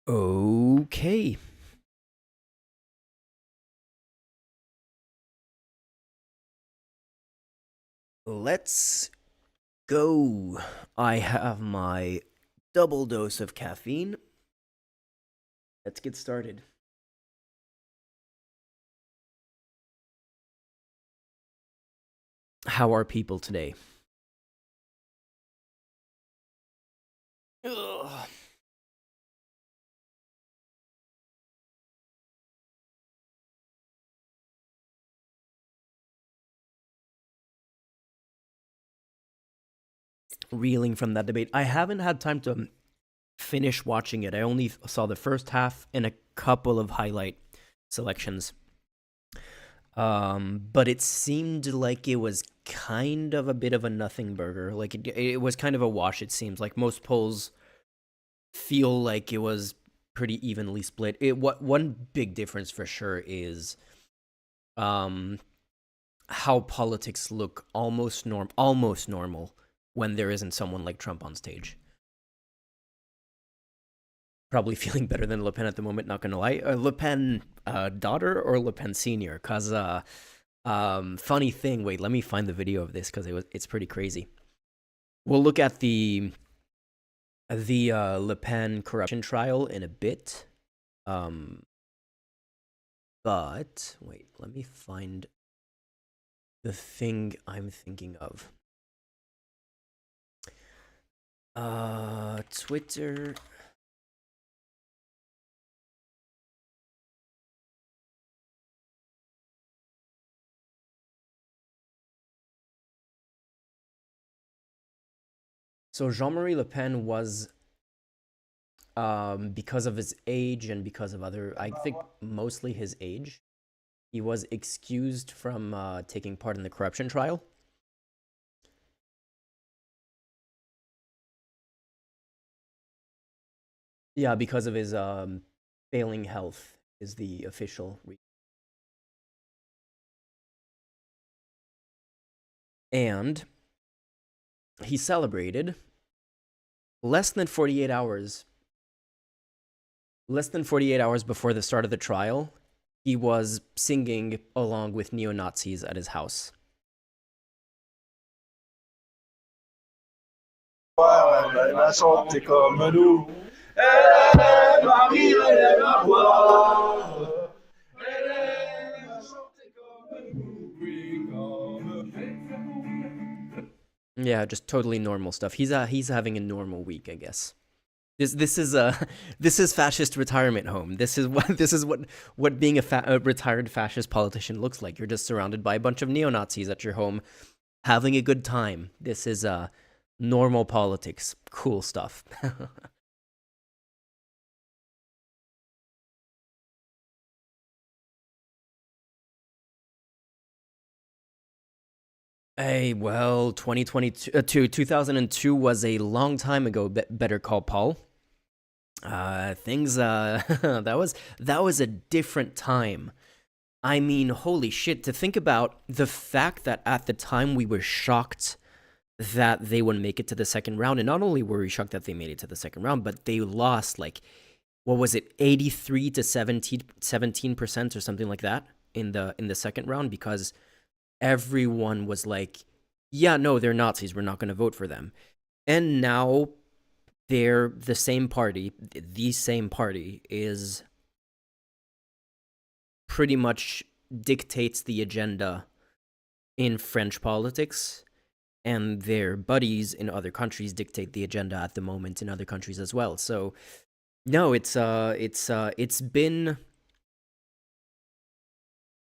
Okay. Let's go. I have my double dose of caffeine. Let's get started. How are people today? Ugh. Reeling from that debate. I haven't had time to finish watching it. I only saw the first half and a couple of highlight selections. But it seemed like it was kind of a bit of a nothing burger. Like it was kind of a wash. It seems like most polls feel like it was pretty evenly split. What one big difference for sure is um how politics look almost normal when there isn't someone like Trump on stage. Probably feeling better than Le Pen at the moment, not gonna lie. Le Pen daughter or Le Pen senior? Cause funny thing, wait, let me find the video of this because it's pretty crazy. We'll look at the Le Pen corruption trial in a bit. But wait, let me find the thing I'm thinking of. Twitter. So Jean-Marie Le Pen was, because of his age and because of other, I think mostly his age, he was excused from taking part in the corruption trial. Yeah, because of his failing health is the official reason. And he celebrated less than 48 hours before the start of the trial. He was singing along with neo-Nazis at his house. La chanter comme nous. Elle Marie, elle la voix. Elle va chanter comme nous. Oui, comme Yeah, just totally normal stuff. He's having a normal week, I guess. This is this is fascist retirement home. This is what being a retired fascist politician looks like. You're just surrounded by a bunch of neo-Nazis at your home, having a good time. This is normal politics. Cool stuff. Hey, well, 2022 2002 was a long time ago. Better Call Paul. Things that was a different time. I mean, holy shit, to think about the fact that at the time we were shocked that they would make it to the second round. And not only were we shocked that they made it to the second round, but they lost like, what was it, 83 to 17% or something like that in the second round, because everyone was like, yeah, no, they're Nazis. We're not going to vote for them. And now they're the same party. The same party is pretty much dictates the agenda in French politics, and their buddies in other countries dictate the agenda at the moment in other countries as well. So no, it's been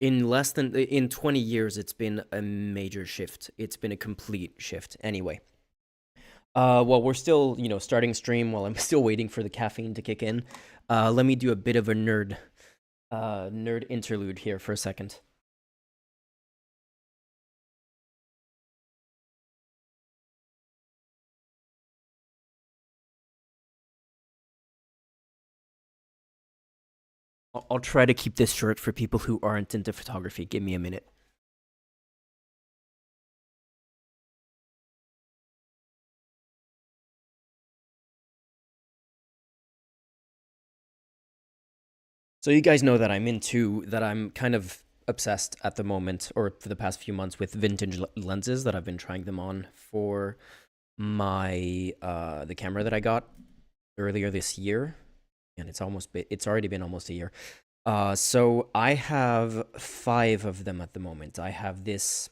in 20 years, it's been a major shift. It's been a complete shift. Anyway, well, we're still, starting stream while I'm still waiting for the caffeine to kick in. Let me do a bit of a nerd interlude here for a second. I'll try to keep this short for people who aren't into photography. Give me a minute. So you guys know that I'm kind of obsessed at the moment, or for the past few months, with vintage lenses that I've been trying them on for my the camera that I got earlier this year, and it's already been almost a year. So I have 5 of them at the moment. I have this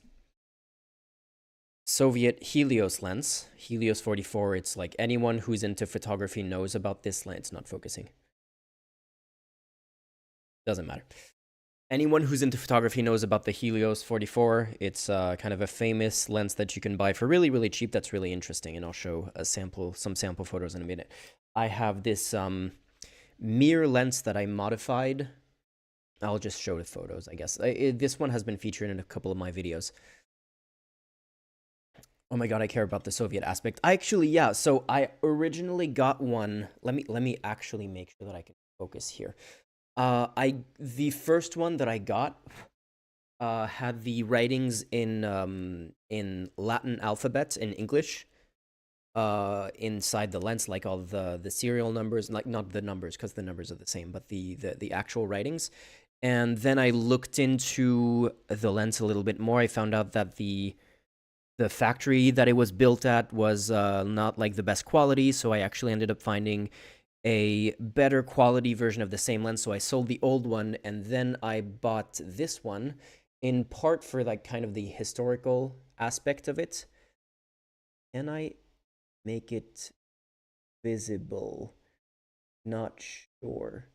Soviet Helios lens, Helios 44. It's like anyone who's into photography knows about this lens. It's not focusing. Doesn't matter. Anyone who's into photography knows about the Helios 44. It's kind of a famous lens that you can buy for really, really cheap. That's really interesting, and I'll show some sample photos in a minute. I have this mirror lens that I modified. I'll just show the photos, I guess. This one has been featured in a couple of my videos. Oh my god, I care about the Soviet aspect. Yeah, so I originally got one. Let me actually make sure that I can focus here. The first one that I got had the writings in Latin alphabet in English inside the lens, like all the serial numbers, like not the numbers because the numbers are the same, but the actual writings. And then I looked into the lens a little bit more. I found out that the factory that it was built at was not like the best quality, so I actually ended up finding a better quality version of the same lens. So I sold the old one, and then I bought this one, in part for like kind of the historical aspect of it. Can I make it visible? Not sure.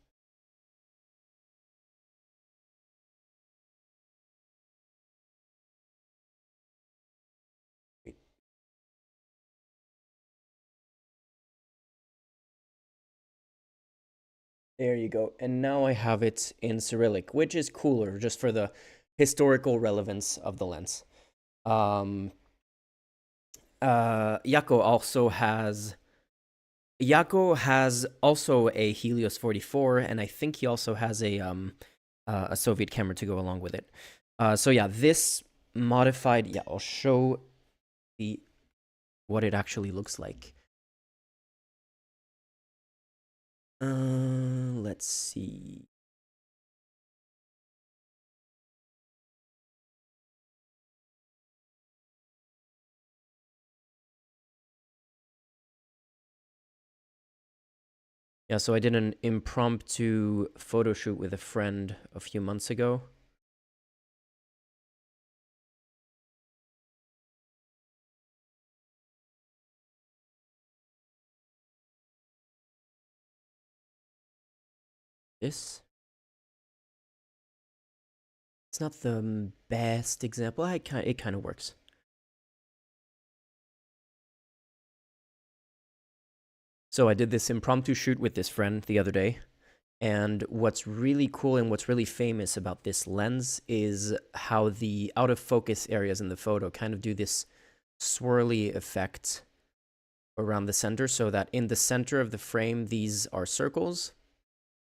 There you go. And now I have it in Cyrillic, which is cooler just for the historical relevance of the lens. Yako has also a Helios 44, and I think he also has a Soviet camera to go along with it. So yeah, this modified, yeah, I'll show what it actually looks like. Let's see. Yeah, so I did an impromptu photo shoot with a friend a few months ago. It's not the best example. It kind of works. So I did this impromptu shoot with this friend the other day. And what's really cool and what's really famous about this lens is how the out of focus areas in the photo kind of do this swirly effect around the center, so that in the center of the frame, these are circles.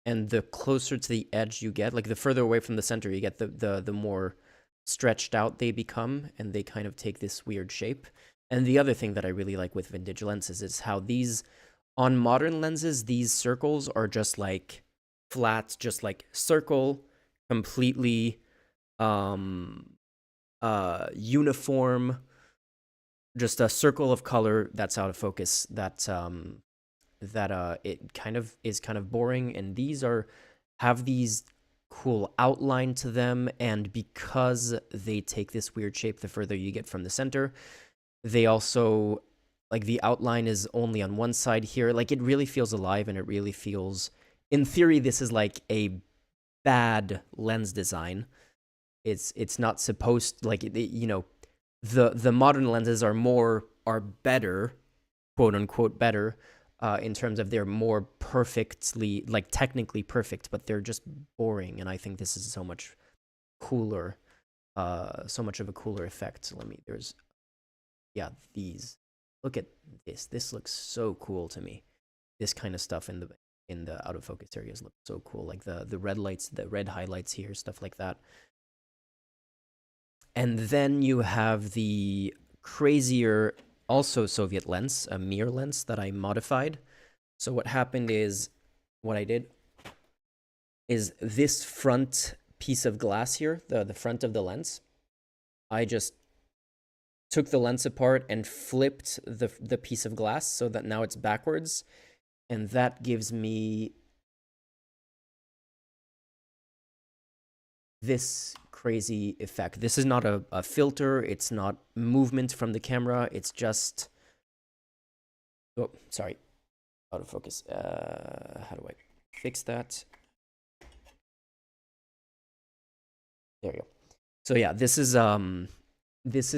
And the closer to the edge you get, like the further away from the center you get, the more stretched out they become, and they kind of take this weird shape. And the other thing that I really like with vintage lenses is how on modern lenses, these circles are just like flat, just like circle, completely uniform, just a circle of color that's out of focus, that it kind of is kind of boring. And these have these cool outline to them, and because they take this weird shape the further you get from the center, they also, like, the outline is only on one side here. Like, it really feels alive, and it really feels, in theory, this is like a bad lens design. It's not supposed, like, you know, the modern lenses are better, quote unquote better, in terms of they're more perfectly, like, technically perfect, but they're just boring. And I think this is so much cooler, so much of a cooler effect. These. Look at this. This looks so cool to me. This kind of stuff in the out of focus areas looks so cool. Like the red lights, the red highlights here, stuff like that. And then you have the crazier, also Soviet lens, a mirror lens that I modified. So what happened is, what I did is this front piece of glass here, the front of the lens. I just took the lens apart and flipped the piece of glass so that now it's backwards, and that gives me this crazy effect. This is not a filter, it's not movement from the camera, it's just... Oh, sorry. Out of focus. How do I fix that? There you go. So yeah, this is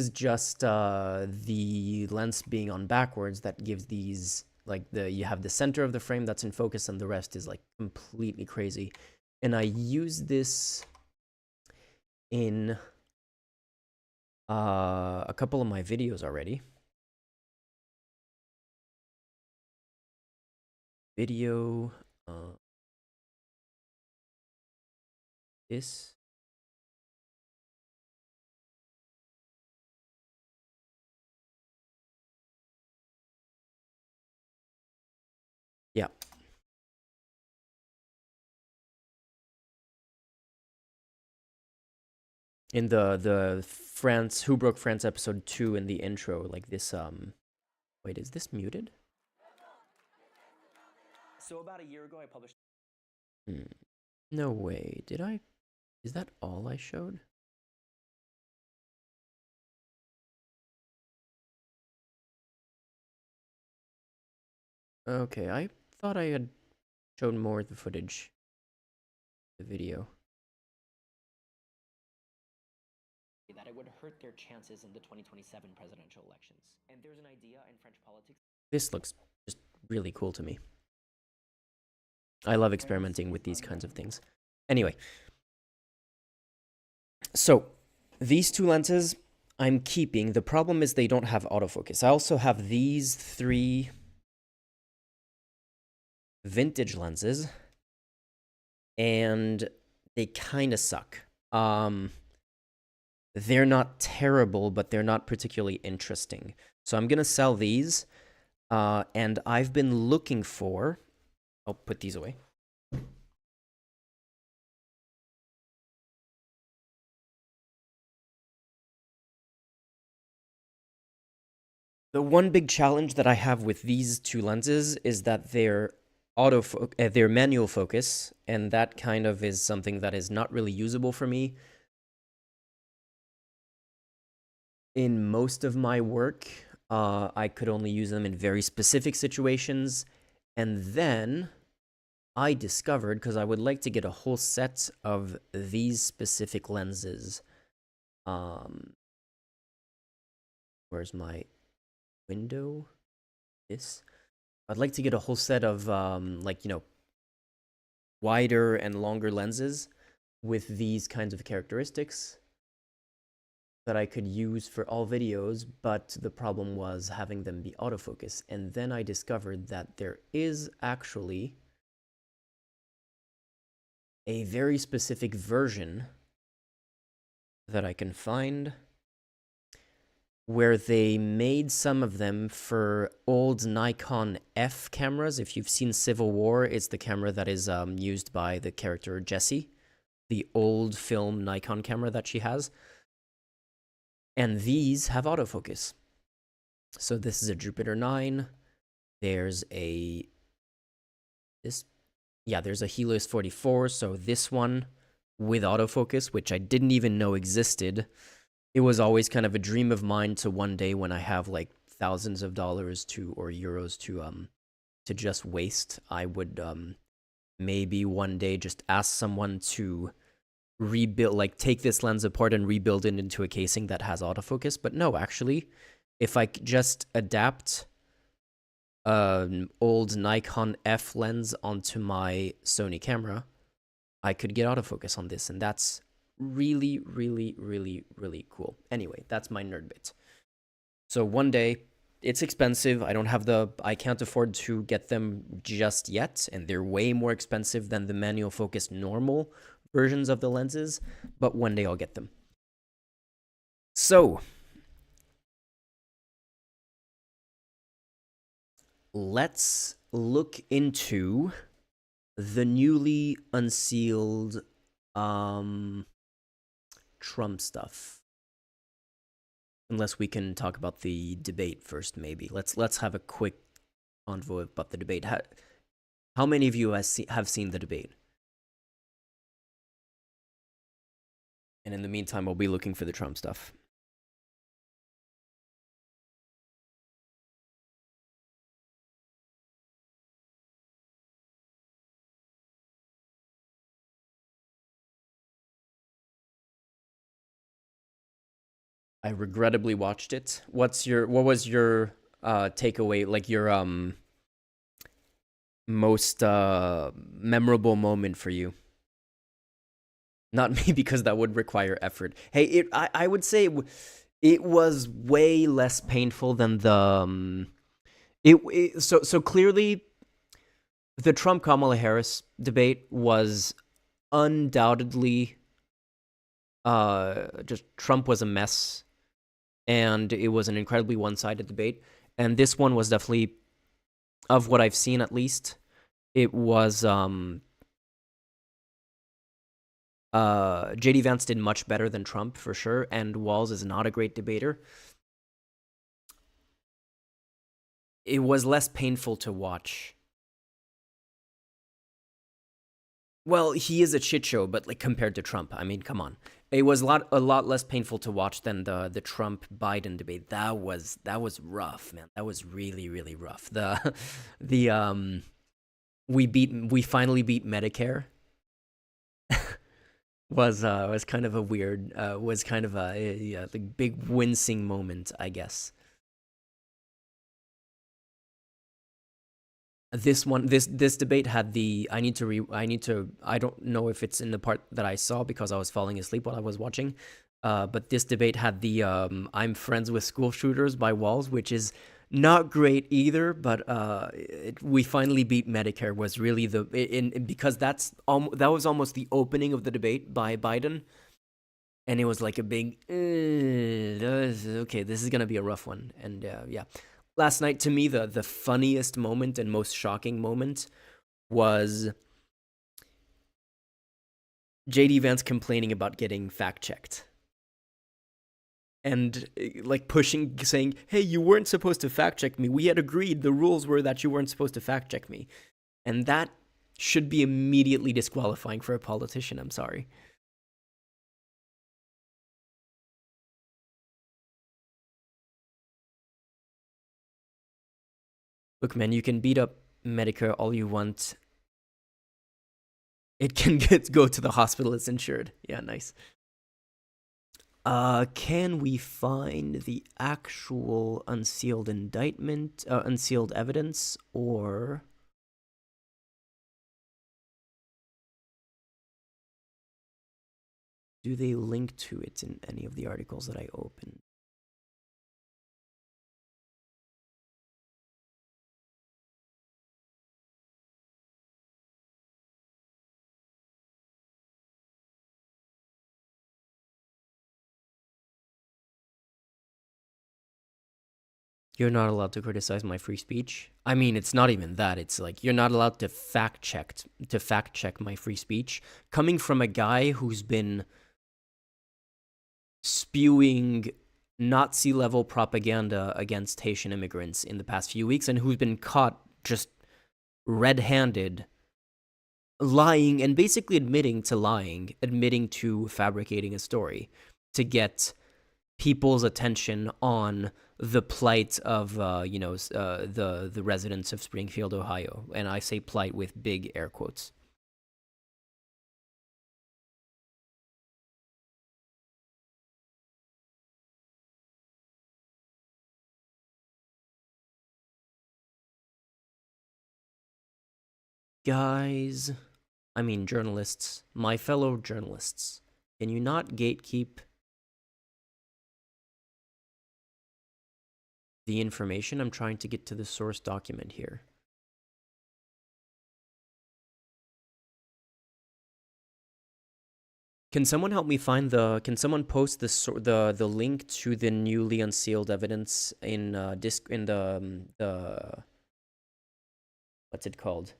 just the lens being on backwards that gives these, like, you have the center of the frame that's in focus and the rest is like completely crazy. And I use this in a couple of my videos already. Video, this. Yeah. In the France, Who Broke France episode 2 in the intro, like this, wait, is this muted? So about a year ago, I published... No way, did I? Is that all I showed? Okay, I thought I had shown more of the footage, the video. that it would hurt their chances in the 2027 presidential elections. And there's an idea in French politics... This looks just really cool to me. I love experimenting with these kinds of things. Anyway. So, these two lenses I'm keeping. The problem is they don't have autofocus. I also have these 3 vintage lenses, and they kind of suck. They're not terrible, but they're not particularly interesting. So I'm going to sell these, and I've been looking for... I'll put these away. The one big challenge that I have with these 2 lenses is that they're they're manual focus, and that kind of is something that is not really usable for me. In most of my work, I could only use them in very specific situations, and then I discovered, because I would like to get a whole set of these specific lenses. Where's my window? This? I'd like to get a whole set of, like, you know, wider and longer lenses with these kinds of characteristics that I could use for all videos, but the problem was having them be autofocus. And then I discovered that there is actually a very specific version that I can find where they made some of them for old Nikon F cameras. If you've seen Civil War, it's the camera that is used by the character Jessie, the old film Nikon camera that she has. And these have autofocus. So this is a Jupiter 9. There's a... there's a Helios 44. So this one with autofocus, which I didn't even know existed. It was always kind of a dream of mine to one day, when I have like thousands of dollars or euros to just waste, I would maybe one day just ask someone to rebuild, like take this lens apart and rebuild it into a casing that has autofocus. But no, actually, if I just adapt an old Nikon F lens onto my Sony camera, I could get autofocus on this, and that's really, really, really, really cool. Anyway, that's my nerd bit. So one day, it's expensive. I can't afford to get them just yet, and they're way more expensive than the manual focus normal versions of the lenses, but one day I'll get them. So, let's look into the newly unsealed Trump stuff. Unless we can talk about the debate first, maybe. Let's have a quick envoy about the debate. How many of you have seen the debate? And in the meantime, I'll be looking for the Trump stuff. I regrettably watched it. What was your takeaway, like your most memorable moment for you? Not me, because that would require effort. Hey, I would say it was way less painful than the so clearly the Trump Kamala Harris debate was undoubtedly just Trump was a mess, and it was an incredibly one-sided debate. And this one was definitely, of what I've seen at least, it was JD Vance did much better than Trump for sure, and Walz is not a great debater. It was less painful to watch. Well, he is a shit show, but like compared to Trump, I mean, come on. It was a lot less painful to watch than the Trump Biden debate. That was rough, man. That was really rough. The we finally beat Medicare was kind of a weird was kind of a the big wincing moment, I guess. This debate had the I don't know if it's in the part that I saw because I was falling asleep while I was watching, but this debate had the I'm friends with school shooters by Walz, which is not great either, but we finally beat Medicare was really because that was almost the opening of the debate by Biden, and it was like a big okay, this is gonna be a rough one, and yeah. Last night, to me, the funniest moment and most shocking moment was JD Vance complaining about getting fact-checked. And like pushing, saying, hey, you weren't supposed to fact-check me. We had agreed, the rules were that you weren't supposed to fact-check me. And that should be immediately disqualifying for a politician, I'm sorry. Look, man, you can beat up Medicare all you want. It can go to the hospital, it's insured. Yeah, nice. Can we find the actual unsealed indictment, unsealed evidence, or do they link to it in any of the articles that I opened? You're not allowed to criticize my free speech. I mean, it's not even that. It's like you're not allowed to fact check my free speech. Coming from a guy who's been spewing Nazi level propaganda against Haitian immigrants in the past few weeks, and who's been caught just red-handed lying and basically admitting to fabricating a story to get people's attention on the plight of the residents of Springfield, Ohio, and I say plight with big air quotes. Guys, I mean journalists, my fellow journalists, can you not gatekeep the information? I'm trying to get to the source document here. Can someone help me find can someone post the link to the newly unsealed evidence in the what's it called?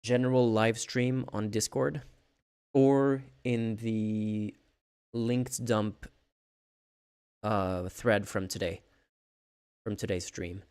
general live stream on Discord or in the linked dump thread from today's stream.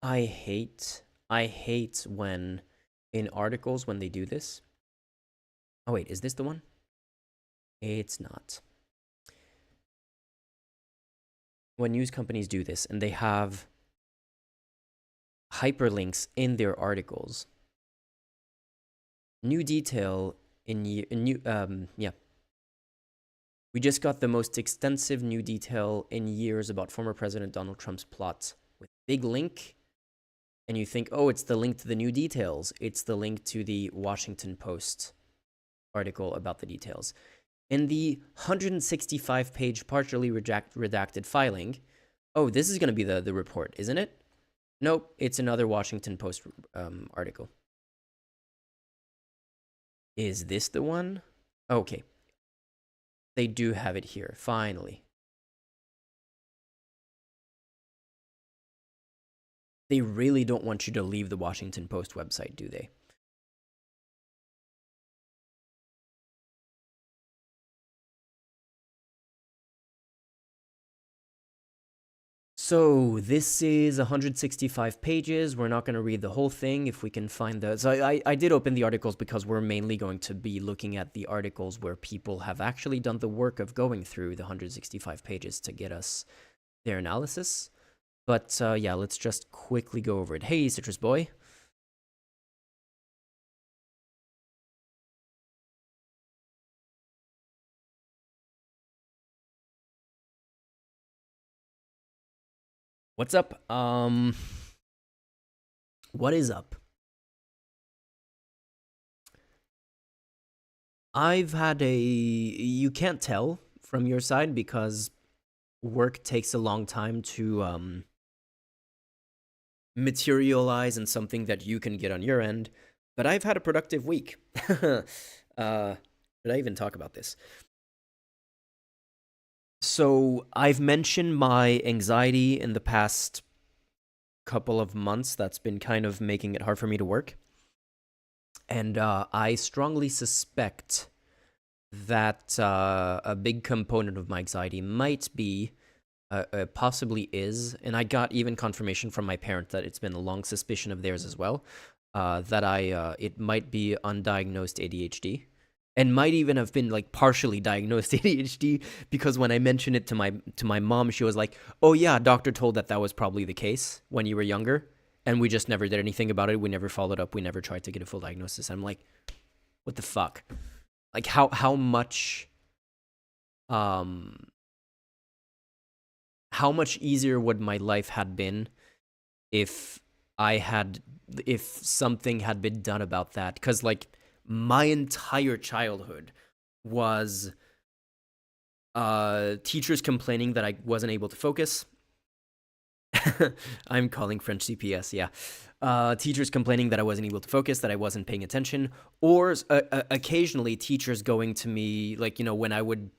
I hate when in articles when they do this. Oh wait, is this the one? It's not. When news companies do this and they have hyperlinks in their articles, new detail yeah. We just got the most extensive new detail in years about former President Donald Trump's plot with big link. And you think, oh, it's the link to the new details. It's the link to the Washington Post article about the details. In the 165-page partially redacted filing, oh, this is going to be the report, isn't it? Nope, it's another Washington Post article. Is this the one? Okay. They do have it here, finally. They really don't want you to leave the Washington Post website, do they? So this is 165 pages. We're not going to read the whole thing if we can find the... So I did open the articles because we're mainly going to be looking at the articles where people have actually done the work of going through the 165 pages to get us their analysis. But yeah, let's just quickly go over it. Hey, Citrus Boy. What's up? What is up? I've had a... You can't tell from your side because work takes a long time to materialize in something that you can get on your end. But I've had a productive week. Did I even talk about this? So I've mentioned my anxiety in the past couple of months that's been kind of making it hard for me to work. And I strongly suspect that a big component of my anxiety might be, possibly is, and I got even confirmation from my parent that it's been a long suspicion of theirs as well, that it might be undiagnosed ADHD. And might even have been like partially diagnosed ADHD because when I mentioned it to my mom, she was like, "Oh yeah, doctor told that was probably the case when you were younger, and we just never did anything about it. We never followed up. We never tried to get a full diagnosis." I'm like, "What the fuck? Like how much easier would my life had been if something had been done about that?" Because like my entire childhood was teachers complaining that I wasn't able to focus. I'm calling French CPS, yeah. Teachers complaining that I wasn't able to focus, that I wasn't paying attention, or occasionally teachers going to me, like, you know, when I would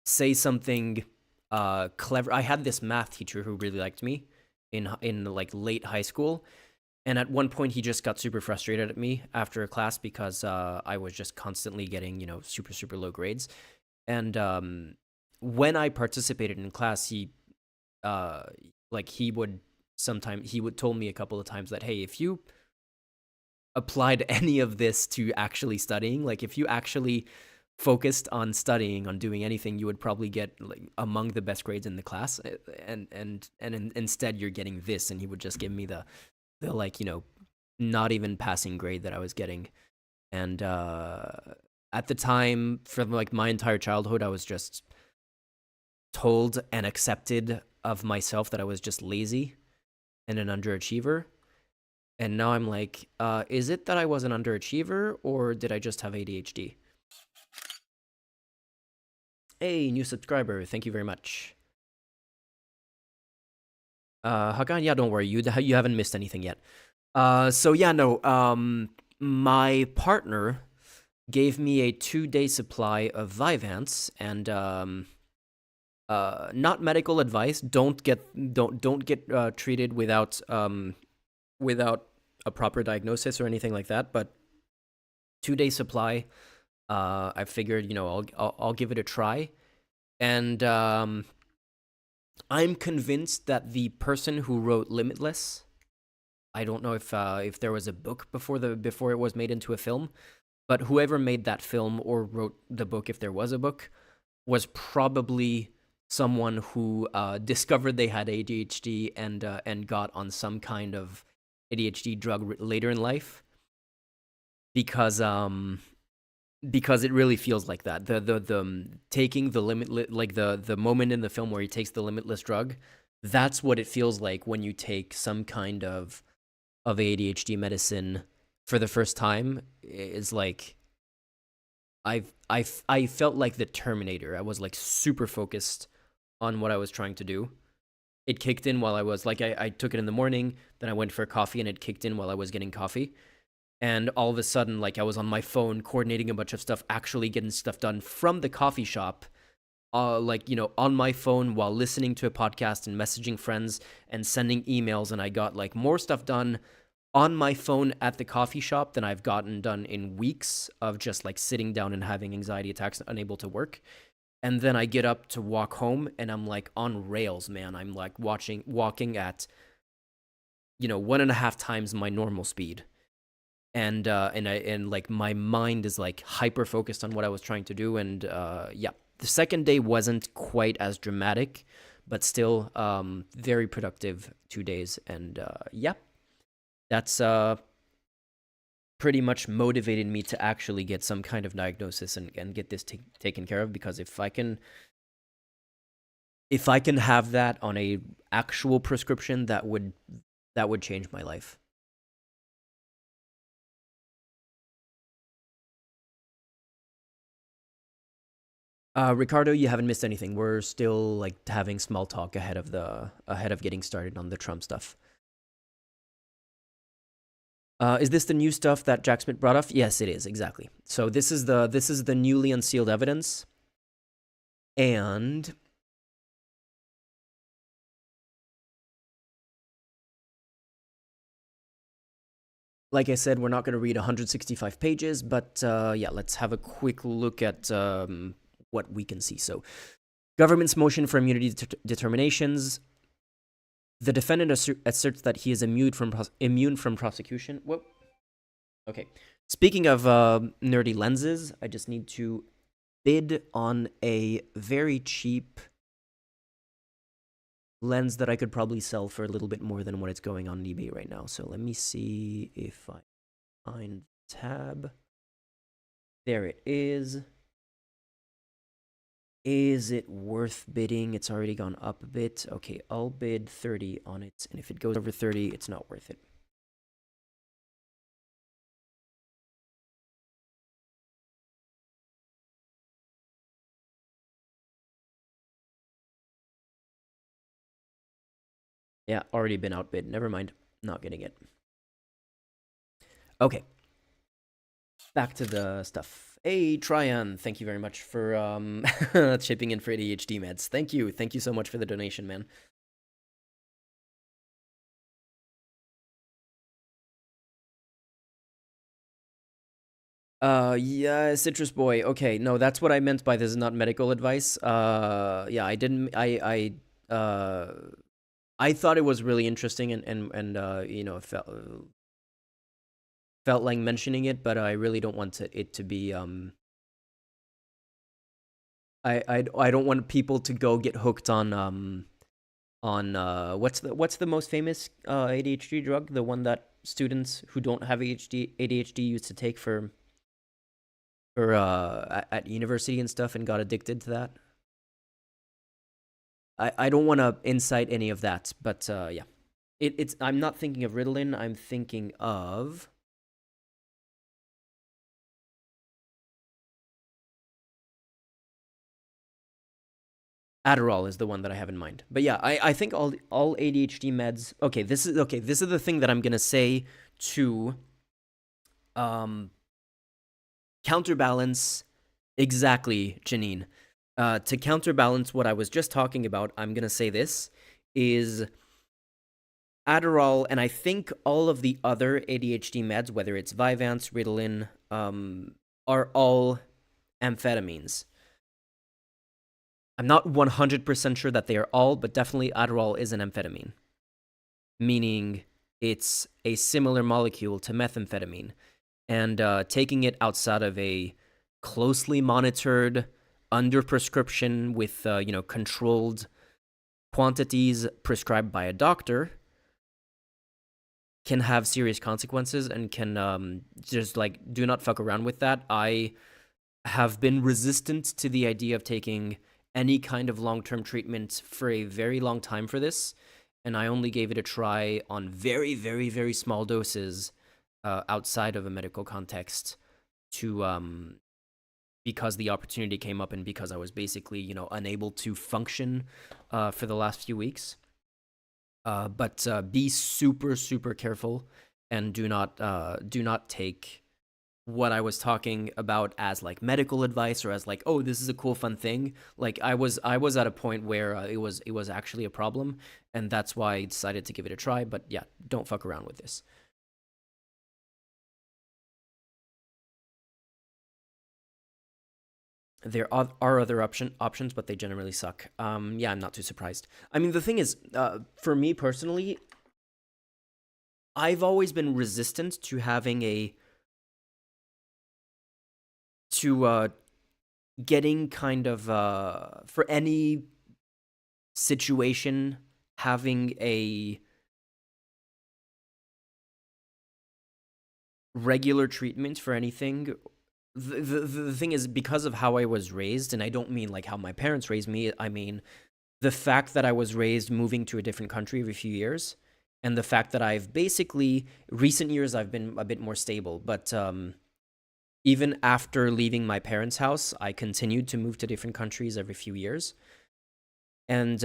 say something clever. I had this math teacher who really liked me in like late high school. And at one point, he just got super frustrated at me after a class because I was just constantly getting, you know, super, super low grades. And when I participated in class, he would told me a couple of times that, hey, if you applied any of this to actually studying, like if you actually focused on studying, on doing anything, you would probably get like among the best grades in the class. And instead, you're getting this. And he would just give me the like, you know, not even passing grade that I was getting. And at the time, for like my entire childhood, I was just told and accepted of myself that I was just lazy and an underachiever. And now I'm like, is it that I was an underachiever or did I just have ADHD? Hey, new subscriber. Thank you very much. Hakan, yeah, don't worry. You haven't missed anything yet. So yeah, no. My partner gave me a 2-day supply of Vyvanse, and not medical advice. Don't get treated without a proper diagnosis or anything like that. But 2-day supply. I figured, I'll give it a try, and I'm convinced that the person who wrote Limitless, I don't know if there was a book before it was made into a film, but whoever made that film or wrote the book, if there was a book, was probably someone who discovered they had ADHD and got on some kind of ADHD drug later in life, because it really feels like that. The taking the limit, like the moment in the film where he takes the limitless drug, that's what it feels like when you take some kind of ADHD medicine for the first time. Is like I felt like the Terminator. I was like super focused on what I was trying to do. It kicked in while I was like, I took it in the morning, then I went for coffee, and it kicked in while I was getting coffee. And all of a sudden, like, I was on my phone coordinating a bunch of stuff, actually getting stuff done from the coffee shop, on my phone while listening to a podcast and messaging friends and sending emails. And I got like more stuff done on my phone at the coffee shop than I've gotten done in weeks of just like sitting down and having anxiety attacks, unable to work. And then I get up to walk home and I'm like on rails, man. I'm like walking at, 1.5 times my normal speed. And like my mind is like hyper focused on what I was trying to do. And yeah, the second day wasn't quite as dramatic, but still very productive 2 days. And yeah, that's pretty much motivated me to actually get some kind of diagnosis and get this taken care of. Because if I can have that on a actual prescription, that would change my life. Ricardo, you haven't missed anything. We're still like having small talk ahead of getting started on the Trump stuff. Is this the new stuff that Jack Smith brought up? Yes, it is, exactly. So this is the newly unsealed evidence, and like I said, we're not going to read 165 pages, but yeah, let's have a quick look at what we can see. So, government's motion for immunity determinations. The defendant asserts that he is immune from prosecution. Whoa. Okay. Speaking of nerdy lenses, I just need to bid on a very cheap lens that I could probably sell for a little bit more than what it's going on eBay right now. So let me see if I find tab. There it is. Is it worth bidding? It's already gone up a bit. Okay, I'll bid 30 on it. And if it goes over 30, it's not worth it. Yeah, already been outbid. Never mind. Not getting it. Okay. Back to the stuff. Hey, Tryon, thank you very much for chipping in for ADHD meds. Thank you. Thank you so much for the donation, man. Yeah, Citrus Boy. Okay, no, that's what I meant by this is not medical advice. Yeah, I didn't. I thought it was really interesting and felt like mentioning it, but I really don't want it to be I don't want people to go get hooked on what's the most famous ADHD drug, the one that students who don't have ADHD used to take for at university and stuff and got addicted to that. I don't want to incite any of that, but yeah. It's I'm not thinking of Ritalin. I'm thinking of Adderall is the one that I have in mind. But yeah, I think all ADHD meds. Okay. This is the thing that I'm gonna say to um counterbalance exactly, Janine. To counterbalance what I was just talking about, I'm gonna say this is Adderall, and I think all of the other ADHD meds, whether it's Vyvanse, Ritalin, are all amphetamines. I'm not 100% sure that they are all, but definitely Adderall is an amphetamine, meaning it's a similar molecule to methamphetamine. And taking it outside of a closely monitored, under prescription with controlled quantities prescribed by a doctor can have serious consequences and can just like do not fuck around with that. I have been resistant to the idea of taking any kind of long-term treatment for a very long time for this, and I only gave it a try on very, very, very small doses outside of a medical context to because the opportunity came up and because I was basically unable to function for the last few weeks. But be super, super careful and do not take what I was talking about as like medical advice or as like, oh, this is a cool fun thing. Like I was at a point where it was actually a problem, and that's why I decided to give it a try. But yeah, don't fuck around with this. There are other options, but they generally suck. Yeah, I'm not too surprised. I mean, the thing is, for me personally, I've always been resistant to having to getting kind of for any situation having a regular treatment for anything. The thing is, because of how I was raised, and I don't mean like how my parents raised me, I mean the fact that I was raised moving to a different country every few years, and the fact that I've basically recent years I've been a bit more stable, but even after leaving my parents' house, I continued to move to different countries every few years. And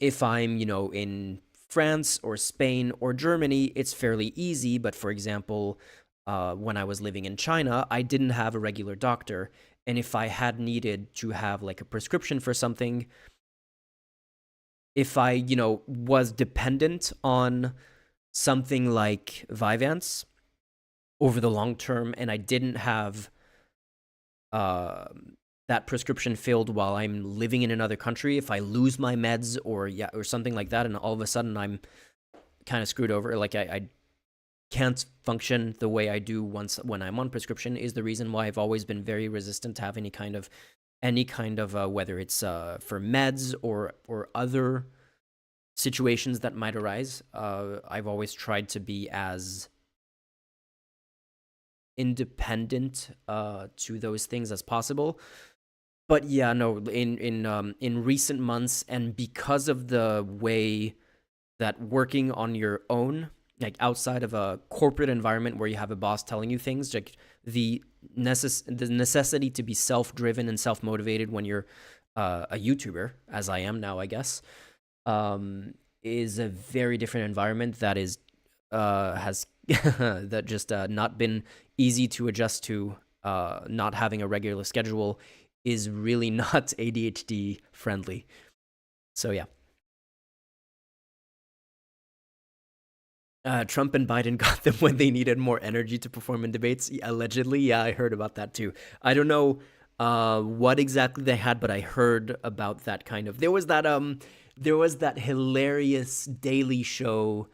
if I'm, in France or Spain or Germany, it's fairly easy. But for example, when I was living in China, I didn't have a regular doctor. And if I had needed to have like a prescription for something, if I, was dependent on something like Vyvanse over the long term and I didn't have uh, that prescription filled while I'm living in another country, if I lose my meds or something like that, and all of a sudden I'm kind of screwed over, like I can't function the way I do once when I'm on prescription, is the reason why I've always been very resistant to have any kind of whether it's for meds or other situations that might arise. I've always tried to be as independent to those things as possible. But yeah, no, in recent months, and because of the way that working on your own, like outside of a corporate environment where you have a boss telling you things, like the necessity to be self-driven and self-motivated when you're a YouTuber, as I am now, I guess, is a very different environment that is has that just not been easy to adjust to. Not having a regular schedule is really not ADHD friendly. So yeah. Trump and Biden got them when they needed more energy to perform in debates. Allegedly, yeah, I heard about that too. I don't know what exactly they had, but I heard about that kind of. There was that hilarious Daily Show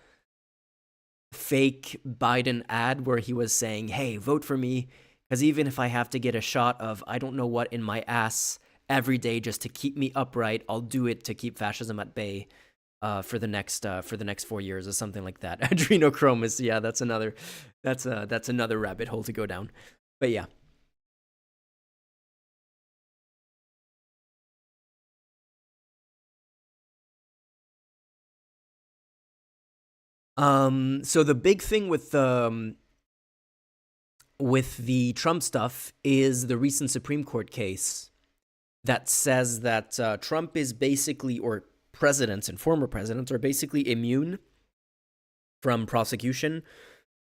fake Biden ad where he was saying, "Hey, vote for me, because even if I have to get a shot of I don't know what in my ass every day just to keep me upright, I'll do it to keep fascism at bay." For the next 4 years or something like that. Adrenochrome is, yeah, that's another rabbit hole to go down. But yeah, So the big thing with the Trump stuff is the recent Supreme Court case that says that Trump is basically, or presidents and former presidents are basically immune from prosecution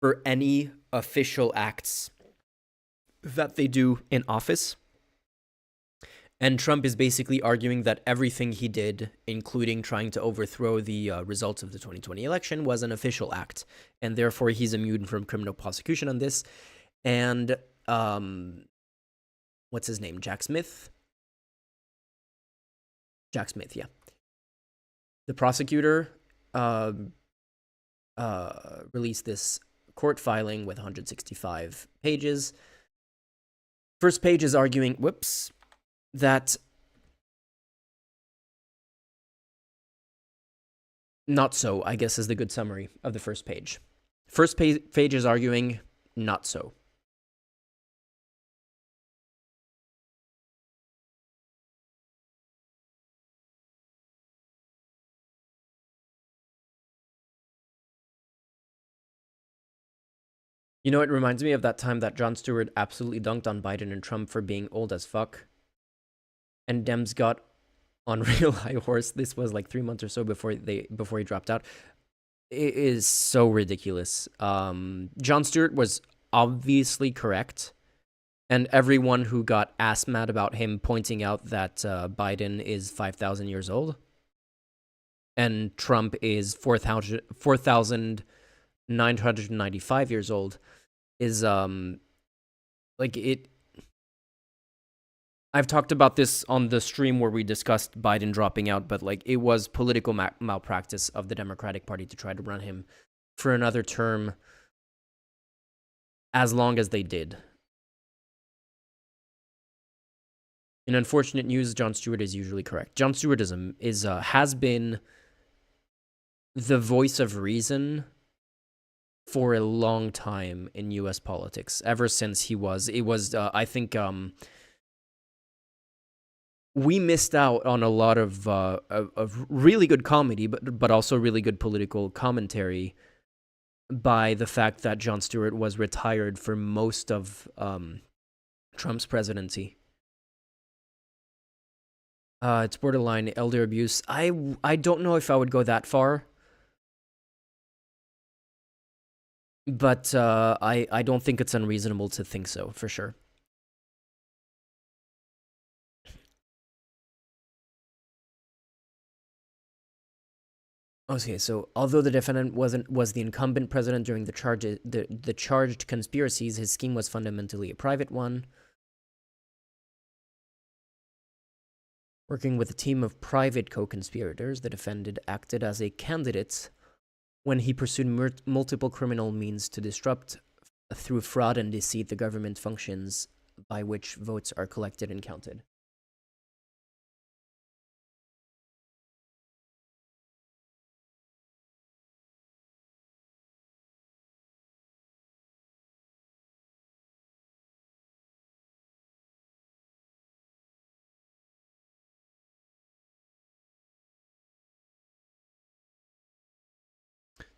for any official acts that they do in office. And Trump is basically arguing that everything he did, including trying to overthrow the results of the 2020 election, was an official act. And therefore, he's immune from criminal prosecution on this. And what's his name? Jack Smith? Jack Smith, yeah. The prosecutor released this court filing with 165 pages. First page is arguing, that not so, I guess, is the good summary of the first page. First page is arguing not so. You know, it reminds me of that time that Jon Stewart absolutely dunked on Biden and Trump for being old as fuck. And Dems got on real high horse. This was like 3 months or so before he dropped out. It is so ridiculous. Jon Stewart was obviously correct. And everyone who got ass mad about him pointing out that Biden is 5,000 years old and Trump is 4,995 years old is like it. I've talked about this on the stream where we discussed Biden dropping out, but like it was political malpractice of the Democratic Party to try to run him for another term as long as they did. In unfortunate news, Jon Stewart is usually correct. Jon Stewart has been the voice of reason for a long time in U.S. politics, ever since I think we missed out on a lot of really good comedy, but also really good political commentary by the fact that Jon Stewart was retired for most of Trump's presidency. It's borderline elder abuse. I don't know if I would go that far. But I don't think it's unreasonable to think so, for sure. Okay, so although the defendant was the incumbent president during the charged conspiracies, his scheme was fundamentally a private one. Working with a team of private co-conspirators, the defendant acted as a candidate when he pursued multiple criminal means to disrupt, through fraud and deceit, the government functions by which votes are collected and counted.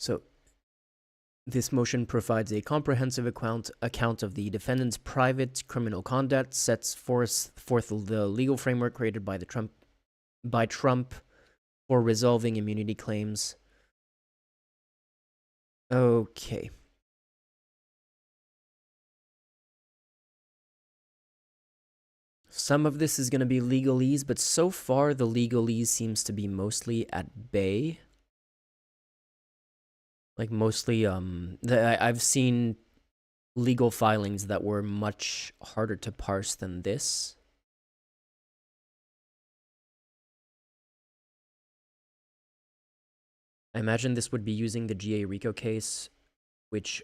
So, this motion provides a comprehensive account of the defendant's private criminal conduct, sets forth the legal framework created by Trump for resolving immunity claims. Okay. Some of this is going to be legalese, but so far the legalese seems to be mostly at bay. Like mostly, I've seen legal filings that were much harder to parse than this. I imagine this would be using the GA RICO case, which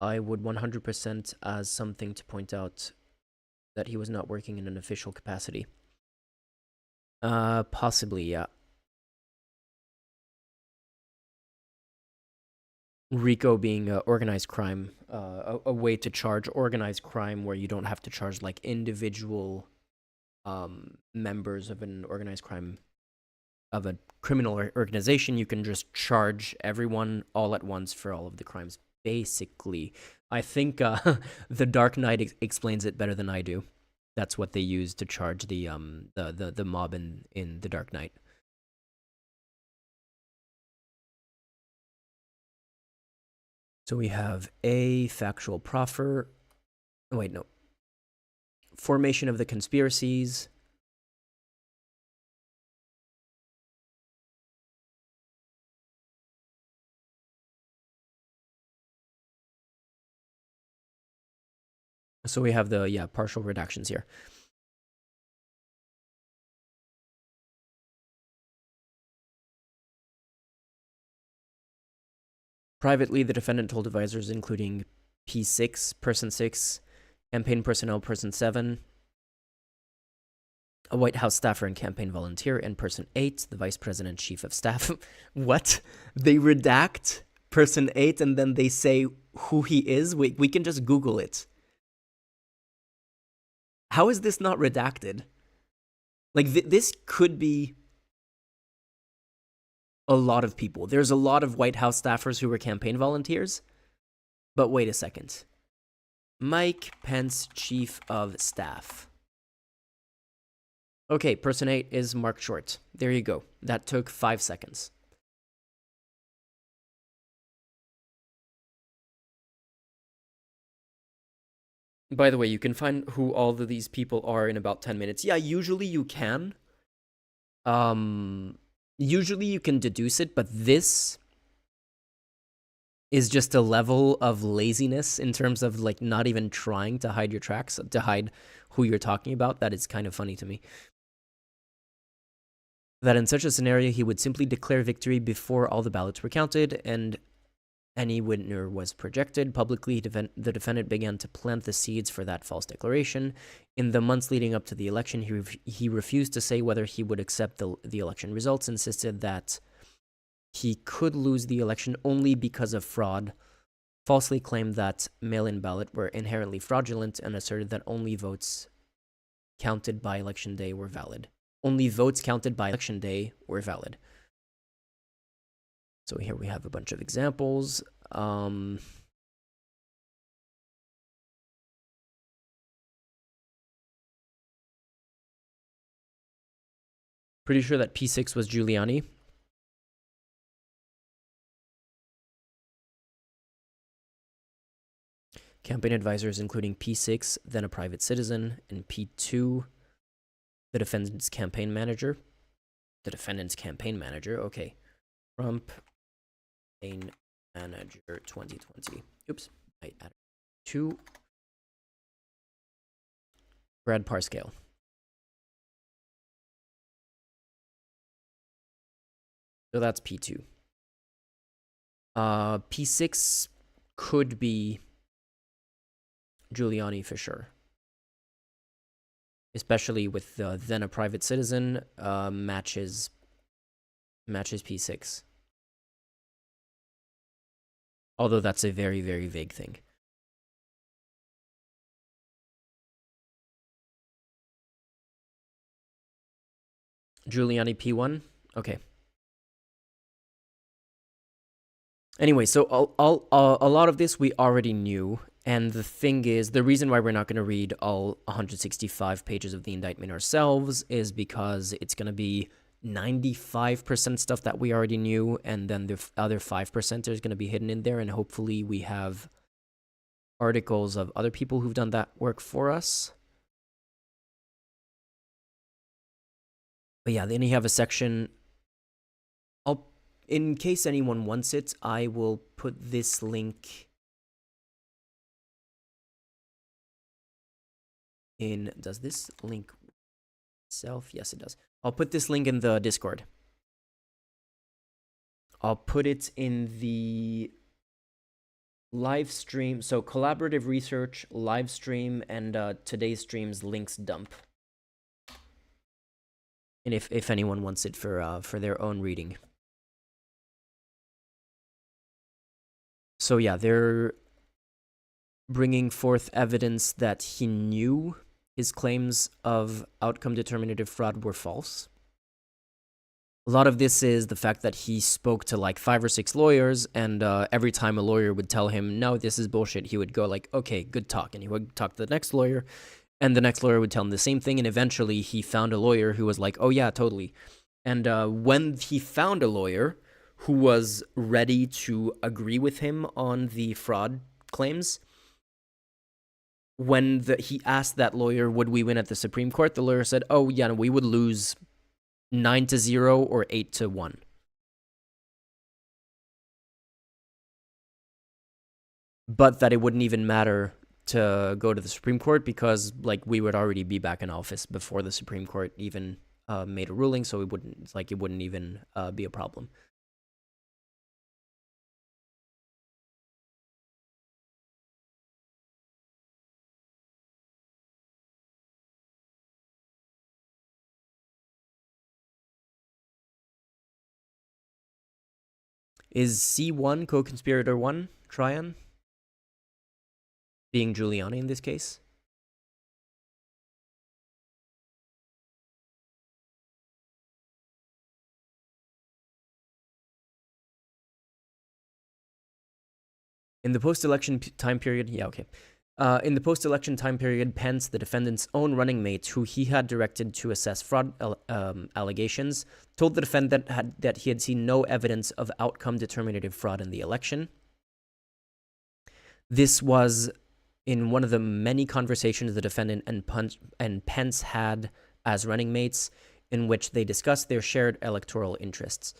I would 100% as something to point out that he was not working in an official capacity. Possibly, yeah. RICO being organized crime, a way to charge organized crime where you don't have to charge like individual members of an organized crime a criminal organization, you can just charge everyone all at once for all of the crimes. Basically, I think the Dark Knight explains it better than I do. That's what they use to charge the mob in the Dark Knight. So we have a factual proffer. Oh, wait, no. Formation of the conspiracies. So we have the, partial redactions here. Privately, the defendant told advisors, including P6, Person 6, campaign personnel, Person 7, a White House staffer and campaign volunteer, and Person 8, the Vice President Chief of Staff. What? They redact Person 8 and then they say who he is? We can just Google it. How is this not redacted? Like, this could be a lot of people. There's a lot of White House staffers who were campaign volunteers. But wait a second. Mike Pence, Chief of Staff. Okay, Person 8 is Mark Short. There you go. That took 5 seconds. By the way, you can find who all of these people are in about 10 minutes. Yeah, usually you can. Usually you can deduce it, but this is just a level of laziness in terms of like not even trying to hide your tracks, to hide who you're talking about. That is kind of funny to me. That in such a scenario, he would simply declare victory before all the ballots were counted and any winner was projected. Publicly, the defendant began to plant the seeds for that false declaration. In the months leading up to the election, he refused to say whether he would accept the election results, insisted that he could lose the election only because of fraud, falsely claimed that mail-in ballot were inherently fraudulent, and asserted that only votes counted by election day were valid. Only votes counted by election day were valid. So here we have a bunch of examples. Pretty sure that P6 was Giuliani. Campaign advisors, including P6, then a private citizen, and P2, the defendant's campaign manager. The defendant's campaign manager, okay. Trump campaign manager 2020. Oops, I added 2. Brad Parscale. So that's P2. P6 could be Giuliani for sure. Especially with then a private citizen matches P6. Although that's a very, very vague thing. Giuliani P1? Okay. Anyway, so a lot of this we already knew. And the thing is, the reason why we're not going to read all 165 pages of the indictment ourselves is because it's going to be 95% stuff that we already knew, and then the other 5% is going to be hidden in there, and hopefully we have articles of other people who've done that work for us. But yeah, then you have a section. In case anyone wants it, I will put this link in. Does this link itself? Yes, it does. I'll put this link in the Discord. I'll put it in the live stream. So collaborative research, live stream, and today's stream's links dump. And if anyone wants it for their own reading. So yeah, they're bringing forth evidence that he knew his claims of outcome determinative fraud were false. A lot of this is the fact that he spoke to like 5 or 6 lawyers, and every time a lawyer would tell him, no, this is bullshit, he would go like, okay, good talk. And he would talk to the next lawyer, and the next lawyer would tell him the same thing. And eventually he found a lawyer who was like, oh, yeah, totally. And when he found a lawyer who was ready to agree with him on the fraud claims, when he asked that lawyer, would we win at the Supreme Court, the lawyer said, oh, yeah, we would lose 9-0 or 8-1. But that it wouldn't even matter to go to the Supreme Court because, like, we would already be back in office before the Supreme Court even made a ruling, so it wouldn't even be a problem. Is C1 co-conspirator 1 Tryon? Being Giuliani in this case? In the post-election time period, yeah, okay. In the post-election time period, Pence, the defendant's own running mate, who he had directed to assess fraud allegations, told the defendant that he had seen no evidence of outcome-determinative fraud in the election. This was in one of the many conversations the defendant and Pence had as running mates, in which they discussed their shared electoral interests.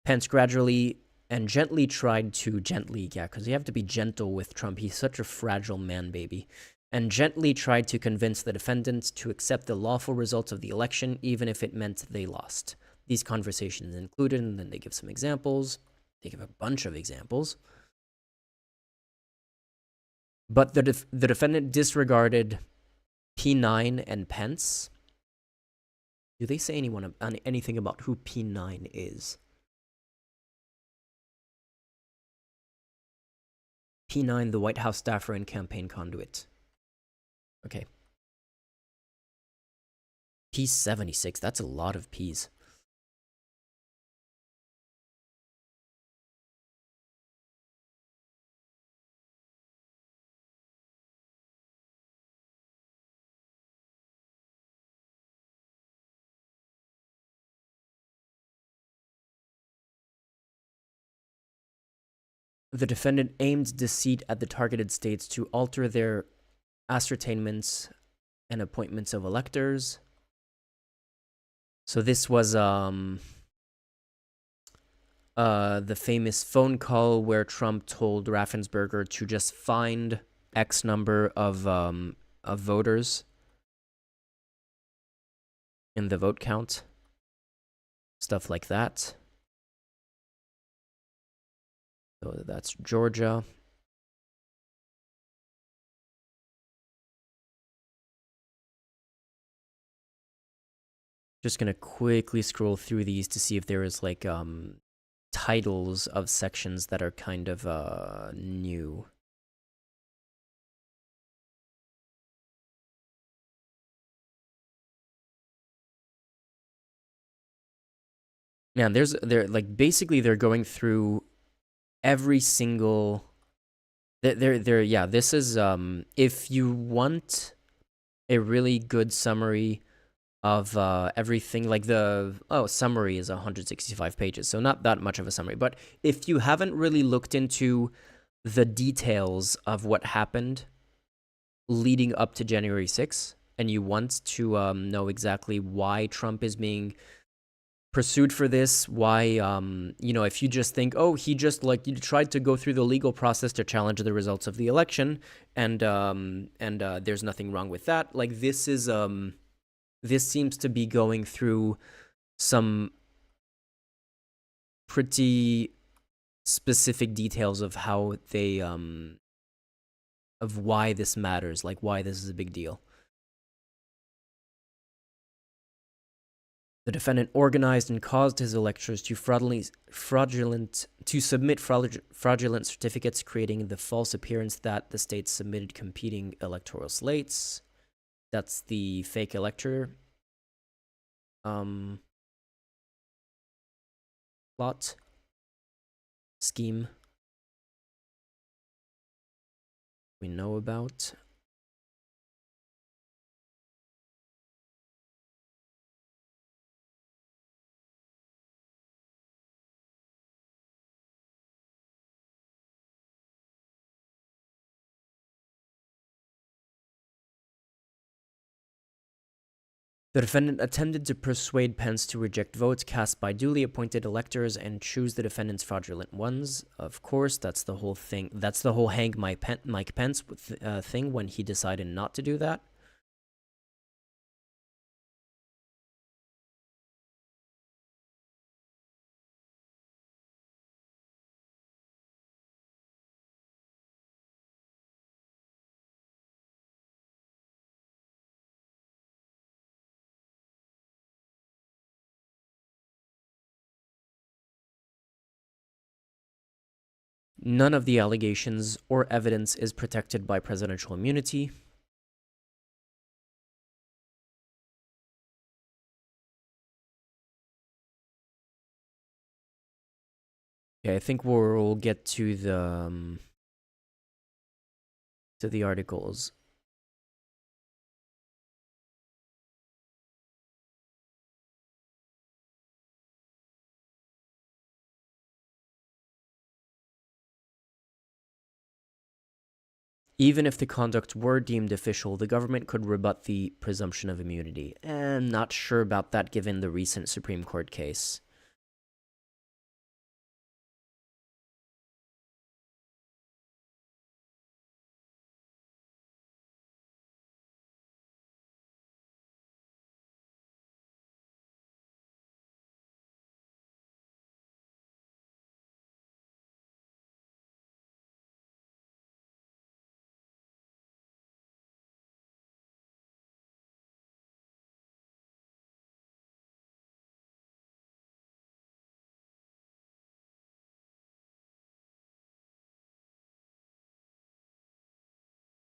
Pence gradually and gently tried to because you have to be gentle with Trump. He's such a fragile man baby. And gently tried to convince the defendants to accept the lawful results of the election, even if it meant they lost. These conversations included, and then they give some examples. They give a bunch of examples. But the defendant disregarded P9 and Pence. Do they say anything about who P9 is? P9, the White House staffer and campaign conduit. Okay. P76, that's a lot of Ps. The defendant aimed deceit at the targeted states to alter their ascertainments and appointments of electors. So this was the famous phone call where Trump told Raffensperger to just find X number of voters in the vote count. Stuff like that. So that's Georgia. Just gonna quickly scroll through these to see if there is like titles of sections that are kind of new. Yeah, they're like basically they're going through every single. Yeah. This is if you want a really good summary of everything, like summary is 165 pages, so not that much of a summary. But if you haven't really looked into the details of what happened leading up to January 6th, and you want to know exactly why Trump is being pursued for this, why if you just think, oh, he just you tried to go through the legal process to challenge the results of the election, and there's nothing wrong with that. Like this seems to be going through some pretty specific details of how they of why this matters, like why this is a big deal. The defendant organized and caused his electors to submit fraudulent certificates, creating the false appearance that the states submitted competing electoral slates. That's the fake elector plot scheme we know about. The defendant attempted to persuade Pence to reject votes cast by duly appointed electors and choose the defendant's fraudulent ones. Of course, that's the whole thing. That's the whole hang Mike Pence thing when he decided not to do that. None of the allegations or evidence is protected by presidential immunity. Okay, I think we'll get to the articles. Even if the conduct were deemed official, the government could rebut the presumption of immunity. And not sure about that given the recent Supreme Court case.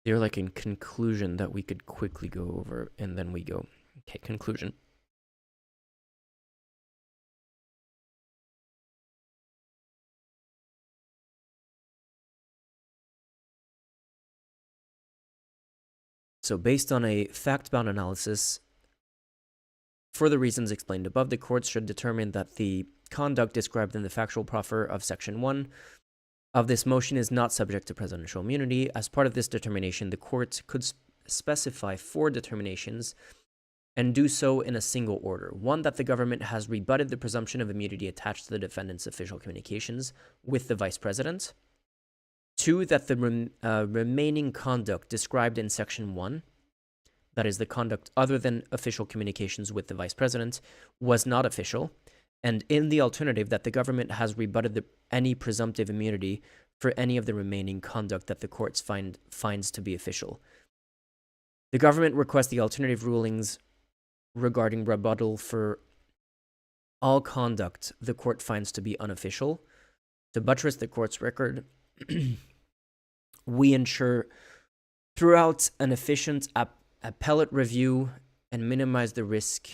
They're like in conclusion that we could quickly go over, and then we go. Okay, conclusion. So based on a fact-bound analysis, for the reasons explained above, the courts should determine that the conduct described in the factual proffer of Section 1 of this motion is not subject to presidential immunity. As part of this determination, the court could specify 4 determinations and do so in a single order. 1, that the government has rebutted the presumption of immunity attached to the defendant's official communications with the vice president. 2, that the remaining conduct described in Section 1, that is the conduct other than official communications with the vice president, was not official. And in the alternative, that the government has rebutted any presumptive immunity for any of the remaining conduct that the courts finds to be official. The government requests the alternative rulings regarding rebuttal for all conduct the court finds to be unofficial. To buttress the court's record, we ensure throughout an efficient appellate review and minimize the risk.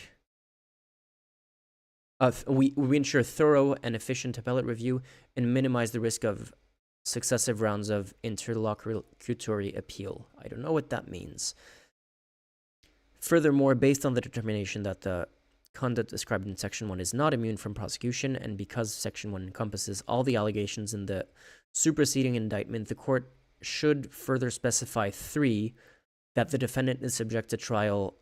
We ensure thorough and efficient appellate review and minimize the risk of successive rounds of interlocutory appeal. I don't know what that means. Furthermore, based on the determination that the conduct described in Section 1 is not immune from prosecution, and because Section 1 encompasses all the allegations in the superseding indictment, the court should further specify 3, that the defendant is subject to trial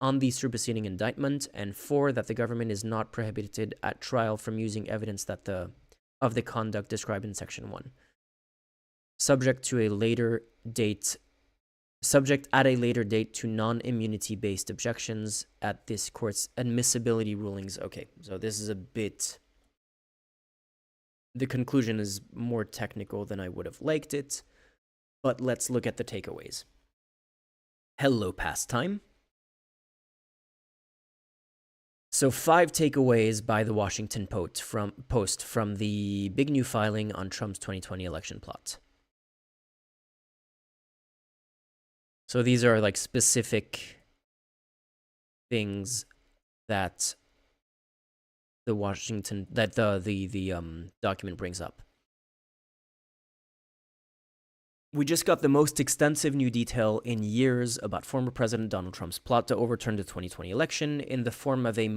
on the superseding indictment, and 4, that the government is not prohibited at trial from using evidence of the conduct described in Section 1. Subject at a later date to non-immunity-based objections at this court's admissibility rulings. Okay, so this is a bit... The conclusion is more technical than I would have liked it, but let's look at the takeaways. Hello, pastime. So 5 takeaways by the Washington Post from the big new filing on Trump's 2020 election plot. So these are like specific things that the document brings up. We just got the most extensive new detail in years about former President Donald Trump's plot to overturn the 2020 election in the form of a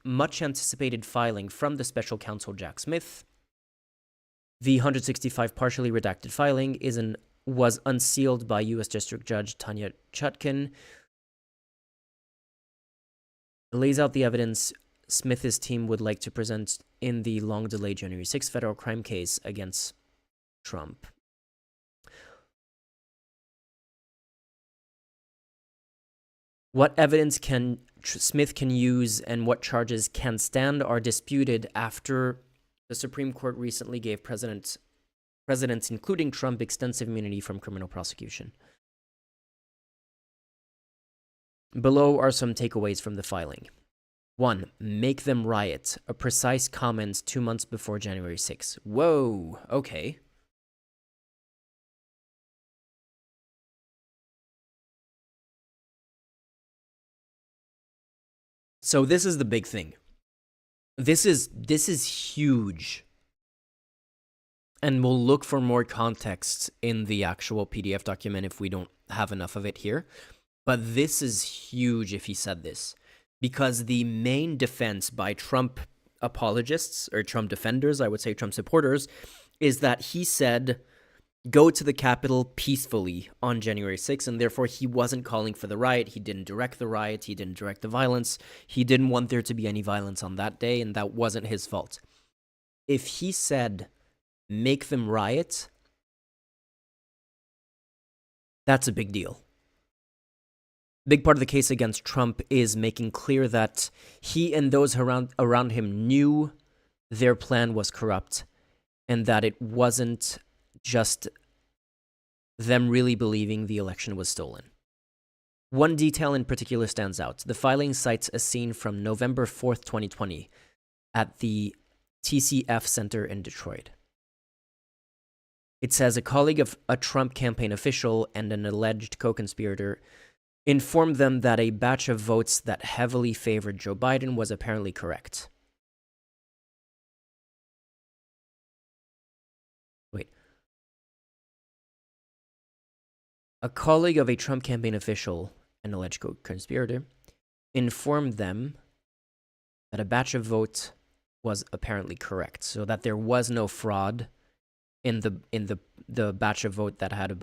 much anticipated filing from the special counsel Jack Smith. The 165 partially redacted filing was unsealed by U.S. District Judge Tanya Chutkan. It lays out the evidence Smith's team would like to present in the long-delayed January 6th federal crime case against Trump. What evidence Smith can use and what charges can stand are disputed after the Supreme Court recently gave presidents, including Trump, extensive immunity from criminal prosecution. Below are some takeaways from the filing. 1. Make them riot. A precise comment 2 months before January 6th. Whoa, okay. So this is the big thing. This is huge. And we'll look for more context in the actual PDF document if we don't have enough of it here. But this is huge if he said this. Because the main defense by Trump apologists, or Trump defenders, I would say Trump supporters, is that he said, go to the Capitol peacefully on January 6th, and therefore he wasn't calling for the riot. He didn't direct the riot. He didn't direct the violence. He didn't want there to be any violence on that day, and that wasn't his fault. If he said, make them riot, that's a big deal. Big part of the case against Trump is making clear that he and those around him knew their plan was corrupt, and that it wasn't just them really believing the election was stolen. One detail in particular stands out. The filing cites a scene from November 4th, 2020 at the TCF Center in Detroit. It says a colleague of a Trump campaign official and an alleged co-conspirator informed them that a batch of votes that heavily favored Joe Biden was apparently correct. Wait. A colleague of a Trump campaign official, an alleged co-conspirator, informed them that a batch of votes was apparently correct, so that there was no fraud in the batch of vote that had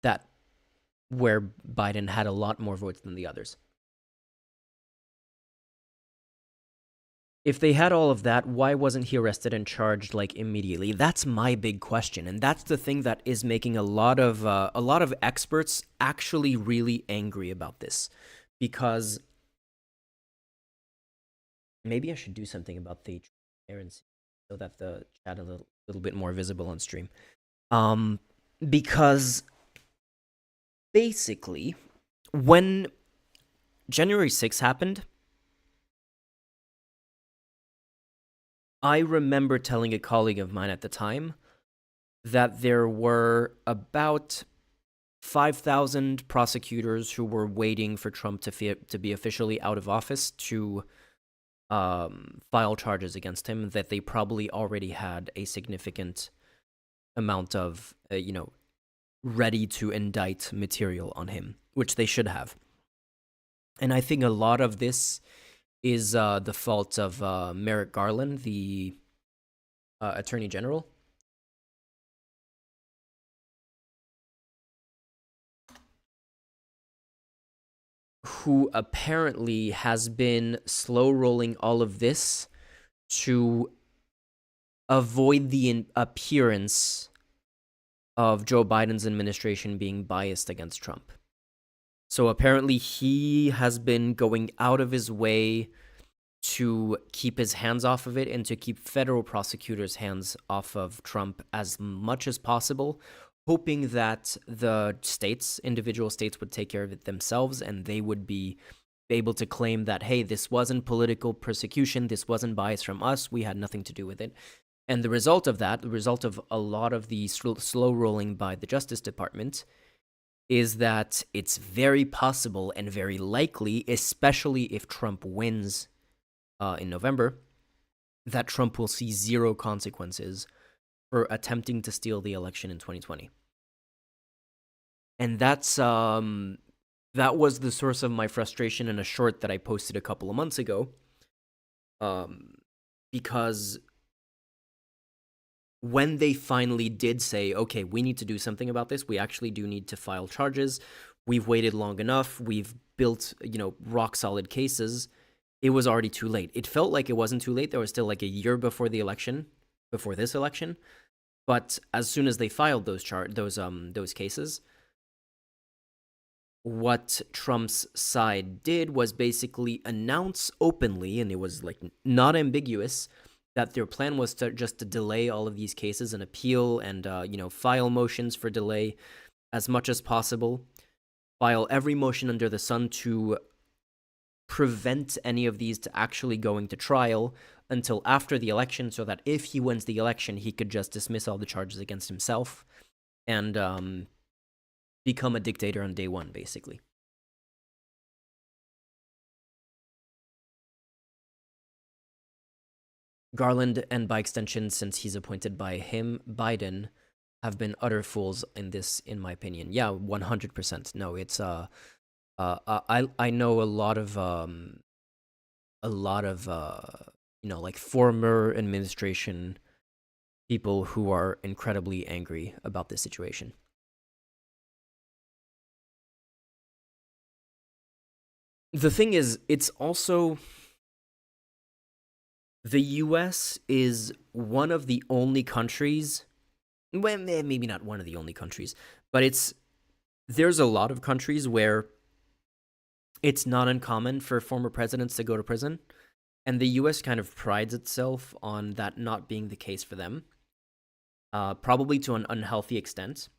that where Biden had a lot more votes than the others. If they had all of that, why wasn't he arrested and charged immediately? That's my big question, and that's the thing that is making a lot of experts actually really angry about this, because maybe I should do something about the transparency so that the chat is a little bit more visible on stream. Because basically, when January 6th happened, I remember telling a colleague of mine at the time that there were about 5,000 prosecutors who were waiting for Trump to be officially out of office to file charges against him, that they probably already had a significant amount of, ready to indict material on him, which they should have. And I think a lot of this is the fault of Merrick Garland, the Attorney General. Who apparently has been slow-rolling all of this to avoid the appearance of Joe Biden's administration being biased against Trump. So apparently he has been going out of his way to keep his hands off of it and to keep federal prosecutors' hands off of Trump as much as possible, hoping that the individual states would take care of it themselves, and they would be able to claim that, hey, this wasn't political persecution, this wasn't bias from us, we had nothing to do with it. And the result of that, the result of a lot of the slow rolling by the Justice Department, is that it's very possible and very likely, especially if Trump wins in November, that Trump will see zero consequences for attempting to steal the election in 2020. And that was the source of my frustration in a short that I posted a couple of months ago. Because when they finally did say, okay, we need to do something about this, we actually do need to file charges, we've waited long enough, we've built, rock solid cases, it was already too late. It felt like it wasn't too late. There was still like a year before the election, before this election. But as soon as they filed those cases, what Trump's side did was basically announce openly, and it was like not ambiguous, that their plan was to delay all of these cases and appeal and file motions for delay as much as possible, file every motion under the sun to prevent any of these to actually going to trial until after the election, so that if he wins the election, he could just dismiss all the charges against himself and become a dictator on day one, basically. Garland, and by extension, since he's appointed by him, Biden, have been utter fools in this, in my opinion. Yeah, 100%. No, it's I know a lot of like former administration people who are incredibly angry about this situation. The thing is, it's also, the US is one of the only countries, well, maybe not one of the only countries, but there's a lot of countries where it's not uncommon for former presidents to go to prison, and the US kind of prides itself on that not being the case for them, probably to an unhealthy extent.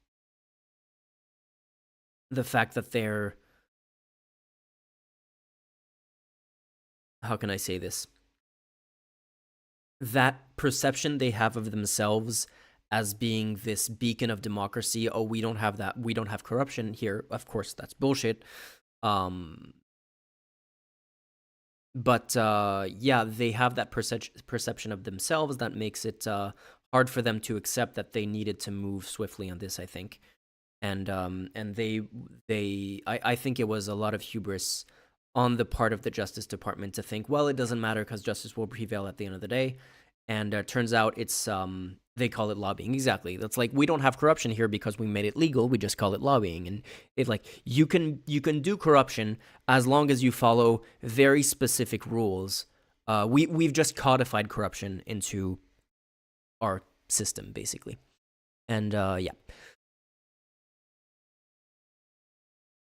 The fact that they're, how can I say this? That perception they have of themselves as being this beacon of democracy. Oh, we don't have that. We don't have corruption here. Of course, that's bullshit. But yeah, they have that perception of themselves that makes it hard for them to accept that they needed to move swiftly on this, I think. And I think it was a lot of hubris on the part of the Justice Department to think, well, it doesn't matter because justice will prevail at the end of the day. And turns out it's, they call it lobbying. Exactly. That's like, we don't have corruption here because we made it legal. We just call it lobbying. And it's like, you can do corruption as long as you follow very specific rules. We've just codified corruption into our system, basically. And yeah.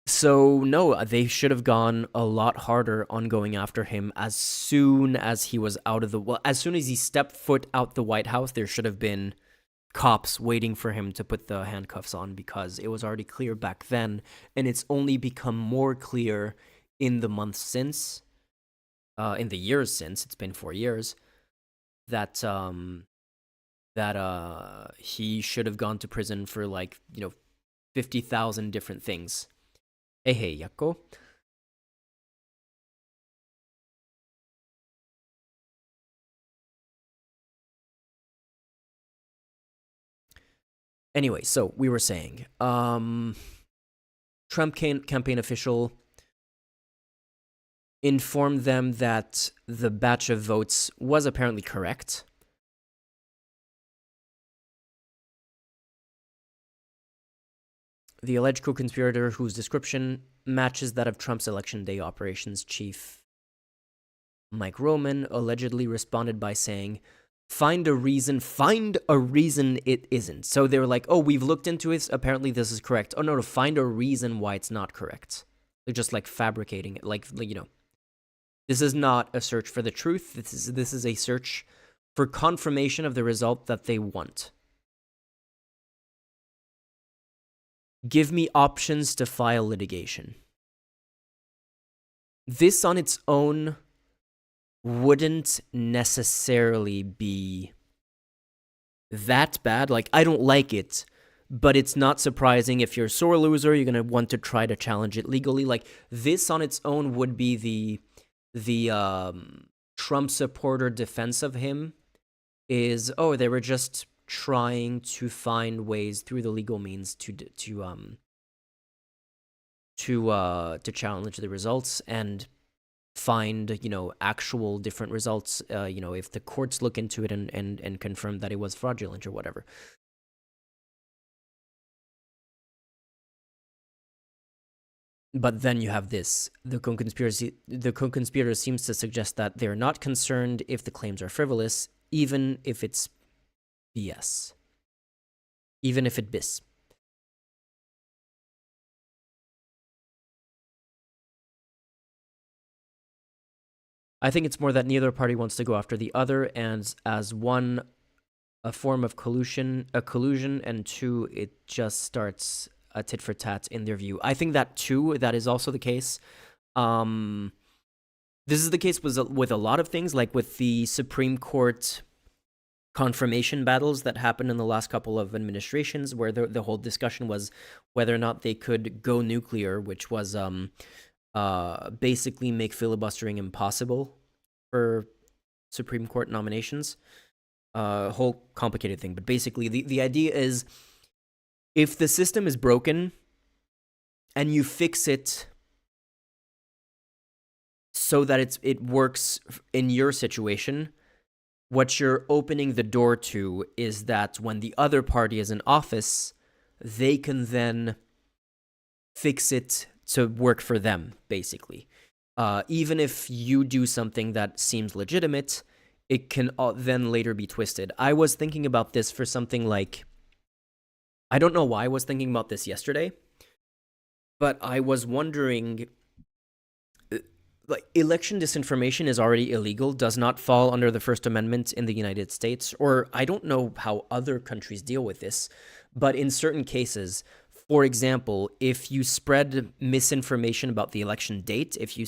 So, no, they should have gone a lot harder on going after him as soon as he was out of as soon as he stepped foot out the White House. There should have been cops waiting for him to put the handcuffs on, because it was already clear back then, and it's only become more clear in the months since, in the years since, it's been 4 years, that he should have gone to prison for 50,000 different things. Hey, Yako. Anyway, so we were saying, Trump campaign official informed them that the batch of votes was apparently correct. The alleged co-conspirator, whose description matches that of Trump's Election Day operations chief, Mike Roman, allegedly responded by saying, find a reason it isn't. So they were like, oh, we've looked into it, apparently this is correct. Oh, no, to find a reason why it's not correct. They're just fabricating it, This is not a search for the truth. This is a search for confirmation of the result that they want. Give me options to file litigation. This on its own wouldn't necessarily be that bad. I don't like it, but it's not surprising if you're a sore loser, you're going to want to try to challenge it legally. Like, this on its own would be the Trump supporter defense of him is, oh, they were just trying to find ways through the legal means to challenge the results and find, actual different results, if the courts look into it and confirm that it was fraudulent or whatever. But then you have this. The co-conspirator seems to suggest that they're not concerned if the claims are frivolous, even if it's BS. Even if it bis. I think it's more that neither party wants to go after the other, and as one, a form of collusion, and two, it just starts a tit for tat in their view. I think that too, that is also the case. This is the case with a lot of things, like with the Supreme Court confirmation battles that happened in the last couple of administrations, where the whole discussion was whether or not they could go nuclear, which was basically make filibustering impossible for Supreme Court nominations. Whole complicated thing, but basically the idea is, if the system is broken and you fix it so that it works in your situation, what you're opening the door to is that when the other party is in office, they can then fix it to work for them, basically. Even if you do something that seems legitimate, it can then later be twisted. I was thinking about this for something like, I don't know why I was thinking about this yesterday, but I was wondering, like, election disinformation is already illegal, does not fall under the First Amendment in the United States, or I don't know how other countries deal with this, but in certain cases, for example, if you spread misinformation about the election date, if you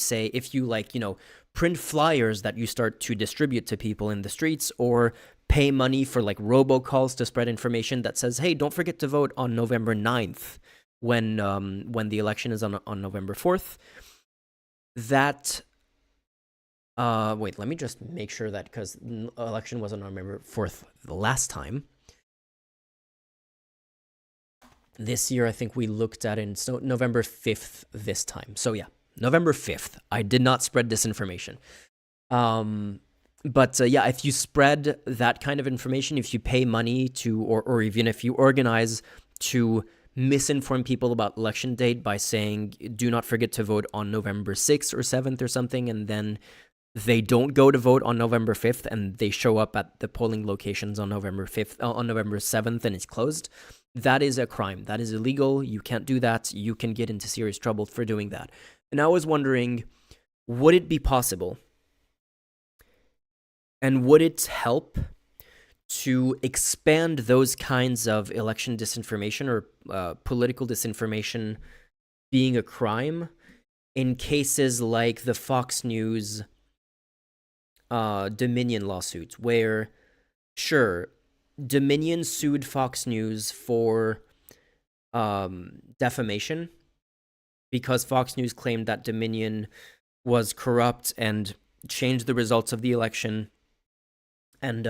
print flyers that you start to distribute to people in the streets, or pay money for like robocalls to spread information that says, hey, don't forget to vote on November 9th when the election is on November 4th. That wait, let me just make sure that, because election was on November 4th the last time. This year, I think we looked at it in November 5th this time. So yeah, November 5th. I did not spread disinformation. But yeah, if you spread that kind of information, if you pay money to, or even if you organize to misinform people about election date by saying, do not forget to vote on November 6th or 7th or something, and then they don't go to vote on November 5th and they show up at the polling locations on November 5th, on November 7th, and it's closed, that is a crime. That is illegal. You can't do that. You can get into serious trouble for doing that. And I was wondering, would it be possible, and would it help to expand those kinds of election disinformation or political disinformation being a crime in cases like the Fox News Dominion lawsuit, where, sure, Dominion sued Fox News for defamation because Fox News claimed that Dominion was corrupt and changed the results of the election and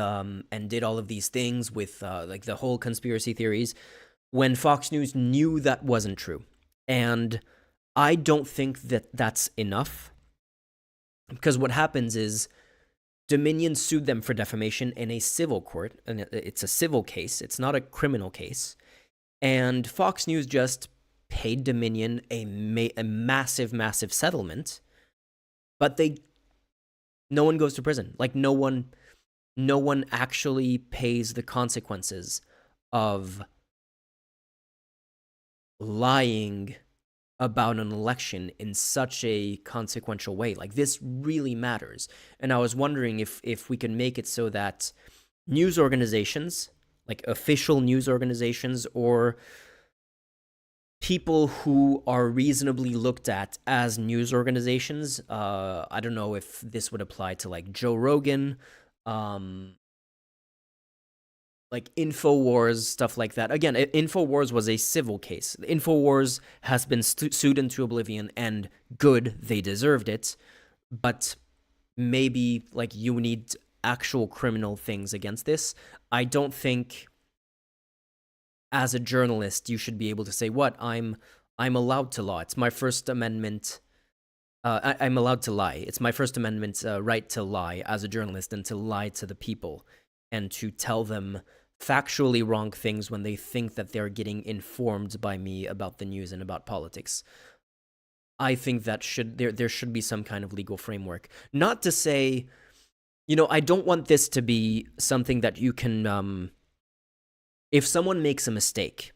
did all of these things with like the whole conspiracy theories, when Fox News knew that wasn't true. And I don't think that that's enough, because what happens is Dominion sued them for defamation in a civil court, and it's a civil case. It's not a criminal case. And Fox News just paid Dominion a massive, massive settlement, but no one goes to prison. Like, no one actually pays the consequences of lying about an election in such a consequential way. Like, this really matters. And I was wondering if we can make it so that news organizations, like official news organizations, or people who are reasonably looked at as news organizations, I don't know if this would apply to like Joe Rogan, like InfoWars, stuff like that. Again, InfoWars was a civil case. InfoWars has been sued into oblivion, and good, they deserved it. But maybe like you need actual criminal things against this. I don't think as a journalist you should be able to say, what, I'm allowed to lie. It's my First Amendment. I'm allowed to lie. It's my First Amendment right to lie as a journalist, and to lie to the people and to tell them factually wrong things when they think that they're getting informed by me about the news and about politics. I think that there should be some kind of legal framework. Not to say, I don't want this to be something that you can, if someone makes a mistake,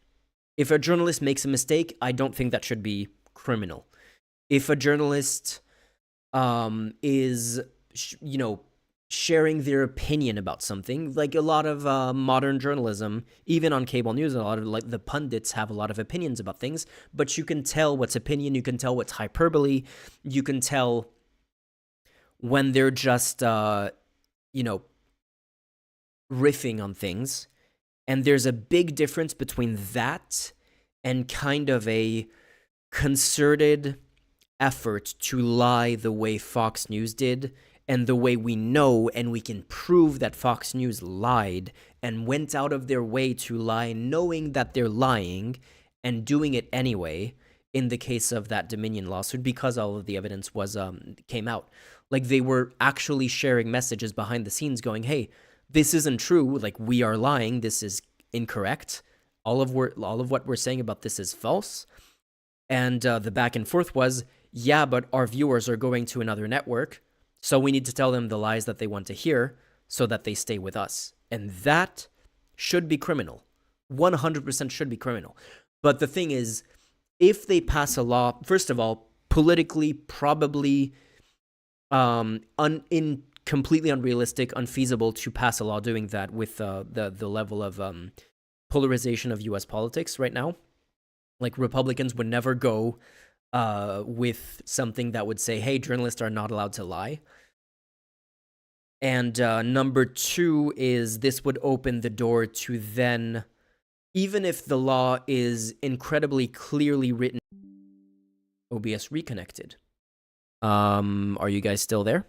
if a journalist makes a mistake, I don't think that should be criminal. If a journalist is, sharing their opinion about something, like a lot of modern journalism, even on cable news, a lot of like the pundits have a lot of opinions about things, but you can tell what's opinion, you can tell what's hyperbole, you can tell when they're just, riffing on things. And there's a big difference between that and kind of a concerted effort to lie the way Fox News did, and the way we know and we can prove that Fox News lied and went out of their way to lie, knowing that they're lying and doing it anyway, in the case of that Dominion lawsuit, because all of the evidence was came out. Like, they were actually sharing messages behind the scenes going, hey, this isn't true, like, we are lying, this is incorrect, all of what we're saying about this is false. And the back and forth was, yeah, but our viewers are going to another network, so we need to tell them the lies that they want to hear so that they stay with us. And that should be criminal. 100% should be criminal. But the thing is, if they pass a law, first of all, politically, probably completely unrealistic, unfeasible to pass a law doing that with the level of polarization of U.S. politics right now. Like, Republicans would never go with something that would say, hey, journalists are not allowed to lie. And number two is this would open the door to then, even if the law is incredibly clearly written, OBS reconnected. Are you guys still there?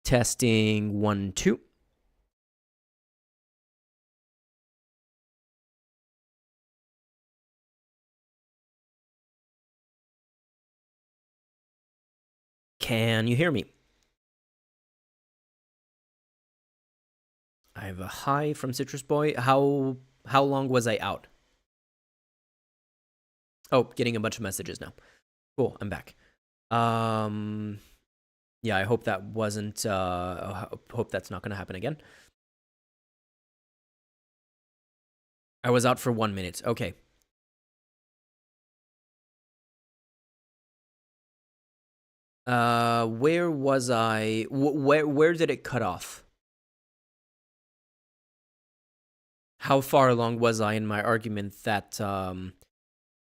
Testing 1, 2. Can you hear me? I have a hi from Citrus Boy. How long was I out? Oh, getting a bunch of messages now. Cool, I'm back. Yeah, I hope that wasn't, hope that's not going to happen again. I was out for 1 minute. Okay. Where was I? Where did it cut off? How far along was I in my argument that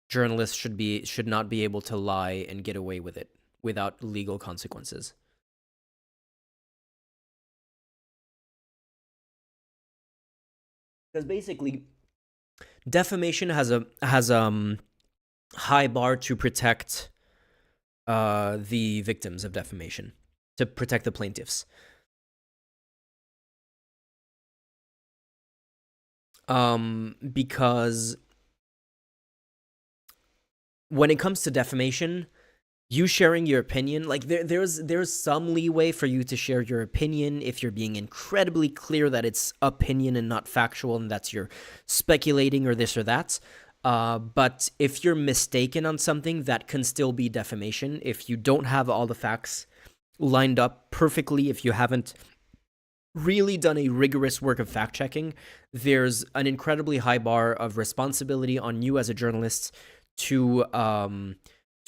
journalists should not be able to lie and get away with it without legal consequences? Because basically, defamation has a high bar to protect the victims of defamation, to protect the plaintiffs. Because when it comes to defamation, you sharing your opinion, like there's some leeway for you to share your opinion if you're being incredibly clear that it's opinion and not factual, and that's you're speculating or this or that. But if you're mistaken on something, that can still be defamation. If you don't have all the facts lined up perfectly, if you haven't really done a rigorous work of fact-checking, there's an incredibly high bar of responsibility on you as a journalist to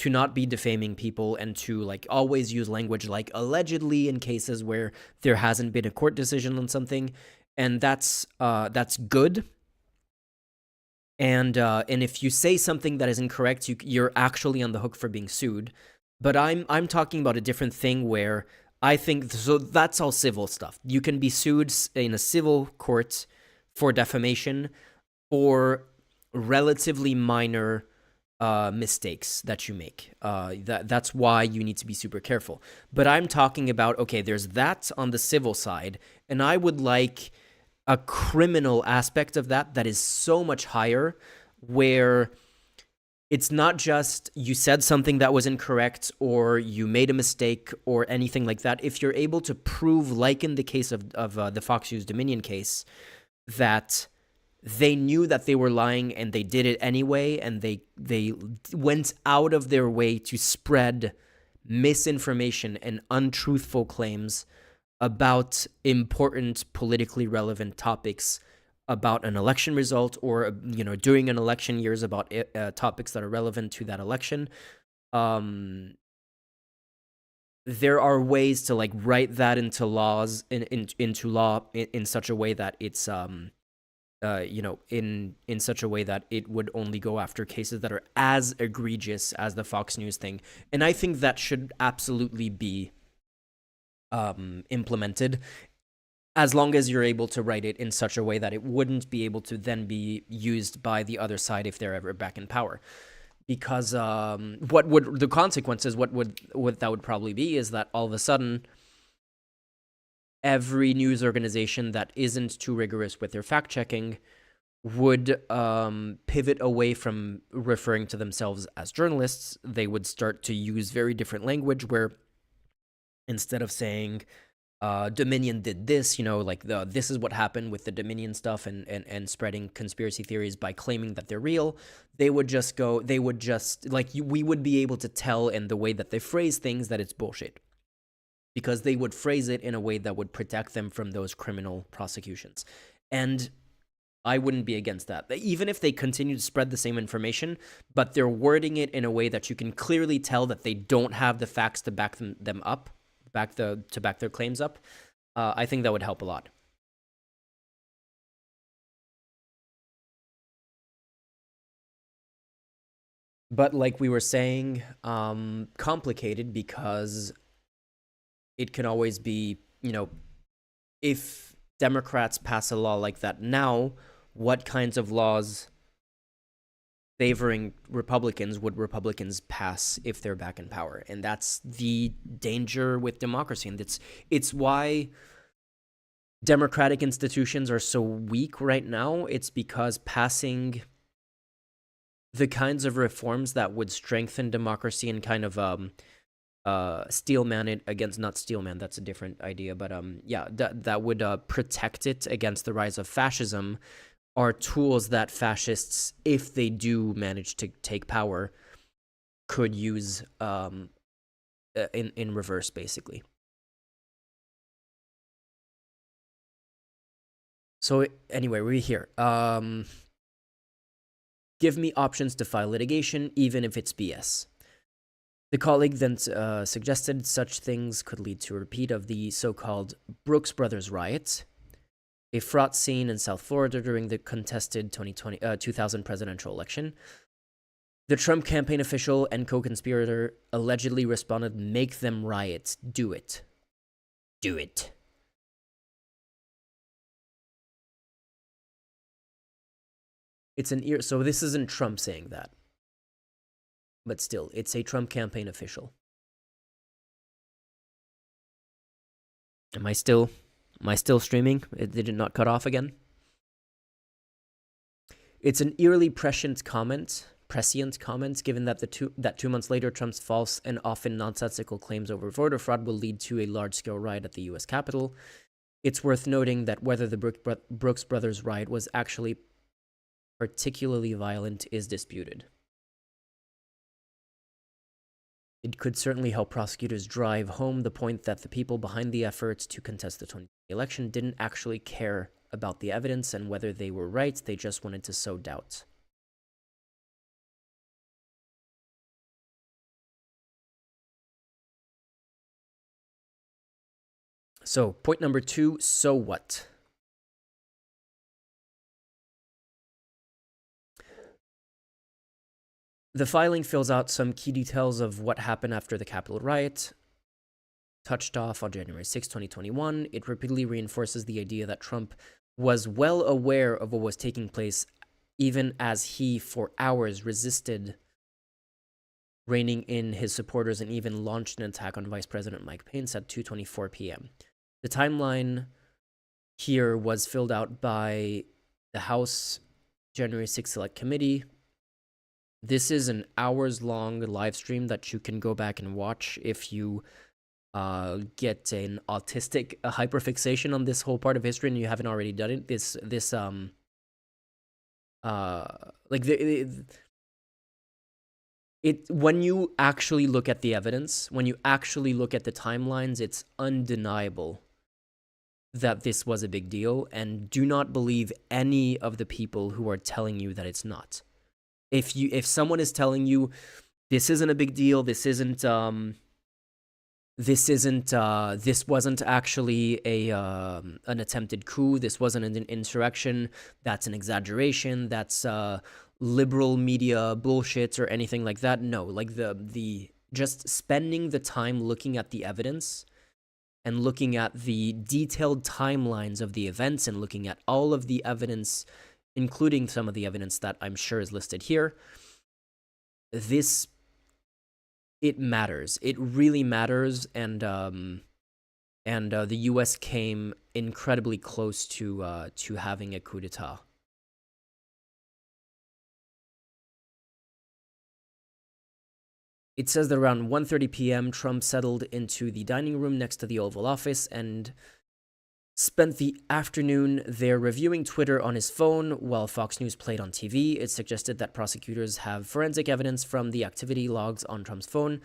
not be defaming people, and to like always use language like allegedly in cases where there hasn't been a court decision on something, and that's good. And if you say something that is incorrect, you're actually on the hook for being sued. But I'm talking about a different thing where I think so. That's all civil stuff. You can be sued in a civil court for defamation or relatively minor mistakes that you make. That's why you need to be super careful. But I'm talking about, okay, there's that on the civil side, and I would like a criminal aspect of that is so much higher, where it's not just you said something that was incorrect or you made a mistake or anything like that. If you're able to prove, like in the case of the Fox News Dominion case, that they knew that they were lying and they did it anyway, and they went out of their way to spread misinformation and untruthful claims about important politically relevant topics, about an election result, or during an election years, about topics that are relevant to that election. There are ways to like write that into laws, into law in such a way that it's in such a way that it would only go after cases that are as egregious as the Fox News thing. And I think that should absolutely be implemented, as long as you're able to write it in such a way that it wouldn't be able to then be used by the other side if they're ever back in power. Because what would the consequences, what that would probably be, is that all of a sudden every news organization that isn't too rigorous with their fact checking would pivot away from referring to themselves as journalists. They would start to use very different language, where instead of saying Dominion did this, this is what happened with the Dominion stuff, and spreading conspiracy theories by claiming that they're real, we would be able to tell in the way that they phrase things that it's bullshit, because they would phrase it in a way that would protect them from those criminal prosecutions. And I wouldn't be against that. Even if they continue to spread the same information, but they're wording it in a way that you can clearly tell that they don't have the facts to back them up, to back their claims up, I think that would help a lot. But like we were saying, complicated, because it can always be, if Democrats pass a law like that now, what kinds of laws favoring Republicans would Republicans pass if they're back in power? And that's the danger with democracy. And it's why democratic institutions are so weak right now. It's because passing the kinds of reforms that would strengthen democracy and kind of steelman it against, not steelman, that's a different idea, but that would protect it against the rise of fascism, are tools that fascists, if they do manage to take power, could use in reverse, basically. So anyway, we're here. Give me options to file litigation, even if it's BS. The colleague then suggested such things could lead to a repeat of the so-called Brooks Brothers riots, a fraught scene in South Florida during the contested 2000 presidential election. The Trump campaign official and co-conspirator allegedly responded, "Make them riot. Do it. Do it." So this isn't Trump saying that, but still, it's a Trump campaign official. Am I still streaming? Did it not cut off again? It's an eerily prescient comment, given that 2 months later, Trump's false and often nonsensical claims over voter fraud will lead to a large-scale riot at the U.S. Capitol. It's worth noting that whether the Brooks Brothers riot was actually particularly violent is disputed. It could certainly help prosecutors drive home the point that the people behind the efforts to contest the 2020 election didn't actually care about the evidence and whether they were right. They just wanted to sow doubt. So, point number 2, so what? The filing fills out some key details of what happened after the Capitol riot. touched off on January 6, 2021. It repeatedly reinforces the idea that Trump was well aware of what was taking place, even as he, for hours, resisted reining in his supporters and even launched an attack on Vice President Mike Pence at 2:24 p.m. The timeline here was filled out by the House January 6 Select Committee. This is an hours-long live stream that you can go back and watch if you get an autistic hyperfixation on this whole part of history and you haven't already done it. When you actually look at the evidence, when you actually look at the timelines, it's undeniable that this was a big deal, and do not believe any of the people who are telling you that it's not. If someone is telling you this isn't a big deal, this wasn't actually an attempted coup, this wasn't an insurrection, that's an exaggeration, that's liberal media bullshit or anything like that. No, like the just spending the time looking at the evidence and looking at the detailed timelines of the events and looking at all of the evidence, including some of the evidence that I'm sure is listed here, it matters. It really matters, and the U.S. came incredibly close to having a coup d'état. It says that around 1:30 p.m., Trump settled into the dining room next to the Oval Office and spent the afternoon there reviewing Twitter on his phone while Fox News played on TV. It suggested that prosecutors have forensic evidence from the activity logs on Trump's phone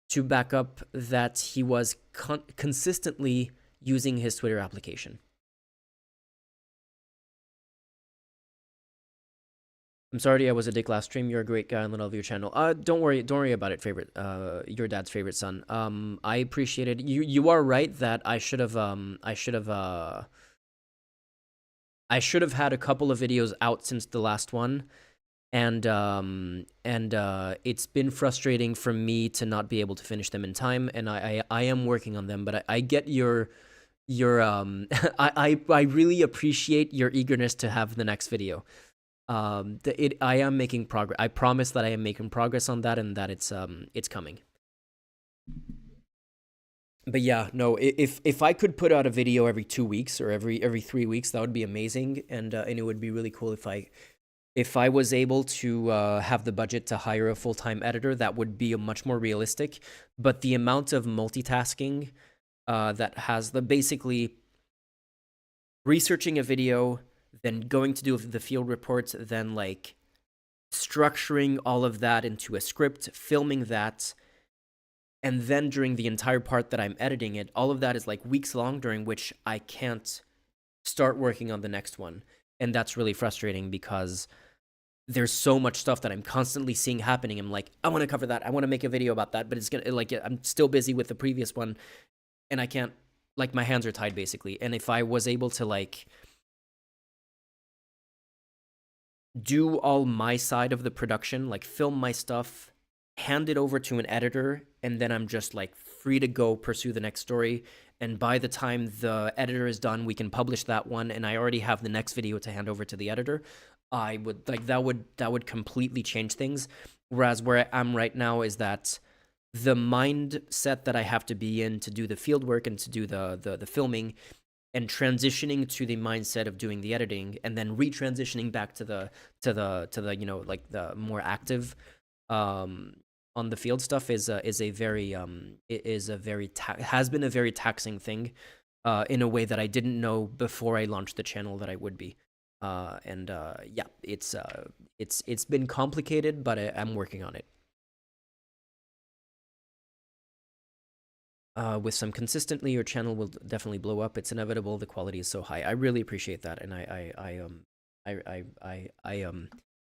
to back up that he was consistently using his Twitter application. I'm sorry I was a dick last stream. You're a great guy and love your channel. Don't worry about it, favorite. Your dad's favorite son. I appreciate it. You are right that I should have had a couple of videos out since the last one, and it's been frustrating for me to not be able to finish them in time, and I am working on them, but I get your I really appreciate your eagerness to have the next video. I am making progress. I promise that I am making progress on that, and that it's coming. But yeah, no, if I could put out a video every 2 weeks or every 3 weeks, that would be amazing, and it would be really cool if I was able to have the budget to hire a full-time editor. That would be much more realistic. But the amount of multitasking that has basically researching a video, then going to do the field reports, then like structuring all of that into a script, filming that, and then during the entire part that I'm editing it, all of that is like weeks long, during which I can't start working on the next one. And that's really frustrating because there's so much stuff that I'm constantly seeing happening. I'm like, I want to cover that. I want to make a video about that, but it's gonna I'm still busy with the previous one, and I can't, like, my hands are tied basically. And if I was able to like do all my side of the production, like film my stuff, hand it over to an editor, and then I'm just like free to go pursue the next story. And by the time the editor is done, we can publish that one, and I already have the next video to hand over to the editor. I would like that would completely change things. Whereas where I am right now is that the mindset that I have to be in to do the field work and to do the filming, and transitioning to the mindset of doing the editing, and then retransitioning back to the like the more active on the field stuff has been a very taxing thing in a way that I didn't know before I launched the channel that I would be. Yeah, it's been complicated, but I'm working on it. With some consistency, your channel will definitely blow up. It's inevitable. The quality is so high. I really appreciate that, and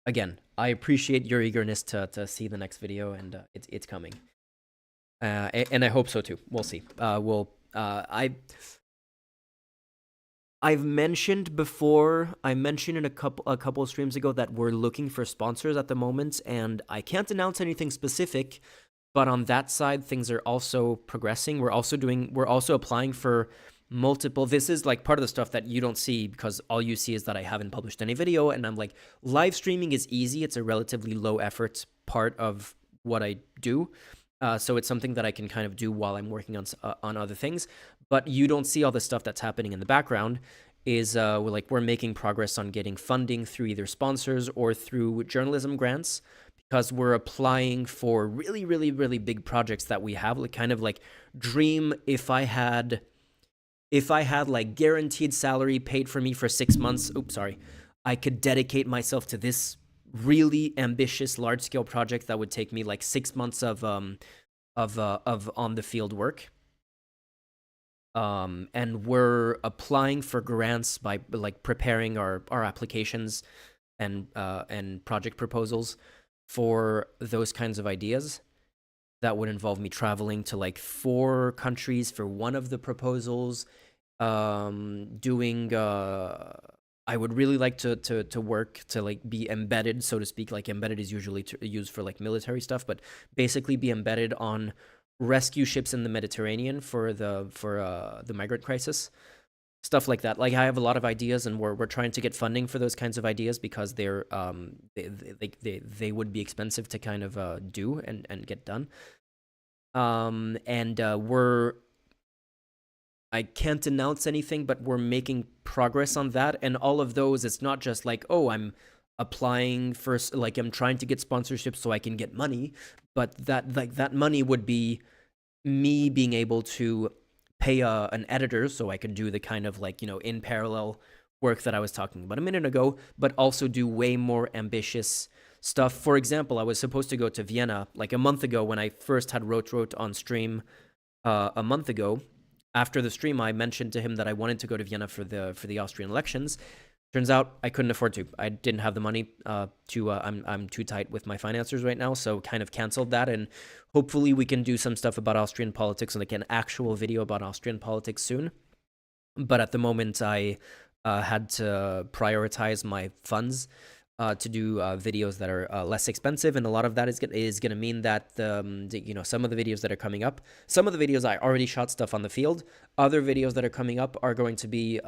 again, I appreciate your eagerness to see the next video, and it's coming. And I hope so too. We'll see. I've mentioned before. I mentioned in a couple of streams ago that we're looking for sponsors at the moment, and I can't announce anything specific. But on that side, things are also progressing. We're also applying for multiple. This is like part of the stuff that you don't see because all you see is that I haven't published any video. And I'm like, live streaming is easy. It's a relatively low effort part of what I do. So it's something that I can kind of do while I'm working on other things. But you don't see all the stuff that's happening in the background. We're making progress on getting funding through either sponsors or through journalism grants, because we're applying for really, really, really big projects that we have. Like kind of like dream if I had like guaranteed salary paid for me for 6 months. Oops, sorry. I could dedicate myself to this really ambitious large scale project that would take me like 6 months of on the field work. And we're applying for grants by like preparing our applications and project proposals for those kinds of ideas. That would involve me traveling to like 4 countries for one of the proposals. Doing I would really like to work to like be embedded, so to speak. Like embedded is usually used for like military stuff, but basically be embedded on rescue ships in the Mediterranean for the migrant crisis, stuff like that. Like I have a lot of ideas, and we're trying to get funding for those kinds of ideas because they're they would be expensive to kind of do and get done. I can't announce anything, but we're making progress on that. And all of those, it's not just like, oh, I'm applying for, like, I'm trying to get sponsorships so I can get money, but that money would be me being able to pay an editor so I could do the kind of like, in parallel work that I was talking about a minute ago, but also do way more ambitious stuff. For example, I was supposed to go to Vienna like a month ago when I first had wrote on stream a month ago. After the stream, I mentioned to him that I wanted to go to Vienna for the Austrian elections. Turns out I couldn't afford to. I didn't have the money I'm too tight with my financiers right now, so kind of canceled that. And hopefully we can do some stuff about Austrian politics and like an actual video about Austrian politics soon. But at the moment, I had to prioritize my funds to do videos that are less expensive, and a lot of that is going to mean that some of the videos that are coming up, some of the videos I already shot stuff on the field. Other videos that are coming up are going to be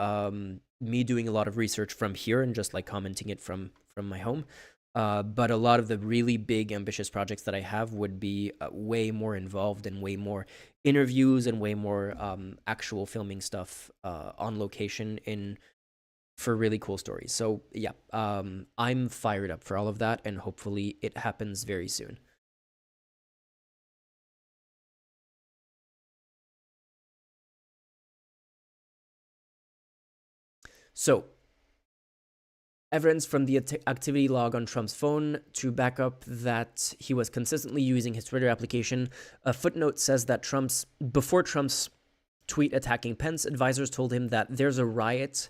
me doing a lot of research from here and just like commenting it from my home. But a lot of the really big ambitious projects that I have would be way more involved and way more interviews and way more actual filming stuff on location for really cool stories. So yeah, I'm fired up for all of that, and hopefully it happens very soon. So, evidence from the activity log on Trump's phone to back up that he was consistently using his Twitter application. A footnote says that before Trump's tweet attacking Pence, advisors told him that there's a riot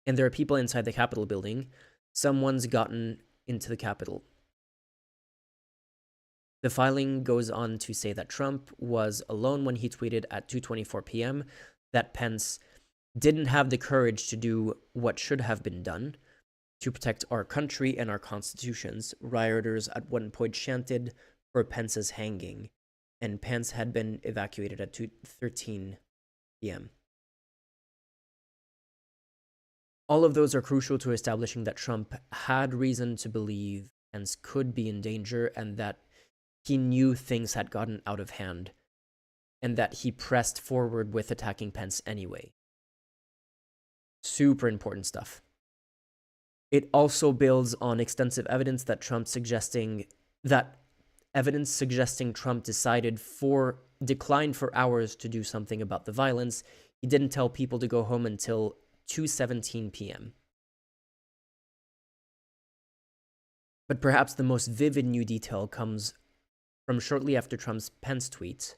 and there are people inside the Capitol building. Someone's gotten into the Capitol. The filing goes on to say that Trump was alone when he tweeted at 2:24 p.m. that Pence didn't have the courage to do what should have been done to protect our country and our constitutions. Rioters at one point chanted for Pence's hanging, and Pence had been evacuated at 2:13 p.m. All of those are crucial to establishing that Trump had reason to believe Pence could be in danger, and that he knew things had gotten out of hand, and that he pressed forward with attacking Pence anyway. Super important stuff. It also builds on extensive evidence that evidence suggesting Trump declined for hours to do something about the violence. He didn't tell people to go home until 2:17 p.m. But perhaps the most vivid new detail comes from shortly after Trump's Pence tweet.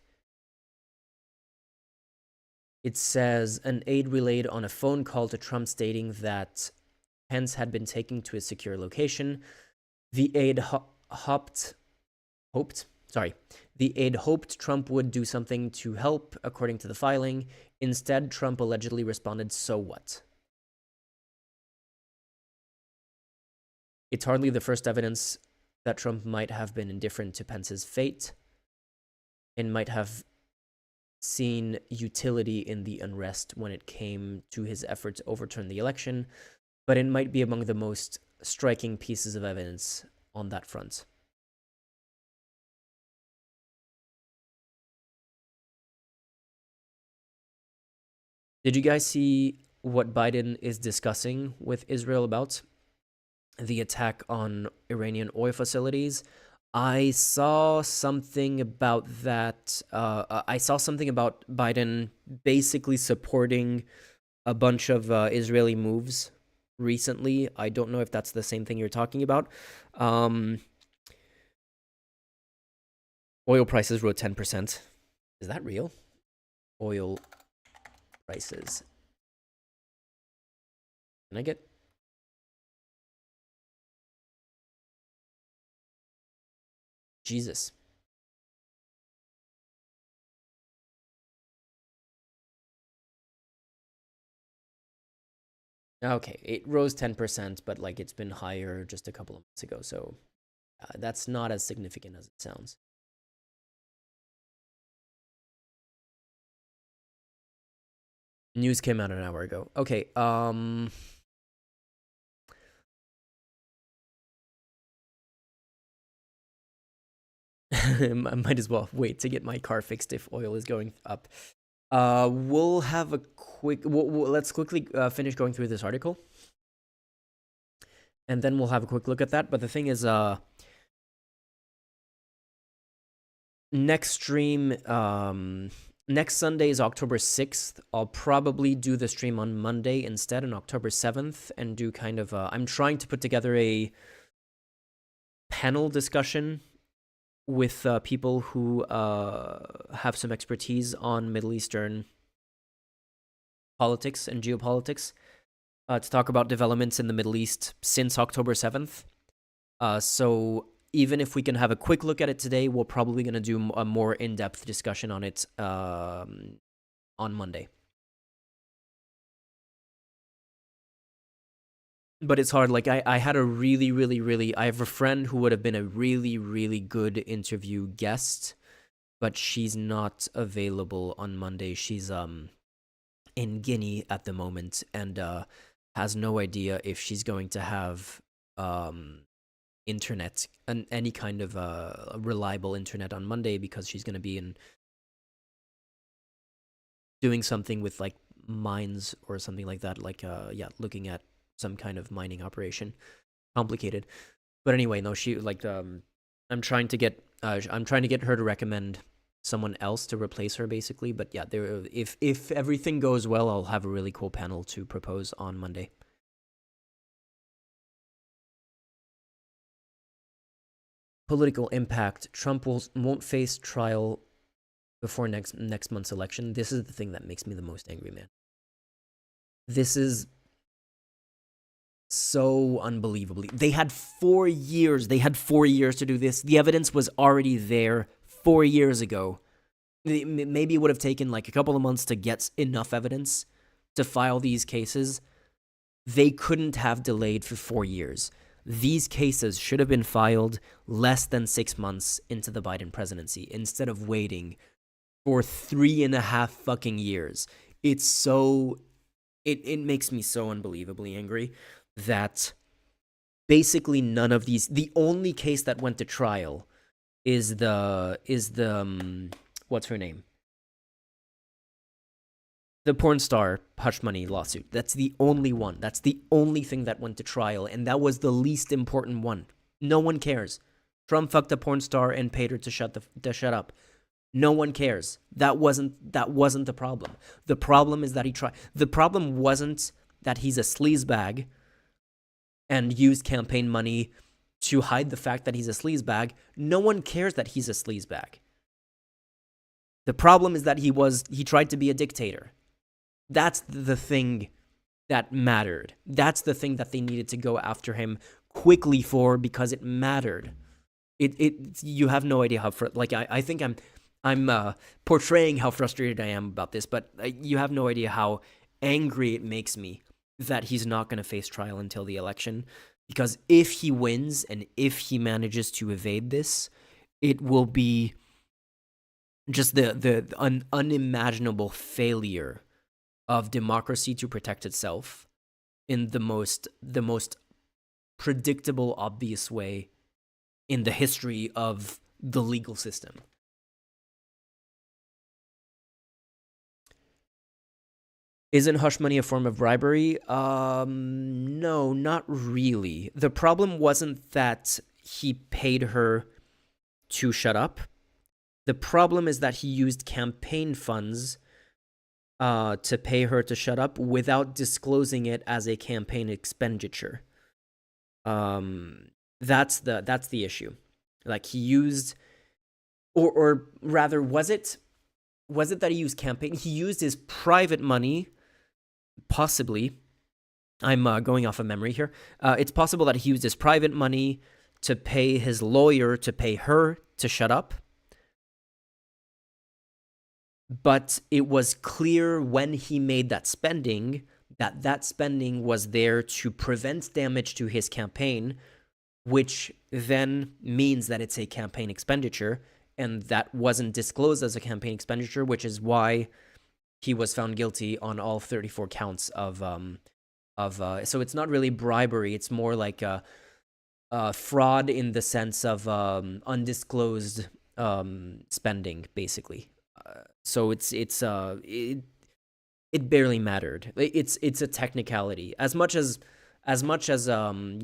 It says an aide relayed on a phone call to Trump stating that Pence had been taken to a secure location. The aide hoped Trump would do something to help, according to the filing. Instead, Trump allegedly responded, "So what?" It's hardly the first evidence that Trump might have been indifferent to Pence's fate. and might have seen utility in the unrest when it came to his effort to overturn the election, but it might be among the most striking pieces of evidence on that front. Did you guys see what Biden is discussing with Israel about the attack on Iranian oil facilities? I saw something about that. I saw something about Biden basically supporting a bunch of Israeli moves recently. I don't know if that's the same thing you're talking about. Oil prices rose 10%. Is that real? Oil prices. Can I get... Jesus. Okay, it rose 10%, but like it's been higher just a couple of months ago, so that's not as significant as it sounds. News came out an hour ago. Okay, might as well wait to get my car fixed if oil is going up. We'll have a quick... let's quickly finish going through this article. And then we'll have a quick look at that. But the thing is, next stream, next Sunday is October 6th. I'll probably do the stream on Monday instead, on October 7th, and do kind of... I'm trying to put together a panel discussion with people who have some expertise on Middle Eastern politics and geopolitics, to talk about developments in the Middle East since October 7th. So even if we can have a quick look at it today, we're probably going to do a more in-depth discussion on it on Monday. But it's hard. Like, I had a really... I have a friend who would have been a really good interview guest, but she's not available on Monday. She's in Guinea at the moment, and has no idea if she's going to have internet and any kind of reliable internet on Monday, because she's going to be in doing something with like mines or something like that, like looking at some kind of mining operation. Complicated. But anyway, no, she like I'm trying to get her to recommend someone else to replace her, basically. But yeah, if everything goes well, I'll have a really cool panel to propose on Monday. Political impact. Trump won't face trial before next month's election. This is the thing that makes me the most angry, man. This is so unbelievably... They had 4 years. They had 4 years to do this. The evidence was already there 4 years ago. Maybe it would have taken like a couple of months to get enough evidence to file these cases. They couldn't have delayed for 4 years. These cases should have been filed less than 6 months into the Biden presidency, instead of waiting for 3.5 fucking years. It's so... It makes me so unbelievably angry that basically none of these... The only case that went to trial is the what's her name? The porn star hush money lawsuit. That's the only one. That's the only thing that went to trial, and that was the least important one. No one cares. Trump fucked a porn star and paid her to shut up. No one cares. That wasn't the problem. The problem is that he tried. The problem wasn't that he's a sleazebag and used campaign money to hide the fact that he's a sleazebag. No one cares that he's a sleazebag. The problem is that he tried to be a dictator. That's the thing that mattered. That's the thing that they needed to go after him quickly for, because it mattered. You have no idea how I think I'm portraying how frustrated I am about this, but you have no idea how angry it makes me that he's not going to face trial until the election. Because if he wins and if he manages to evade this, it will be just the unimaginable failure of democracy to protect itself in the most predictable, obvious way in the history of the legal system. Isn't hush money a form of bribery? No, not really. The problem wasn't that he paid her to shut up. The problem is that he used campaign funds to pay her to shut up without disclosing it as a campaign expenditure. That's the issue. Like he used, or rather, was it that he used campaign? He used his private money, possibly. I'm going off of memory here. It's possible that he used his private money to pay his lawyer to pay her to shut up. But it was clear when he made that spending that spending was there to prevent damage to his campaign, which then means that it's a campaign expenditure, and that wasn't disclosed as a campaign expenditure, which is why he was found guilty on all 34 counts of so it's not really bribery, it's more like a fraud in the sense of undisclosed spending, basically. So it barely mattered. It's a technicality. As much as I'm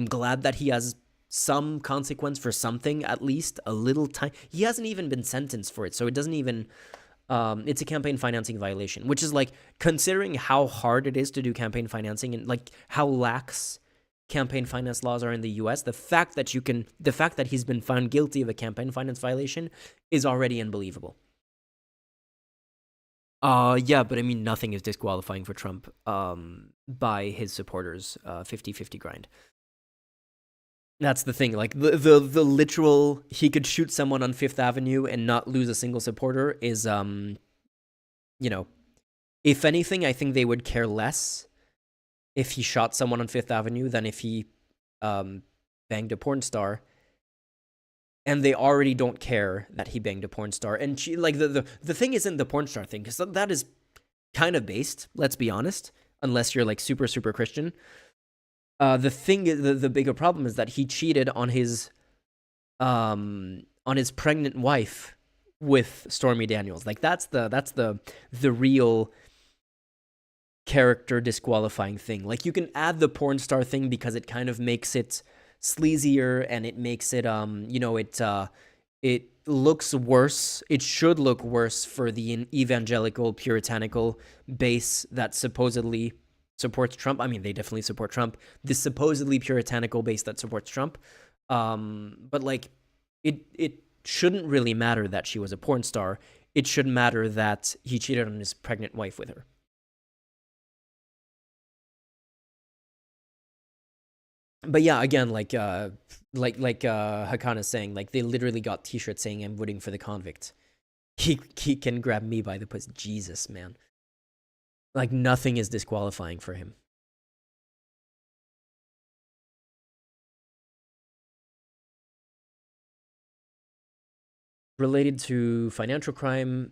glad that he has some consequence for something, at least a little time. He hasn't even been sentenced for it, so it doesn't even. It's a campaign financing violation, which is like, considering how hard it is to do campaign financing and like how lax campaign finance laws are in the U.S. The fact that he's been found guilty of a campaign finance violation is already unbelievable. Yeah, but I mean, nothing is disqualifying for Trump by his supporters. 50-50 grind. That's the thing. Like the literal, he could shoot someone on Fifth Avenue and not lose a single supporter is if anything, I think they would care less if he shot someone on Fifth Avenue than if he banged a porn star. And they already don't care that he banged a porn star. And she, like, the thing isn't the porn star thing, because that is kind of based, let's be honest, unless you're like super, super Christian. The thing, the bigger problem is that he cheated on his pregnant wife with Stormy Daniels. Like that's the real character disqualifying thing. Like you can add the porn star thing because it kind of makes it sleazier and it makes it it looks worse. It should look worse for the evangelical puritanical base that supposedly supports Trump. I mean, they definitely support Trump. The supposedly puritanical base that supports Trump. But like it shouldn't really matter that she was a porn star. It should matter that he cheated on his pregnant wife with her. But yeah, again, like Hakan is saying, like they literally got T-shirts saying "I'm voting for the convict." He can grab me by the pussy. Jesus, man. Like nothing is disqualifying for him. Related to financial crime,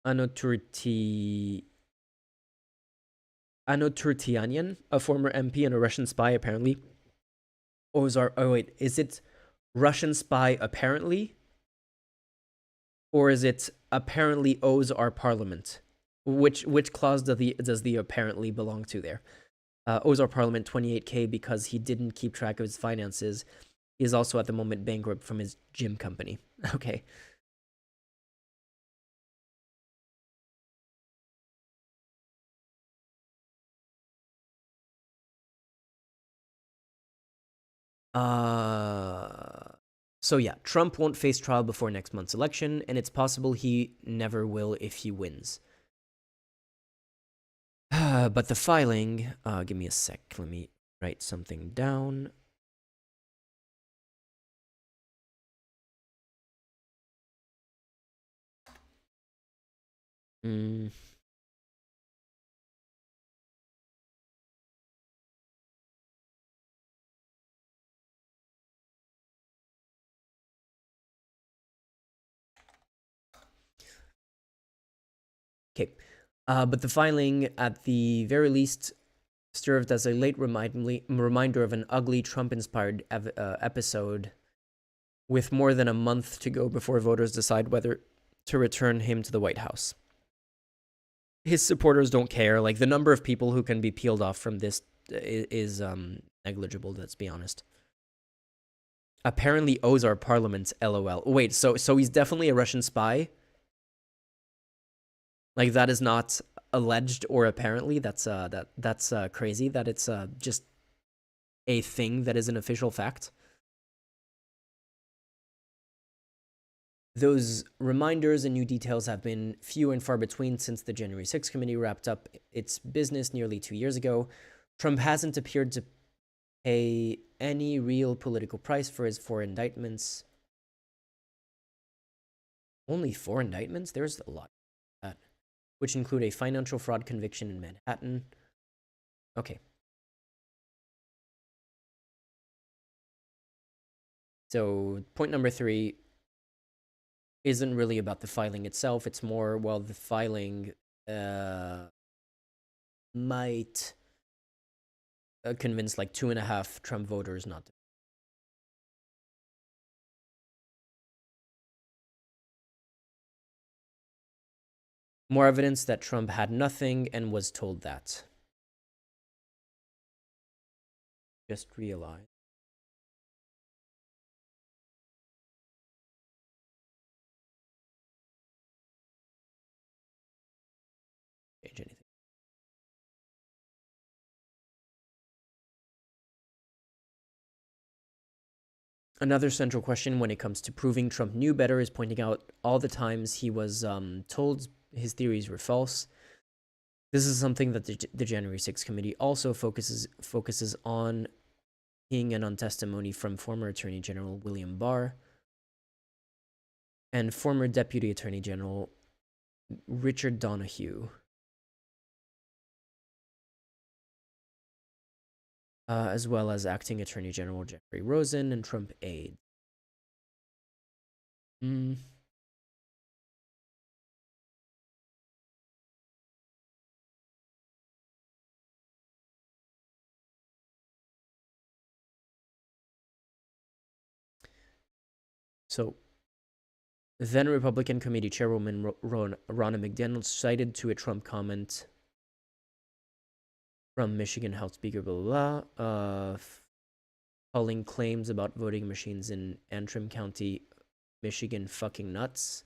Anoturtianian, a former MP and a Russian spy, apparently. Is it Russian spy apparently? Or is it apparently owes our parliament? Which clause does the apparently belong to there? Owes our parliament 28K because he didn't keep track of his finances. He is also at the moment bankrupt from his gym company. Okay. So yeah, Trump won't face trial before next month's election, and it's possible he never will if he wins. But the filing, give me a sec. Let me write something down. Okay. But the filing, at the very least, served as a late reminder of an ugly Trump-inspired episode, with more than a month to go before voters decide whether to return him to the White House. His supporters don't care. Like, the number of people who can be peeled off from this is negligible, let's be honest. Apparently owes our parliament, LOL. Wait, so he's definitely a Russian spy? Like, that is not alleged or apparently. That's crazy that it's just a thing that is an official fact. Those reminders and new details have been few and far between since the January 6th committee wrapped up its business nearly 2 years ago. Trump hasn't appeared to pay any real political price for his 4 indictments. Only 4 indictments? There's a lot of that, which include a financial fraud conviction in Manhattan. Okay. So, point number 3 isn't really about the filing itself. It's more, well, the filing might convince like 2.5 Trump voters not to. More evidence that Trump had nothing and was told that. Just realize. Change anything. Another central question when it comes to proving Trump knew better is pointing out all the times he was told his theories were false. This is something that the January 6th committee also focuses on, keying in on testimony from former Attorney General William Barr and former Deputy Attorney General Richard Donahue, as well as Acting Attorney General Jeffrey Rosen and Trump aides. So, then Republican Committee Chairwoman Ronna McDaniel cited to a Trump comment from Michigan House Speaker, blah, blah, calling claims about voting machines in Antrim County, Michigan fucking nuts.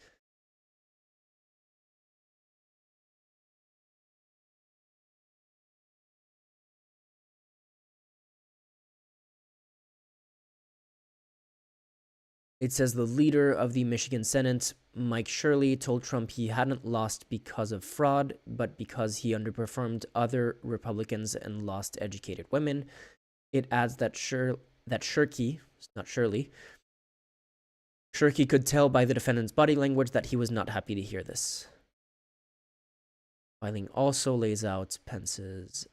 It says the leader of the Michigan Senate, Mike Shirley, told Trump he hadn't lost because of fraud, but because he underperformed other Republicans and lost educated women. It adds that Shirkey, not Shirley, Shirkey could tell by the defendant's body language that he was not happy to hear this. Filing also lays out Pence's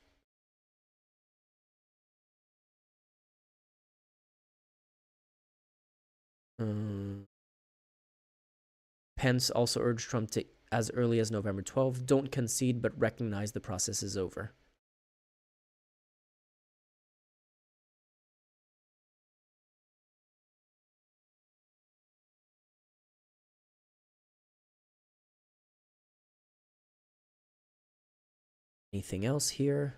Pence also urged Trump to, as early as November 12th, don't concede but recognize the process is over. Anything else here?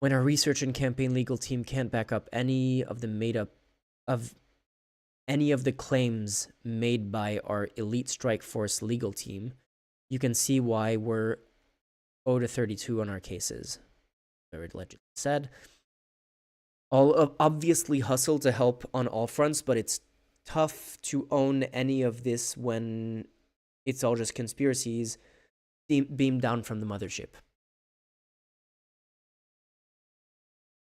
When our research and campaign legal team can't back up any of the claims made by our elite strike force legal team, you can see why we're 0-32 on our cases, Barrett allegedly said. All obviously hustle to help on all fronts, but it's tough to own any of this when it's all just conspiracies beamed down from the mothership.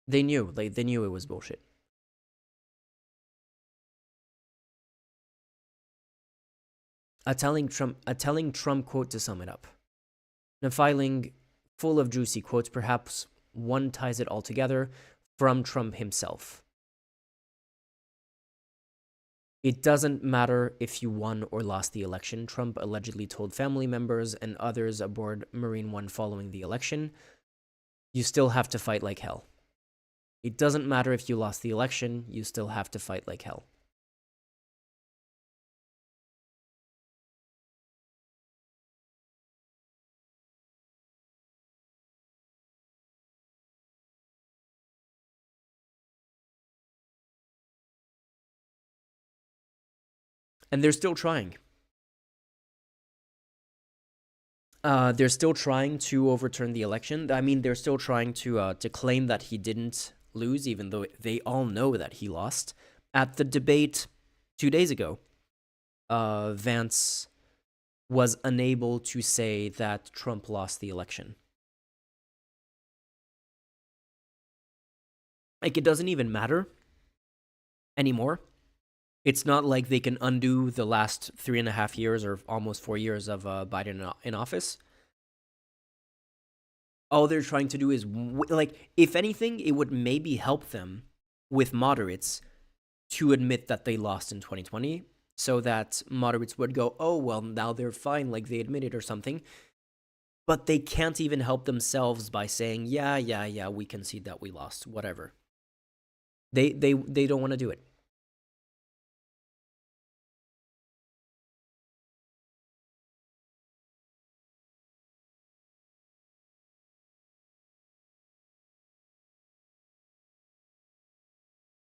They knew it was bullshit. A telling Trump quote to sum it up. A filing full of juicy quotes, perhaps one ties it all together from Trump himself. It doesn't matter if you won or lost the election, Trump allegedly told family members and others aboard Marine One following the election. You still have to fight like hell. It doesn't matter if you lost the election, you still have to fight like hell. And they're still trying. They're still trying to overturn the election. I mean, they're still trying to claim that he didn't lose, even though they all know that he lost. At the debate 2 days ago, Vance was unable to say that Trump lost the election. Like, it doesn't even matter anymore. It's not like they can undo the last 3.5 years or almost 4 years of Biden in office. All they're trying to do is, like, if anything, it would maybe help them with moderates to admit that they lost in 2020, so that moderates would go, oh, well, now they're fine, like they admitted or something. But they can't even help themselves by saying, yeah, we concede that we lost, whatever. They don't want to do it.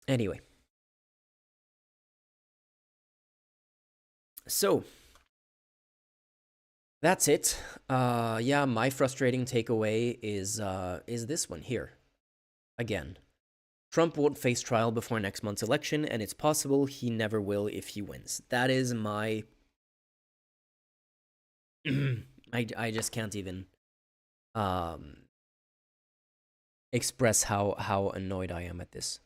Anyway. So, that's it. Yeah, my frustrating takeaway is this one here. Again, Trump won't face trial before next month's election, and it's possible he never will if he wins. That is my... I just can't even express how annoyed I am at this.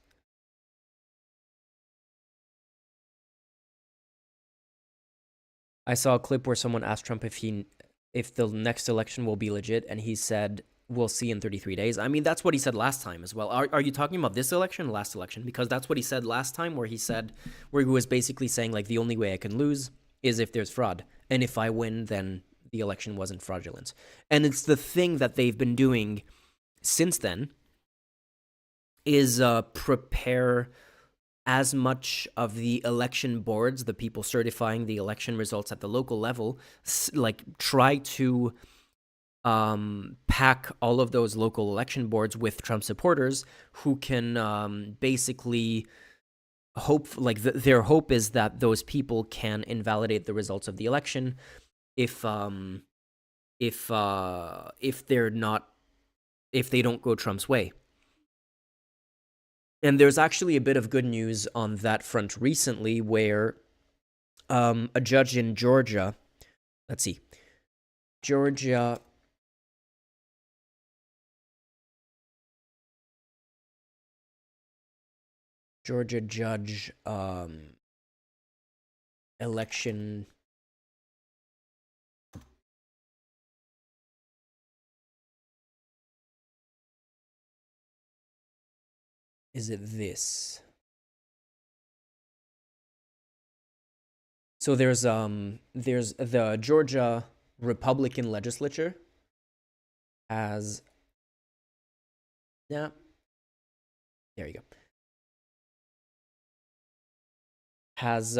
I saw a clip where someone asked Trump if the next election will be legit, and he said, we'll see in 33 days. I mean, that's what he said last time as well. Are you talking about this election or last election? Because that's what he said last time, where he was basically saying, like, the only way I can lose is if there's fraud. And if I win, then the election wasn't fraudulent. And it's the thing that they've been doing since then is prepare as much of the election boards, the people certifying the election results at the local level, like, try to pack all of those local election boards with Trump supporters who can basically hope, like, their hope is that those people can invalidate the results of the election if they don't go Trump's way. And there's actually a bit of good news on that front recently, where a judge in Georgia, Georgia judge election. Is it this? So there's the Georgia Republican legislature has, yeah, there you go, has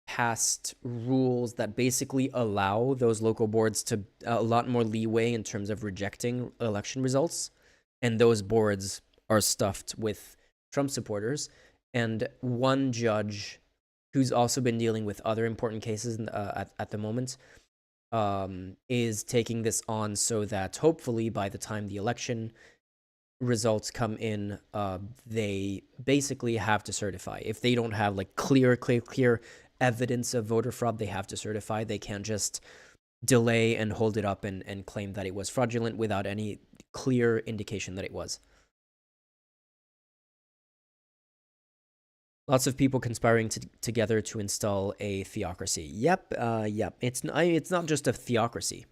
passed rules that basically allow those local boards to a lot more leeway in terms of rejecting election results, and those boards are stuffed with Trump supporters. And one judge who's also been dealing with other important cases at the moment is taking this on, so that hopefully by the time the election results come in, they basically have to certify. If they don't have, like, clear evidence of voter fraud, they have to certify. They can't just delay and hold it up and claim that it was fraudulent without any clear indication that it was. Lots of people conspiring together to install a theocracy. Yep. It's not just a theocracy.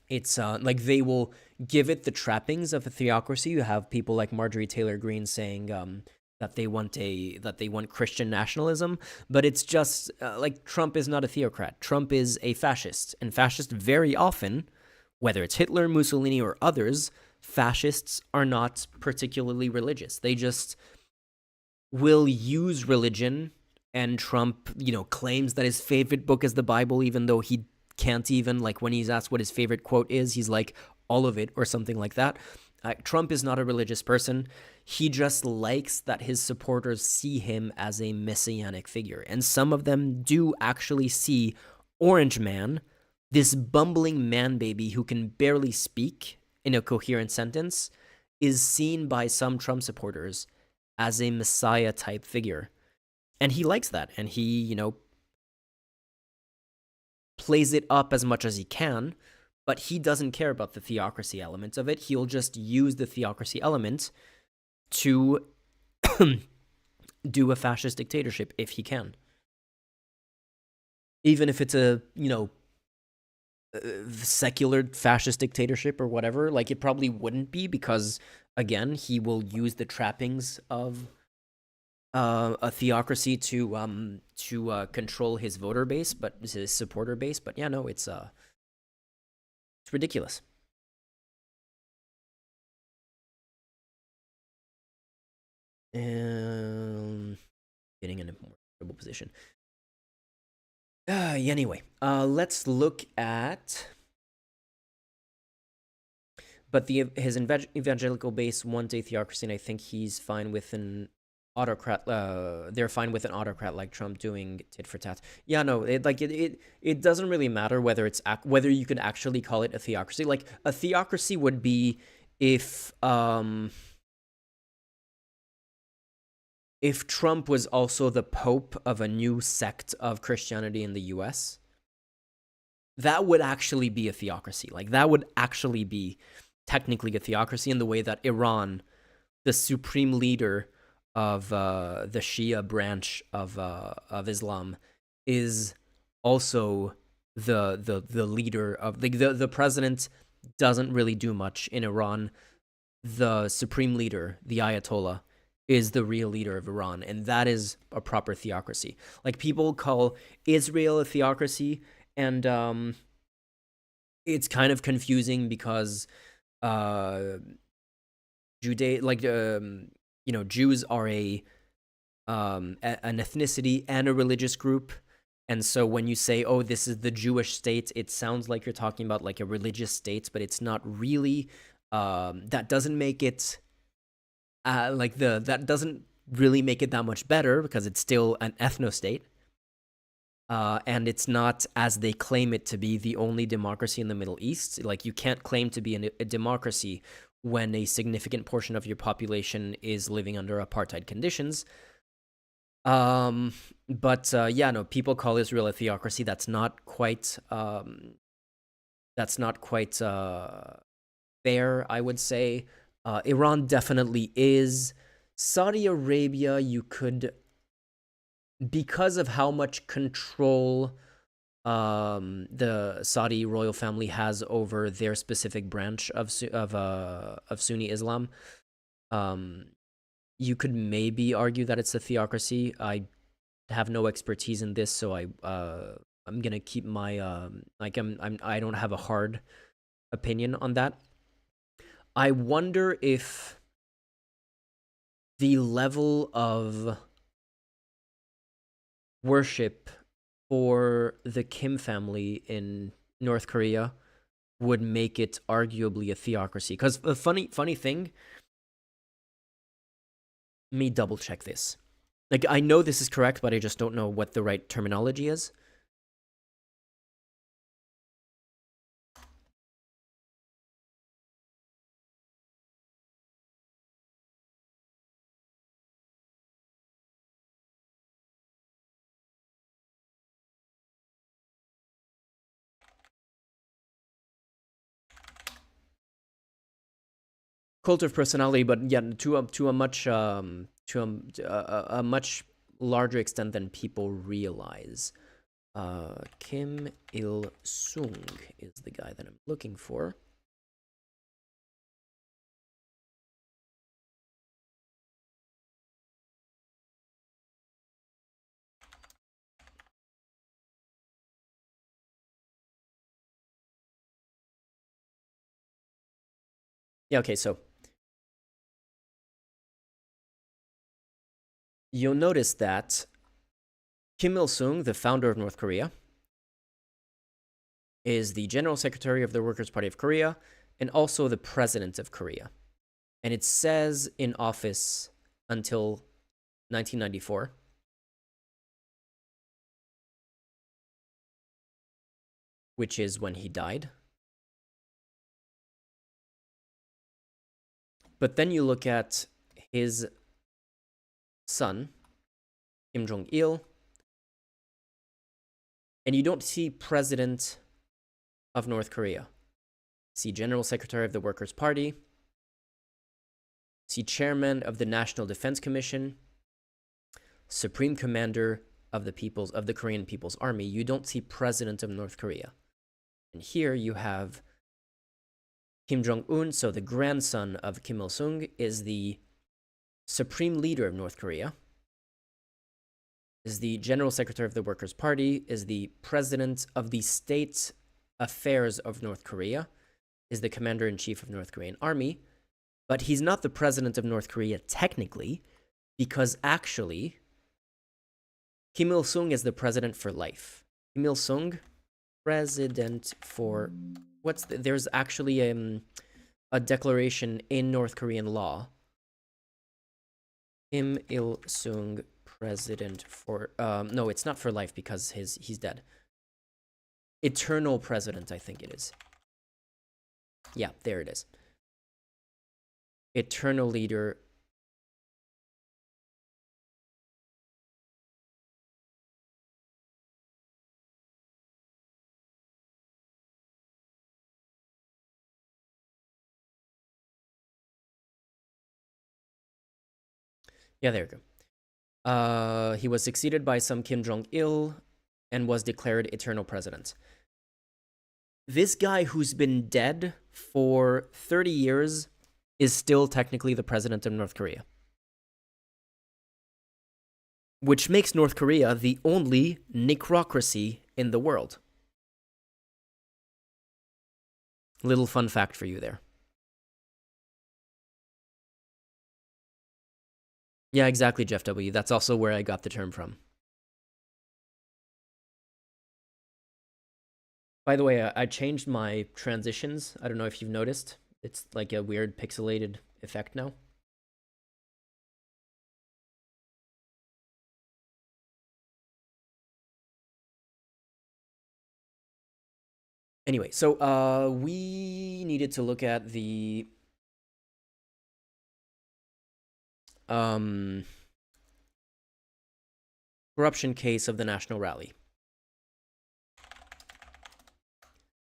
It's like, they will give it the trappings of a theocracy. You have people like Marjorie Taylor Greene saying that they want Christian nationalism, but it's just like Trump is not a theocrat. Trump is a fascist, and fascists very often, whether it's Hitler, Mussolini, or others, fascists are not particularly religious. They just will use religion, and Trump, claims that his favorite book is the Bible, even though he can't even, like, when he's asked what his favorite quote is, he's like, all of it, or something like that. Trump is not a religious person. He just likes that his supporters see him as a messianic figure. And some of them do actually see Orange Man, this bumbling man baby who can barely speak in a coherent sentence, is seen by some Trump supporters as a messiah type figure. And he likes that. And he, plays it up as much as he can, but he doesn't care about the theocracy element of it. He'll just use the theocracy element to do a fascist dictatorship if he can. Even if it's a, secular fascist dictatorship or whatever, like, it probably wouldn't be, because, again, he will use the trappings of a theocracy to control his voter base, but his supporter base. But yeah, no, it's ridiculous. And getting in a more comfortable position. Anyway, let's look at. But his evangelical base want a theocracy, and I think he's fine with an autocrat. They're fine with an autocrat like Trump doing tit for tat. Yeah, no, it doesn't really matter whether you could actually call it a theocracy. Like, a theocracy would be if Trump was also the pope of a new sect of Christianity in the U.S. That would actually be a theocracy. Like, that would actually be technically a theocracy, in the way that Iran, the supreme leader of the Shia branch of Islam, is also the leader of the president doesn't really do much in Iran. The supreme leader, the Ayatollah, is the real leader of Iran, and that is a proper theocracy. Like, people call Israel a theocracy, and it's kind of confusing because Jews are an ethnicity and a religious group, and so when you say, "Oh, this is the Jewish state," it sounds like you're talking about like a religious state, but it's not really. That doesn't make it that doesn't really make it that much better, because it's still an ethno-state. And it's not, as they claim it to be, the only democracy in the Middle East. Like, you can't claim to be a democracy when a significant portion of your population is living under apartheid conditions. Yeah, no, people call Israel a theocracy. That's not quite fair, I would say. Iran definitely is. Saudi Arabia, you could, because of how much control the Saudi royal family has over their specific branch of Sunni Islam, you could maybe argue that it's a theocracy. I have no expertise in this, so I'm gonna keep my I don't have a hard opinion on that. I wonder if the level of worship for the Kim family in North Korea would make it arguably a theocracy. Because the funny thing, let me double check this. Like, I know this is correct, but I just don't know what the right terminology is. Cult of personality, but yeah, to a much a much larger extent than people realize. Kim Il Sung is the guy that I'm looking for. Yeah, okay, so you'll notice that Kim Il-sung, the founder of North Korea, is the General Secretary of the Workers' Party of Korea and also the President of Korea. And it says in office until 1994. Which is when he died. But then you look at his son, Kim Jong-il, and you don't see President of North Korea. See General Secretary of the Workers' Party, see Chairman of the National Defense Commission, Supreme Commander of the Korean People's Army. You don't see President of North Korea. And here you have Kim Jong-un, so the grandson of Kim Il-sung, is the Supreme Leader of North Korea, is the General Secretary of the Workers' Party, is the President of the State Affairs of North Korea, is the Commander-in-Chief of North Korean Army, but he's not the President of North Korea technically, because actually, Kim Il-sung is the President for life. Kim Il-sung, President for... There's actually a declaration in North Korean law. Kim Il-sung, President for... no, it's not for life because he's dead. Eternal President, I think it is. Yeah, there it is. Eternal Leader. Yeah, there we go. He was succeeded by some Kim Jong-il and was declared eternal president. This guy who's been dead for 30 years is still technically the president of North Korea. Which makes North Korea the only necrocracy in the world. Little fun fact for you there. Yeah, exactly, Jeff W. That's also where I got the term from. By the way, I changed my transitions. I don't know if you've noticed. It's like a weird pixelated effect now. Anyway, so we needed to look at the corruption case of the National Rally.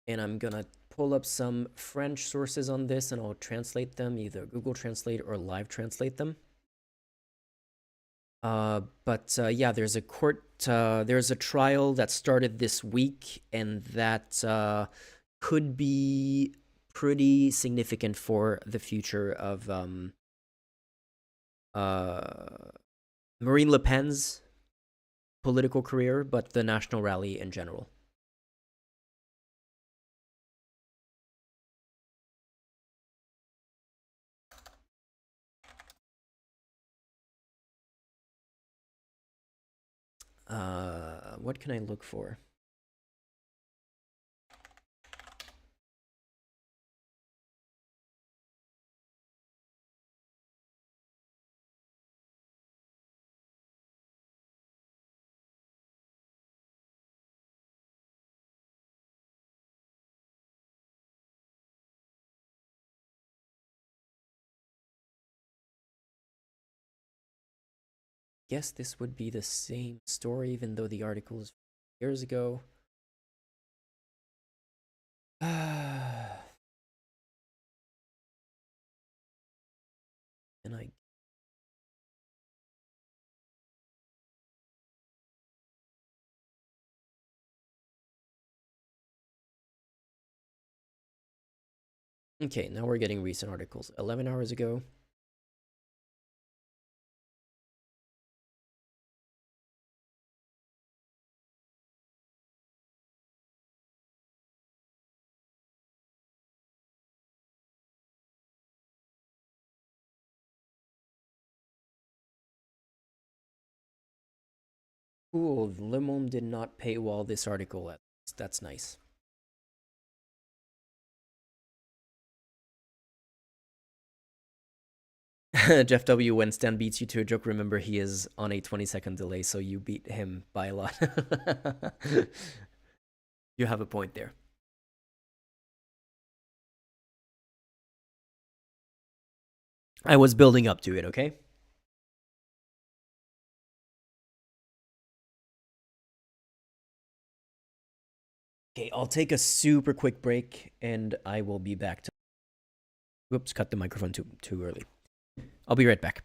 And I'm gonna pull up some French sources on this and I'll translate them, either Google Translate or live translate them. Yeah, there's a trial that started this week and that could be pretty significant for the future of Marine Le Pen's political career, but the National Rally in general. What can I look for? Guess this would be the same story, even though the article is years ago. And I... Okay, now we're getting recent articles. 11 hours ago. Cool. Le Monde did not paywall this article. That's nice. Jeff W. When Stan beats you to a joke, remember he is on a 20-second delay, so you beat him by a lot. You have a point there. I was building up to it, okay? Okay, I'll take a super quick break and I will be back to. Whoops, cut the microphone too early. I'll be right back.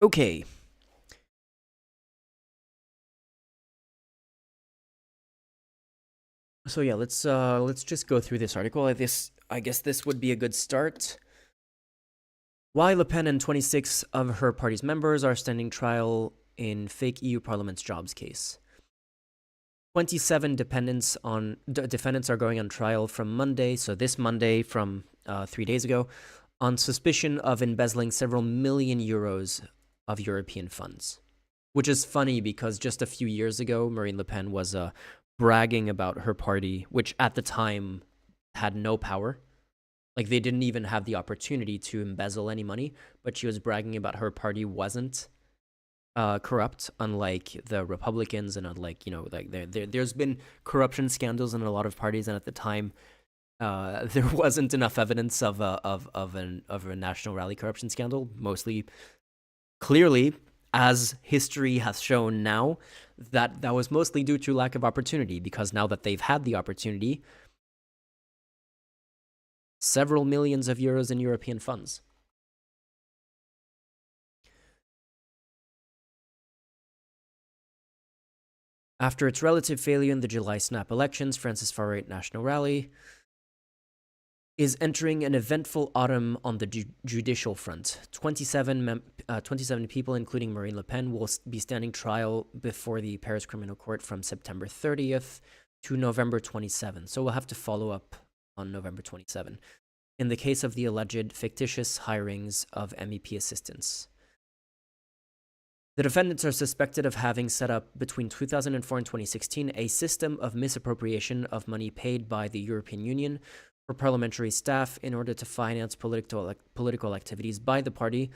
Okay. So yeah, let's just go through this article. I guess this would be a good start. Why Le Pen and 26 of her party's members are standing trial in fake EU Parliament's jobs case. 27 defendants are going on trial from Monday, so this Monday from 3 days ago, on suspicion of embezzling several million euros of European funds. Which is funny because just a few years ago, Marine Le Pen was bragging about her party, which at the time had no power. Like, they didn't even have the opportunity to embezzle any money, but she was bragging about her party wasn't corrupt, unlike the Republicans, and unlike, like there's been corruption scandals in a lot of parties, and at the time, there wasn't enough evidence of a national rally corruption scandal. Mostly, clearly, as history has shown now, that was mostly due to lack of opportunity, because now that they've had the opportunity, several millions of euros in European funds. After its relative failure in the July snap elections, France's far-right National Rally is entering an eventful autumn on the judicial front. 27 people, including Marine Le Pen, will be standing trial before the Paris Criminal Court from September 30th to November 27th. So we'll have to follow up on November 27th. In the case of the alleged fictitious hirings of MEP assistants. The defendants are suspected of having set up, between 2004 and 2016, a system of misappropriation of money paid by the European Union for parliamentary staff in order to finance political activities by the party,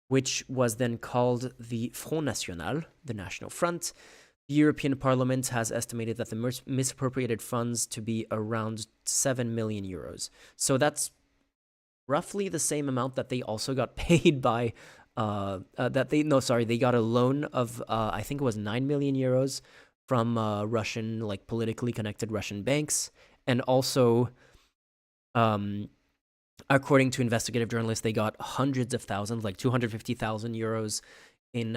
which was then called the Front National, the National Front. The European Parliament has estimated that the misappropriated funds to be around 7 million euros. So that's roughly the same amount that they also got paid by they got a loan of I think it was 9 million euros from Russian, like, politically connected Russian banks, and also according to investigative journalists, they got hundreds of thousands, like 250,000 euros in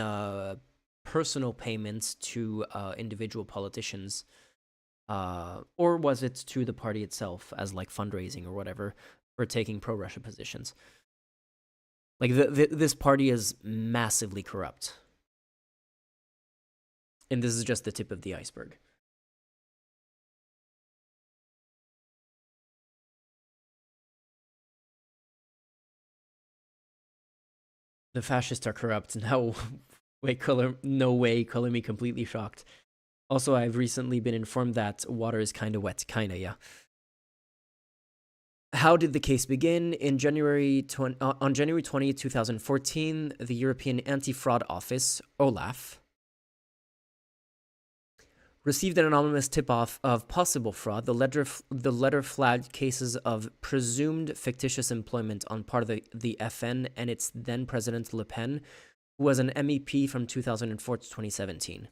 personal payments to individual politicians, or was it to the party itself as, like, fundraising or whatever for taking pro-Russia positions. Like, this party is massively corrupt. And this is just the tip of the iceberg. The fascists are corrupt. No way, color me completely shocked. Also, I've recently been informed that water is kind of wet. Kinda, yeah. How did the case begin? On January 20, 2014, the European Anti-Fraud Office, OLAF, received an anonymous tip-off of possible fraud. The letter flagged cases of presumed fictitious employment on part of the FN and its then president Le Pen, who was an MEP from 2004 to 2017.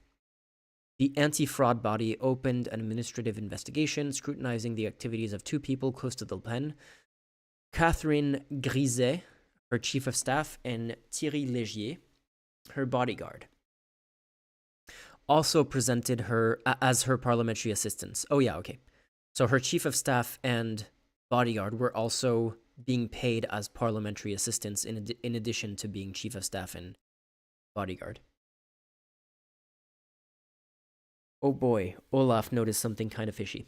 The anti-fraud body opened an administrative investigation scrutinizing the activities of two people close to Le Pen, Catherine Griset, her chief of staff, and Thierry Légier, her bodyguard. Also presented her as her parliamentary assistants. Oh yeah, okay. So her chief of staff and bodyguard were also being paid as parliamentary assistants in addition to being chief of staff and bodyguard. Oh boy, Olaf noticed something kind of fishy.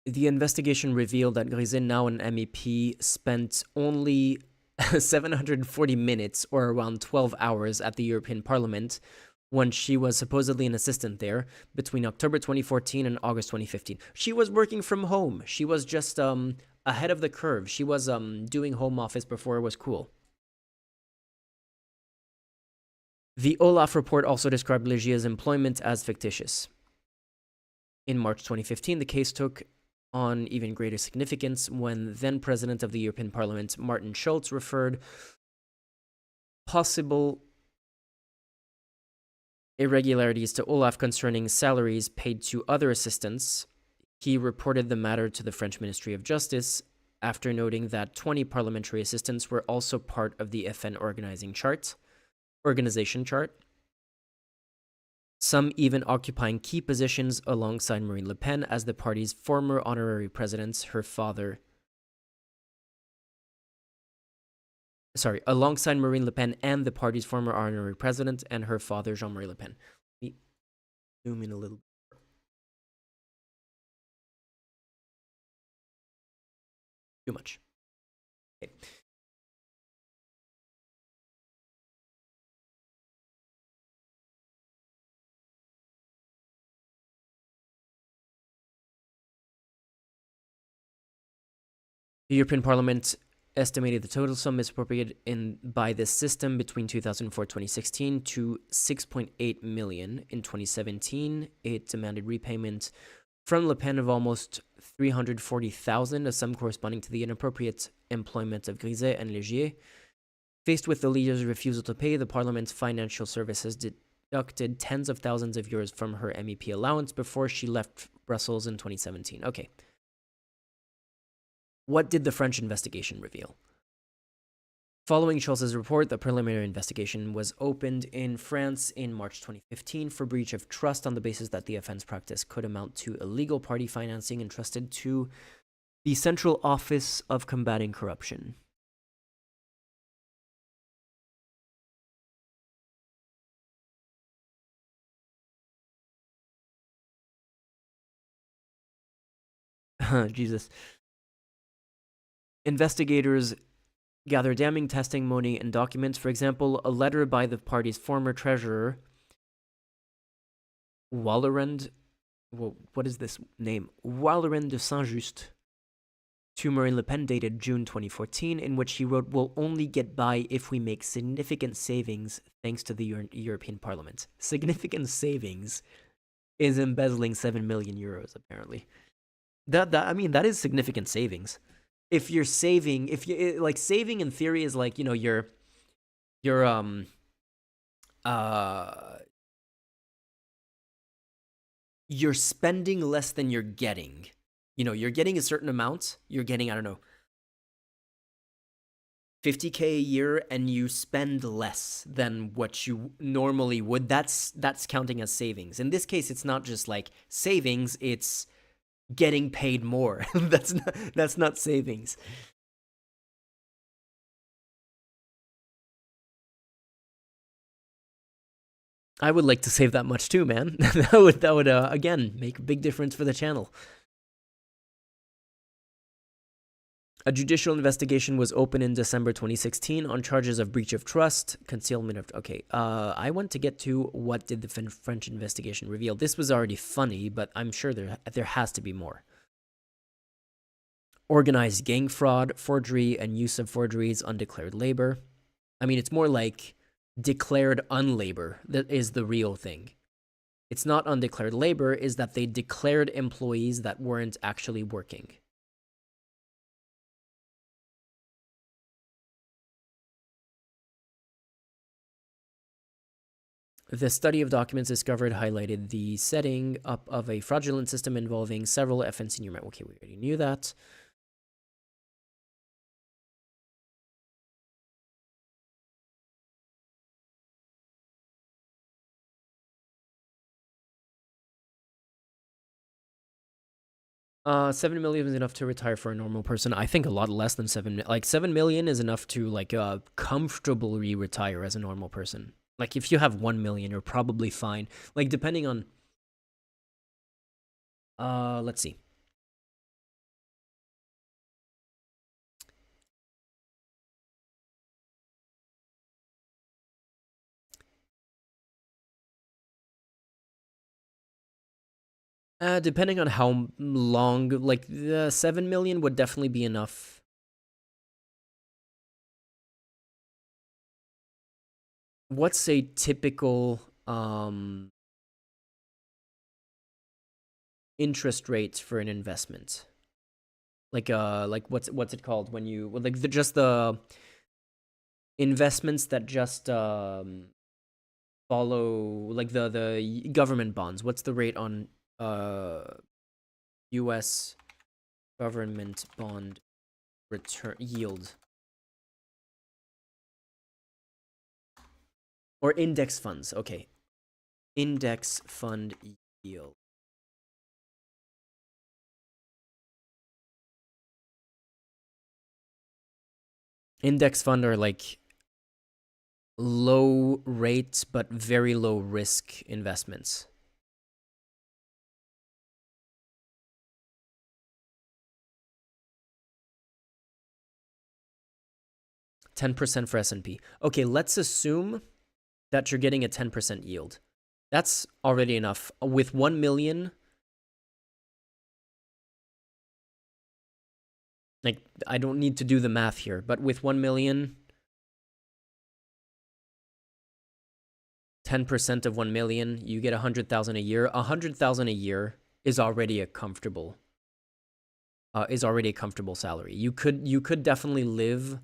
The investigation revealed that Griset, now an MEP, spent only 740 minutes, or around 12 hours, at the European Parliament when she was supposedly an assistant there between October 2014 and August 2015. She was working from home. She was just ahead of the curve. She was doing home office before it was cool. The Olaf report also described Legier's employment as fictitious. In March 2015, the case took on even greater significance when then President of the European Parliament, Martin Schulz, referred possible irregularities to Olaf concerning salaries paid to other assistants. He reported the matter to the French Ministry of Justice after noting that 20 parliamentary assistants were also part of the FN organization chart, some even occupying key positions alongside Marine Le Pen as the party's former honorary president, alongside Marine Le Pen and the party's former honorary president and her father, Jean-Marie Le Pen. Let me zoom in a little. Too much. Okay. The European Parliament estimated the total sum misappropriated by this system between 2004 and 2016 to 6.8 million. In 2017, it demanded repayment from Le Pen of almost 340,000, a sum corresponding to the inappropriate employment of Griset and Légier. Faced with the leader's refusal to pay, the Parliament's financial services deducted tens of thousands of euros from her MEP allowance before she left Brussels in 2017. Okay. What did the French investigation reveal? Following Schulz's report, the preliminary investigation was opened in France in March 2015 for breach of trust on the basis that the offense practice could amount to illegal party financing entrusted to the Central Office of Combating Corruption. Jesus. Investigators gather damning testimony and documents. For example, a letter by the party's former treasurer, Wallerand, what is this name? Wallerand de Saint-Just, to Marine Le Pen, dated June 2014, in which he wrote, "We'll only get by if we make significant savings thanks to the European Parliament." Significant savings is embezzling 7 million euros, apparently. That is significant savings. If you're saving, saving in theory is like, you're spending less than you're getting. You're getting a certain amount. You're getting, I don't know, 50K a year, and you spend less than what you normally would. That's counting as savings. In this case, it's not just like savings, it's getting paid more. That's not savings. I would like to save that much too, man. that would again make a big difference for the channel. A judicial investigation was opened in December 2016 on charges of breach of trust, concealment of. Okay, I want to get to what did the French investigation reveal. This was already funny, but I'm sure there has to be more. Organized gang fraud, forgery, and use of forgeries, undeclared labor. I mean, it's more like declared unlabor that is the real thing. It's not undeclared labor, is that they declared employees that weren't actually working. The study of documents discovered highlighted the setting up of a fraudulent system involving several FN senior men. Okay, we already knew that. $7 million is enough to retire for a normal person. I think a lot less than 7. Like $7 million is enough to like comfortably retire as a normal person. Like if you have 1 million, you're probably fine. Like depending on. Let's see. Depending on how long, like the 7 million would definitely be enough. What's a typical interest rate for an investment? Like what's it called when you like just the investments that just follow like the government bonds. What's the rate on US government bond return yield? Or index funds. Okay. Index fund yield. Index fund are like low rate but very low risk investments. %10% for S&P. Okay, let's assume that you're getting a 10% yield. That's already enough. With 1 million, like I don't need to do the math here, but with 1 million, 10% of 1 million, you get 100,000 a year. 100,000 a year is already a comfortable salary. You could definitely live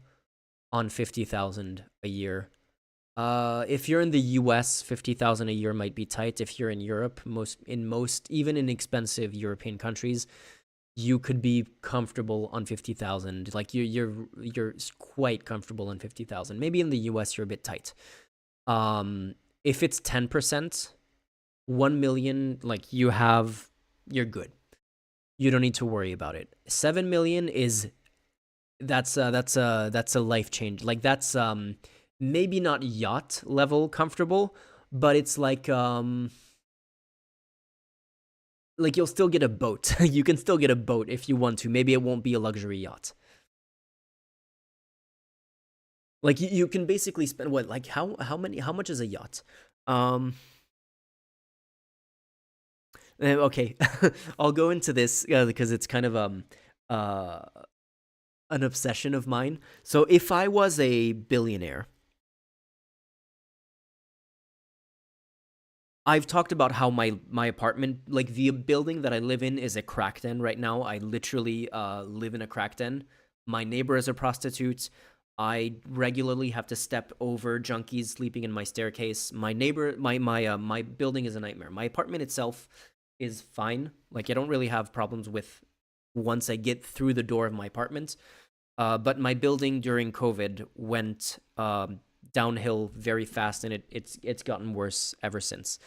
on 50,000 a year. If you're in the US, 50,000 a year might be tight. If you're in Europe, even in expensive European countries, you could be comfortable on 50,000. Like you're quite comfortable on 50,000. Maybe in the US you're a bit tight. If it's 10%, 1 million, like you're good. You don't need to worry about it. 7 million that's a life change. Like that's maybe not yacht level comfortable, but it's like you'll still get a boat. You can still get a boat if you want to. Maybe it won't be a luxury yacht. Like you can basically spend what, like how much is a yacht? Okay, I'll go into this because it's kind of an obsession of mine. So if I was a billionaire, I've talked about how my apartment, like the building that I live in, is a crack den right now. I literally live in a crack den. My neighbor is a prostitute. I regularly have to step over junkies sleeping in my staircase. My neighbor, my building is a nightmare. My apartment itself is fine. Like I don't really have problems with once I get through the door of my apartment. But my building during COVID went downhill very fast, and it's gotten worse ever since.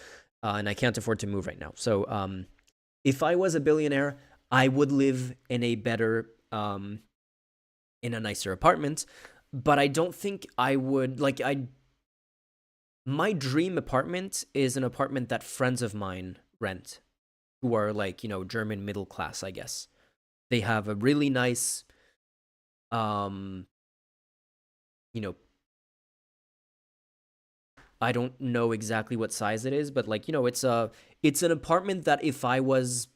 And I can't afford to move right now. So if I was a billionaire, I would live in a better, in a nicer apartment. But I don't think I would, like, my dream apartment is an apartment that friends of mine rent who are like, German middle class, I guess. They have a really nice um, you know, I don't know exactly what size it is, but like, it's an apartment that if I was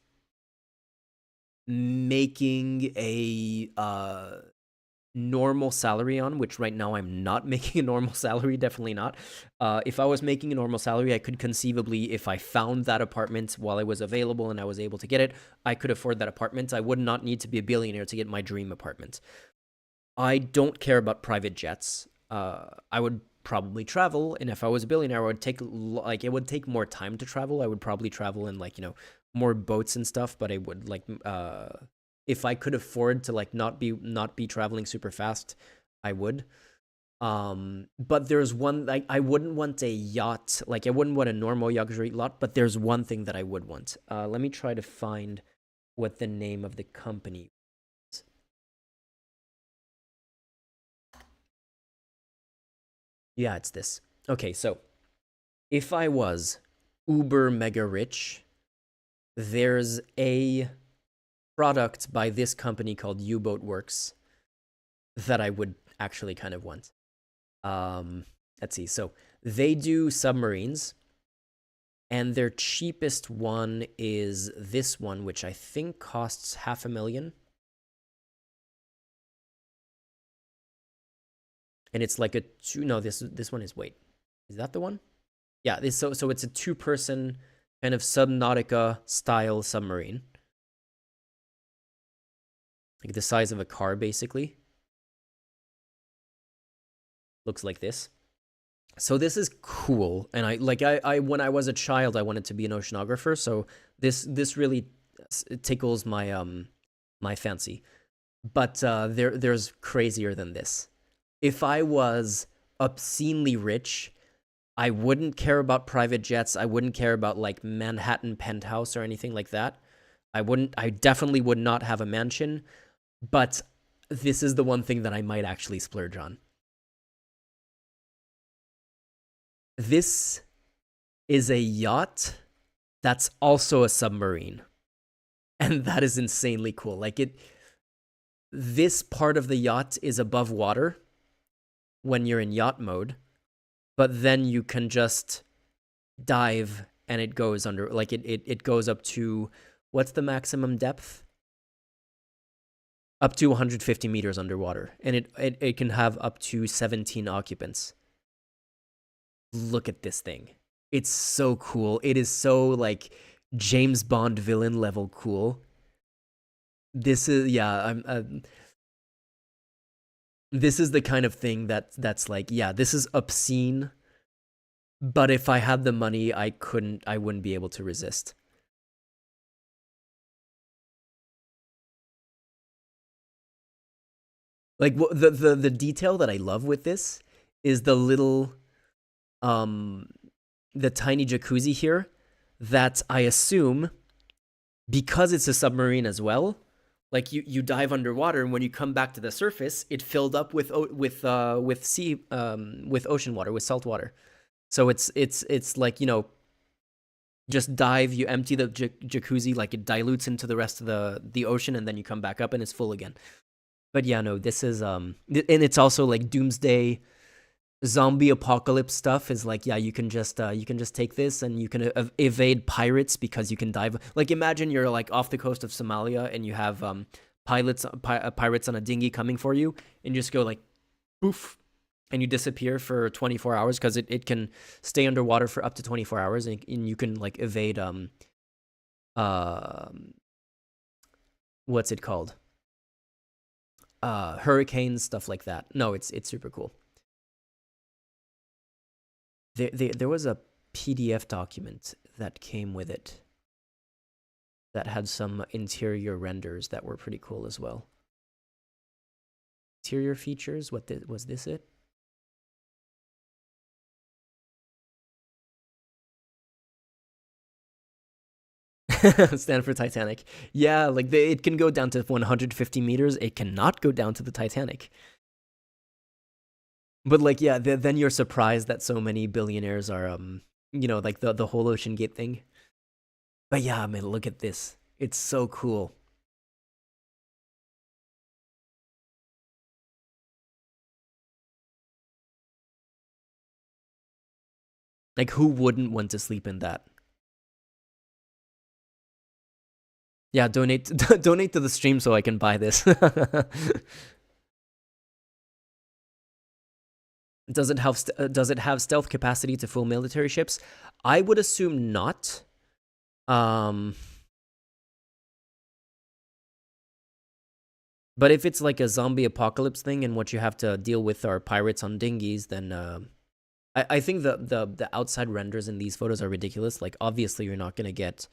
making a normal salary on, which right now I'm not making a normal salary, definitely not. If I was making a normal salary, I could conceivably, if I found that apartment while I was available and I was able to get it, I could afford that apartment. I would not need to be a billionaire to get my dream apartment. I don't care about private jets. I would probably travel, and if I was a billionaire, I would take like it would take more time to travel. I would probably travel in like more boats and stuff. But I would like if I could afford to like not be traveling super fast, I would. But there's one like I wouldn't want a yacht. Like I wouldn't want a normal luxury yacht. But there's one thing that I would want. Let me try to find what the name of the company. Yeah, it's this. Okay, so if I was uber mega rich, there's a product by this company called U-Boat Works that I would actually kind of want. Um, let's see. So they do submarines, and their cheapest one is this one, which I think costs $500,000. And it's like a two. No, this one is wait. Is that the one? Yeah. So it's a two-person kind of Subnautica style submarine, like the size of a car, basically. Looks like this. So this is cool, and I when I was a child, I wanted to be an oceanographer. So this really tickles my fancy. But there's crazier than this. If I was obscenely rich, I wouldn't care about private jets. I wouldn't care about like Manhattan penthouse or anything like that. I definitely would not have a mansion, but this is the one thing that I might actually splurge on. This is a yacht that's also a submarine. And that is insanely cool. This part of the yacht is above water when you're in yacht mode, but then you can just dive and it goes under, like it goes up to, what's the maximum depth? Up to 150 meters underwater, and it can have up to 17 occupants. Look at this thing. It's so cool. It is so like James Bond villain level cool. This is yeah, this is the kind of thing that's like, yeah, this is obscene, but if I had the money, I wouldn't be able to resist. Like the detail that I love with this is the little um the tiny jacuzzi here that I assume, because it's a submarine as well, like you dive underwater and when you come back to the surface, it filled up with sea with ocean water, with salt water. So it's like, just dive, you empty the jacuzzi, like it dilutes into the rest of the ocean, and then you come back up and it's full again. But yeah, no, this is and it's also like doomsday zombie apocalypse stuff is like, yeah, you can just take this and you can evade pirates because you can dive. Like imagine you're like off the coast of Somalia and you have pirates on a dinghy coming for you, and you just go like poof, and you disappear for 24 hours because it can stay underwater for up to 24 hours, and you can like evade uh what's it called, hurricanes, stuff like that. No, it's super cool. There was a PDF document that came with it that had some interior renders that were pretty cool as well. Interior features, was this it? Stand for Titanic. Yeah, like it can go down to 150 meters. It cannot go down to the Titanic. But like, yeah, then you're surprised that so many billionaires are, like the whole Ocean Gate thing. But yeah, man, look at this. It's so cool. Like, who wouldn't want to sleep in that? Yeah, donate donate to the stream so I can buy this. Does it have stealth capacity to full military ships? I would assume not. But if it's like a zombie apocalypse thing and what you have to deal with are pirates on dinghies, then I think the outside renders in these photos are ridiculous. Like, obviously, you're not gonna get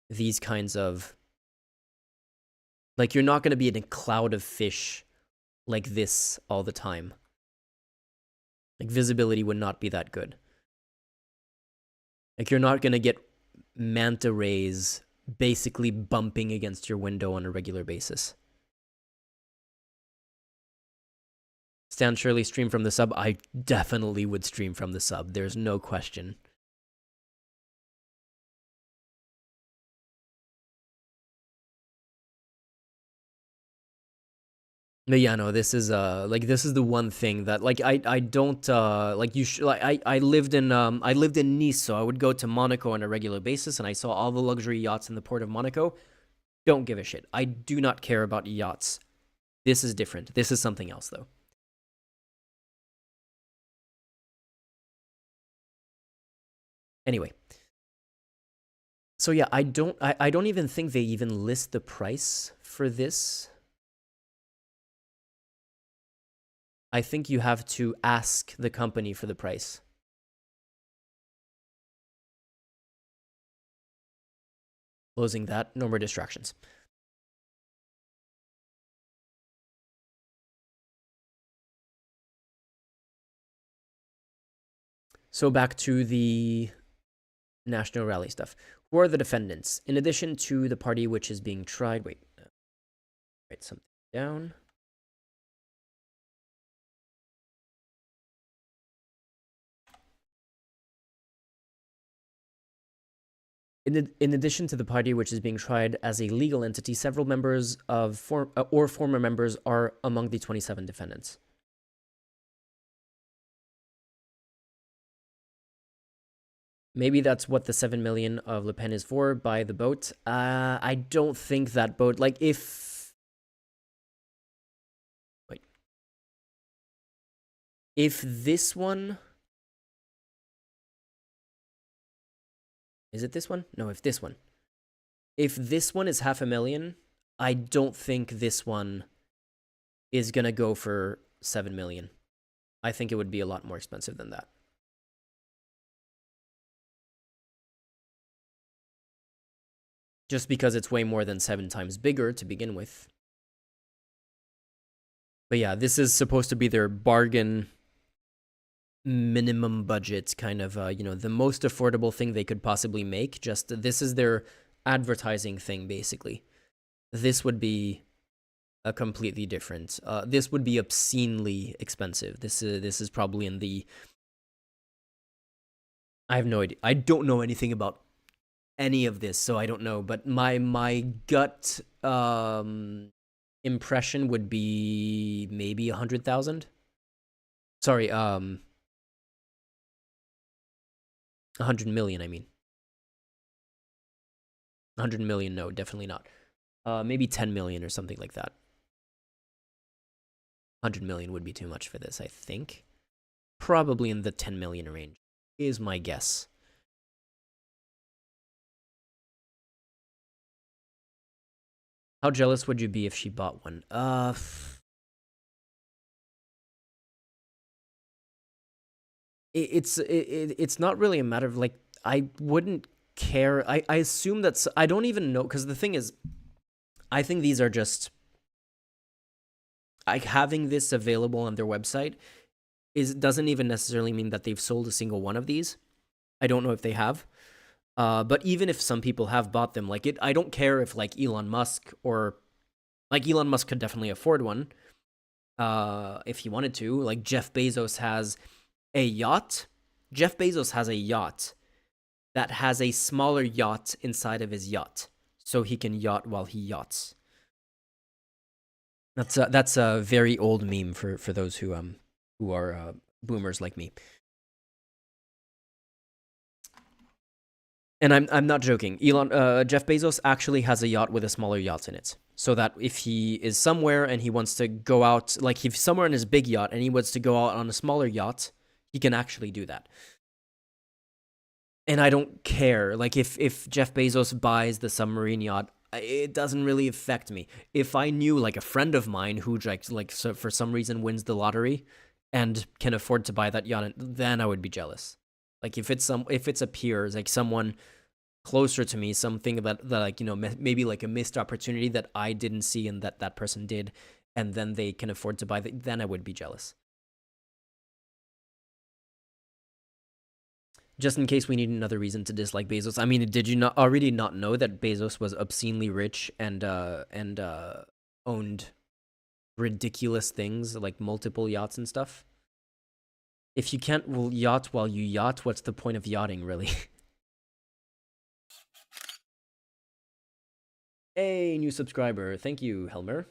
these kinds of, like, you're not gonna be in a cloud of fish like this all the time. Like, visibility would not be that good. Like, you're not gonna get manta rays basically bumping against your window on a regular basis. Stan Shirley stream from the sub. I definitely would stream from the sub. There's no question. But yeah, no, this is this is the one thing that like I don't like you like I lived in Nice, so I would go to Monaco on a regular basis and I saw all the luxury yachts in the port of Monaco. Don't give a shit. I do not care about yachts. This is different. This is something else though. Anyway. So yeah, I don't even think they even list the price for this. I think you have to ask the company for the price. Closing that, no more distractions. So back to the National Rally stuff. Who are the defendants? In addition to the party which is being tried, wait, write something down. In addition to the party which is being tried as a legal entity, several members of or former members are among the 27 defendants. Maybe that's what the 7 million of Le Pen is for, buy the boat. I don't think that boat, like if... Wait. If this one... Is it this one? No, if this one. If this one is 500,000, I don't think this one is gonna go for 7 million. I think it would be a lot more expensive than that. Just because it's way more than 7 times bigger to begin with. But yeah, this is supposed to be their bargain minimum budget kind of, you know, the most affordable thing they could possibly make. Just this is their advertising thing, basically. This would be a completely different. This would be obscenely expensive. This is probably in the... I have no idea. I don't know anything about any of this, so I don't know. But my gut impression would be maybe 100,000. Sorry, 100 million. I mean, 100 million. No, definitely not. Maybe 10 million or something like that. 100 million would be too much for this, I think. Probably in the 10 million range is my guess. How jealous would you be if she bought one? It's not really a matter of, like, I wouldn't care. I assume that's... I don't even know, because the thing is, I think these are just... Like, having this available on their website doesn't even necessarily mean that they've sold a single one of these. I don't know if they have. But even if some people have bought them, like, I don't care if, like, Elon Musk or... Like, Elon Musk could definitely afford one. If he wanted to. Like, Jeff Bezos has a yacht. Jeff Bezos has a yacht that has a smaller yacht inside of his yacht. So he can yacht while he yachts. That's a very old meme for those who are boomers like me. And I'm not joking. Jeff Bezos actually has a yacht with a smaller yacht in it, so that if he is somewhere and he wants to go out, like if somewhere in his big yacht and he wants to go out on a smaller yacht, he can actually do that. And I don't care. Like if Jeff Bezos buys the submarine yacht, it doesn't really affect me. If I knew like a friend of mine who so for some reason wins the lottery and can afford to buy that yacht, then I would be jealous. Like if it's a peer, like someone closer to me, something that like, you know, maybe like a missed opportunity that I didn't see and that person did, and then they can afford to buy that, then I would be jealous. Just in case we need another reason to dislike Bezos. I mean, did you not already not know that Bezos was obscenely rich and owned ridiculous things like multiple yachts and stuff? If you can't yacht while you yacht, what's the point of yachting, really? Hey, new subscriber. Thank you, Helmer.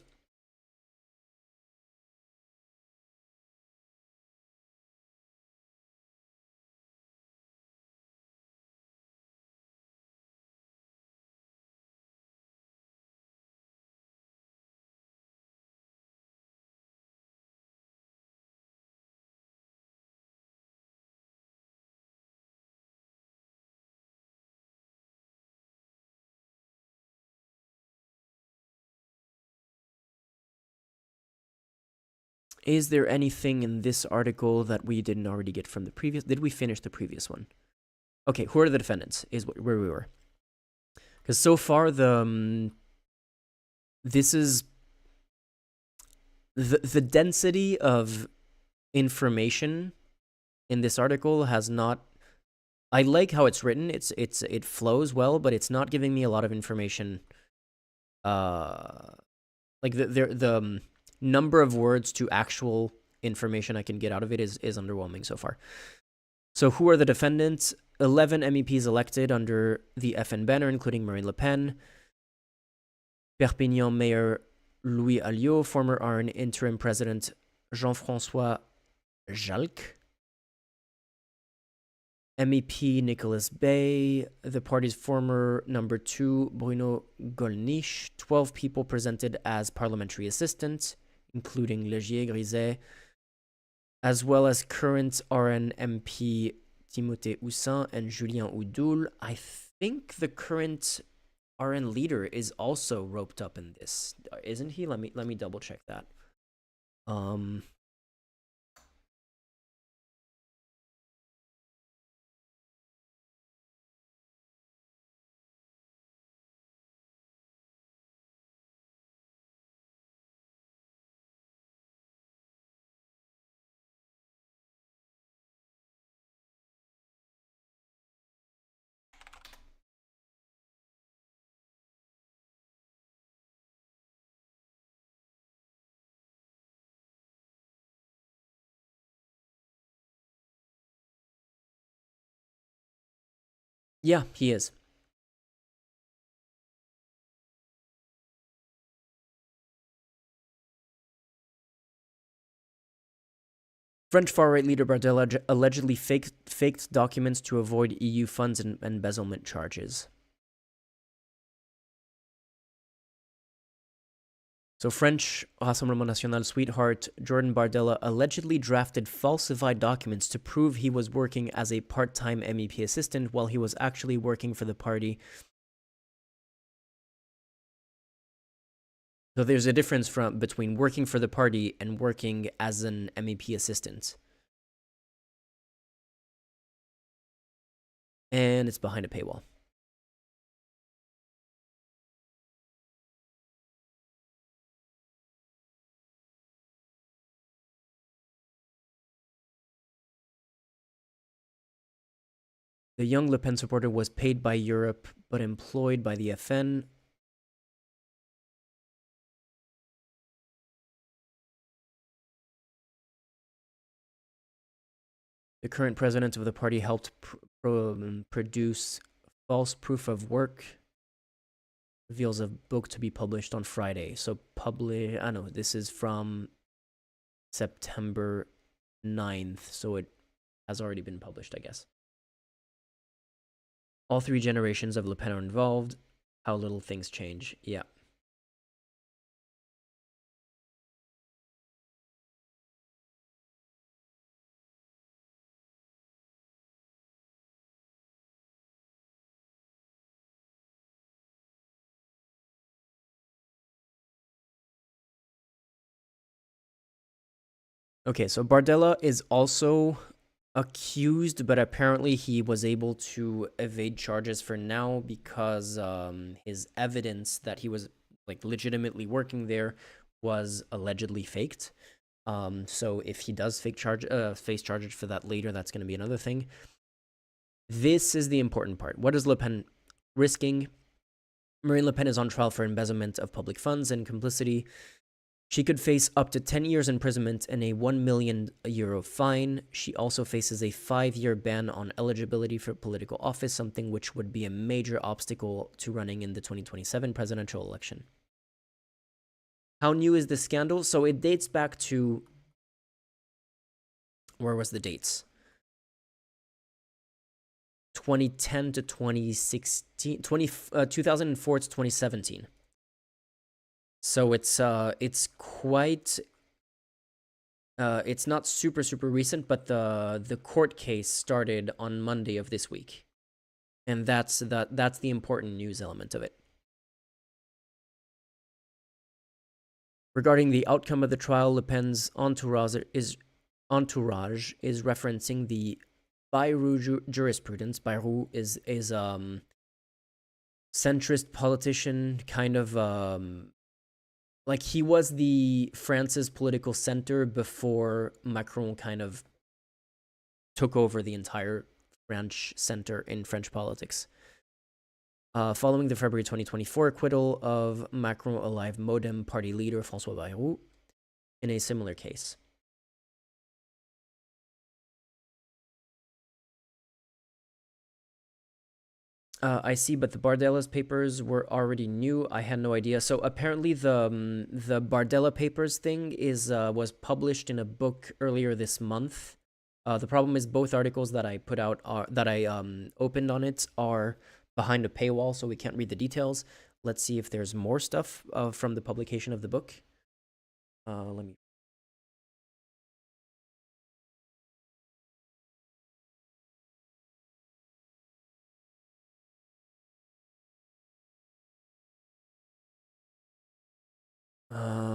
Is there anything in this article that we didn't already get from the previous? Did we finish the previous one? Okay, who are the defendants? Is where we were. Because so far this is the density of information in this article has not. I like how it's written. It flows well, but it's not giving me a lot of information. Like the number of words to actual information I can get out of it is underwhelming so far. So who are the defendants? 11 MEPs elected under the FN banner, including Marine Le Pen, Perpignan Mayor Louis Alliot, former RN interim president Jean-François Jalc, MEP Nicolas Bay, the party's former number 2 Bruno Gollnisch, 12 people presented as parliamentary assistants, including Legier Griset, as well as current RN MP Timothée Houssin and Julien Oudoul. I think the current RN leader is also roped up in this, isn't he? Let me double check that. Yeah, he is. French far-right leader Bardella allegedly faked documents to avoid EU funds and embezzlement charges. So French Rassemblement National sweetheart Jordan Bardella allegedly drafted falsified documents to prove he was working as a part-time MEP assistant while he was actually working for the party. So there's a difference between working for the party and working as an MEP assistant. And it's behind a paywall. The young Le Pen supporter was paid by Europe but employed by the FN. The current president of the party helped produce false proof of work. Reveals a book to be published on Friday. So I know this is from September 9th, so it has already been published, I guess. All three generations of Le Pen are involved. How little things change. Yeah. Okay, so Bardella is also accused, but apparently he was able to evade charges for now because his evidence that he was like legitimately working there was allegedly faked. So if he does face charges for that later, that's going to be another thing. This is the important part. What is Le Pen risking? Marine Le Pen is on trial for embezzlement of public funds and complicity. She could face up to 10 years imprisonment and a 1 million euro fine. She also faces a 5-year ban on eligibility for political office, something which would be a major obstacle to running in the 2027 presidential election. How new is this scandal? So it dates back to... Where was the dates? 2010 to 2016, 2004 to 2017. So it's quite it's not super recent, but the court case started on Monday of this week. And that's the important news element of it. Regarding the outcome of the trial, Le Pen's entourage is referencing the Bayrou jurisprudence. Bayrou is centrist politician, kind of like he was the France's political center before Macron kind of took over the entire French center in French politics. Following the February 2024 acquittal of Macron alive Modem party leader François Bayrou in a similar case. I see, but the Bardella's papers were already new. I had no idea. So apparently, the Bardella papers thing was published in a book earlier this month. The problem is both articles that I put out opened on it are behind a paywall, so we can't read the details. Let's see if there's more stuff from the publication of the book. Let me.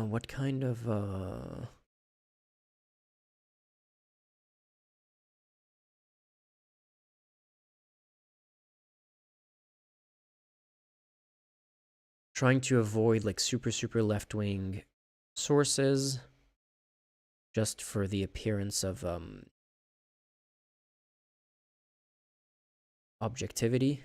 What kind of trying to avoid like super left-wing sources just for the appearance of objectivity.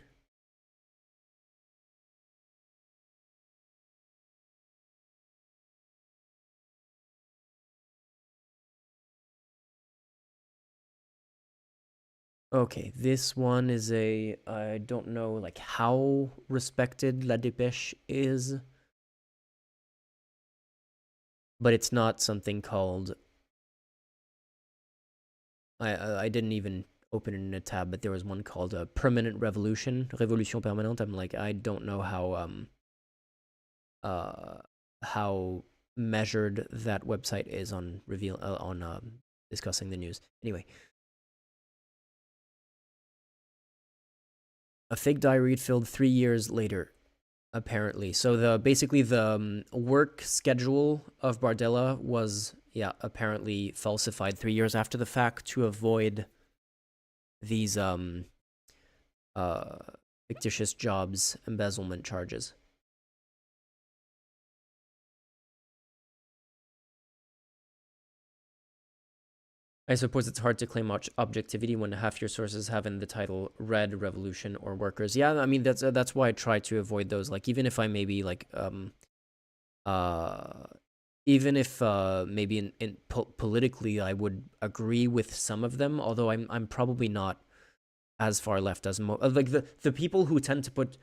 Okay, this one is I don't know like how respected La Dépêche is, but it's not something called, I didn't even open it in a tab, but there was one called a Permanent Revolution, Révolution Permanente. I'm like, I don't know how measured that website is on discussing the news. Anyway, a fake diary filled 3 years later, apparently. So basically the work schedule of Bardella was apparently falsified 3 years after the fact to avoid these fictitious jobs embezzlement charges. I suppose it's hard to claim objectivity when half your sources have in the title Red Revolution or Workers. Yeah, I mean that's why I try to avoid those. Like even if I maybe like even if maybe politically I would agree with some of them, although I'm probably not as far left as like the people who tend to put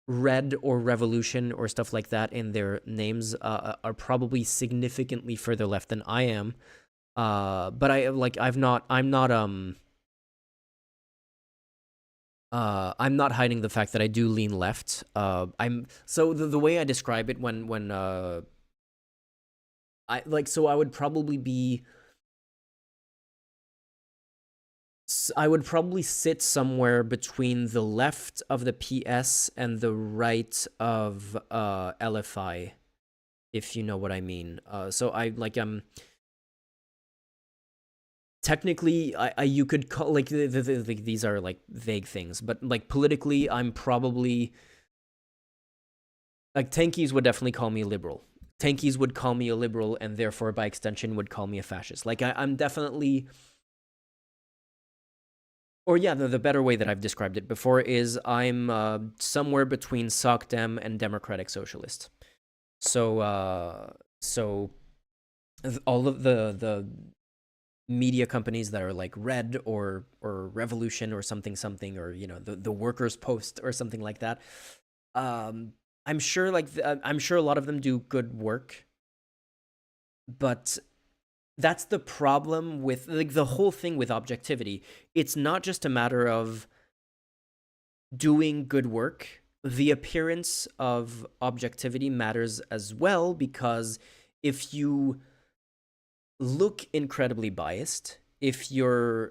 Red or Revolution or stuff like that in their names are probably significantly further left than I am. But I'm not I'm not hiding the fact that I do lean left. I'm so the way I describe it when I like so I would probably sit somewhere between the left of the PS and the right of LFI, if you know what I mean. So technically I you could call like these are like vague things, but like politically I'm probably like tankies would definitely call me liberal. Tankies would call me a liberal and therefore by extension would call me a fascist. Like I'm definitely, or yeah, the better way that I've described it before is I'm somewhere between Soc Dem and Democratic Socialist. So all of the media companies that are like Red or Revolution or something or the Workers Post or something like that. I'm sure I'm sure a lot of them do good work, but that's the problem with like the whole thing with objectivity. It's not just a matter of doing good work. The appearance of objectivity matters as well, because if you look incredibly biased, even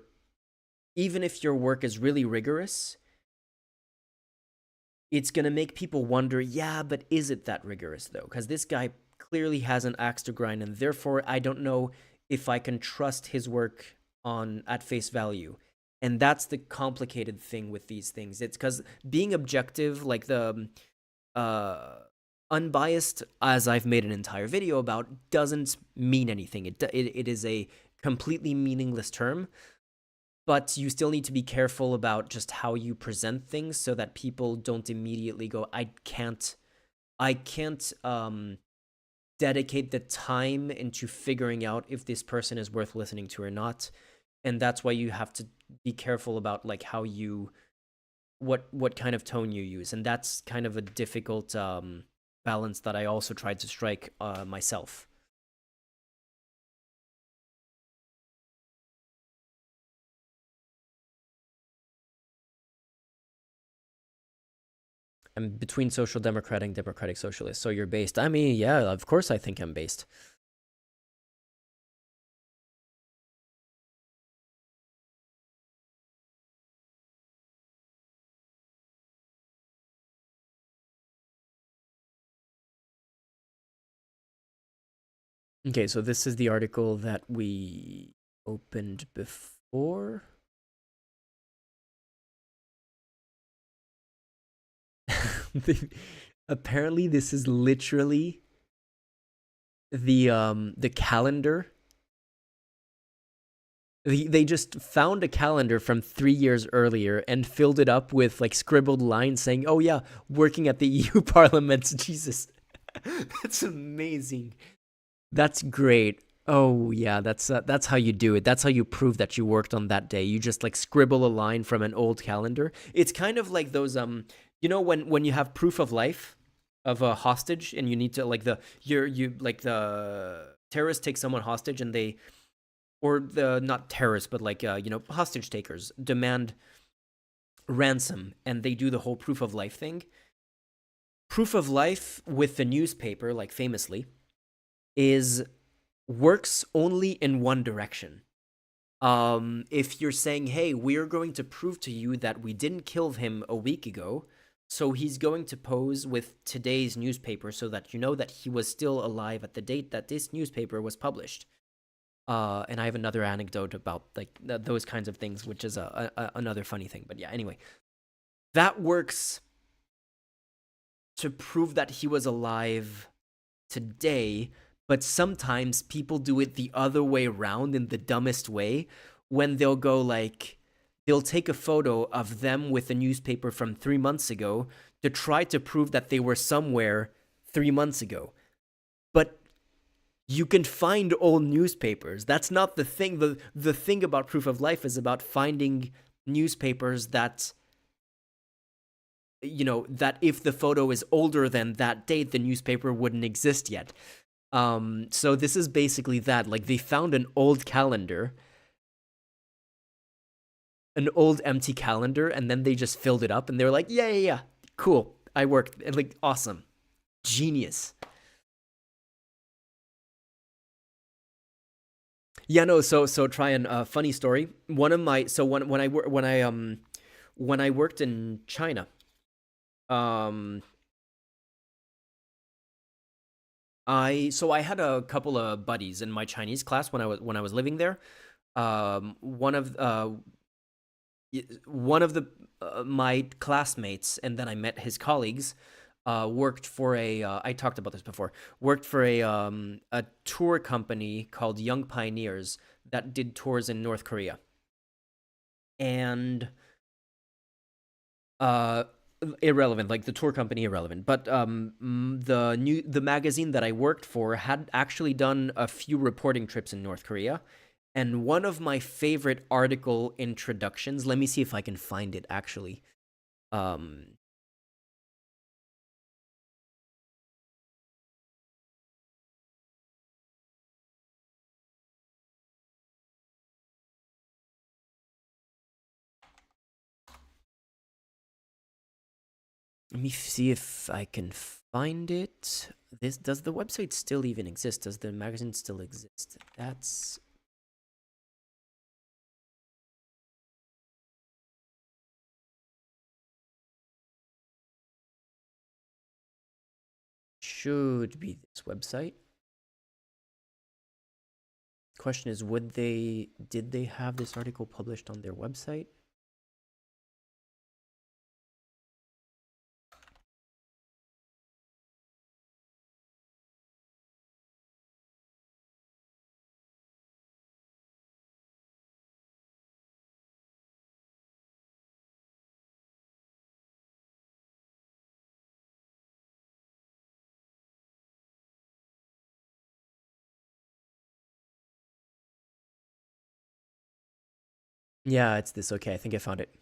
if your work is really rigorous, it's going to make people wonder, yeah, but is it that rigorous though? Because this guy clearly has an axe to grind, and therefore I don't know if I can trust his work on at face value. And that's the complicated thing with these things. It's because being objective, like the unbiased, as I've made an entire video about, doesn't mean anything. It is a completely meaningless term, but you still need to be careful about just how you present things so that people don't immediately go, I can't dedicate the time into figuring out if this person is worth listening to or not. And that's why you have to be careful about like how you what kind of tone you use. And that's kind of a difficult balance that I also tried to strike myself. I'm between social democrat and democratic socialist. So you're based. I mean, yeah, of course I think I'm based. Okay, so this is the article that we opened before. Apparently this is literally the calendar. They just found a calendar from 3 years earlier and filled it up with like scribbled lines saying, "Oh yeah, working at the EU Parliament." Jesus. That's amazing. That's great. Oh yeah, that's how you do it. That's how you prove that you worked on that day. You just like scribble a line from an old calendar. It's kind of like those when you have proof of life of a hostage and you need to like the terrorists take someone hostage and they, or the not terrorists but like hostage takers demand ransom and they do the whole proof of life thing. Proof of life with the newspaper, like famously, is works only in one direction. If you're saying, hey, we're going to prove to you that we didn't kill him a week ago, so he's going to pose with today's newspaper so that you know that he was still alive at the date that this newspaper was published. And I have another anecdote about like those kinds of things, which is another funny thing. But yeah, anyway, that works to prove that he was alive today. But sometimes people do it the other way around in the dumbest way, when they'll go like, they'll take a photo of them with a newspaper from 3 months ago to try to prove that they were somewhere 3 months ago. But you can find old newspapers. That's not the thing. The thing about proof of life is about finding newspapers that, that if the photo is older than that date, the newspaper wouldn't exist yet. So this is basically that. Like, they found an old calendar an old empty calendar, and then they just filled it up, and they were like, yeah, yeah, yeah, cool, I worked, and like, awesome, genius. Yeah, no. So try and funny story. One of my so when I worked in China, um, I had a couple of buddies in my Chinese class when I was living there. One of one of the my classmates, and then I met his colleagues. Worked for a I talked about this before. Worked for a tour company called Young Pioneers that did tours in North Korea, and uh irrelevant, like the tour company irrelevant, but the magazine that I worked for had actually done a few reporting trips in North Korea, and one of my favorite article introductions, let me see if I can find it actually. um Let me see if I can find it. This does the website still even exist? Does the magazine still exist? That's should be this website. Question is, did they have this article published on their website? Yeah, it's this. Okay, I think I found it.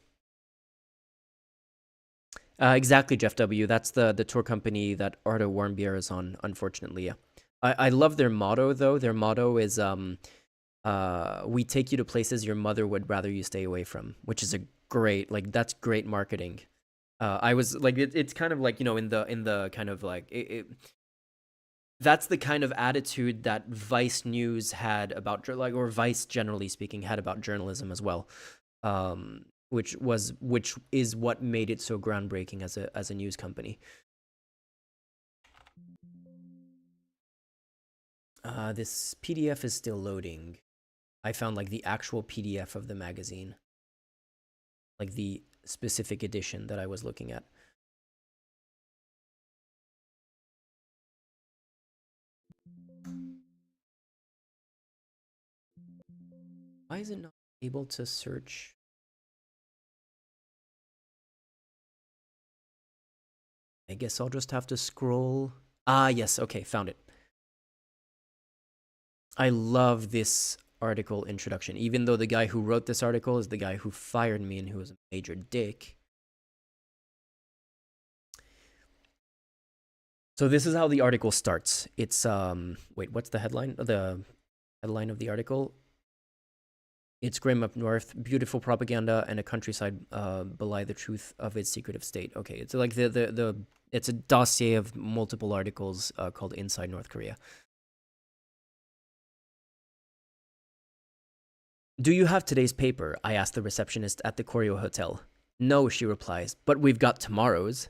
Exactly, Jeff W. That's the tour company that Arto Warmbier is on. Unfortunately, yeah. I love their motto though. Their motto is we take you to places your mother would rather you stay away from, which is a great, like, that's great marketing. I was like, it's kind of like, in the kind of like that's the kind of attitude that Vice News had about like, or Vice generally speaking had about journalism as well. Which is what made it so groundbreaking as a news company. This PDF is still loading. I found like the actual PDF of the magazine, like the specific edition that I was looking at. Why is it not able to search? I guess I'll just have to scroll. Ah, yes. Okay, found it. I love this article introduction, even though the guy who wrote this article is the guy who fired me and who was a major dick. So this is how the article starts. It's wait, what's the headline? The headline of the article. It's grim up north, beautiful propaganda, and a countryside belie the truth of its secretive state. Okay, it's like it's a dossier of multiple articles called Inside North Korea. Do you have today's paper? I asked the receptionist at the Koryo Hotel. No, she replies, but we've got tomorrow's.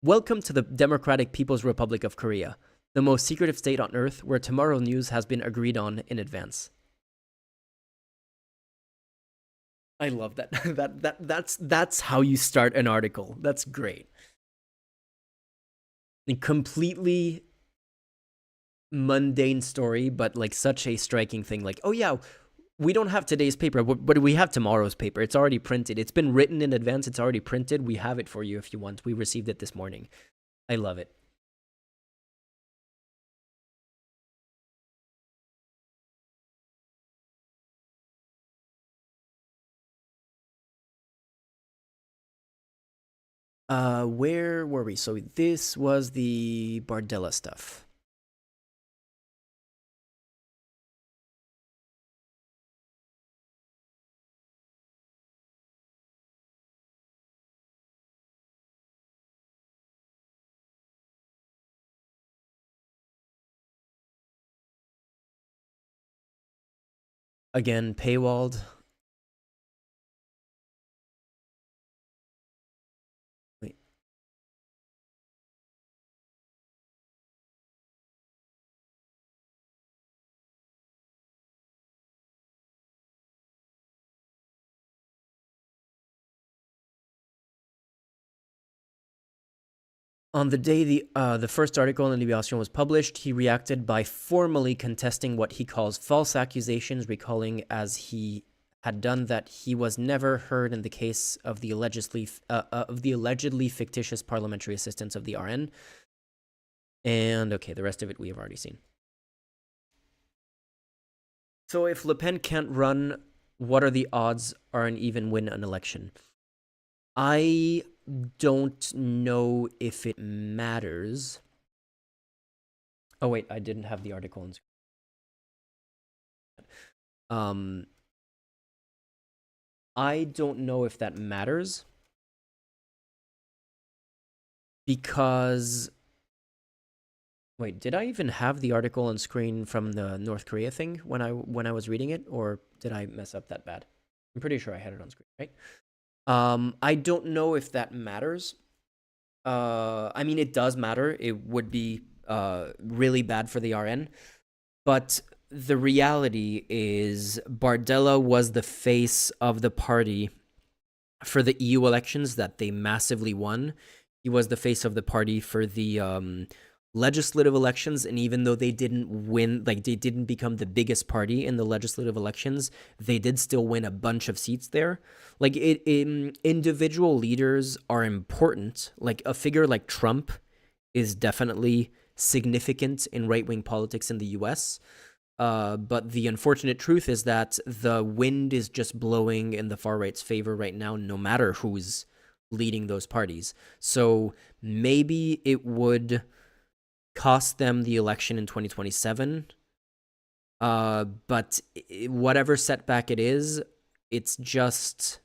Welcome to the Democratic People's Republic of Korea, the most secretive state on earth where tomorrow news has been agreed on in advance. I love that. That's how you start an article. That's great. A completely mundane story, but like such a striking thing. Like, oh yeah, we don't have today's paper, but we have tomorrow's paper. It's already printed. It's been written in advance. It's already printed. We have it for you if you want. We received it this morning. I love it. Where were we? So this was the Bardella stuff. Again, paywalled. Wait. On the day the first article in Libération was published, he reacted by formally contesting what he calls false accusations, recalling as he had done that he was never heard in the case of the allegedly fictitious parliamentary assistance of the RN. And okay, the rest of it we have already seen. So if Le Pen can't run, what are the odds Arn even win an election? I don't know if it matters. Oh wait, I didn't have the article on screen. I don't know if that matters because wait, did I even have the article on screen from the North Korea thing when I was reading it, or did I mess up that bad? I'm pretty sure I had it on screen, right? I don't know if that matters. I mean, it does matter. It would be really bad for the RN, but the reality is Bardella was the face of the party for the EU elections that they massively won. He was the face of the party for the legislative elections, and even though they didn't win, like they didn't become the biggest party in the legislative elections, they did still win a bunch of seats there. Like individual leaders are important. Like a figure like Trump is definitely significant in right-wing politics in the US. But the unfortunate truth is that the wind is just blowing in the far right's favor right now, no matter who's leading those parties. So maybe it would cost them the election in 2027. But whatever setback it is, it's just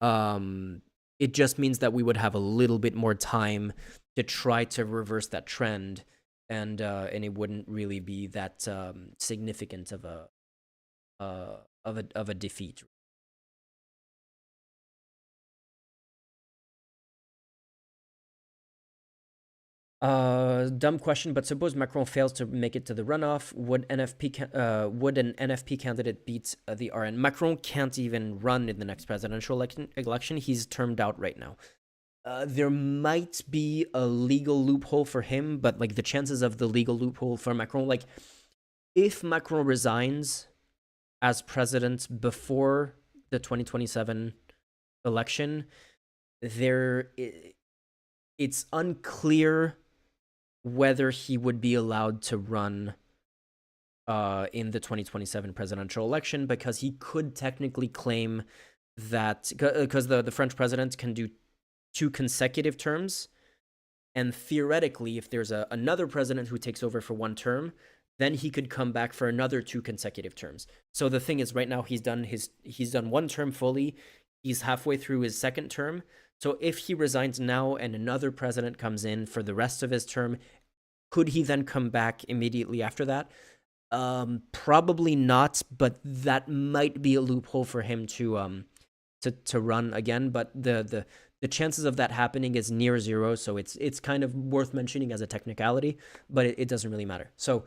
it just means that we would have a little bit more time to try to reverse that trend, and it wouldn't really be that significant of a defeat. Dumb question, but suppose Macron fails to make it to the runoff, would an NFP candidate beat the RN? Macron can't even run in the next presidential election. He's termed out right now. There might be a legal loophole for him, but like the chances of the legal loophole for Macron, like if Macron resigns as president before the 2027 election, it's unclear whether he would be allowed to run in the 2027 presidential election, because he could technically claim that because the French president can do 2 consecutive terms, and theoretically, if there's another president who takes over for 1 term, then he could come back for another 2 consecutive terms. So the thing is, right now he's done 1 term fully. He's halfway through his 2nd term. So if he resigns now and another president comes in for the rest of his term, could he then come back immediately after that? Probably not, but that might be a loophole for him to run again. But the chances of that happening is near 0, so it's kind of worth mentioning as a technicality, but it doesn't really matter. So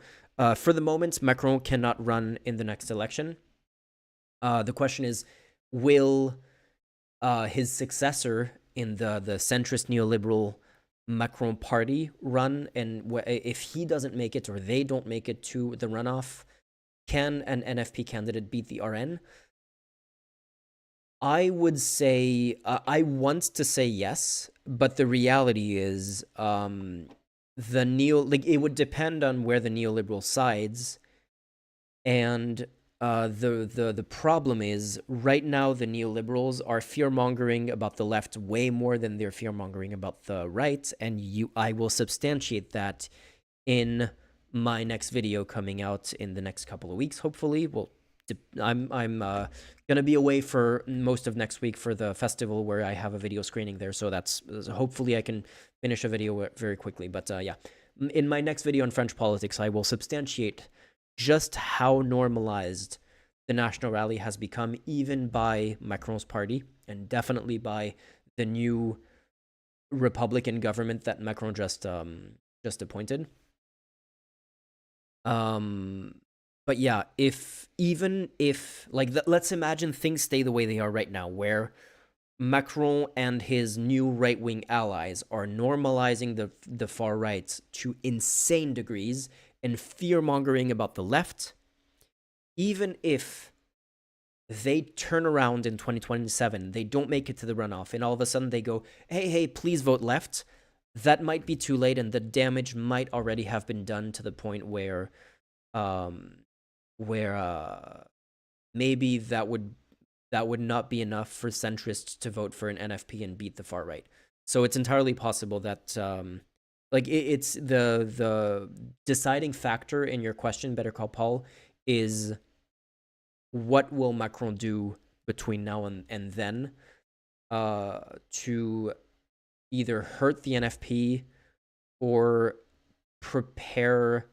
for the moment, Macron cannot run in the next election. The question is, will his successor in the centrist neoliberal Macron party run? And if he doesn't make it, or they don't make it to the runoff, can an NFP candidate beat the RN? I would say I want to say yes, but the reality is it would depend on where the neoliberal sides, and the problem is right now the neoliberals are fear-mongering about the left way more than they're fear-mongering about the right, and I will substantiate that in my next video coming out in the next couple of weeks, hopefully. I'm gonna be away for most of next week for the festival where I have a video screening there, so that's hopefully I can finish a video very quickly. But yeah, in my next video on French politics, I will substantiate just how normalized the National Rally has become, even by Macron's party, and definitely by the new Republican government that Macron just appointed. But yeah, even if like let's imagine things stay the way they are right now, where Macron and his new right-wing allies are normalizing the far right to insane degrees and fear-mongering about the left. Even if they turn around in 2027, they don't make it to the runoff, and all of a sudden they go, hey, please vote left, that might be too late, and the damage might already have been done to the point where maybe that would not be enough for centrists to vote for an NFP and beat the far right. So it's entirely possible that it's the deciding factor in your question, Better Call Paul, is what will Macron do between now and then to either hurt the NFP or prepare,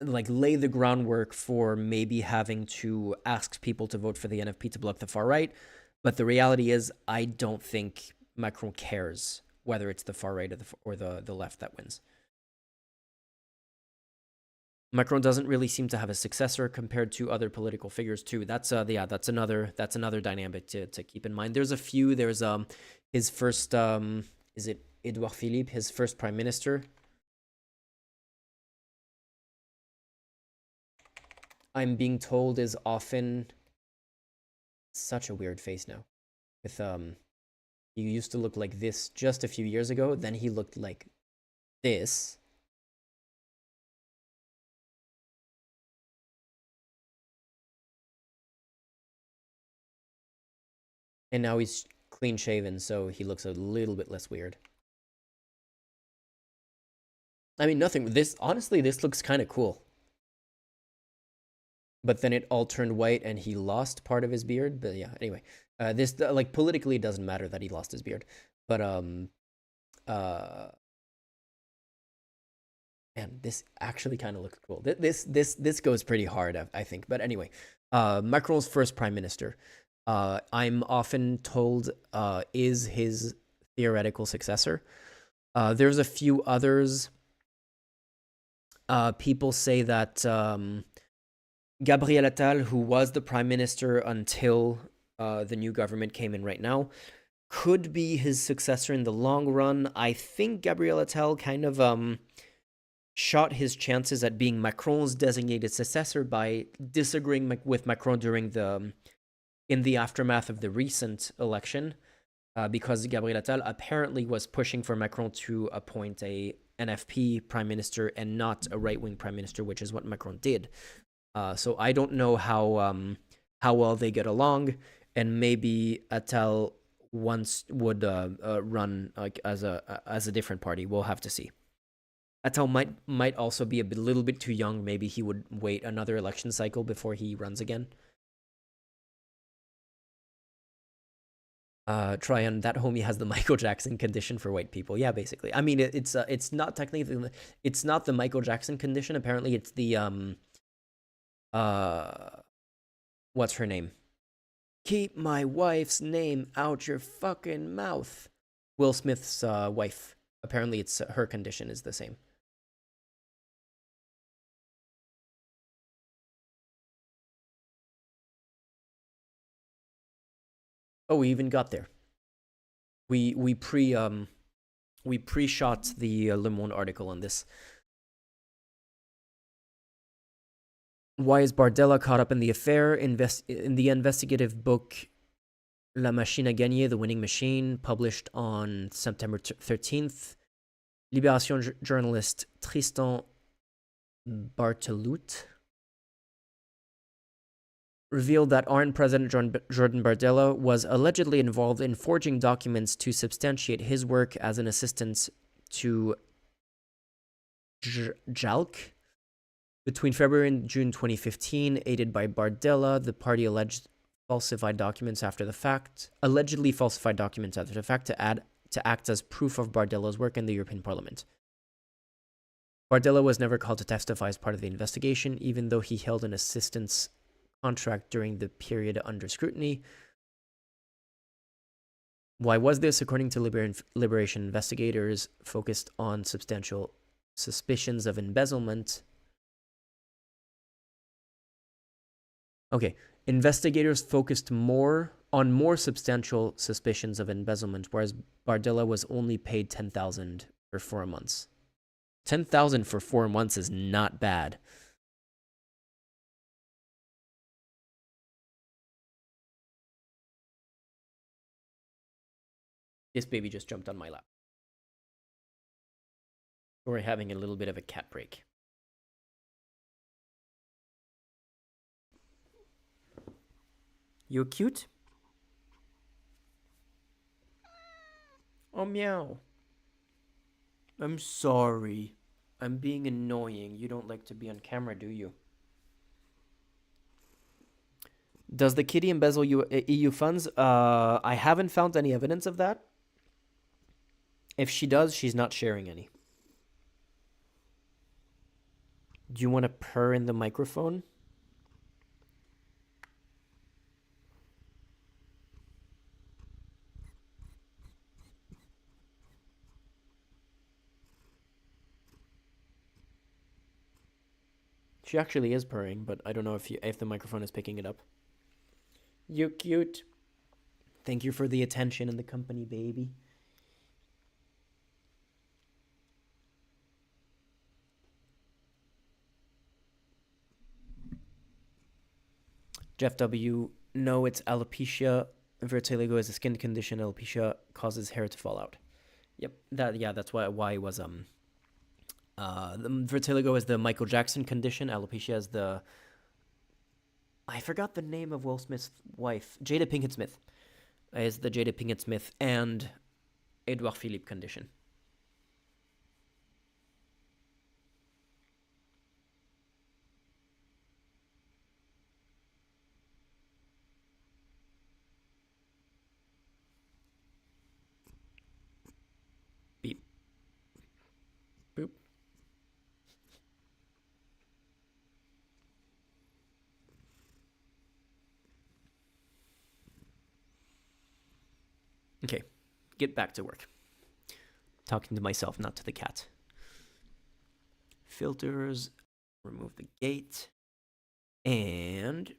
like, lay the groundwork for maybe having to ask people to vote for the NFP to block the far right. But the reality is, I don't think Macron cares whether it's the far right or the left that wins. Macron doesn't really seem to have a successor compared to other political figures too. That's another dynamic to keep in mind. There's a few. There's his first is it Edouard Philippe, his first prime minister. I'm being told is often such a weird face now. With he used to look like this just a few years ago, then he looked like this. And now he's clean shaven, so he looks a little bit less weird. I mean, honestly, this looks kind of cool. But then it all turned white and he lost part of his beard. But yeah, anyway, this, like, politically, it doesn't matter that he lost his beard. But man, this actually kind of looks cool. This goes pretty hard, I think. But anyway, Macron's first prime minister, I'm often told, is his theoretical successor. There's a few others. People say that Gabriel Attal, who was the prime minister until the new government came in right now, could be his successor in the long run. I think Gabriel Attal kind of shot his chances at being Macron's designated successor by disagreeing with Macron in the aftermath of the recent election, because Gabriel Attal apparently was pushing for Macron to appoint a NFP prime minister and not a right-wing prime minister, which is what Macron did. So I don't know how well they get along, and maybe Attal once would run like as a different party. We'll have to see. Attal might also be a little bit too young. Maybe he would wait another election cycle before he runs again. Tryon, that homie has the Michael Jackson condition for white people. Yeah, basically. I mean, it's not technically, it's not the Michael Jackson condition. Apparently, it's the what's her name? Keep my wife's name out your fucking mouth. Will Smith's wife. Apparently, it's her condition is the same. Oh, we even got there. We pre-shot the Le Monde article on this. Why is Bardella caught up in the affair? In the investigative book La Machine à Gagner, The Winning Machine, published on September 13th, Libération journalist Tristan Bartelout revealed that ARN President Jordan Bardella was allegedly involved in forging documents to substantiate his work as an assistant to Jalk. Between February and June 2015, aided by Bardella, the party allegedly falsified documents after the fact to act as proof of Bardella's work in the European Parliament. Bardella was never called to testify as part of the investigation, even though he held an assistance contract during the period under scrutiny. Why was this? According to Liberation investigators, focused on substantial suspicions of embezzlement. Okay, investigators focused more substantial suspicions of embezzlement, whereas Bardella was only paid $10,000 for 4 months. $10,000 for 4 months is not bad. This baby just jumped on my lap. We're having a little bit of a cat break. You cute? Oh, meow. I'm sorry. I'm being annoying. You don't like to be on camera, do you? Does the kitty embezzle EU funds? I haven't found any evidence of that. If she does, she's not sharing any. Do you want to purr in the microphone? She actually is purring, but I don't know if the microphone is picking it up. You cute. Thank you for the attention and the company, baby. Jeff W. No, it's alopecia. Vitiligo is a skin condition. Alopecia causes hair to fall out. Yep. That's why it was the vitiligo is the Michael Jackson condition. Alopecia is the, I forgot the name of Will Smith's wife. Jada Pinkett Smith is the Jada Pinkett Smith and Edouard Philippe condition. Beep. Boop. Okay, get back to work. Talking to myself, not to the cat. Filters, remove the gate, and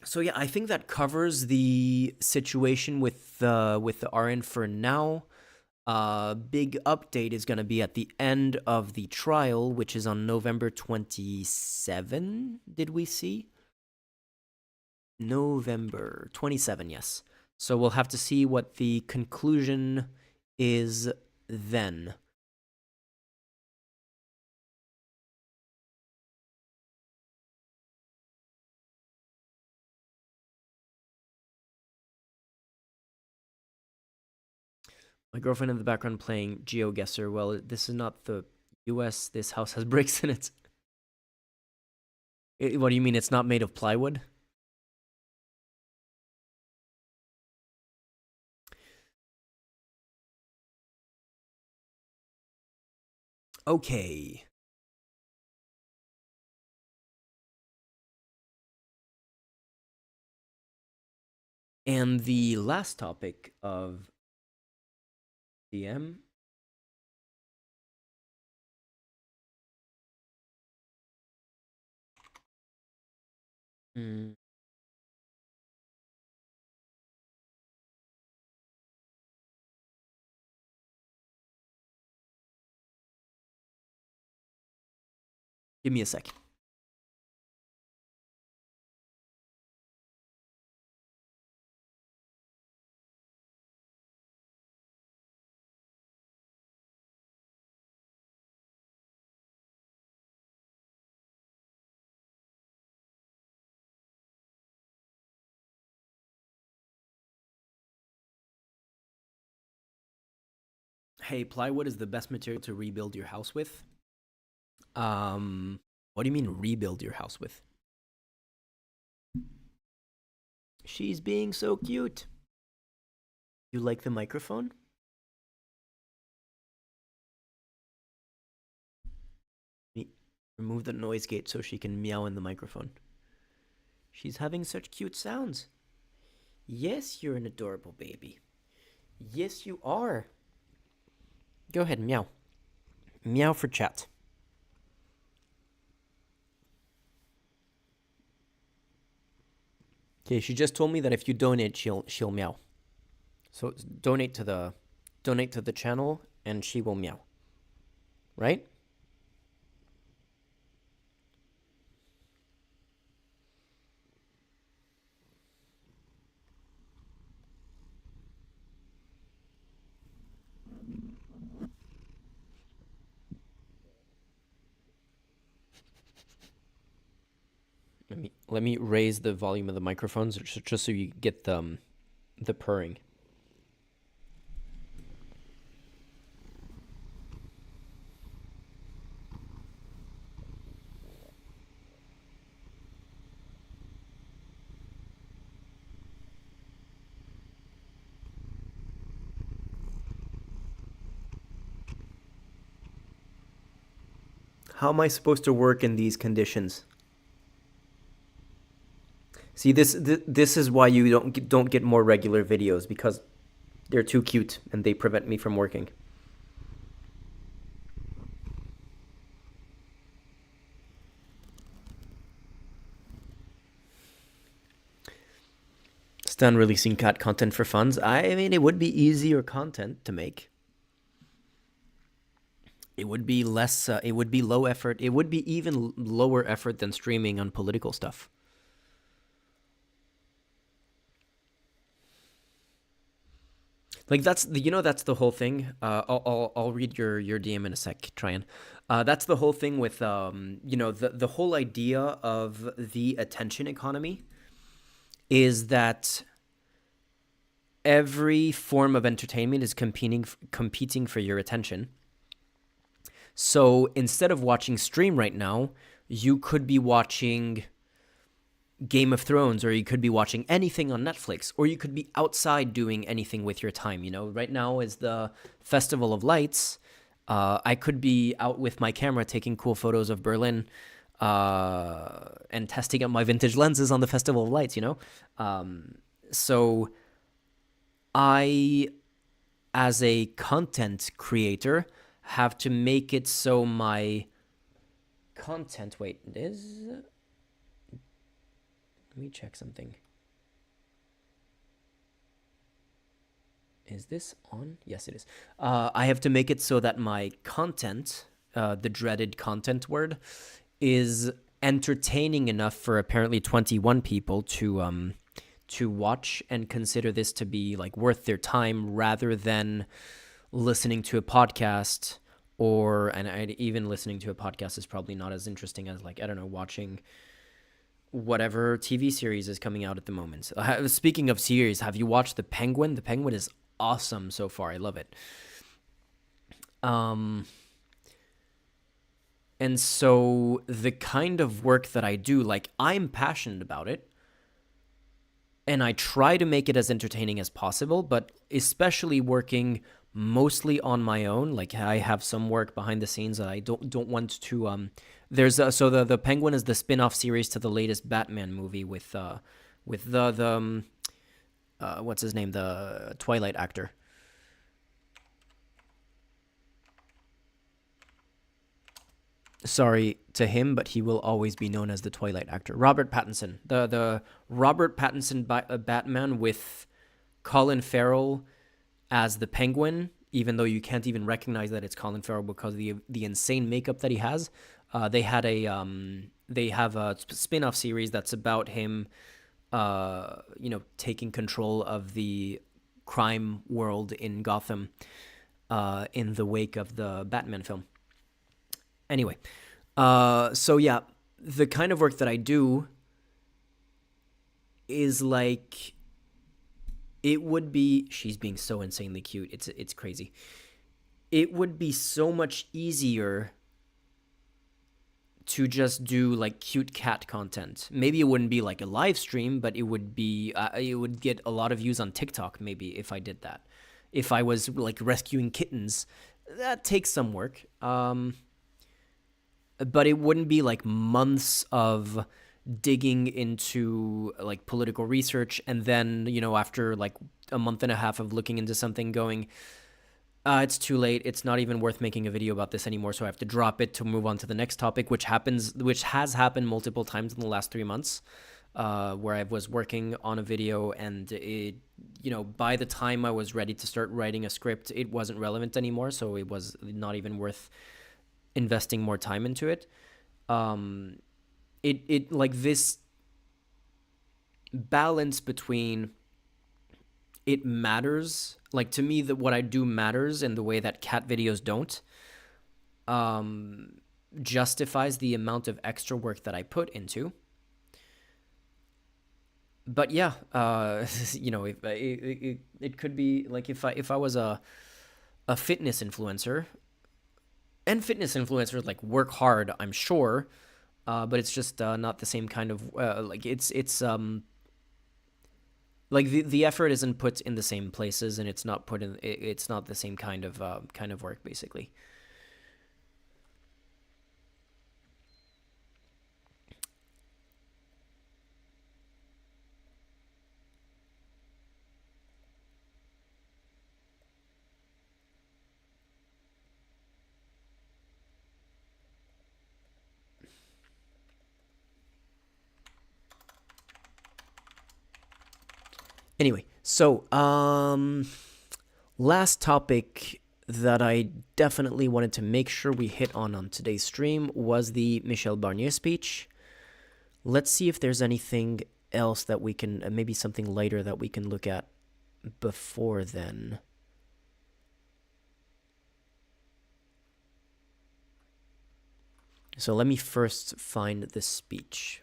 so yeah, I think that covers the situation with the RN for now. Big update is going to be at the end of the trial, which is on November 27. Did we see? November 27, yes. So we'll have to see what the conclusion is then. My girlfriend in the background playing GeoGuessr. Well, this is not the US. This house has bricks in it. What do you mean it's not made of plywood? Okay. And the last topic of DM. Give me a sec. Hey, plywood is the best material to rebuild your house with. What do you mean rebuild your house with? She's being so cute. You like the microphone? Remove the noise gate so she can meow in the microphone. She's having such cute sounds. Yes, you're an adorable baby. Yes, you are. Go ahead, meow. Meow for chat. Okay, she just told me that if you donate, she'll meow. So donate to the channel, and she will meow. Right? Let me raise the volume of the microphones just so you get the purring. How am I supposed to work in these conditions? See, this is why you don't get more regular videos, because they're too cute and they prevent me from working. Stan releasing cat content for funds. I mean, it would be easier content to make. It would be less. It would be low effort. It would be even lower effort than streaming on political stuff. Like that's the whole thing. I'll read your DM in a sec, Tryon. That's the whole thing with the whole idea of the attention economy is that every form of entertainment is competing for your attention. So instead of watching stream right now, you could be watching Game of Thrones, or you could be watching anything on Netflix, or you could be outside doing anything with your time. Right now is the Festival of Lights. I could be out with my camera taking cool photos of Berlin and testing out my vintage lenses on the Festival of Lights, So I, as a content creator, have to make it so my content... Wait, let me check something. Is this on? Yes, it is. I have to make it so that my content, the dreaded content word, is entertaining enough for apparently 21 people to watch and consider this to be like worth their time, rather than listening to a podcast, and even listening to a podcast is probably not as interesting as, like, I don't know, watching whatever TV series is coming out at the moment. Speaking of series, have you watched The Penguin? The Penguin is awesome so far. I love it. And so the kind of work that I do, like, I'm passionate about it, and I try to make it as entertaining as possible, but especially working mostly on my own. Like, I have some work behind the scenes that I don't want to there's so the Penguin is the spin-off series to the latest Batman movie with the what's his name, the Twilight actor. Sorry to him, but he will always be known as the Twilight actor. Robert Pattinson. The Robert Pattinson Batman with Colin Farrell as the Penguin, even though you can't even recognize that it's Colin Farrell because of the insane makeup that he has. They have a spin-off series that's about him taking control of the crime world in Gotham in the wake of the Batman film. Anyway, so yeah, the kind of work that I do is like, it would be... She's being so insanely cute. It's crazy. It would be so much easier to just do like cute cat content. Maybe it wouldn't be like a live stream, but it would be it would get a lot of views on TikTok maybe if I did that. If I was like rescuing kittens, that takes some work. but it wouldn't be like months of digging into like political research and then, after like a month and a half of looking into something going, it's too late. It's not even worth making a video about this anymore. So I have to drop it to move on to the next topic, which has happened multiple times in the last 3 months, where I was working on a video and it, by the time I was ready to start writing a script, it wasn't relevant anymore. So it was not even worth investing more time into it. It like this balance between it matters, like to me, that what I do matters in the way that cat videos don't, justifies the amount of extra work that I put into. But yeah, if, it could be like if I was a fitness influencer, and fitness influencers like work hard, I'm sure, but it's just not the same kind of like it's like the effort isn't put in the same places, and it's not put in, it's not the same kind of work basically. Anyway, so last topic that I definitely wanted to make sure we hit on today's stream was the Michel Barnier speech. Let's see if there's anything else that we can, maybe something lighter that we can look at before then. So let me first find the speech.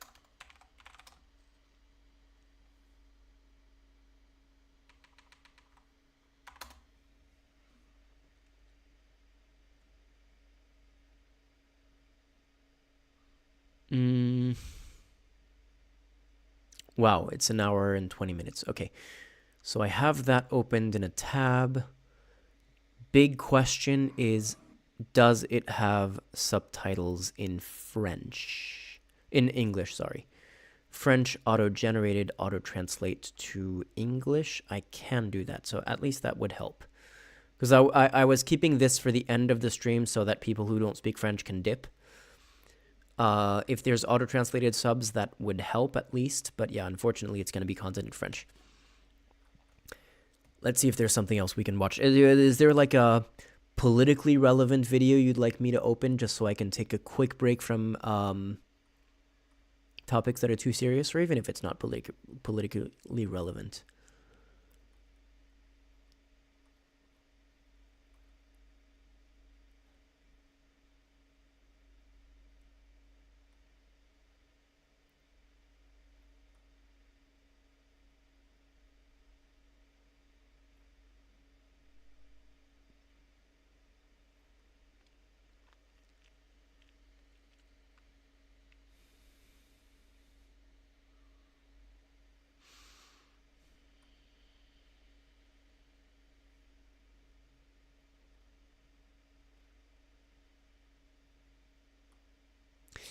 Wow, it's an hour and 20 minutes. Okay, so I have that opened in a tab. Big question is, does it have subtitles in French? In English, sorry. French auto-generated, auto-translate to English. I can do that, so at least that would help. Because I was keeping this for the end of the stream so that people who don't speak French can dip. If there's auto-translated subs, that would help at least. But yeah, unfortunately, it's going to be content in French. Let's see if there's something else we can watch. Is there like a politically relevant video you'd like me to open just so I can take a quick break from topics that are too serious, or even if it's not politically relevant?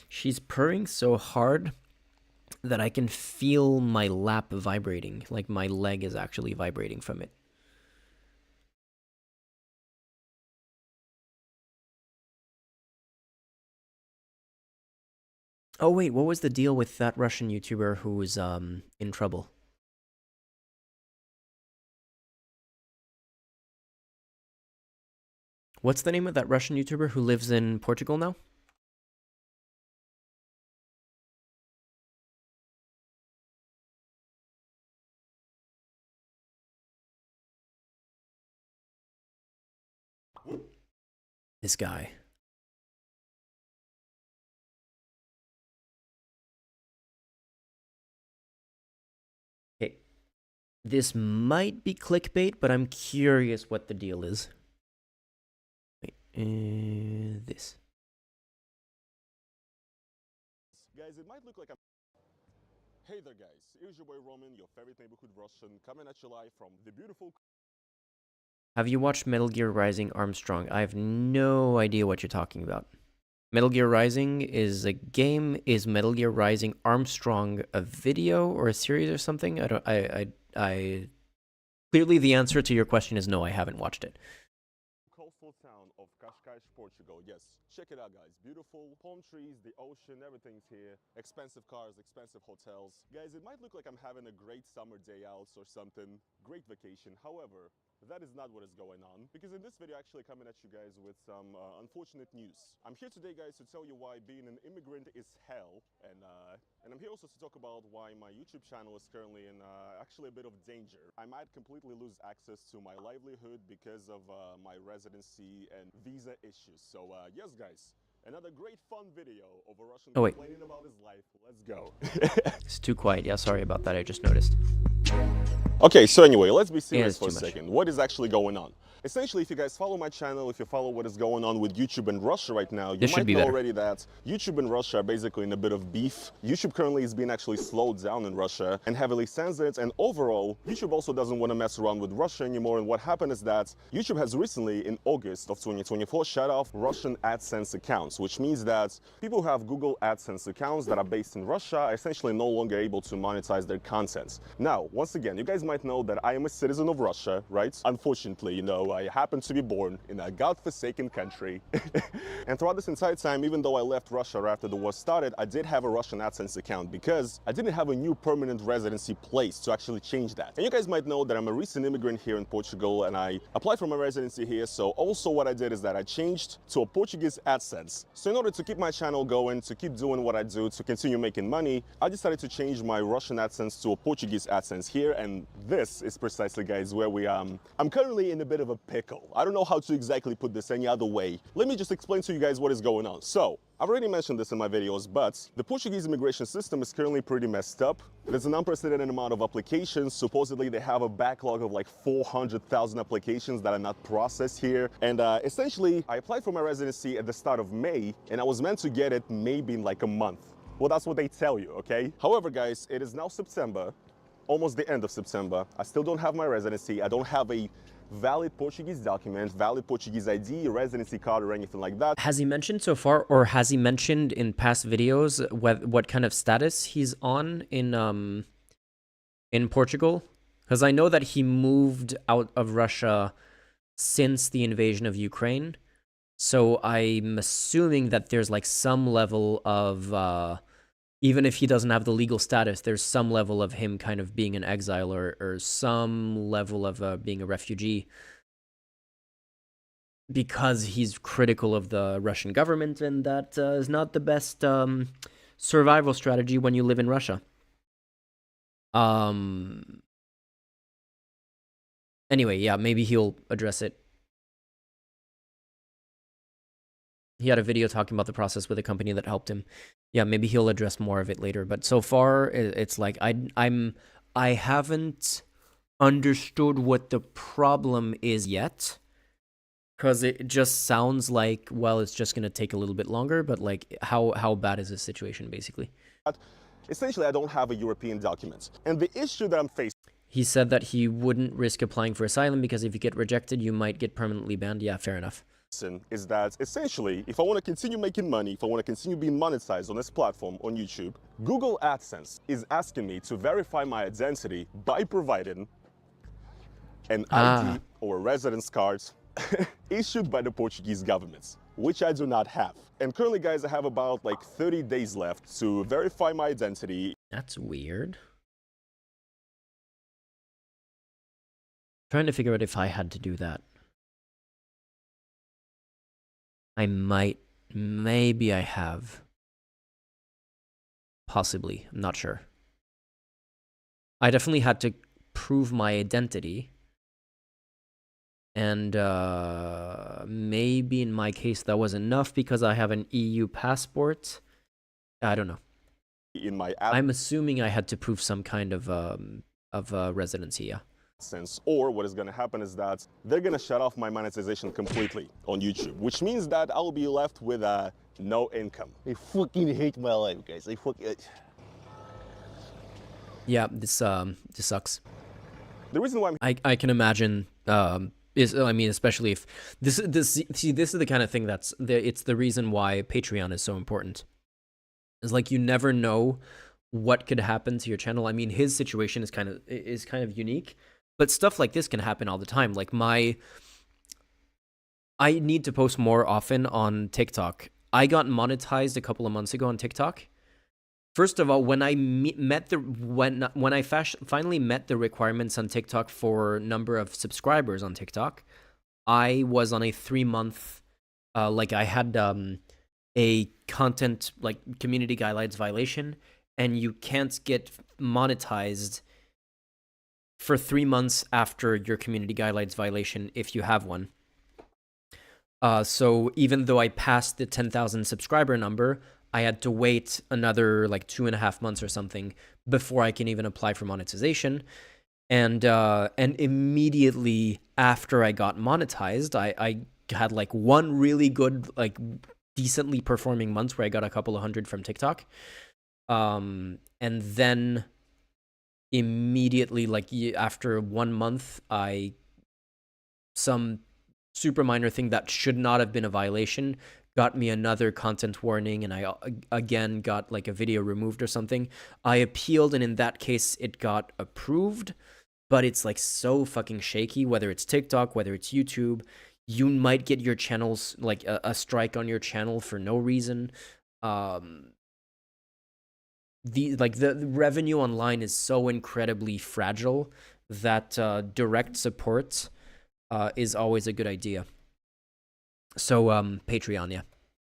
She's purring so hard that I can feel my lap vibrating, like my leg is actually vibrating from it. Oh wait, what was the deal with that Russian YouTuber who was in trouble? What's the name of that Russian YouTuber who lives in Portugal now? This guy. Okay. This might be clickbait, but I'm curious what the deal is. Wait, this. Guys, it might look like I'm... Hey there guys, here's your boy Roman, your favorite neighborhood Russian, coming at you live from the beautiful... Have you watched Metal Gear Rising Armstrong? I have no idea what you're talking about. Metal Gear Rising is a game. Is Metal Gear Rising Armstrong a video or a series or something? I don't. I clearly the answer to your question is no. I haven't watched it. Coastal town of Cascais, Portugal. Yes, check it out, guys. Beautiful palm trees, the ocean, everything's here. Expensive cars, expensive hotels. Guys, it might look like I'm having a great summer day out or something. Great vacation. However, that is not what is going on, because in this video actually coming at you guys with some unfortunate news. I'm here today, guys, to tell you why being an immigrant is hell, and I'm here also to talk about why my YouTube channel is currently in actually a bit of danger. I might completely lose access to my livelihood because of my residency and visa issues. So yes, guys, another great fun video of a Russian complaining about his life. Let's go. It's too quiet. Yeah, sorry about that. I just noticed. Okay, so anyway, let's be serious it's for a too much. second. What is actually going on? Essentially, if you guys follow my channel, if you follow what is going on with YouTube and Russia right now, you This should might be know better. already that YouTube and Russia are basically in a bit of beef. YouTube currently is being actually slowed down in Russia and heavily censored, and overall, YouTube also doesn't want to mess around with Russia anymore. And what happened is that YouTube has recently, in August of 2024, shut off Russian AdSense accounts, which means that people who have Google AdSense accounts that are based in Russia are essentially no longer able to monetize their content. Now, once again, you guys might know that I am a citizen of Russia, right? Unfortunately, you know, I happen to be born in a godforsaken country. And throughout this entire time, even though I left Russia after the war started, I did have a Russian AdSense account because I didn't have a new permanent residency place to actually change that. And you guys might know that I'm a recent immigrant here in Portugal and I applied for my residency here. So also what I did is that I changed to a Portuguese AdSense. So in order to keep my channel going, to keep doing what I do, to continue making money, I decided to change my Russian AdSense to a Portuguese AdSense here. And this is precisely, guys, where I'm currently in a bit of a pickle. I don't know how to exactly put this any other way. Let me just explain to you guys what is going on. So, I've already mentioned this in my videos, but the Portuguese immigration system is currently pretty messed up. There's an unprecedented amount of applications. Supposedly, they have a backlog of like 400,000 applications that are not processed here. And essentially, I applied for my residency at the start of May, and I was meant to get it maybe in like a month. Well, that's what they tell you, okay? However, guys, it is now September, almost the end of September. I still don't have my residency. I don't have a valid Portuguese document, valid Portuguese ID, residency card, or anything like that. Has he mentioned so far, or has he mentioned in past videos what kind of status he's on in Portugal? Because I know that he moved out of Russia since the invasion of Ukraine, so I'm assuming that there's like some level of even if he doesn't have the legal status, there's some level of him kind of being an exile or some level of being a refugee because he's critical of the Russian government, and that is not the best survival strategy when you live in Russia. Anyway, yeah, maybe he'll address it. He had a video talking about the process with a company that helped him. Yeah, maybe he'll address more of it later. But so far, it's like I haven't understood what the problem is yet, because it just sounds like, well, it's just gonna take a little bit longer. But like, how bad is this situation basically? Essentially, I don't have a European document, and the issue that I'm facing. He said that he wouldn't risk applying for asylum because if you get rejected, you might get permanently banned. Yeah, fair enough. Is that essentially, if I want to continue making money, if I want to continue being monetized on this platform, on YouTube, Google AdSense is asking me to verify my identity by providing an ID or a residence card issued by the Portuguese government, which I do not have. And currently, guys, I have about like 30 days left to verify my identity. That's weird. Trying to figure out if I had to do that. I might, maybe I have. Possibly, I'm not sure. I definitely had to prove my identity. And maybe in my case that was enough because I have an EU passport. I don't know. In my I'm assuming I had to prove some kind of residency, yeah. AdSense, or what is going to happen is that they're going to shut off my monetization completely on YouTube, which means that I'll be left with no income. I fucking hate my life, guys. Yeah, this sucks. The reason why I can imagine I mean, especially if this is the kind of thing it's the reason why Patreon is so important. Is like you never know what could happen to your channel. I mean, his situation is kind of unique, but stuff like this can happen all the time. Like I need to post more often on TikTok. I got monetized a couple of months ago on TikTok. First of all, when I finally met the requirements on TikTok for number of subscribers on TikTok, I was on a 3-month, like I had a content like community guidelines violation, and you can't get monetized for 3 months after your community guidelines violation if you have one. So even though I passed the 10,000 subscriber number, I had to wait another like 2.5 months or something before I can even apply for monetization. And immediately after I got monetized, I had like one really good, like decently performing month where I got a couple of hundred from TikTok. And then immediately, like after 1 month, some super minor thing that should not have been a violation got me another content warning, and I again got like a video removed or something. I appealed, and in that case it got approved, but it's like so fucking shaky, whether it's TikTok, whether it's YouTube. You might get your channels like a strike on your channel for no reason. The revenue online is so incredibly fragile that direct support is always a good idea. So Patreon, yeah.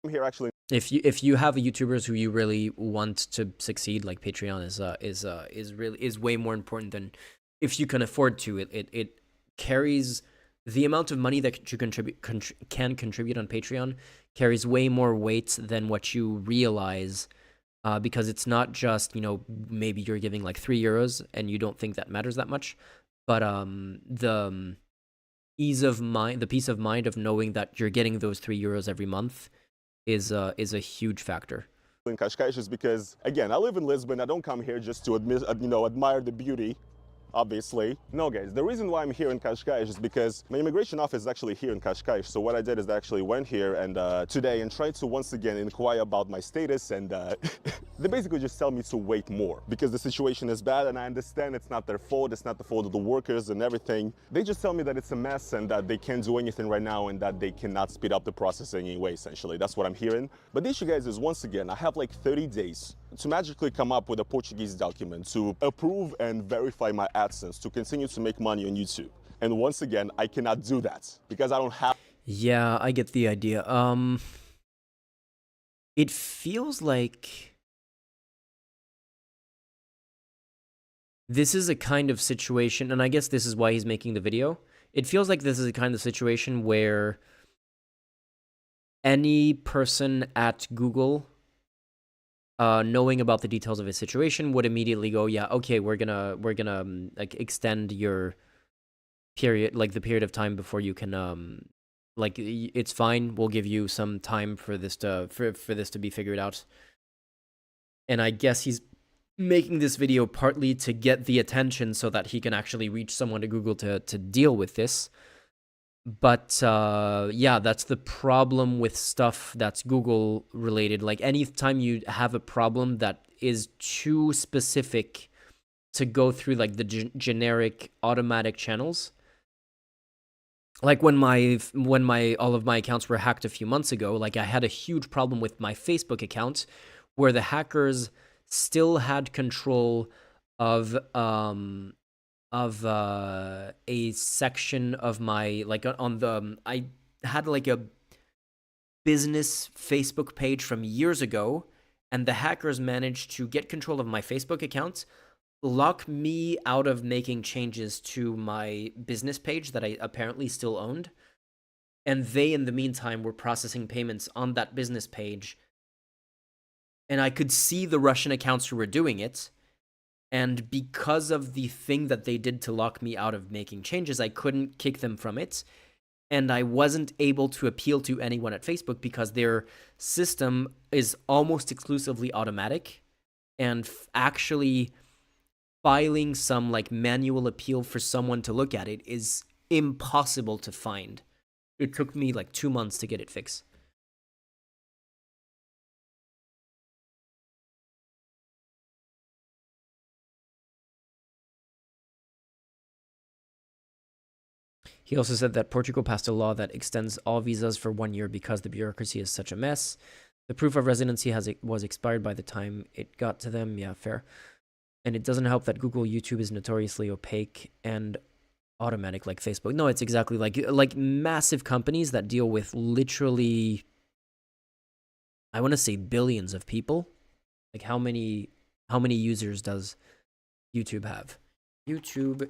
I'm here actually. If you have YouTubers who you really want to succeed, like Patreon is way more important than if you can afford to. It carries the amount of money that you can contribute on Patreon carries way more weight than what you realize. Because it's not just, maybe you're giving like €3 and you don't think that matters that much, but the ease of mind, the peace of mind of knowing that you're getting those €3 every month is a huge factor. In Cascais is because, again, I live in Lisbon. I don't come here just to admire the beauty. Obviously. No, guys, the reason why I'm here in Cascais is because my immigration office is actually here in Cascais. So what I did is I actually went here and today and tried to once again inquire about my status, and they basically just tell me to wait more because the situation is bad, and I understand it's not their fault, it's not the fault of the workers and everything. They just tell me that it's a mess and that they can't do anything right now and that they cannot speed up the process in any way, essentially. That's what I'm hearing. But the issue, guys, is once again, I have like 30 days to magically come up with a Portuguese document to approve and verify my AdSense to continue to make money on YouTube. And once again, I cannot do that because I don't have... Yeah, I get the idea. It feels like this is a kind of situation, and I guess this is why he's making the video. It feels like this is a kind of situation where any person at Google, knowing about the details of his situation, would immediately go, yeah, okay, we're gonna like extend your period, like the period of time before you can like it's fine, we'll give you some time for this to be figured out. And I guess he's making this video partly to get the attention so that he can actually reach someone at Google to deal with this. But yeah, that's the problem with stuff that's Google related. Like anytime you have a problem that is too specific to go through like the generic automatic channels. Like when all of my accounts were hacked a few months ago, like I had a huge problem with my Facebook account where the hackers still had control of a section of my, like on the, I had like a business Facebook page from years ago, and the hackers managed to get control of my Facebook account, lock me out of making changes to my business page that I apparently still owned, and they in the meantime were processing payments on that business page, and I could see the Russian accounts who were doing it. And because of the thing that they did to lock me out of making changes, I couldn't kick them from it. And I wasn't able to appeal to anyone at Facebook because their system is almost exclusively automatic. And actually filing some like manual appeal for someone to look at it is impossible to find. It took me like 2 months to get it fixed. He also said that Portugal passed a law that extends all visas for 1 year because the bureaucracy is such a mess. The proof of residency was expired by the time it got to them. Yeah, fair. And it doesn't help that Google YouTube is notoriously opaque and automatic like Facebook. No, it's exactly like massive companies that deal with literally, I want to say billions of people. Like how many users does YouTube have? YouTube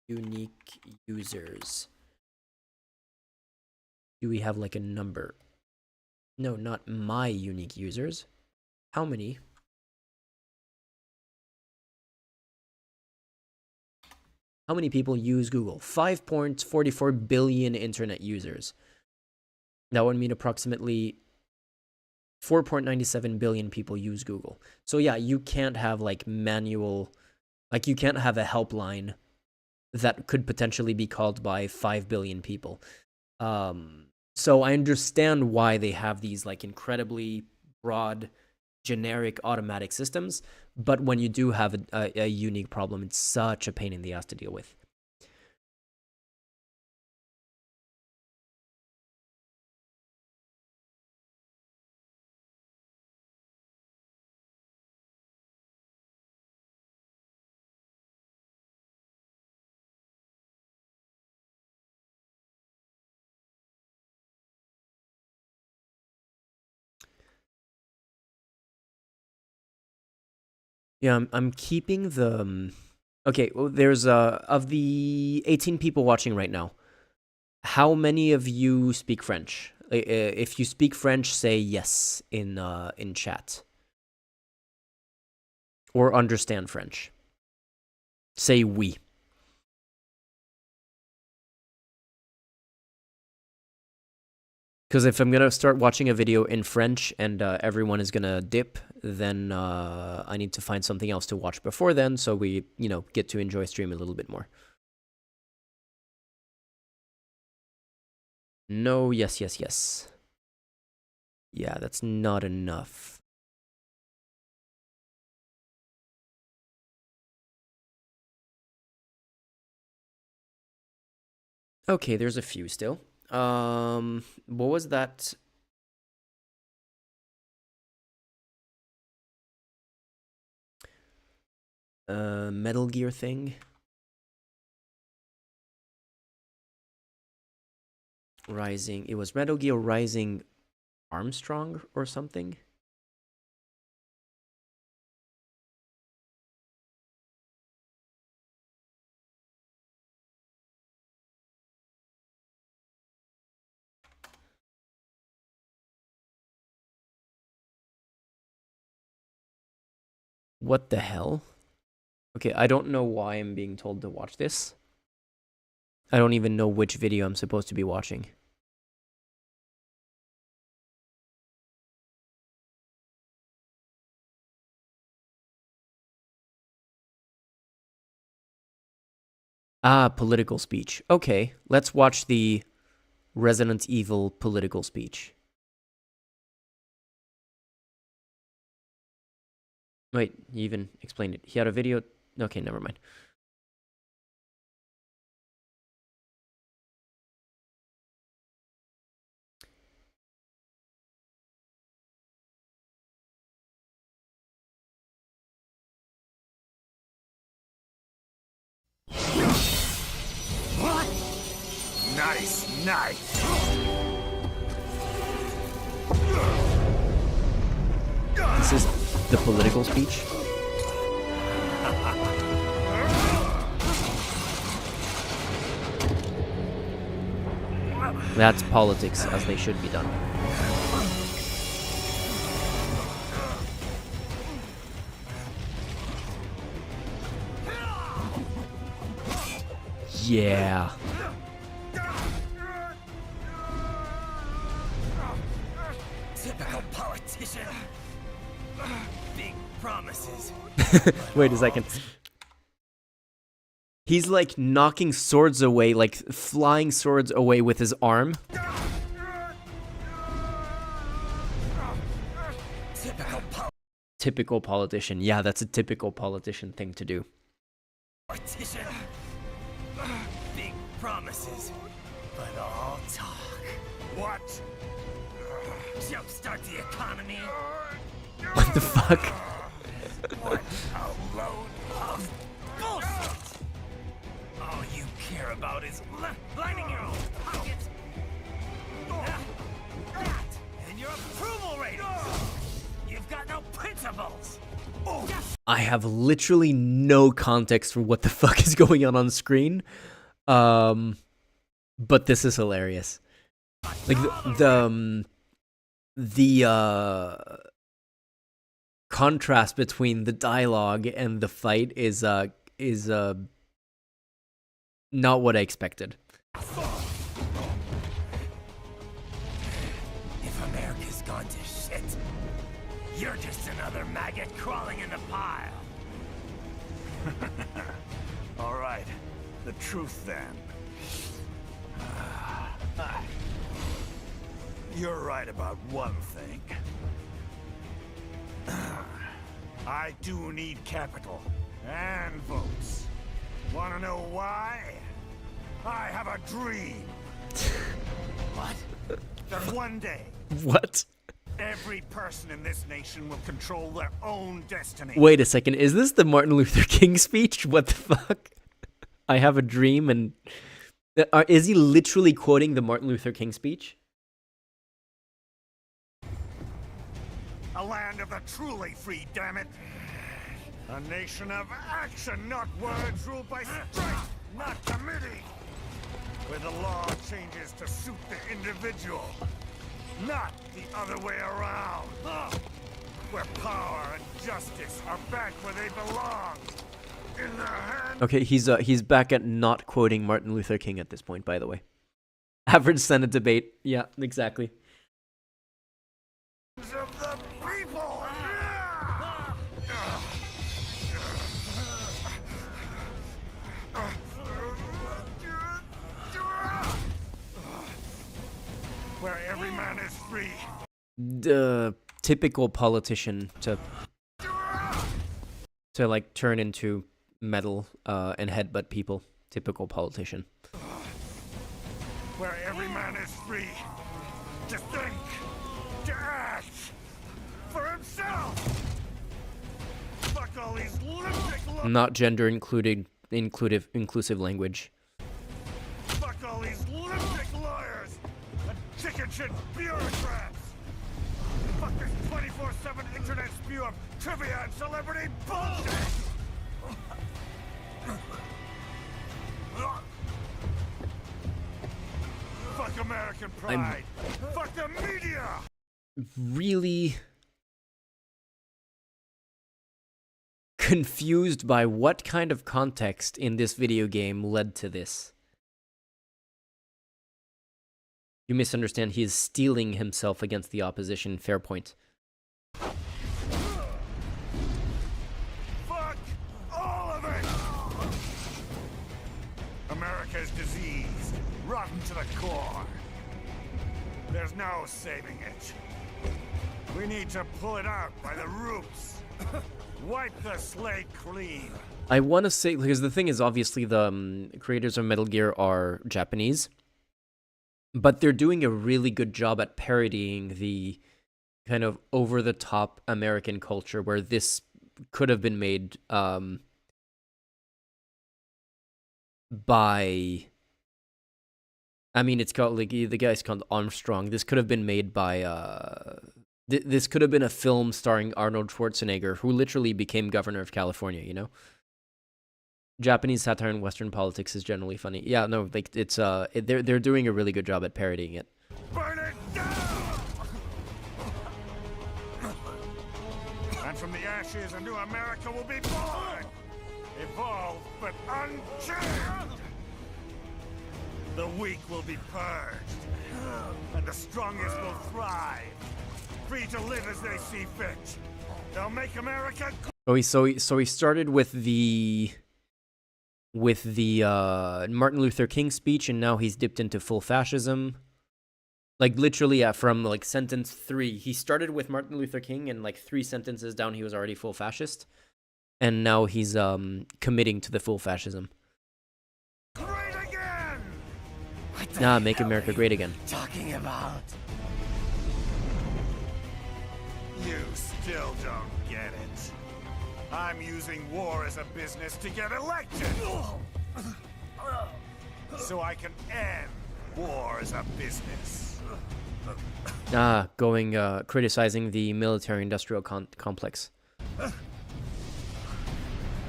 unique users. Do we have like a number? No, not my unique users. How many? How many people use Google? 5.44 billion internet users. That would mean approximately 4.97 billion people use Google. So yeah, you can't have like manual, like you can't have a helpline that could potentially be called by 5 billion people. So I understand why they have these like incredibly broad, generic automatic systems, but when you do have a unique problem, it's such a pain in the ass to deal with. Yeah, I'm keeping the... Okay, well, there's of the 18 people watching right now, how many of you speak French? If you speak French, say yes in chat. Or understand French. Say oui. Because if I'm gonna start watching a video in French and everyone is gonna dip, then I need to find something else to watch before then, so we, get to enjoy stream a little bit more. No, yes, yes, yes. Yeah, that's not enough. Okay, there's a few still. What was that? Metal Gear thing? Rising. It was Metal Gear Rising Armstrong or something? What the hell? Okay, I don't know why I'm being told to watch this. I don't even know which video I'm supposed to be watching. Ah, political speech. Okay, let's watch the Resident Evil political speech. Wait, he even explained it. He had a video. Okay, never mind. Nice, nice. This is the political speech. That's politics as they should be done. Yeah. Typical politician. Big promises. Wait a second. He's like knocking swords away, like flying swords away with his arm. Typical politician. Yeah, that's a typical politician thing to do. Politician. Big promises, but all talk. What? Jumpstart the economy. What the fuck? What a load of bullshit! All you care about is lining your own pockets. That and your approval ratings. You've got no principles. I have literally no context for what the fuck is going on screen. But this is hilarious. Like the contrast between the dialogue and the fight is not what I expected. If America's gone to shit, you're just another maggot crawling in the pile. All right. The truth then. You're right about one thing. I do need capital and votes. Wanna know why? I have a dream. What? That one day, What? every person in this nation will control their own destiny. Wait a second, is this the Martin Luther King speech? What the fuck? I have a dream and... is he literally quoting the Martin Luther King speech? A land of the truly free, damn it. A nation of action, not words, ruled by strength, not committee. Where the law changes to suit the individual, not the other way around. Where power and justice are back where they belong. In the hands Okay, he's back at not quoting Martin Luther King at this point, by the way. Average Senate debate. Yeah, exactly. of the people. Where every man is free. The typical politician to like turn into metal and headbutt people. Typical politician. Where every man is free to think, to act for himself. Fuck all these lipstick Not gender inclusive language. Fuck all these lipstick lawyers and chicken shit bureaucrats. Fuck this 24/7 internet spew of trivia and celebrity bullshit. Fuck American pride. Fuck the media. Really confused by what kind of context in this video game led to this. You misunderstand, he is steeling himself against the opposition. Fair point. Fuck all of it. America is diseased, rotten to the core. There's no saving it. We need to pull it out by the roots. Wipe the slate clean. I want to say, because the thing is, obviously, the creators of Metal Gear are Japanese, but they're doing a really good job at parodying the kind of over-the-top American culture where this could have been made by... I mean, it's called, like, the guy's called Armstrong. This could have been made by... This could have been a film starring Arnold Schwarzenegger, who literally became governor of California, you know? Japanese satire in Western politics is generally funny. Yeah, no, like, it's, they're doing a really good job at parodying it. Burn it down! And from the ashes, a new America will be born. Evolved, but unchanged. The weak will be purged. And the strongest will thrive. Free to live as they see fit. They'll make America... Oh, so he started with the with the Martin Luther King speech, and now he's dipped into full fascism. Like literally, from like sentence 3, he started with Martin Luther King, and like 3 sentences down, he was already full fascist, and now he's committing to the full fascism. Great again! Make America great again. Talking about. You still don't get it. I'm using war as a business to get elected. So I can end war as a business. Criticizing the military-industrial complex.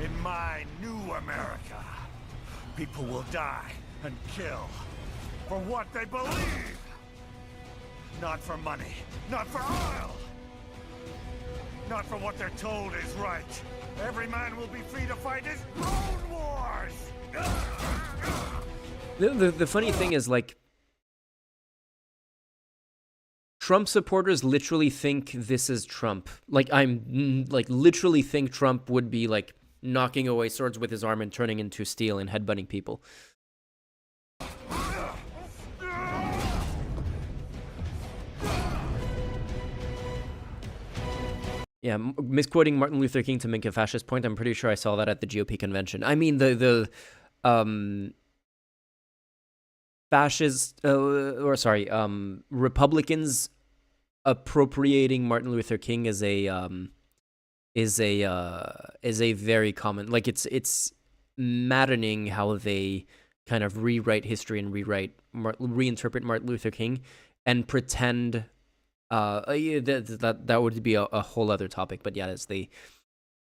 In my new America, people will die and kill for what they believe. Not for money, not for oil. Not for what they're told is right. Every man will be free to fight his own wars. The funny thing is, like, Trump supporters literally think this is Trump. Like, literally think Trump would be, like, knocking away swords with his arm and turning into steel and headbutting people. Yeah, misquoting Martin Luther King to make a fascist point. I'm pretty sure I saw that at the GOP convention. I mean, Republicans appropriating Martin Luther King is a very common, like, it's maddening how they kind of rewrite history and reinterpret Martin Luther King and pretend that would be a whole other topic. But yeah, it's the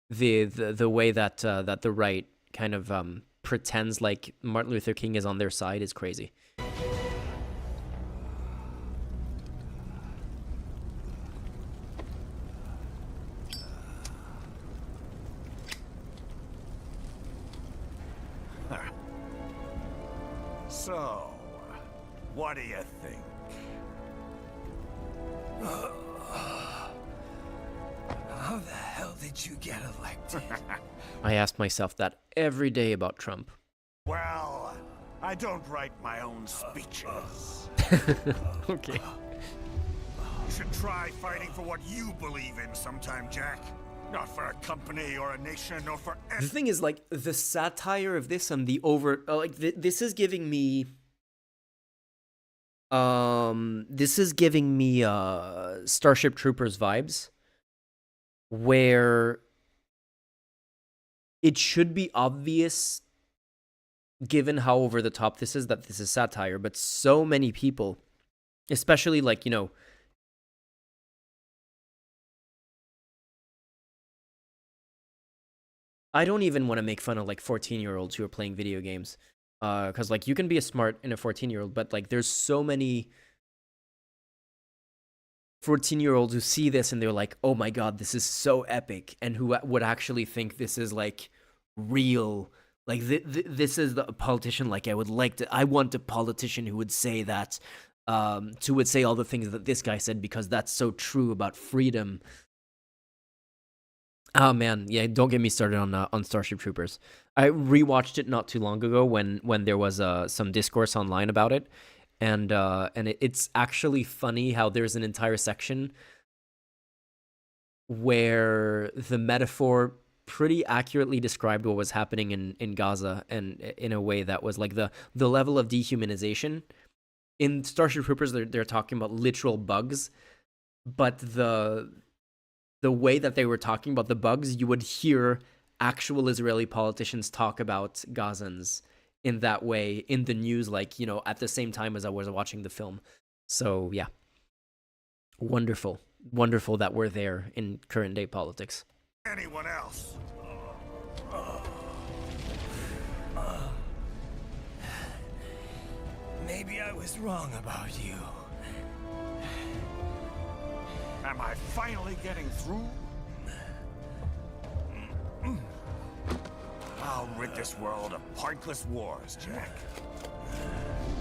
way that the right kind of pretends like Martin Luther King is on their side is crazy. So, what do you think? How the hell did you get elected? I ask myself that every day about Trump. Well, I don't write my own speeches. Okay. You should try fighting for what you believe in sometime, Jack. Not for a company or a nation or for The thing is, like, the satire of this and the this is giving me Starship Troopers vibes, where it should be obvious, given how over the top this is, that this is satire, but so many people, especially, like, you know, I don't even want to make fun of, like, 14-year-olds who are playing video games, because, like, you can be a smart in a 14-year-old, but, like, there's so many 14-year-olds who see this and they're like, oh my god, this is so epic, and who would actually think this is, like, real. Like, this is the politician, like, I want a politician who would say that, who would say all the things that this guy said, because that's so true about freedom. Oh man, yeah, don't get me started on Starship Troopers. I rewatched it not too long ago when there was some discourse online about it, and it's actually funny how there's an entire section where the metaphor pretty accurately described what was happening in Gaza, and in a way that was like the level of dehumanization. In Starship Troopers, they're talking about literal bugs, but the way that they were talking about the bugs, you would hear actual Israeli politicians talk about Gazans in that way in the news, like, you know, at the same time as I was watching the film. So yeah, wonderful that we're there in current day politics. anyone else. Maybe I was wrong about you. Am I finally getting through? I'll rid this world of pointless wars, Jack.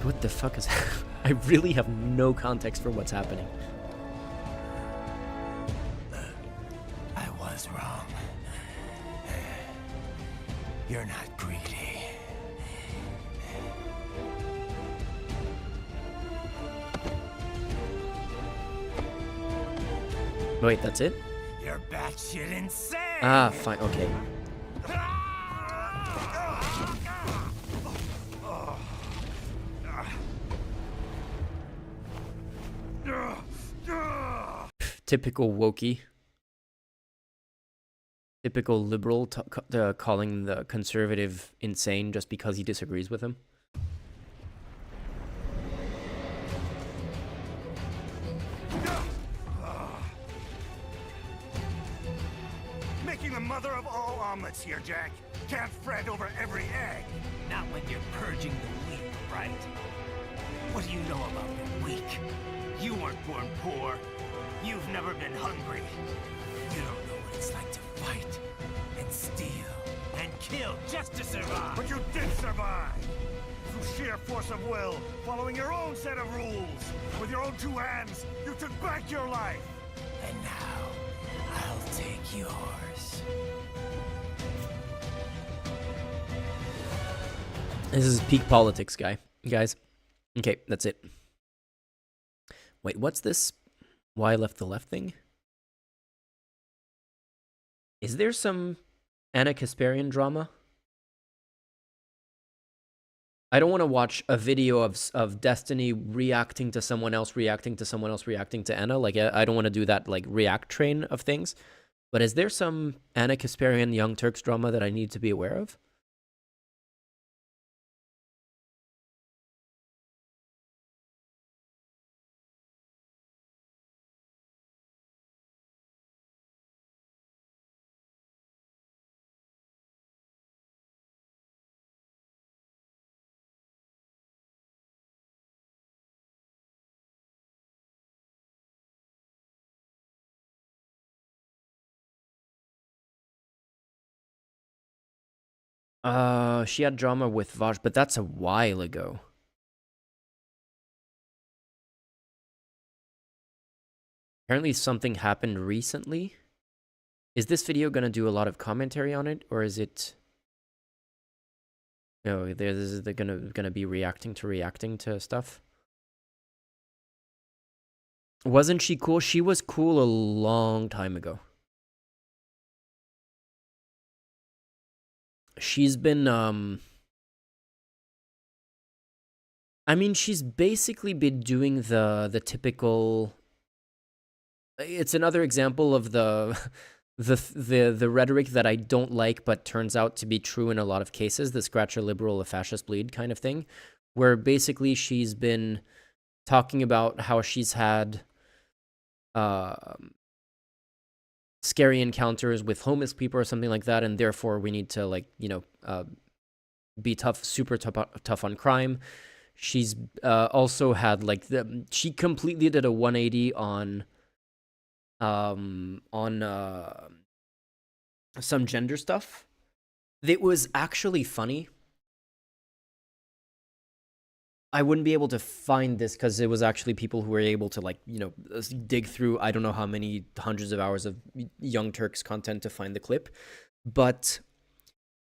What the fuck is I really have no context for what's happening. I was wrong. You're not greedy. Wait, that's it? You're batshit insane. Ah, fine. Okay. Typical wokey. Typical liberal calling the conservative insane just because he disagrees with him. Making the mother of all omelets here, Jack. Can't fret over every egg. Not when you're purging the weak, right? What do you know about the weak? You weren't born poor. You've never been hungry. You don't know what it's like to fight and steal and kill just to survive. But you did survive. Through sheer force of will, following your own set of rules. With your own two hands, you took back your life. And now, I'll take yours. This is peak politics, guys. Okay, that's it. Wait, what's this? Why I left the left thing? Is there some Anna Kasparian drama? I don't want to watch a video of Destiny reacting to someone else, reacting to someone else, reacting to Anna. Like, I don't want to do that, like, react train of things. But is there some Anna Kasparian Young Turks drama that I need to be aware of? She had drama with Vaj, but that's a while ago. Apparently something happened recently. Is this video gonna do a lot of commentary on it, or is it... No, they're gonna be reacting to stuff? Wasn't she cool? She was cool a long time ago. She's been, I mean, she's basically been doing the typical... It's another example of the rhetoric that I don't like, but turns out to be true in a lot of cases, the scratch a liberal, a fascist bleed kind of thing, where basically she's been talking about how she's had scary encounters with homeless people or something like that, and therefore we need to, like, you know, be tough, super tough on crime. She's also had, like, she completely did a 180 on some gender stuff. It was actually funny. I wouldn't be able to find this because it was actually people who were able to, like, you know, dig through I don't know how many hundreds of hours of Young Turks content to find the clip. But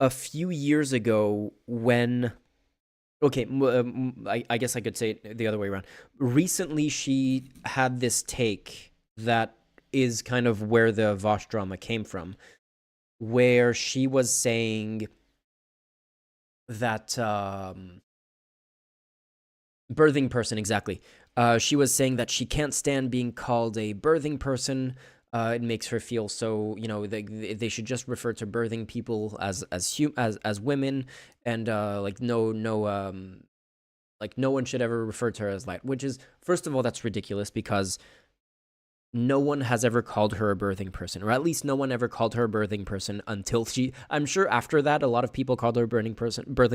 a few years ago when... Okay, I guess I could say it the other way around. Recently, she had this take that is kind of where the Vosh drama came from, where she was saying that... birthing person, exactly. She was saying that she can't stand being called a birthing person. It makes her feel so, you know, they should just refer to birthing people as women, and like no one should ever refer to her as light. Which is, first of all, that's ridiculous because no one has ever called her a birthing person, or at least no one ever called her a birthing person until she. I'm sure after that, a lot of people called her a birthing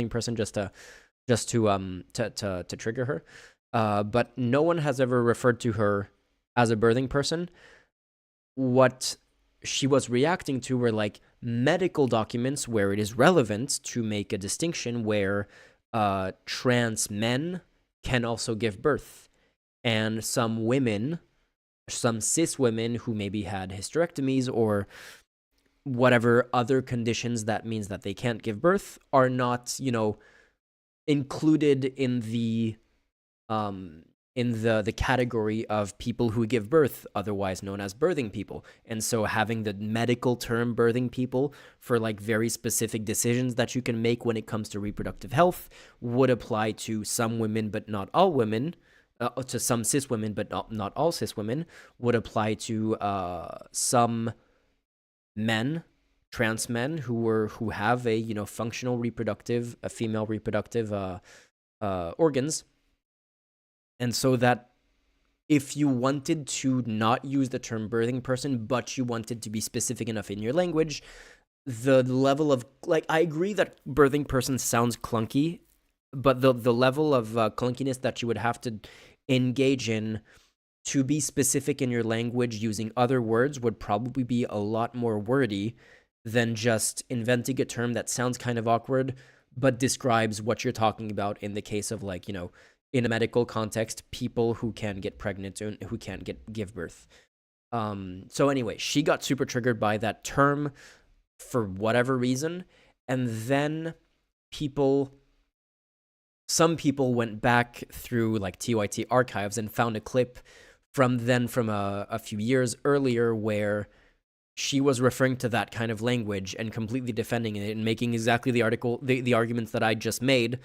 person just to trigger her. But no one has ever referred to her as a birthing person. What she was reacting to were, like, medical documents where it is relevant to make a distinction where trans men can also give birth. And some women, some cis women who maybe had hysterectomies or whatever other conditions that means that they can't give birth are not, you know, included in the the category of people who give birth, otherwise known as birthing people. And so having the medical term birthing people for like very specific decisions that you can make when it comes to reproductive health would apply to some women but not all women, to some cis women but not all cis women, would apply to some men, trans men who have a, you know, functional reproductive, female reproductive organs. And so that if you wanted to not use the term birthing person, but you wanted to be specific enough in your language, the level of, like, I agree that birthing person sounds clunky, but the level of clunkiness that you would have to engage in to be specific in your language using other words would probably be a lot more wordy than just inventing a term that sounds kind of awkward, but describes what you're talking about in the case of, like, you know, in a medical context, people who can get pregnant and who can't give birth. So anyway, she got super triggered by that term for whatever reason, and then some people went back through like TYT archives and found a clip from a few years earlier where she was referring to that kind of language and completely defending it and making exactly the arguments that I just made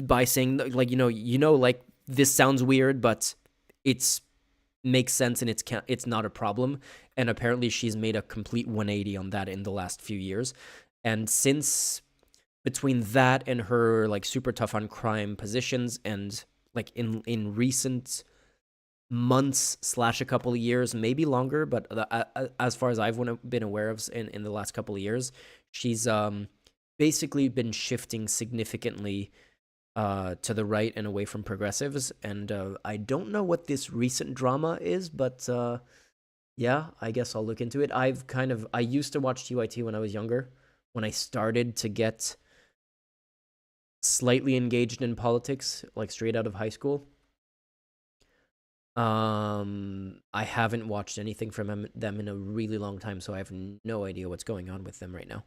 by saying, like, like, this sounds weird, but it's makes sense and it's not a problem. And apparently she's made a complete 180 on that in the last few years. And since between that and her like super tough on crime positions and like in recent months / a couple of years, maybe longer, but as far as I've been aware of in the last couple of years, she's basically been shifting significantly to the right and away from progressives. And I don't know what this recent drama is, but yeah, I guess I'll look into it. I used to watch TYT when I was younger, when I started to get slightly engaged in politics, like straight out of high school. I haven't watched anything from them in a really long time, so I have no idea what's going on with them right now.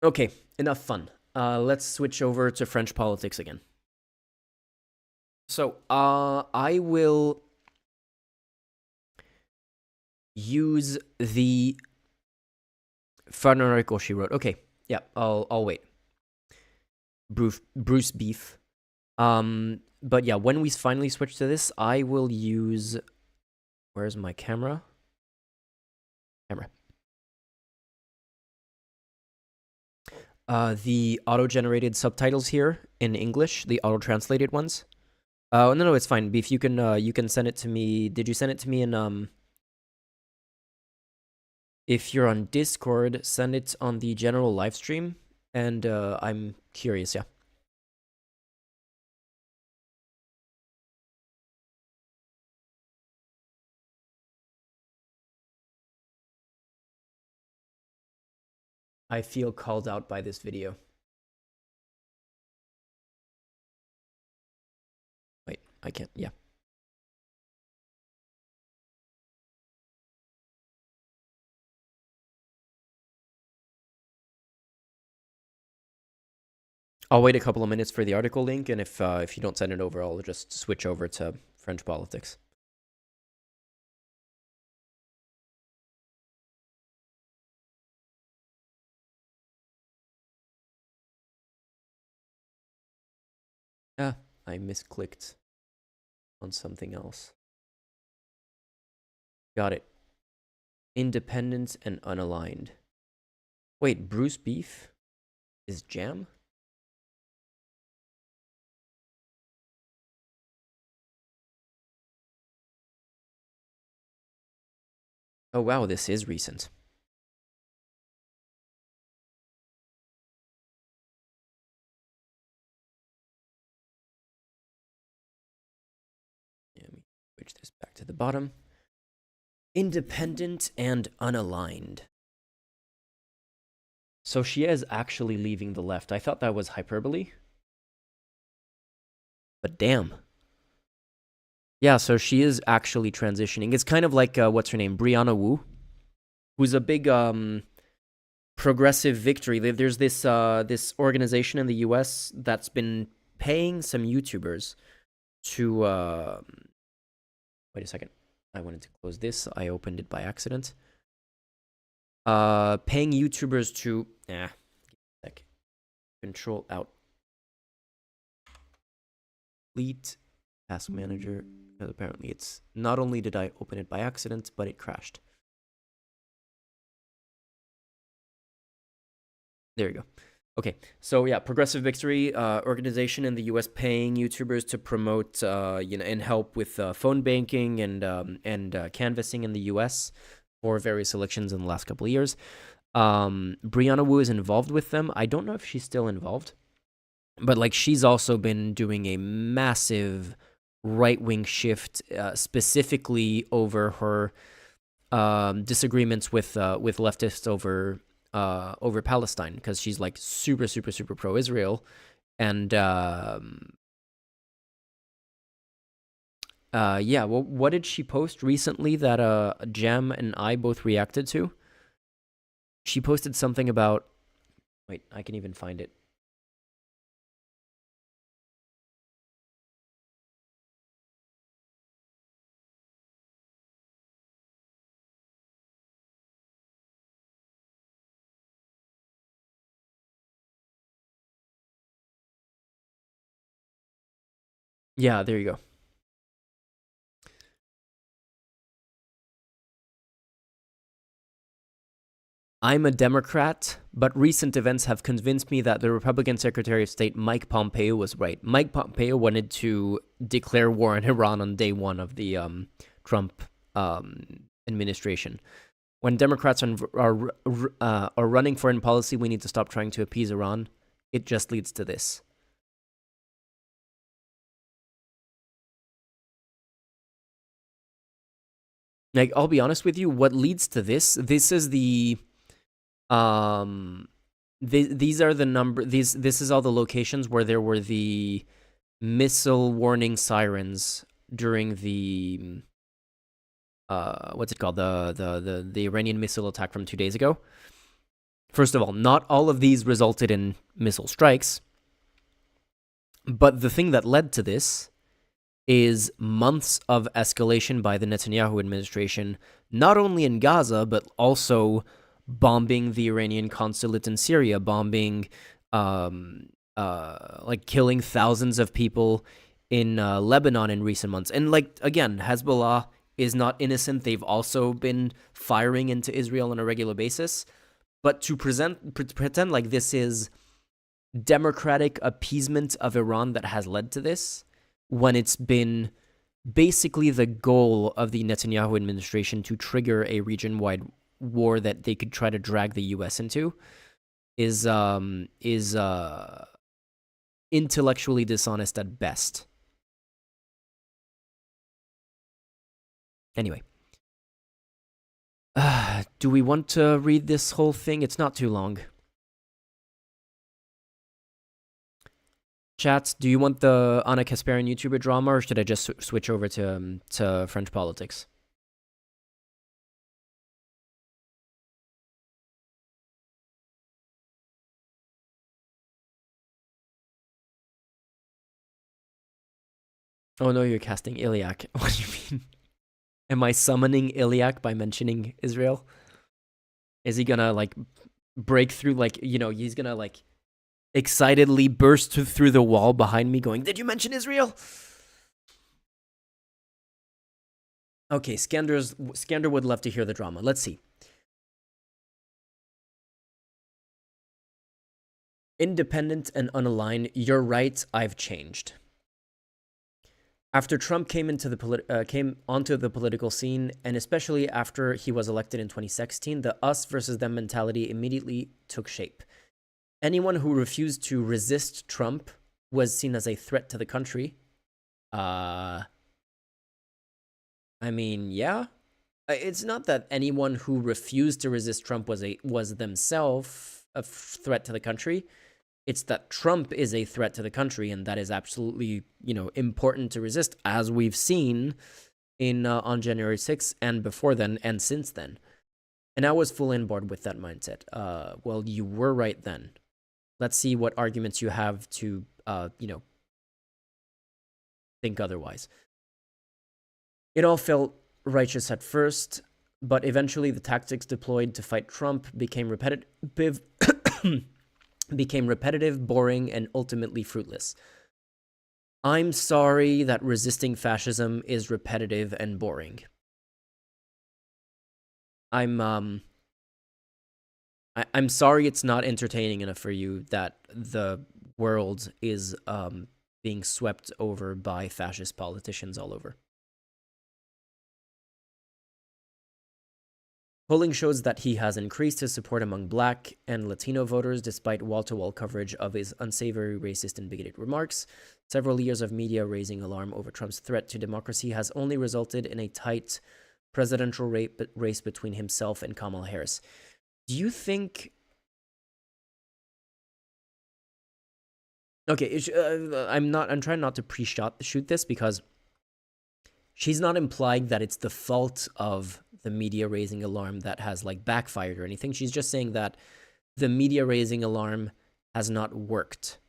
Okay, enough fun. Let's switch over to French politics again. So, I will use the fun article she wrote. Okay, yeah, I'll wait. Bruce Beef. But yeah, when we finally switch to this, I will use... Where's my camera? The auto-generated subtitles here in English, the auto-translated ones. No, it's fine. Beef, you can send it to me. Did you send it to me in if you're on Discord, send it on the general live stream, and I'm curious, yeah. I feel called out by this video. Wait, I can't, yeah. I'll wait a couple of minutes for the article link, and if you don't send it over, I'll just switch over to French politics. Ah, I misclicked on something else. Got it. Independent and unaligned. Wait, Bruce Beef is Jam? Oh wow, this is recent. Let me switch this back to the bottom. Independent and unaligned. So she is actually leaving the left. I thought that was hyperbole. But damn. Yeah, so she is actually transitioning. It's kind of like, what's her name? Brianna Wu, who's a big, Progressive Victory. There's this this organization in the U.S. that's been paying some YouTubers to wait a second. I wanted to close this. I opened it by accident. Paying YouTubers to sec. Control out. Delete task manager. Apparently, it's not only did I open it by accident, but it crashed. There you go. Okay, so yeah, Progressive Victory organization in the U.S. paying YouTubers to promote, and help with phone banking and canvassing in the U.S. for various elections in the last couple of years. Brianna Wu is involved with them. I don't know if she's still involved, but like she's also been doing a massive right-wing shift, specifically over her disagreements with leftists over Palestine, because she's like super pro-Israel, and yeah. Well, what did she post recently that Jam and I both reacted to? She posted something about. Wait, I can even find it. Yeah, there you go. I'm a Democrat, but recent events have convinced me that the Republican Secretary of State Mike Pompeo was right. Mike Pompeo wanted to declare war on Iran on day one of the Trump administration. When Democrats are running foreign policy, we need to stop trying to appease Iran. It just leads to this. Like, I'll be honest with you, what leads to this is the these are the number this is all the locations where there were the missile warning sirens during the what's it called, the Iranian missile attack from 2 days ago. First of all, not all of these resulted in missile strikes, but the thing that led to this is months of escalation by the Netanyahu administration, not only in Gaza, but also bombing the Iranian consulate in Syria, bombing, like killing thousands of people in Lebanon in recent months. And like, again, Hezbollah is not innocent. They've also been firing into Israel on a regular basis. But to pretend like this is democratic appeasement of Iran that has led to this, when it's been basically the goal of the Netanyahu administration to trigger a region-wide war that they could try to drag the U.S. into, is intellectually dishonest at best. Anyway. Do we want to read this whole thing? It's not too long. Chat, do you want the Anna Kasparian YouTuber drama, or should I just switch over to French politics? Oh no, you're casting Ilyak. What do you mean? Am I summoning Ilyak by mentioning Israel? Is he gonna, like, break through, like, he's gonna, like, excitedly burst through the wall behind me going, "Did you mention Israel?" Okay, Skander would love to hear the drama. Let's see. Independent and unaligned, you're right, I've changed. After Trump came onto the political scene, and especially after he was elected in 2016, the us versus them mentality immediately took shape. Anyone who refused to resist Trump was seen as a threat to the country. I mean, yeah. It's not that anyone who refused to resist Trump was themselves a threat to the country. It's that Trump is a threat to the country, and that is absolutely, important to resist, as we've seen on January 6th and before then and since then. And I was full on board with that mindset. Well, you were right then. Let's see what arguments you have to, think otherwise. It all felt righteous at first, but eventually the tactics deployed to fight Trump became repetitive, boring, and ultimately fruitless. I'm sorry that resisting fascism is repetitive and boring. I'm sorry it's not entertaining enough for you that the world is being swept over by fascist politicians all over. Polling shows that he has increased his support among Black and Latino voters despite wall-to-wall coverage of his unsavory, racist, and bigoted remarks. Several years of media raising alarm over Trump's threat to democracy has only resulted in a tight presidential race between himself and Kamala Harris. Do you think... Okay, I'm trying not to shoot this because she's not implying that it's the fault of the media raising alarm that has like backfired or anything. She's just saying that the media raising alarm has not worked.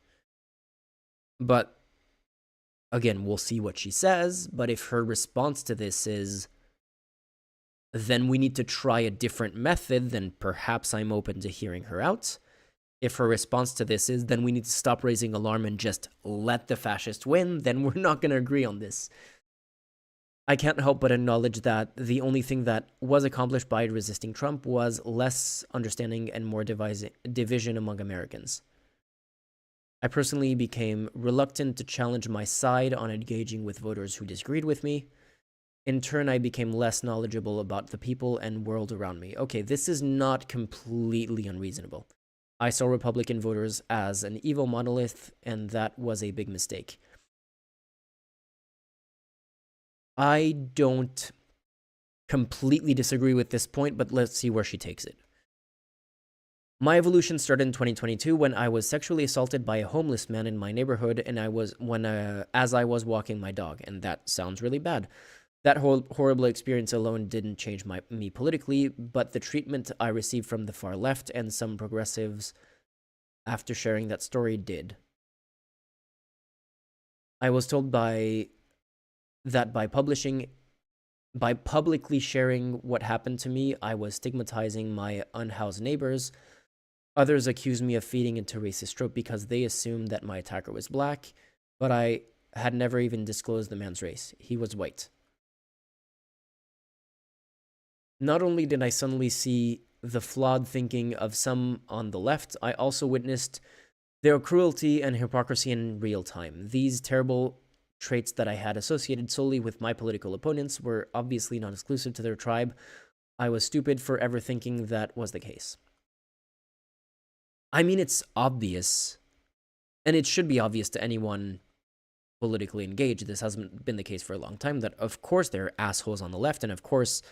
But again, we'll see what she says. But if her response to this is, then we need to try a different method, then perhaps I'm open to hearing her out. If her response to this is, then we need to stop raising alarm and just let the fascist win, then we're not going to agree on this. I can't help but acknowledge that the only thing that was accomplished by resisting Trump was less understanding and more division among Americans. I personally became reluctant to challenge my side on engaging with voters who disagreed with me. In turn, I became less knowledgeable about the people and world around me. Okay, this is not completely unreasonable. I saw Republican voters as an evil monolith, and that was a big mistake. I don't completely disagree with this point, but let's see where she takes it. My evolution started in 2022 when I was sexually assaulted by a homeless man in my neighborhood, and as I was walking my dog, and that sounds really bad. That horrible experience alone didn't change me politically, but the treatment I received from the far left and some progressives after sharing that story did. I was told by publicly sharing what happened to me, I was stigmatizing my unhoused neighbors. Others accused me of feeding into racist trope because they assumed that my attacker was Black, but I had never even disclosed the man's race. He was white. Not only did I suddenly see the flawed thinking of some on the left, I also witnessed their cruelty and hypocrisy in real time. These terrible traits that I had associated solely with my political opponents were obviously not exclusive to their tribe. I was stupid for ever thinking that was the case. I mean, it's obvious, and it should be obvious to anyone politically engaged. This hasn't been the case for a long time, that of course there are assholes on the left, and of course,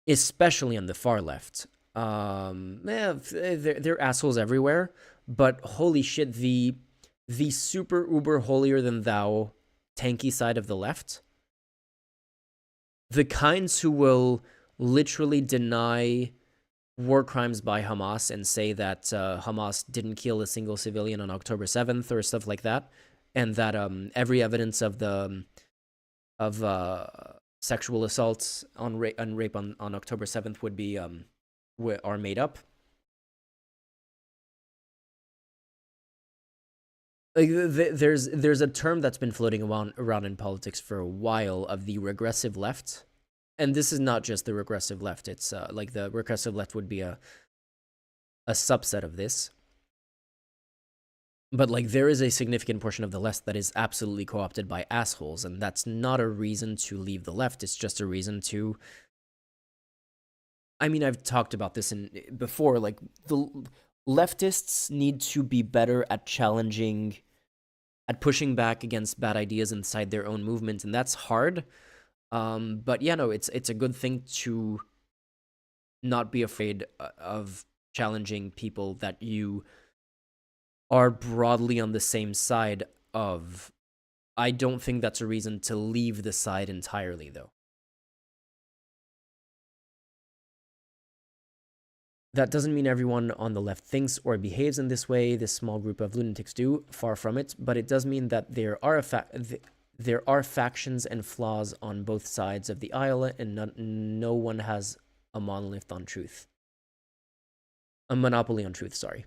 especially on the far left, there are assholes everywhere, but holy shit, the super uber holier than thou tanky side of the left, the kinds who will literally deny war crimes by Hamas and say that Hamas didn't kill a single civilian on October 7th or stuff like that, and that every evidence of sexual assaults on rape on October 7th would be are made up. Like, there's a term that's been floating around in politics for a while of the regressive left, and this is not just the regressive left. It's like the regressive left would be a subset of this, but like there is a significant portion of the left that is absolutely co-opted by assholes, and that's not a reason to leave the left. It's just a reason to. I mean, I've talked about this before. Like the leftists need to be better at pushing back against bad ideas inside their own movement, and that's hard. But yeah, no, it's a good thing to not be afraid of challenging people that you are broadly on the same side of. I don't think that's a reason to leave the side entirely, though. That doesn't mean everyone on the left thinks or behaves in this way. This small group of lunatics do, far from it. But it does mean that there are factions and flaws on both sides of the aisle, and no one has a monolith on truth. A monopoly on truth, sorry.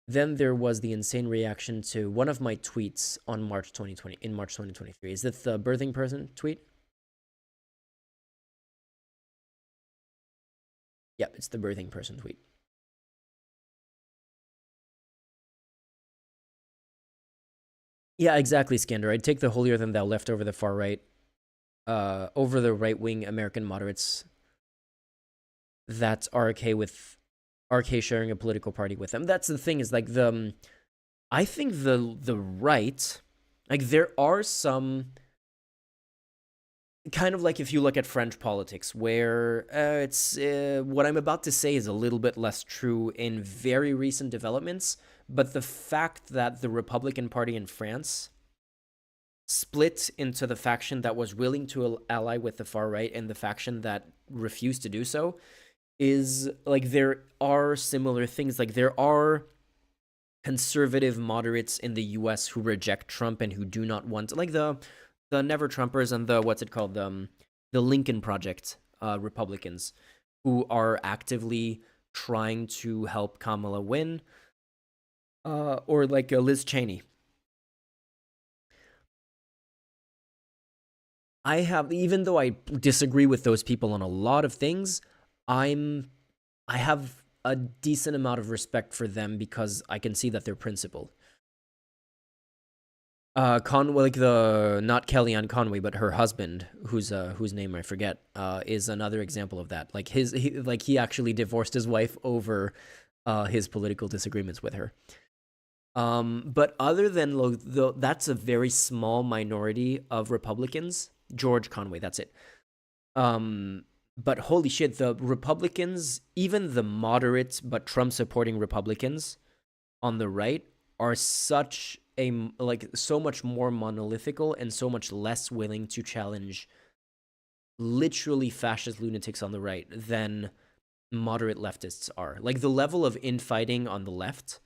Then there was the insane reaction to one of my tweets on March 2023. Is that the birthing person tweet? Yep, it's the birthing person tweet. Yeah, exactly, Skander. I'd take the holier than thou left over the far right, over the right-wing American moderates that are okay with RK sharing a political party with them. That's the thing, is like I think the right, like there are some kind of like, if you look at French politics, where it's what I'm about to say is a little bit less true in very recent developments, but the fact that the Republican Party in France split into the faction that was willing to ally with the far right and the faction that refused to do so is like, there are similar things. Like there are conservative moderates in the US who reject Trump and who do not want, like the Never Trumpers and the, what's it called, the Lincoln Project Republicans, who are actively trying to help Kamala win, or like Liz Cheney. Even though I disagree with those people on a lot of things, I have a decent amount of respect for them because I can see that they're principled. Conway, like not Kellyanne Conway, but her husband, whose name I forget, is another example of that. Like he actually divorced his wife over his political disagreements with her. But other than that's a very small minority of Republicans. George Conway, that's it. But holy shit, the Republicans, even the moderate but Trump supporting Republicans on the right, are so much more monolithical and so much less willing to challenge literally fascist lunatics on the right than moderate leftists are. Like the level of infighting on the left,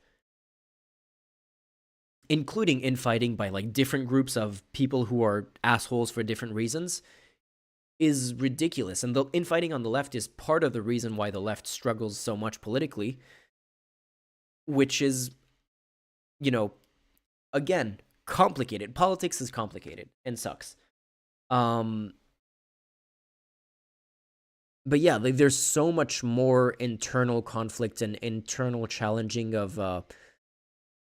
including infighting by like different groups of people who are assholes for different reasons, is ridiculous. And the infighting on the left is part of the reason why the left struggles so much politically, which is, again, complicated. Politics is complicated and sucks. But yeah, like there's so much more internal conflict and internal challenging of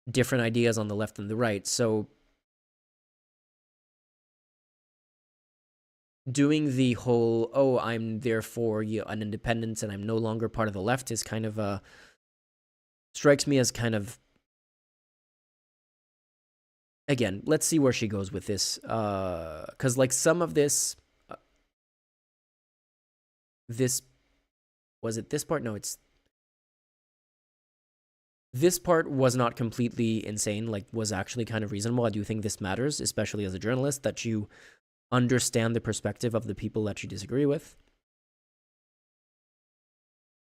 different ideas on the left and the right. So doing the whole, I'm therefore an independent and I'm no longer part of the left is kind of strikes me as kind of, again, let's see where she goes with this, because like some of this was it this part? No, it's this part was not completely insane, like was actually kind of reasonable. I do think this matters, especially as a journalist, that you understand the perspective of the people that you disagree with.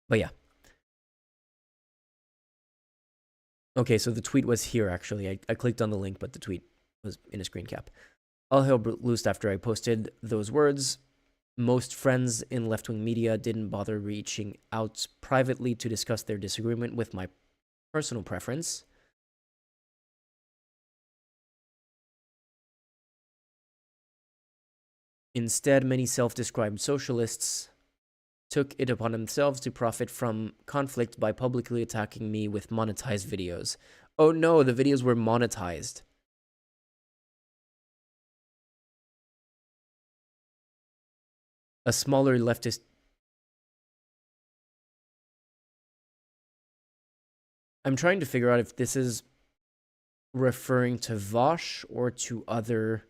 But yeah. Okay, so the tweet was here, actually. I clicked on the link, but the tweet was in a screen cap. All hell loosed after I posted those words. Most friends in left-wing media didn't bother reaching out privately to discuss their disagreement with my personal preference. Instead, many self-described socialists took it upon themselves to profit from conflict by publicly attacking me with monetized videos. Oh no, the videos were monetized. A smaller leftist... I'm trying to figure out if this is referring to Vosh or to other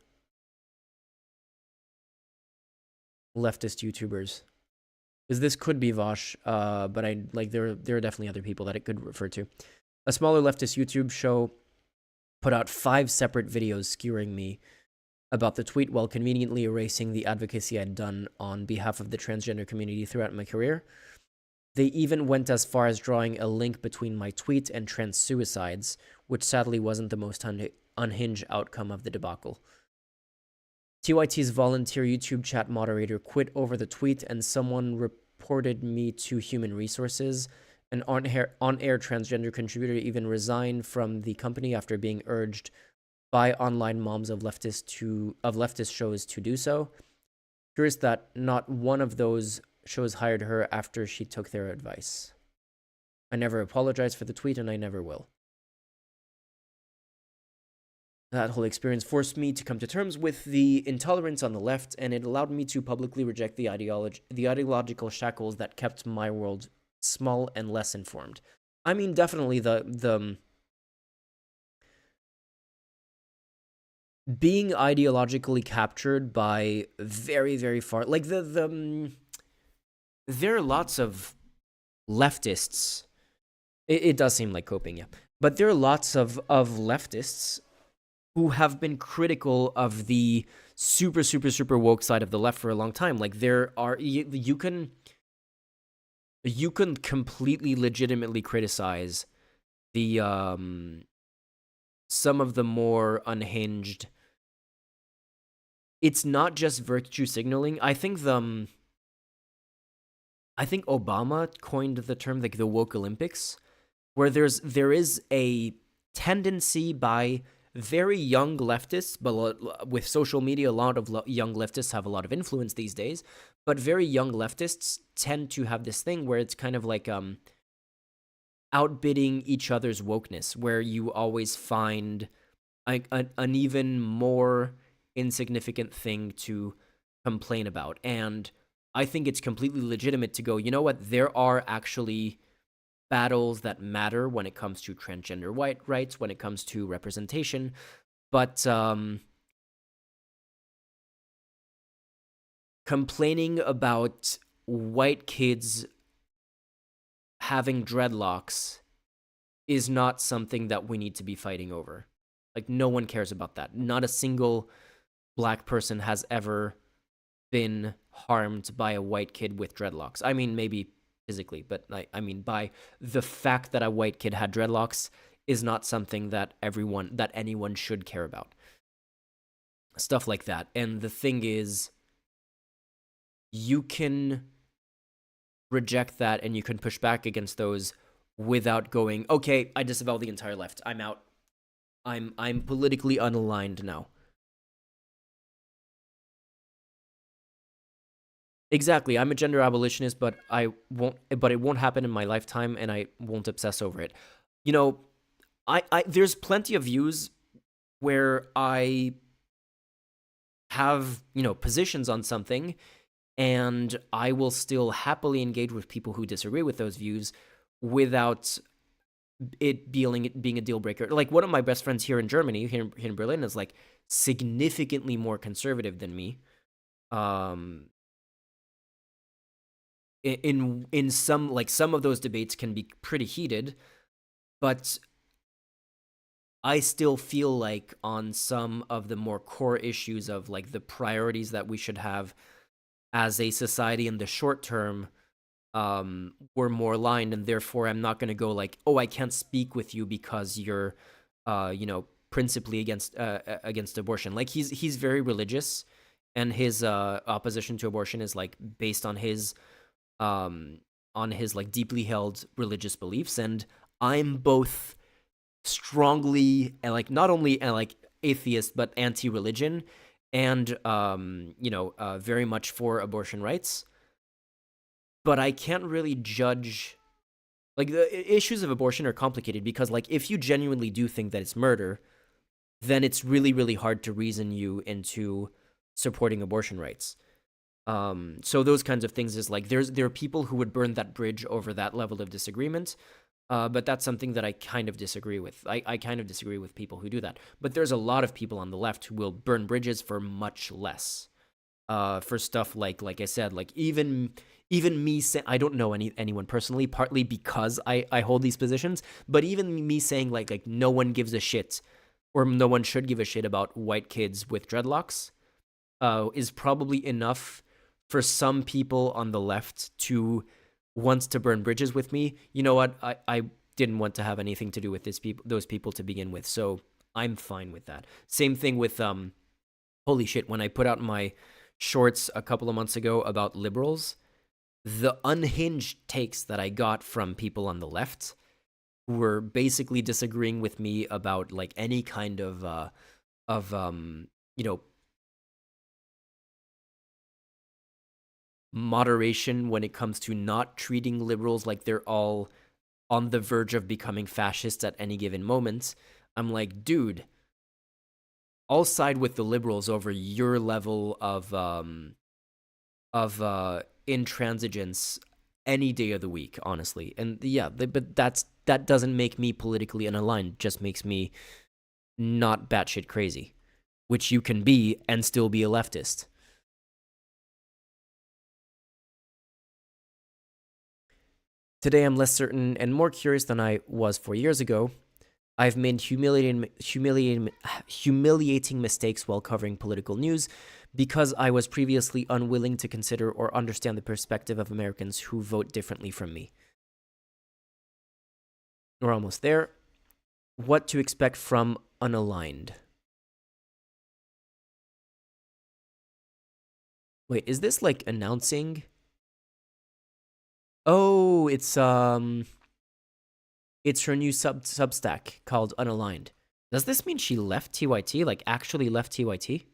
leftist YouTubers. Because this could be Vosh, but there are definitely other people that it could refer to. A smaller leftist YouTube show put out 5 separate videos skewering me about the tweet while conveniently erasing the advocacy I'd done on behalf of the transgender community throughout my career. They even went as far as drawing a link between my tweet and trans suicides, which sadly wasn't the most unhinged outcome of the debacle. TYT's volunteer YouTube chat moderator quit over the tweet, and someone reported me to Human Resources. An on-air transgender contributor even resigned from the company after being urged by online moms of leftist shows to do so. Curious that not one of those shows hired her after she took their advice. I never apologized for the tweet, and I never will. That whole experience forced me to come to terms with the intolerance on the left, and it allowed me to publicly reject the ideological shackles that kept my world small and less informed. I mean, definitely the being ideologically captured by very, very far, like there are lots of leftists. It does seem like coping, yeah, but there are lots of leftists who have been critical of the super, super, super woke side of the left for a long time. Like, there are, you can completely legitimately criticize the some of the more unhinged. It's not just virtue signaling. I think Obama coined the term like the woke Olympics, where there is a tendency by very young leftists, but with social media, a lot of young leftists have a lot of influence these days, but very young leftists tend to have this thing where it's kind of like outbidding each other's wokeness, where you always find an even more insignificant thing to complain about. And I think it's completely legitimate to go, you know what, there are actually battles that matter when it comes to transgender white rights, when it comes to representation, but complaining about white kids having dreadlocks is not something that we need to be fighting over. Like, no one cares about that. Not a single black person has ever been harmed by a white kid with dreadlocks. I mean, maybe physically, but I mean, by the fact that a white kid had dreadlocks is not something that anyone should care about. Stuff like that. And the thing is, you can reject that and you can push back against those without going, okay, I disavow the entire left. I'm out. I'm politically unaligned now. Exactly. I'm a gender abolitionist, but it won't happen in my lifetime, and I won't obsess over it. You know, there's plenty of views where I have, positions on something, and I will still happily engage with people who disagree with those views without it being a deal breaker. Like, one of my best friends here in Germany, here in Berlin, is like significantly more conservative than me. In some of those debates can be pretty heated, but I still feel like on some of the more core issues of like the priorities that we should have as a society in the short term, we're more aligned, and therefore I'm not going to go like, oh, I can't speak with you because you're, principally against abortion. Like, he's very religious, and his opposition to abortion is like based on his like deeply held religious beliefs, and I'm both strongly and like not only like atheist but anti-religion, and very much for abortion rights. But I can't really judge. Like, the issues of abortion are complicated because, like, if you genuinely do think that it's murder, then it's really, really hard to reason you into supporting abortion rights. So those kinds of things is like there are people who would burn that bridge over that level of disagreement, but that's something that I kind of disagree with. I kind of disagree with people who do that. But there's a lot of people on the left who will burn bridges for much less, for stuff like I said, like even me saying, I don't know anyone personally, partly because I hold these positions, but even me saying like no one gives a shit or no one should give a shit about white kids with dreadlocks, is probably enough for some people on the left to want to burn bridges with me. You know what? I didn't want to have anything to do with those people to begin with, so I'm fine with that. Same thing with holy shit, when I put out my shorts a couple of months ago about liberals, the unhinged takes that I got from people on the left who were basically disagreeing with me about like any kind of you know, moderation when it comes to not treating liberals like they're all on the verge of becoming fascists at any given moment. I'm like, dude, I'll side with the liberals over your level of intransigence any day of the week, honestly. And yeah, but that doesn't make me politically unaligned, just makes me not batshit crazy, which you can be and still be a leftist. Today I'm less certain and more curious than I was 4 years ago. I've made humiliating mistakes while covering political news because I was previously unwilling to consider or understand the perspective of Americans who vote differently from me. We're almost there. What to expect from Unaligned. Wait, is this like announcing? Oh, it's her new Substack called Unaligned. Does this mean she left TYT? Like actually left TYT?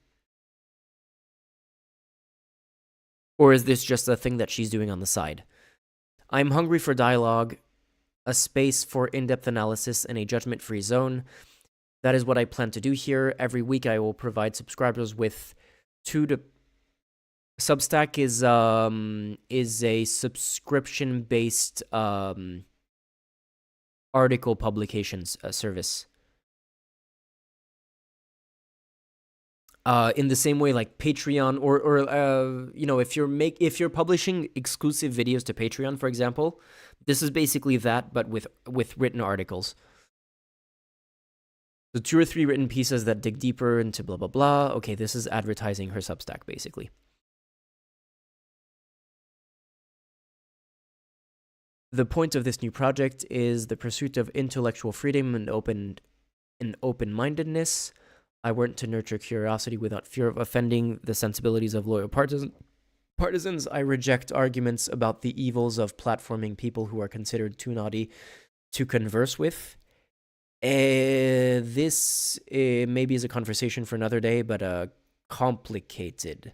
Or is this just a thing that she's doing on the side? I'm hungry for dialogue, a space for in-depth analysis, and a judgment-free zone. That is what I plan to do here. Every week I will provide subscribers with Substack is a subscription-based article publications service. In the same way, like Patreon, or you know, if you're publishing exclusive videos to Patreon, for example, this is basically that, but with written articles. So 2 or 3 written pieces that dig deeper into blah blah blah. Okay, this is advertising her Substack, basically. The point of this new project is the pursuit of intellectual freedom and open-mindedness. I want to nurture curiosity without fear of offending the sensibilities of loyal partisans. I reject arguments about the evils of platforming people who are considered too naughty to converse with. This maybe is a conversation for another day, but complicated.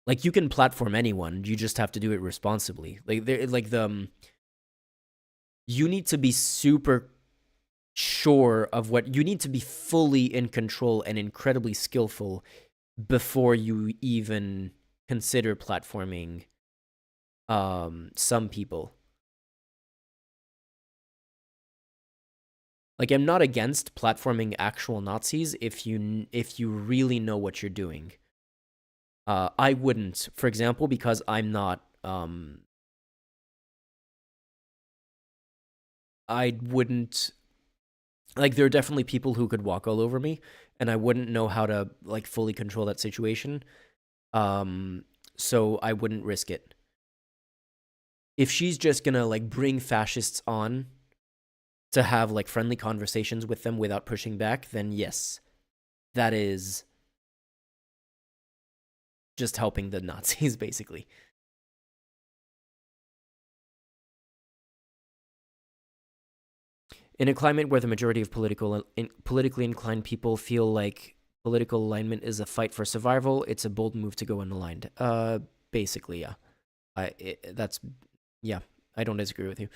Like, you can platform anyone, you just have to do it responsibly. You need to be super sure of what you need to be fully in control and incredibly skillful before you even consider platforming some people. Like, I'm not against platforming actual Nazis if you really know what you're doing. I wouldn't, for example, because I'm not, I wouldn't, like, there are definitely people who could walk all over me, and I wouldn't know how to, like, fully control that situation, so I wouldn't risk it. If she's just gonna, like, bring fascists on to have, like, friendly conversations with them without pushing back, then yes, that is just helping the Nazis, basically. In a climate where the majority of politically inclined people feel like political alignment is a fight for survival, it's a bold move to go unaligned. Basically, yeah. Yeah, I don't disagree with you.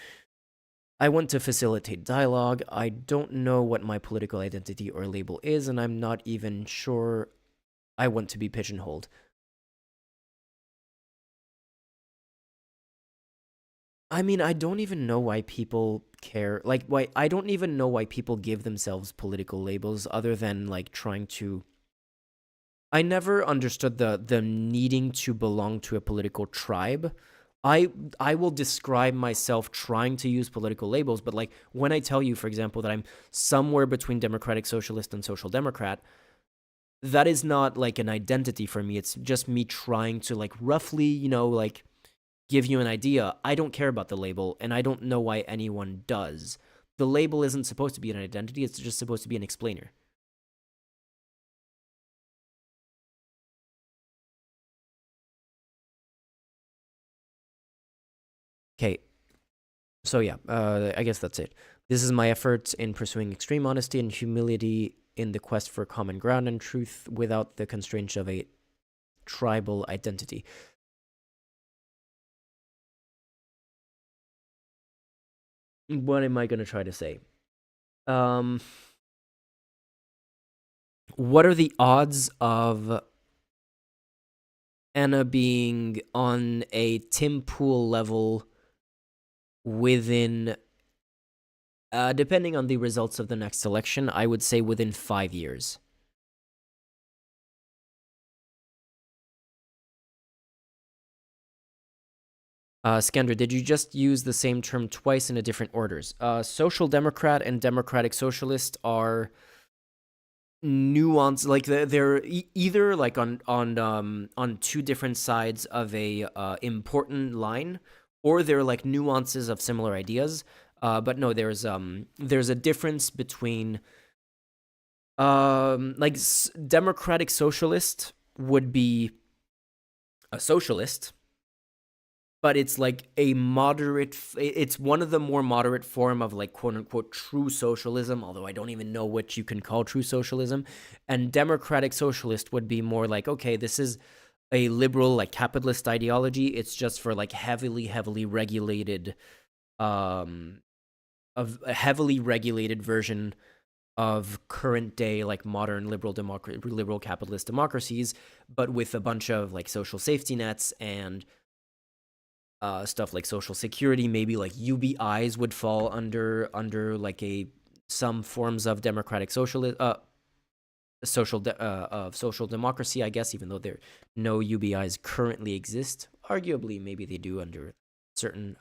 I want to facilitate dialogue. I don't know what my political identity or label is, and I'm not even sure I want to be pigeonholed. I mean, I don't even know why people care. Like, I don't even know why people give themselves political labels other than, like, trying to... I never understood the needing to belong to a political tribe. I will describe myself trying to use political labels, but like when I tell you, for example, that I'm somewhere between democratic socialist and social democrat, that is not like an identity for me. It's just me trying to like roughly, like give you an idea. I don't care about the label, and I don't know why anyone does. The label isn't supposed to be an identity, it's just supposed to be an explainer. Okay, so yeah, I guess that's it. This is my efforts in pursuing extreme honesty and humility in the quest for common ground and truth without the constraints of a tribal identity. What am I going to try to say? What are the odds of Anna being on a Tim Pool level within, depending on the results of the next election, I would say within 5 years. Skander, did you just use the same term twice in a different orders? Social Democrat and Democratic Socialist are nuanced, like they're either like on two different sides of a important line, or they're like nuances of similar ideas. But no, there's a difference between like Democratic Socialist would be a socialist, but it's like a moderate, it's one of the more moderate form of like quote unquote true socialism, although I don't even know what you can call true socialism. And Democratic Socialist would be more like, okay, this is a liberal like capitalist ideology. It's just for like heavily regulated, of a heavily regulated version of current day like modern liberal capitalist democracies, but with a bunch of like social safety nets and stuff like social security. Maybe like UBIs would fall under like some forms of democratic social democracy, I guess, even though there no UBIs currently exist. Arguably, maybe they do under certain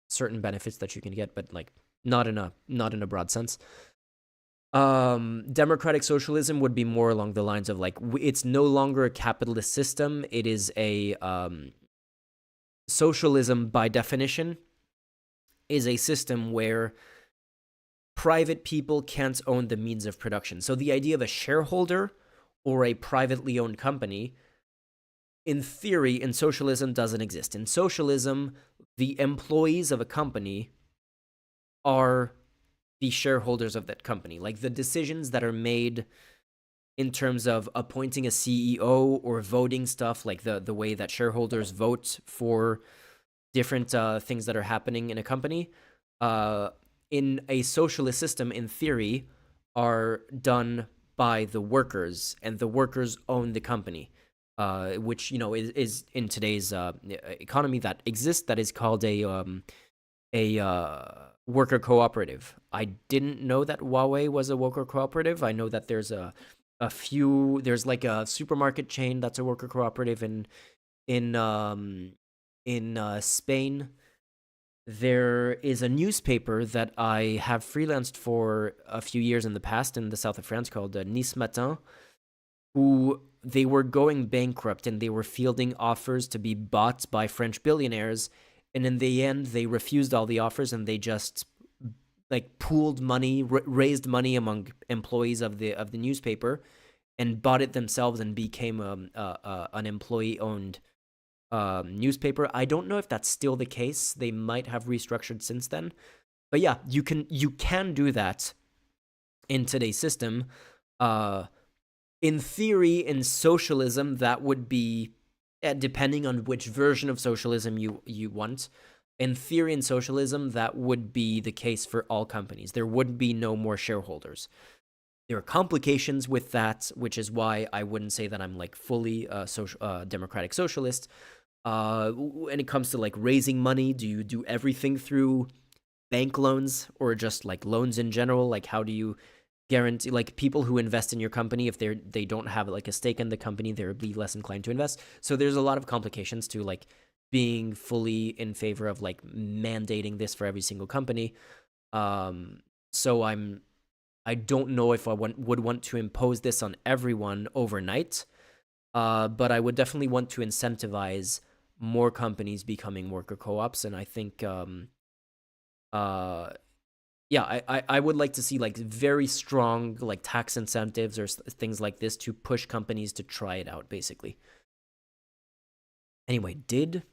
certain benefits that you can get, but like not in a broad sense. Democratic socialism would be more along the lines of like it's no longer a capitalist system. It is a socialism by definition is a system where private people can't own the means of production. So the idea of a shareholder or a privately owned company, in theory, in socialism doesn't exist. In socialism, the employees of a company are the shareholders of that company. Like the decisions that are made in terms of appointing a CEO or voting stuff, like the way that shareholders vote for different things that are happening in a company, in a socialist system, in theory, are done by the workers, and the workers own the company, which is in today's economy that exists, that is called a worker cooperative. I didn't know that Huawei was a worker cooperative. I know that there's a few. There's like a supermarket chain that's a worker cooperative in Spain. There is a newspaper that I have freelanced for a few years in the past in the south of France called Nice Matin, who they were going bankrupt and they were fielding offers to be bought by French billionaires. And in the end, they refused all the offers, and they just like pooled money, raised money among employees of the newspaper, and bought it themselves and became an employee-owned newspaper. I don't know if that's still the case. They might have restructured since then, but yeah, you can do that in today's system. In theory, in socialism, that would be, depending on which version of socialism you want. In theory, in socialism, that would be the case for all companies. There would be no more shareholders. There are complications with that, which is why I wouldn't say that I'm like fully democratic socialist. When it comes to like raising money, do you do everything through bank loans or just like loans in general? Like how do you guarantee, like people who invest in your company, if they don't have like a stake in the company, they'll be less inclined to invest. So there's a lot of complications to like being fully in favor of like mandating this for every single company. So I don't know if I would want to impose this on everyone overnight, but I would definitely want to incentivize more companies becoming worker co-ops, and I think yeah, I would like to see like very strong like tax incentives or things like this to push companies to try it out, basically. Anyway, did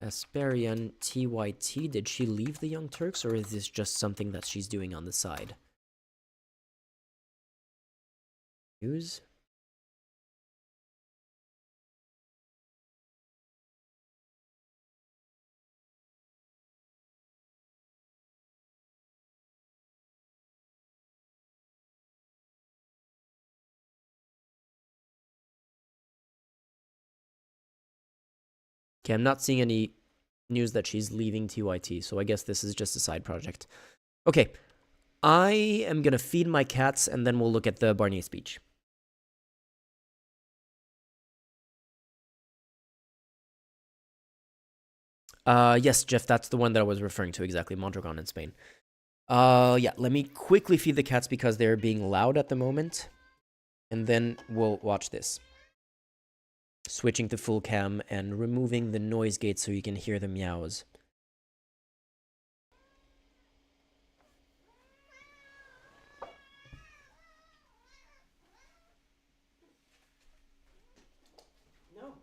Asperian TYT, did she leave the Young Turks, or is this just something that she's doing on the side? News? Okay, I'm not seeing any news that she's leaving TYT, so I guess this is just a side project. Okay, I am gonna feed my cats, and then we'll look at the Barnier speech. Yes, Jeff, that's the one that I was referring to exactly, Mondragon in Spain. Yeah, let me quickly feed the cats because they're being loud at the moment, and then we'll watch this. Switching to full cam and removing the noise gate so you can hear the meows. No.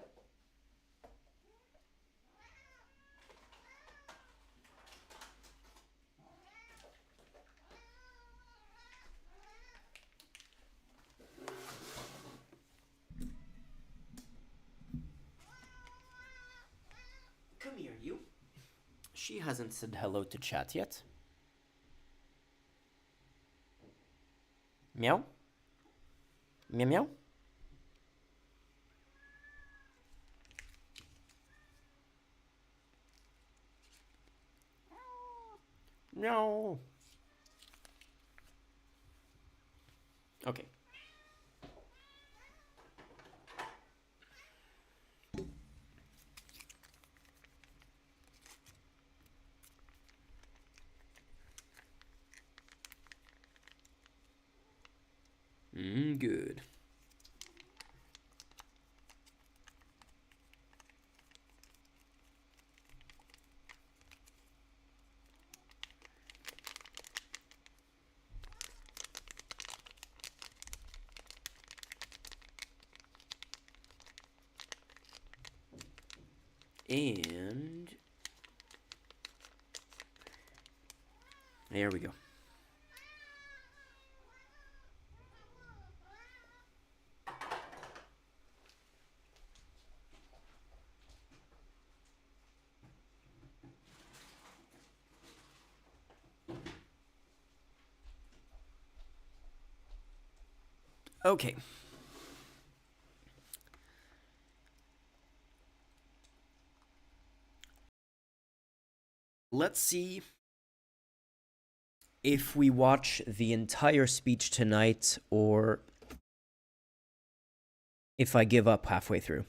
Come here, you. She hasn't said hello to chat yet. Meow? Meow meow? No. Okay. Good. And there we go. Okay. Let's see if we watch the entire speech tonight or if I give up halfway through.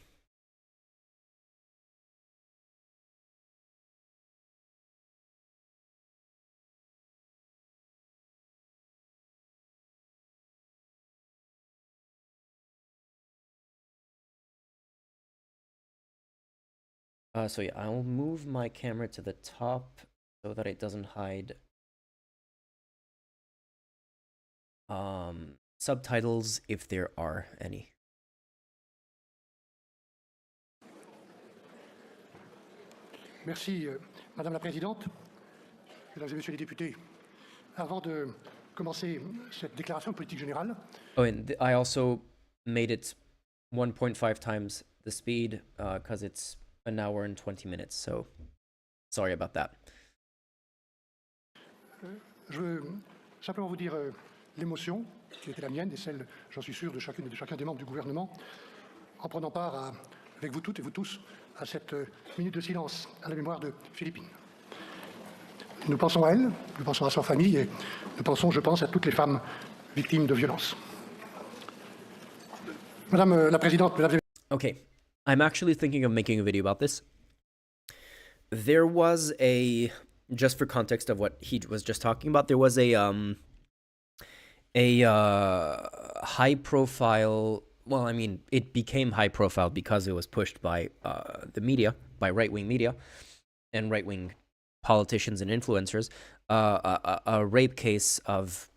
So yeah, I'll move my camera to the top so that it doesn't hide subtitles if there are any. Merci, Madame la Présidente, Mesdames et Messieurs les députés. Avant de commencer cette déclaration de politique générale, Oh, and I also made it 1.5 times the speed because it's an hour and 20 minutes, so sorry about that. je veux simplement vous dire l'émotion qui était la mienne et celle, j'en suis sûr, de chacun des membres du gouvernement, en prenant part, avec vous toutes et vous tous, à cette minute de silence à la mémoire de Philippine. Nous pensons à elle, nous pensons à sa famille et nous pensons, je pense, à toutes les femmes victimes de violences. Madame la Présidente, Mesdames et Okay, I'm actually thinking of making a video about this. There was a, just for context of what he was just talking about, there was a high profile, well, I mean, it became high profile because it was pushed by the media, by right-wing media and right-wing politicians and influencers, a rape case of,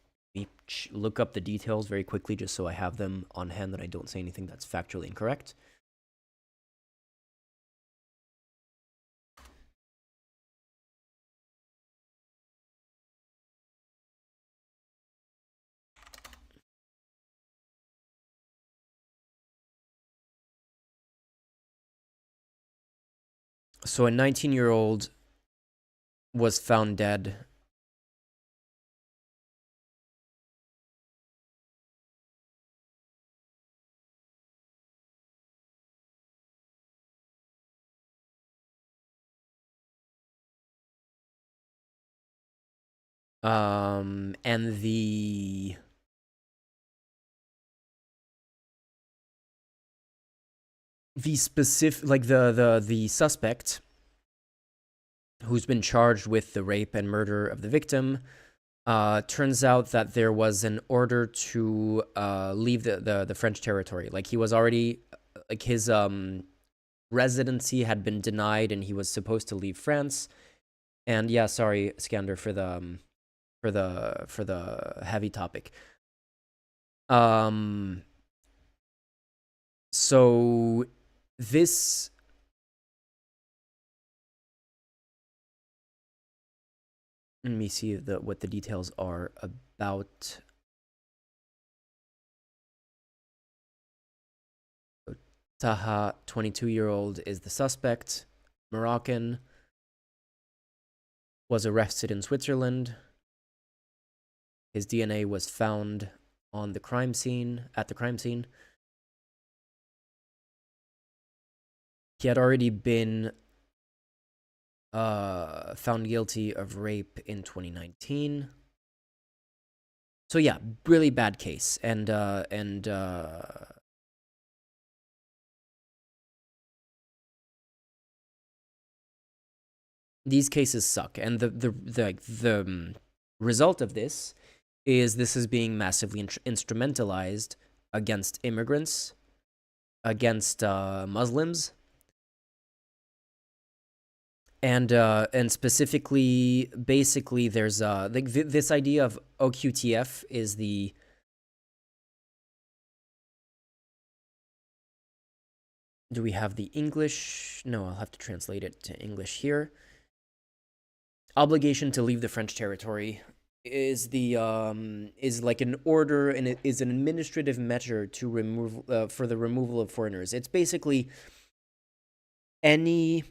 look up the details very quickly just so I have them on hand that I don't say anything that's factually incorrect. So a 19-year-old was found dead. And the specific, like the suspect who's been charged with the rape and murder of the victim, turns out that there was an order to leave the French territory. Like he was already, like his residency had been denied and he was supposed to leave France. And yeah, sorry, Skander, for the heavy topic. So this, let me see what the details are about. Taha, 22-year-old, is the suspect. Moroccan. Was arrested in Switzerland. His DNA was found on the crime scene, at the crime scene. He had already been found guilty of rape in 2019. So yeah, really bad case. And these cases suck. And the result of this is being massively instrumentalized against immigrants, against Muslims, and specifically, basically, there's like this idea of OQTF is the do we have the English? No, I'll have to translate it to English here. Obligation to leave the French territory is the is like an order, and it is an administrative measure to remove for the removal of foreigners. It's basically any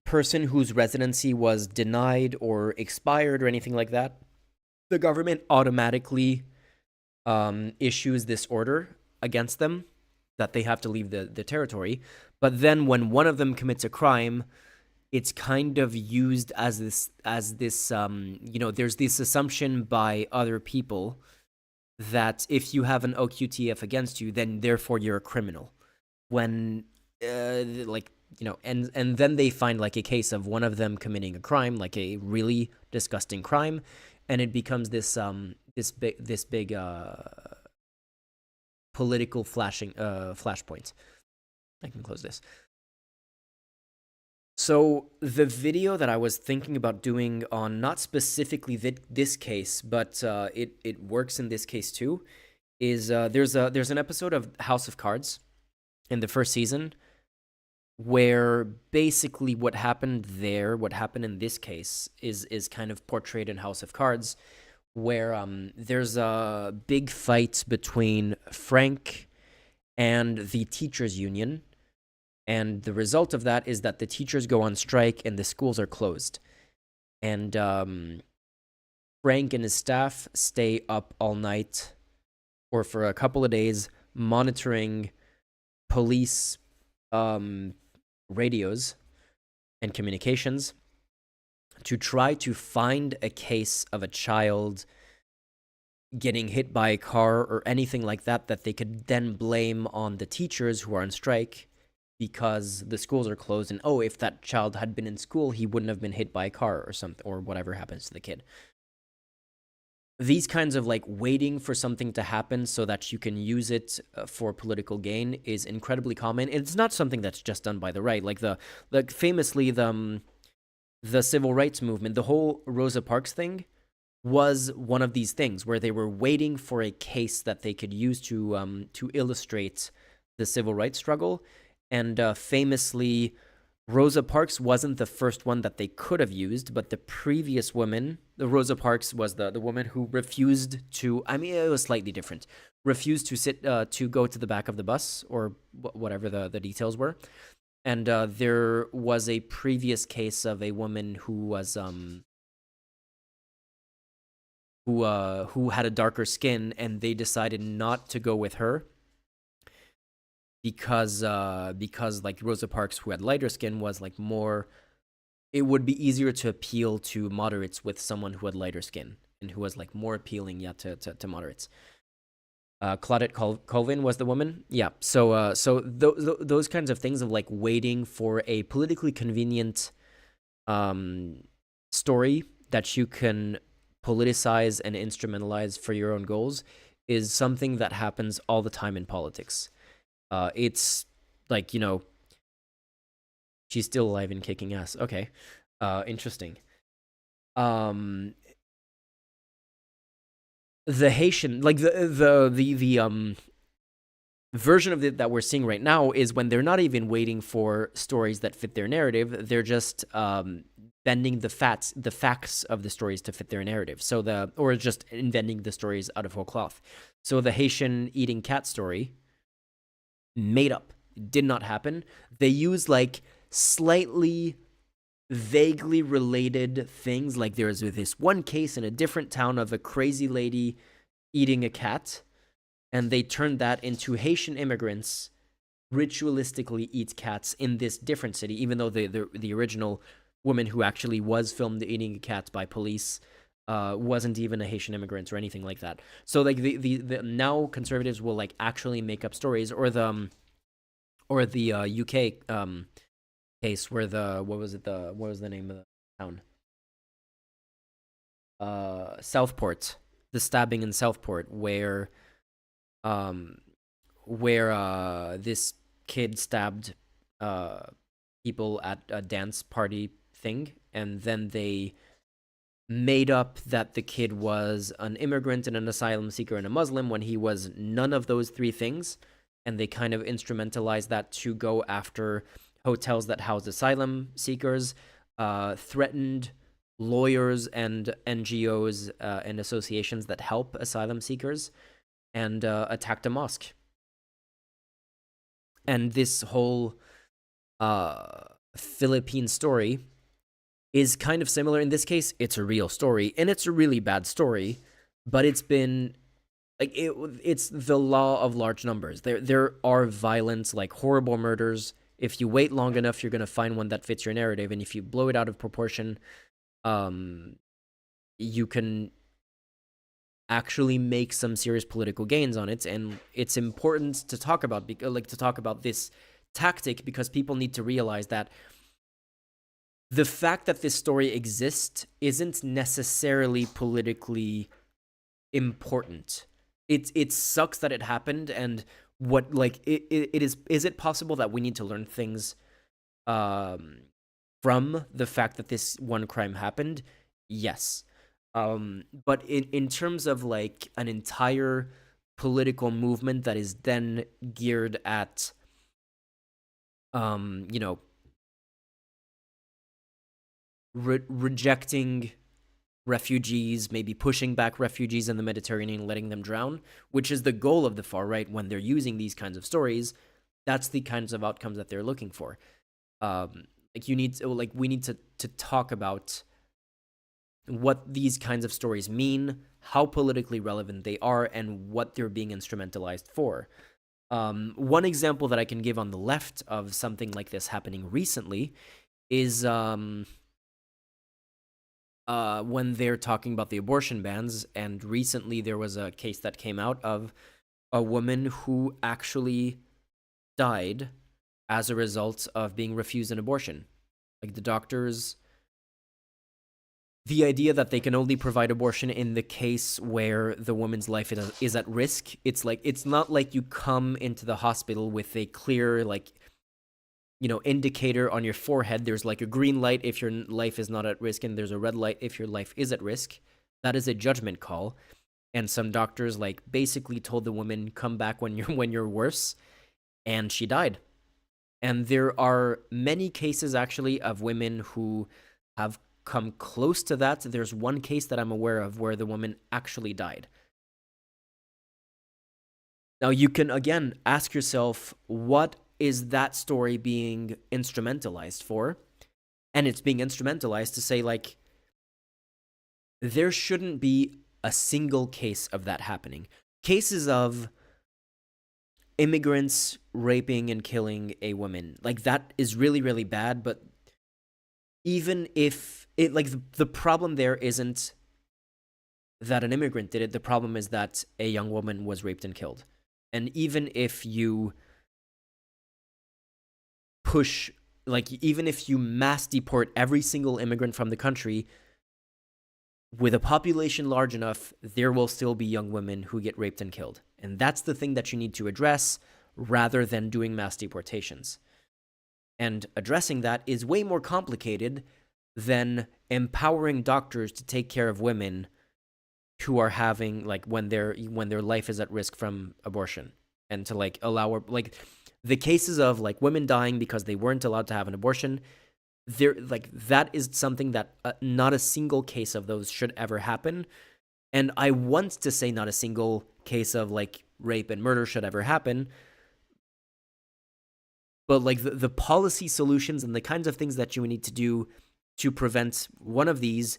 person whose residency was denied or expired or anything like that. The government automatically issues this order against them that they have to leave the territory. But then when one of them commits a crime, it's kind of used as this you know, there's this assumption by other people that if you have an OQTF against you, then therefore you're a criminal. When like, you know, and then they find like a case of one of them committing a crime, like a really disgusting crime, and it becomes this this big political flashpoint. I can close this. So the video that I was thinking about doing on not specifically this case, but it works in this case too, is there's an episode of House of Cards in the first season where basically what happened in this case is kind of portrayed in House of Cards, where there's a big fight between Frank and the teachers union. And the result of that is that the teachers go on strike and the schools are closed. And Frank and his staff stay up all night or for a couple of days monitoring police radios and communications to try to find a case of a child getting hit by a car or anything like that that they could then blame on the teachers who are on strike because the schools are closed, and oh, if that child had been in school, he wouldn't have been hit by a car or something, or whatever happens to the kid. These kinds of like waiting for something to happen so that you can use it for political gain is incredibly common. It's not something that's just done by the right. Like famously the civil rights movement, the whole Rosa Parks thing was one of these things where they were waiting for a case that they could use to illustrate the civil rights struggle. And famously, Rosa Parks wasn't the first one that they could have used, but the previous woman, the Rosa Parks was the woman who refused to, I mean, it was slightly different, refused to sit, to go to the back of the bus, or whatever the details were. And there was a previous case of a woman who was, who had a darker skin, and they decided not to go with her because like Rosa Parks, who had lighter skin, was like more, it would be easier to appeal to moderates with someone who had lighter skin and who was like more appealing, yeah, to moderates. Claudette Colvin was the woman, yeah. So those kinds of things of like waiting for a politically convenient story that you can politicize and instrumentalize for your own goals is something that happens all the time in politics. It's like, you know, she's still alive and kicking ass. Okay. Interesting. The Haitian, like the version of it that we're seeing right now is when they're not even waiting for stories that fit their narrative. They're just bending the facts of the stories to fit their narrative. Or just inventing the stories out of whole cloth. So the Haitian eating cat story, made up, did not happen. They use like slightly vaguely related things, like there's this one case in a different town of a crazy lady eating a cat, and they turned that into Haitian immigrants ritualistically eat cats in this different city, even though the original woman who actually was filmed eating a cat by police wasn't even a Haitian immigrant or anything like that. So like the now conservatives will like actually make up stories, or the UK case where what was the name of the town? Southport, the stabbing in Southport, where this kid stabbed people at a dance party thing, and then they made up that the kid was an immigrant and an asylum seeker and a Muslim when he was none of those three things, and they kind of instrumentalized that to go after hotels that housed asylum seekers, threatened lawyers and NGOs and associations that help asylum seekers, and attacked a mosque. And this whole Philippine story is kind of similar. In this case, it's a real story, and it's a really bad story, but it's been like it's the law of large numbers. There are violent, like horrible murders. If you wait long enough, you're gonna find one that fits your narrative, and if you blow it out of proportion, you can actually make some serious political gains on it. And it's important to talk about, this tactic, because people need to realize that the fact that this story exists isn't necessarily politically important. It sucks that it happened, and what like it is it possible that we need to learn things from the fact that this one crime happened? Yes. But in terms of like an entire political movement that is then geared at rejecting refugees, maybe pushing back refugees in the Mediterranean, letting them drown, which is the goal of the far right when they're using these kinds of stories. That's the kinds of outcomes that they're looking for. We need to talk about what these kinds of stories mean, how politically relevant they are, and what they're being instrumentalized for. One example that I can give on the left of something like this happening recently is when they're talking about the abortion bans. And recently there was a case that came out of a woman who actually died as a result of being refused an abortion. Like the doctors, the idea that they can only provide abortion in the case where the woman's life is at risk. It's like, it's not like you come into the hospital with a clear, like, you know, indicator on your forehead. There's like a green light if your life is not at risk, and there's a red light if your life is at risk. That is a judgment call. And some doctors like basically told the woman, come back when you're worse, and she died. And there are many cases actually of women who have come close to that. There's one case that I'm aware of where the woman actually died. Now you can again ask yourself, what is that story being instrumentalized for? And it's being instrumentalized to say, like, there shouldn't be a single case of that happening. Cases of immigrants raping and killing a woman, like, that is really, really bad. But even if it, like, the problem there isn't that an immigrant did it, the problem is that a young woman was raped and killed. And even if you push, like, even if you mass deport every single immigrant from the country, with a population large enough, there will still be young women who get raped and killed. And that's the thing that you need to address, rather than doing mass deportations. And addressing that is way more complicated than empowering doctors to take care of women who are having, like, when their life is at risk from abortion, and to, like, allow, like, the cases of, like, women dying because they weren't allowed to have an abortion, there, like, that is something that not a single case of those should ever happen. And I want to say not a single case of, like, rape and murder should ever happen. But, like, the policy solutions and the kinds of things that you need to do to prevent one of these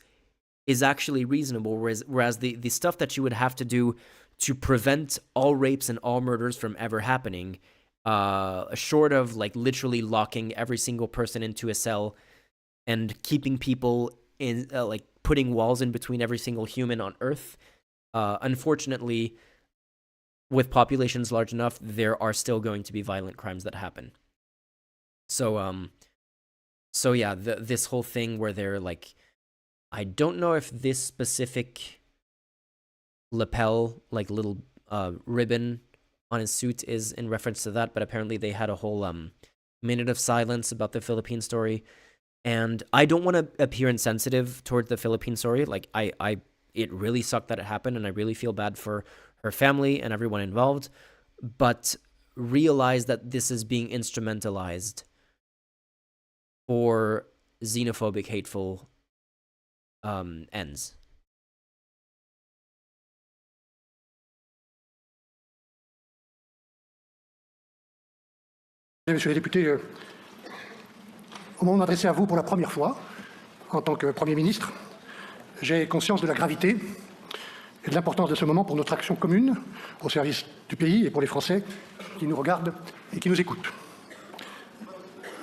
is actually reasonable, whereas the stuff that you would have to do to prevent all rapes and all murders from ever happening, short of, like, literally locking every single person into a cell and keeping people in, like, putting walls in between every single human on Earth, unfortunately, with populations large enough, there are still going to be violent crimes that happen. So yeah, this whole thing where they're, like, I don't know if this specific lapel, like, little ribbon on his suit is in reference to that, but apparently they had a whole minute of silence about the Philippine story. And I don't want to appear insensitive toward the Philippine story. Like, it really sucked that it happened, and I really feel bad for her family and everyone involved. But realize that this is being instrumentalized for xenophobic, hateful ends. Monsieur les députés, au moment de m'adresser à vous pour la première fois, en tant que Premier ministre, j'ai conscience de la gravité et de l'importance de ce moment pour notre action commune au service du pays et pour les Français qui nous regardent et qui nous écoutent.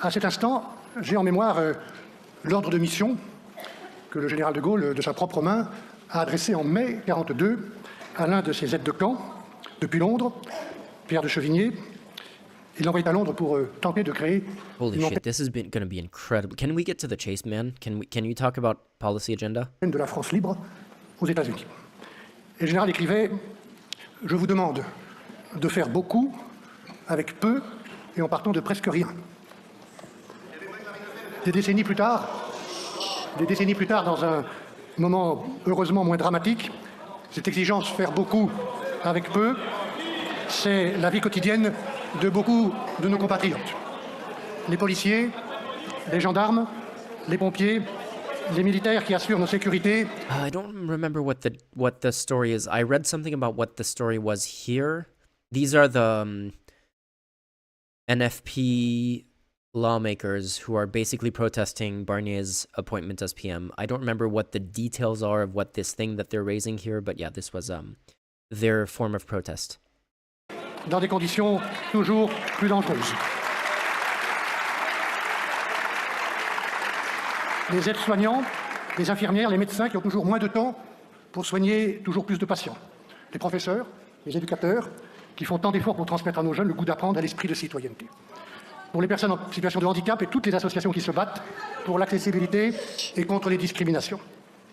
À cet instant, j'ai en mémoire l'ordre de mission que le général de Gaulle, de sa propre main, a adressé en mai 1942 à l'un de ses aides de camp, depuis Londres, Pierre de Chevigné. Il l'envoie à Londres pour tenter de créer... Holy shit, this is going to be incredible. Can we get to the chase, man? Can you talk about policy agenda? ...de la France libre aux États-Unis. Et le général écrivait « Je vous demande de faire beaucoup avec peu et en partant de presque rien. » Des décennies plus tard, dans un moment heureusement moins dramatique, cette exigence faire beaucoup avec peu, c'est la vie quotidienne de beaucoup de nos compatriotes. Les policiers, les gendarmes, les pompiers, les militaires qui assurent nos sécurités. I don't remember what the story is. I read something about what the story was here. These are the NFP lawmakers who are basically protesting Barnier's appointment as PM. I don't remember what the details are of what this thing that they're raising here, but yeah, this was their form of protest. Dans des conditions toujours plus dangereuses. Les aides-soignants les infirmières, les médecins qui ont toujours moins de temps pour soigner toujours plus de patients, les professeurs, les éducateurs qui font tant d'efforts pour transmettre à nos jeunes le goût d'apprendre à l'esprit de citoyenneté. Pour les personnes en situation de handicap et toutes les associations qui se battent pour l'accessibilité et contre les discriminations.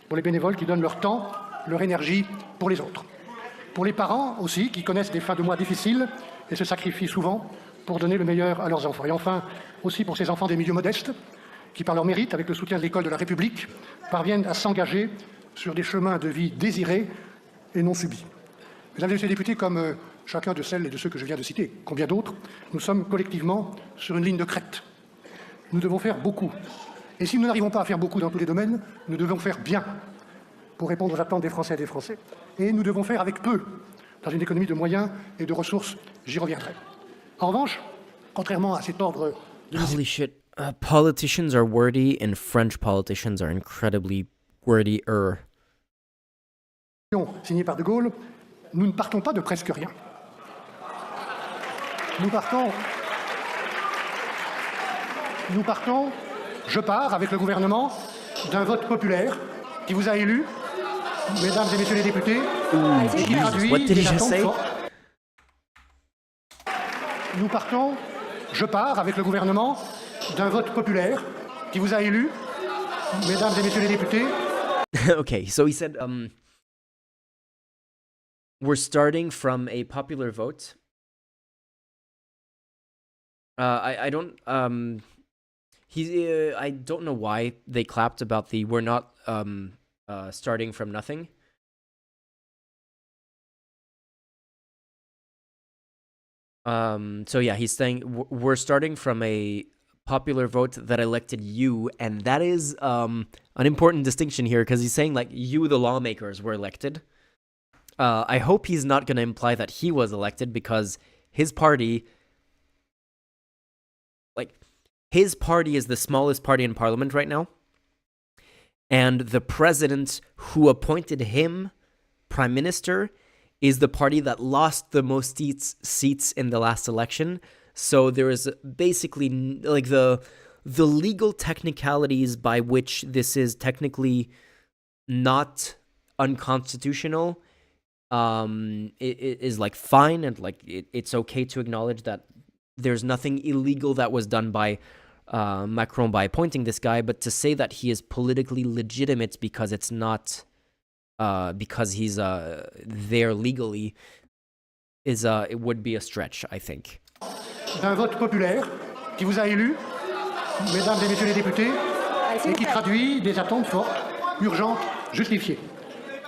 Pour les bénévoles qui donnent leur temps, leur énergie pour les autres. Pour les parents aussi qui connaissent des fins de mois difficiles et se sacrifient souvent pour donner le meilleur à leurs enfants. Et enfin, aussi pour ces enfants des milieux modestes qui, par leur mérite, avec le soutien de l'école de la République, parviennent à s'engager sur des chemins de vie désirés et non subis. Mesdames et messieurs les députés, comme chacun de celles et de ceux que je viens de citer, combien d'autres, nous sommes collectivement sur une ligne de crête. Nous devons faire beaucoup. Et si nous n'arrivons pas à faire beaucoup dans tous les domaines, nous devons faire bien pour répondre aux attentes des Français et des Français. Et nous devons faire avec peu, dans une économie de moyens et de ressources. J'y reviendrai. En revanche, contrairement à cet ordre de Holy shit. Politicians are wordy and French politicians are incredibly wordy-er. mission signée par De Gaulle, nous ne partons pas de presque rien. Nous partons, je pars avec le gouvernement d'un vote populaire qui vous a élus, mesdames et messieurs les députés, et qui traduit What did he des just attentes say? fortes. Nous partons, je pars avec le gouvernement d'un vote populaire qui vous a élus, mesdames et messieurs les députés. Okay, so he said, we're starting from a popular vote. I don't I don't know why they clapped about the we're not starting from nothing. So yeah, he's saying we're starting from a popular vote that elected you, and that is an important distinction here because he's saying like you, the lawmakers, were elected. I hope he's not going to imply that he was elected because his party is the smallest party in parliament right now. And the president who appointed him prime minister is the party that lost the most seats in the last election. So there is basically like the legal technicalities by which this is technically not unconstitutional it is like fine, and like it's okay to acknowledge that there's nothing illegal that was done by Macron by appointing this guy, but to say that he is politically legitimate because it's not because he's there legally is it would be a stretch, I think. D'un vote populaire qui vous a élus, mesdames et messieurs les députés, et qui traduit des attentes fortes, urgentes, justifiées.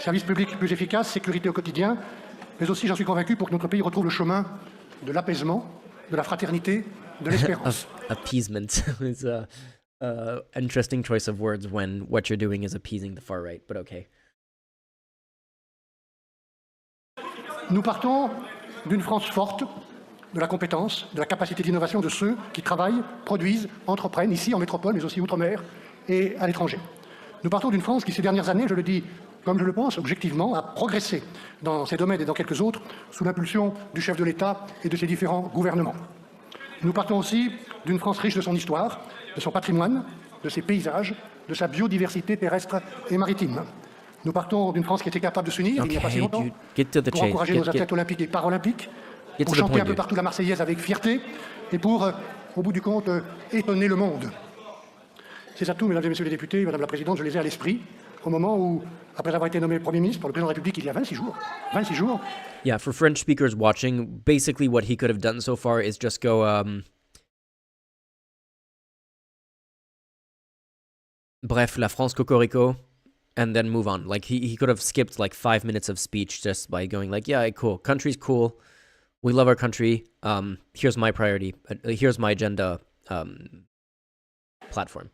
Service public plus efficace, sécurité au quotidien, mais aussi, j'en suis convaincu, pour que notre pays retrouve le chemin de l'apaisement, de la fraternité, de l'espérance. Appeasement is a interesting choice of words when what you're doing is appeasing the far right, but okay. Nous partons d'une France forte, de la compétence, de la capacité d'innovation de ceux qui travaillent, produisent, entreprennent, ici en métropole, mais aussi outre-mer et à l'étranger. Nous partons d'une France qui, ces dernières années, je le dis comme je le pense, objectivement, a progressé dans ces domaines et dans quelques autres, sous l'impulsion du chef de l'État et de ses différents gouvernements. Nous partons aussi d'une France riche de son histoire, de son patrimoine, de ses paysages, de sa biodiversité terrestre et maritime. Nous partons d'une France qui était capable de s'unir il n'y a pas si longtemps pour encourager nos athlètes olympiques et paralympiques, pour chanter un peu partout la Marseillaise avec fierté et pour, au bout du compte, étonner le monde. Ces atouts, mesdames et messieurs les députés, madame la présidente, je les ai à l'esprit au moment où, après avoir été nommé Premier ministre par le président de la République il y a 26 jours. Yeah, for French speakers watching, basically what he could have done so far is just go, bref, la France cocorico, and then move on. Like, he could have skipped like 5 minutes of speech just by going like, yeah, cool, country's cool, we love our country, here's my priority, here's my agenda platform.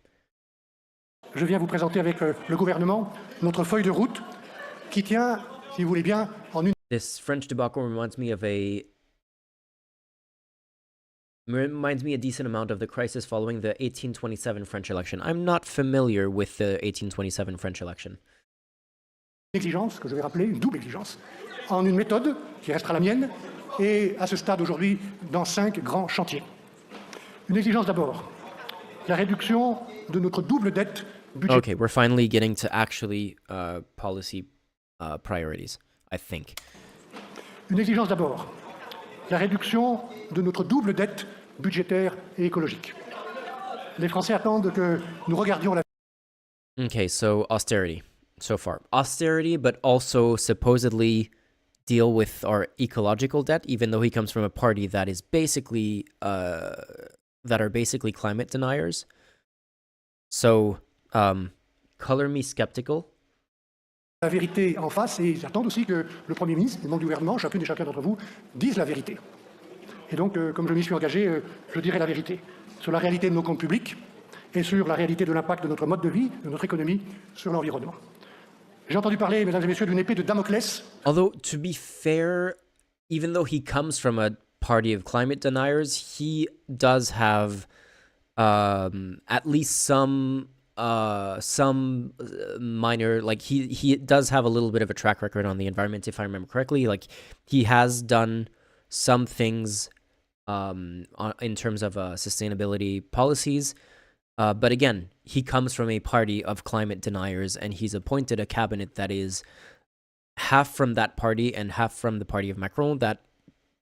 Je viens vous présenter avec le gouvernement notre feuille de route qui tient, si vous voulez bien, en une... This French debacle reminds me a decent amount of the crisis following the 1827 French election. I'm not familiar with the 1827 French election. Exigence, que je vais rappeler, une double exigence, en une méthode qui restera la mienne, et à ce stade aujourd'hui, dans 5 grands chantiers. Une exigence d'abord, la réduction de notre double dette budgétaire. Okay, we're finally getting to actually policy priorities, I think. Une exigence d'abord, la réduction de notre double dette budgétaire et écologique. Les Français attendent que nous regardions la Okay, so austerity so far. Austerity, but also supposedly deal with our ecological debt, even though he comes from a party that is basically that are basically climate deniers. So, color me skeptical. vérité en face et ils attendent aussi que le Premier ministre, les membres du gouvernement, chacune et chacun d'entre vous, disent la vérité. Et donc, comme je m'y suis engagé, je dirai la vérité sur la réalité de nos comptes publics et sur la réalité de l'impact de notre mode de vie, de notre économie sur l'environnement. J'ai entendu parler, mesdames et messieurs, d'une épée de Damoclès. Although, to be fair, even though he comes from a party of climate deniers, he does have at least some minor, like he does have a little bit of a track record on the environment, if I remember correctly. Like he has done some things in terms of sustainability policies. But again, he comes from a party of climate deniers, and he's appointed a cabinet that is half from that party and half from the party of Macron that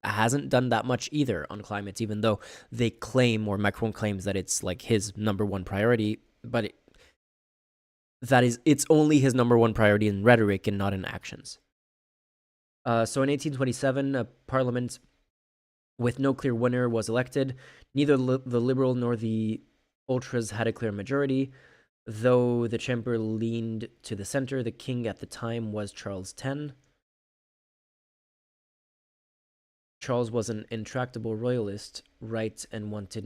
hasn't done that much either on climate, even though they claim, or Macron claims, that it's like his number one priority. But it's only his number one priority in rhetoric and not in actions. So in 1827, a parliament with no clear winner was elected. Neither the Liberal nor the Ultras had a clear majority, though the chamber leaned to the center. The king at the time was Charles X. Charles was an intractable royalist, right, and wanted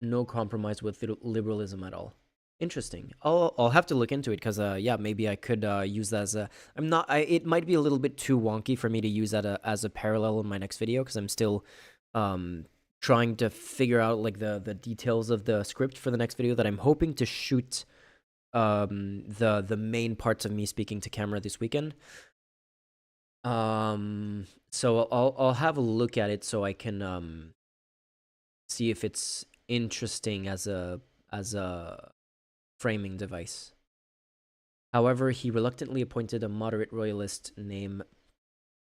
no compromise with liberalism at all. Interesting. I'll have to look into it because yeah, maybe I could use that as a. It might be a little bit too wonky for me to use that as a parallel in my next video because I'm still trying to figure out like the details of the script for the next video that I'm hoping to shoot the main parts of me speaking to camera this weekend. So I'll have a look at it so I can see if it's interesting as a framing device. However, he reluctantly appointed a moderate royalist named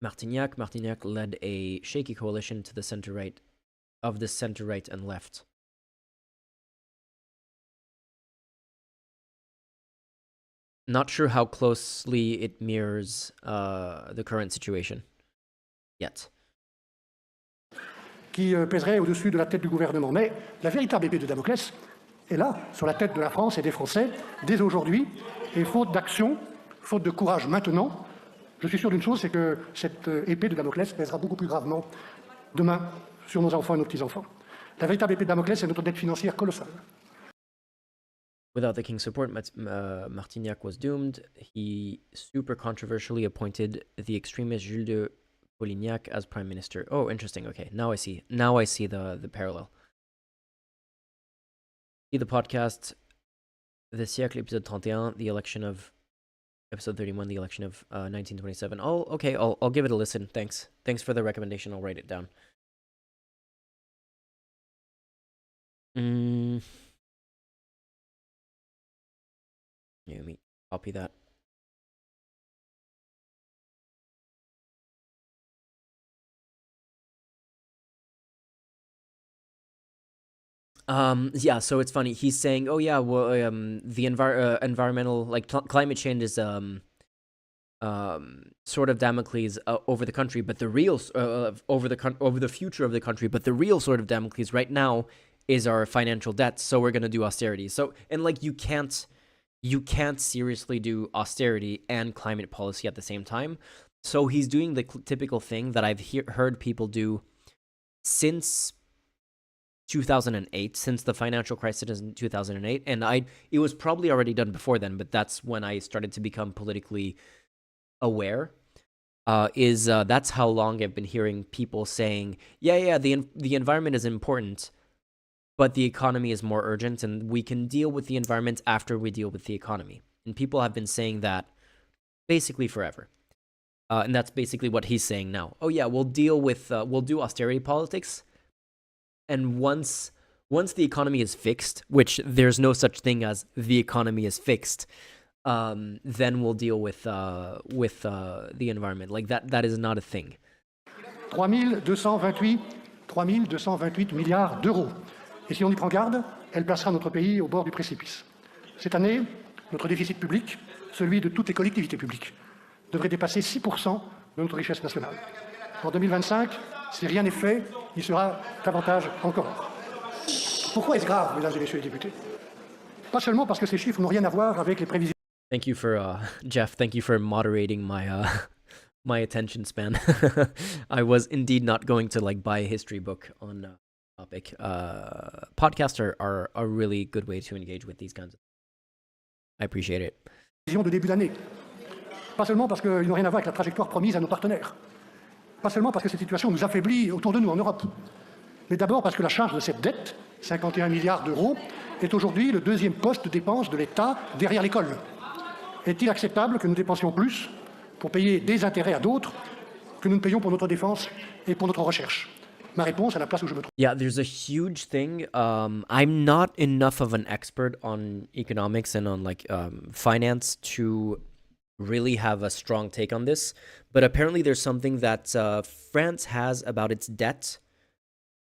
Martignac. Martignac led a shaky coalition to the center-right and left. Not sure how closely it mirrors the current situation yet. Qui pèserait au-dessus de la tête du gouvernement. Mais la véritable épée de Damoclès est là, sur la tête de la France et des Français, dès aujourd'hui. Et faute d'action, faute de courage maintenant, je suis sûr d'une chose, c'est que cette épée de Damoclès pèsera beaucoup plus gravement demain sur nos enfants et nos petits-enfants. La véritable épée de Damoclès, c'est notre dette financière colossale. Without the king's support, Martignac was doomed. He super controversially appointed the extremist Jules de Polignac as prime minister. Oh, interesting. Okay, now I see. Now I see the parallel. See the podcast, The Siècle, episode 31, the election of episode 31, the election of 1927. Oh, okay. I'll give it a listen. Thanks. Thanks for the recommendation. I'll write it down. Yeah, let me copy that. Yeah, so it's funny. He's saying, "Oh yeah, well, the environmental, like climate change is sort of Damocles over the country, but the real over the future of the country, but the real sort of Damocles right now is our financial debt. So we're gonna do austerity. So and like you can't seriously do austerity and climate policy at the same time. So he's doing the typical thing that I've heard people do since 2008, since the financial crisis in 2008, and it was probably already done before then, but that's when I started to become politically aware. That's how long I've been hearing people saying, yeah, the environment is important, but the economy is more urgent, and we can deal with the environment after we deal with the economy. And people have been saying that basically forever. And that's basically what he's saying now. Oh yeah, we'll do austerity politics, and once once the economy is fixed, which there's no such thing as the economy is fixed, then we'll deal with the environment. Like that is not a thing. 3 228 milliards d'euros. Et si on y prend garde, elle placera notre pays au bord du précipice. Cette année, notre déficit public, celui de toutes les collectivités publiques, devrait dépasser 6% de notre richesse nationale. En 2025, si rien n'est fait, il sera davantage encore. Pourquoi est-ce grave, mesdames et messieurs les députés? Pas seulement parce que ces chiffres n'ont rien à voir avec les prévisions. Thank you for Jeff. Thank you for moderating my my attention span. I was indeed not going to like buy a history book on topic. Podcasts are a really good way to engage with these kinds of. I appreciate it. De début d'année. Pas seulement parce qu'ils n'ont rien à voir avec la trajectoire promise à nos partenaires. Pas seulement parce que cette situation nous affaiblit autour de nous en Europe. Mais d'abord parce que la charge de cette dette, 51 milliards d'euros, est aujourd'hui le deuxième poste de dépense de l'État derrière l'école. Est-il acceptable que nous dépensions plus pour payer des intérêts à d'autres que nous ne payons pour notre défense et pour notre recherche? Ma réponse, à la place où je me trouve. Yeah, there's a huge thing. I'm not enough of an expert on economics and on like finance to really have a strong take on this. But apparently there's something that France has about its debt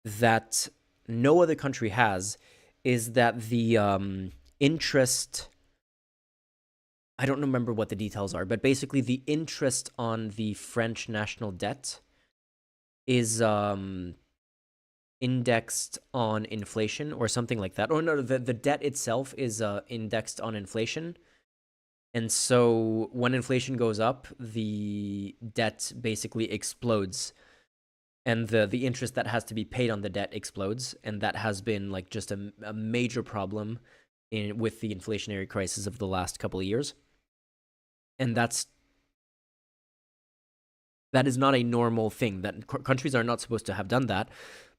that no other country has, is that the interest... I don't remember what the details are, but basically the interest on the French national debt is indexed on inflation or something like that. Or no, the debt itself is indexed on inflation. And so when inflation goes up, the debt basically explodes. And the interest that has to be paid on the debt explodes. And that has been like just a major problem with the inflationary crisis of the last couple of years. And that is not a normal thing. That countries are not supposed to have done that.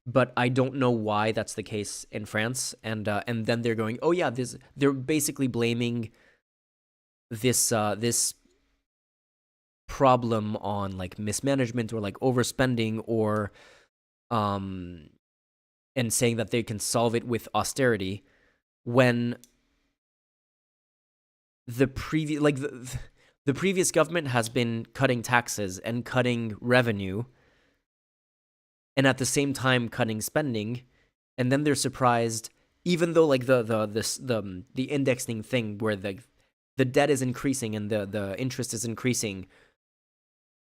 But I don't know why that's the case in France. And then they're going, oh yeah, they're basically blaming this problem on like mismanagement or like overspending or and saying that they can solve it with austerity, when the previous government has been cutting taxes and cutting revenue and at the same time cutting spending, and then they're surprised, even though like the indexing thing where the debt is increasing and the interest is increasing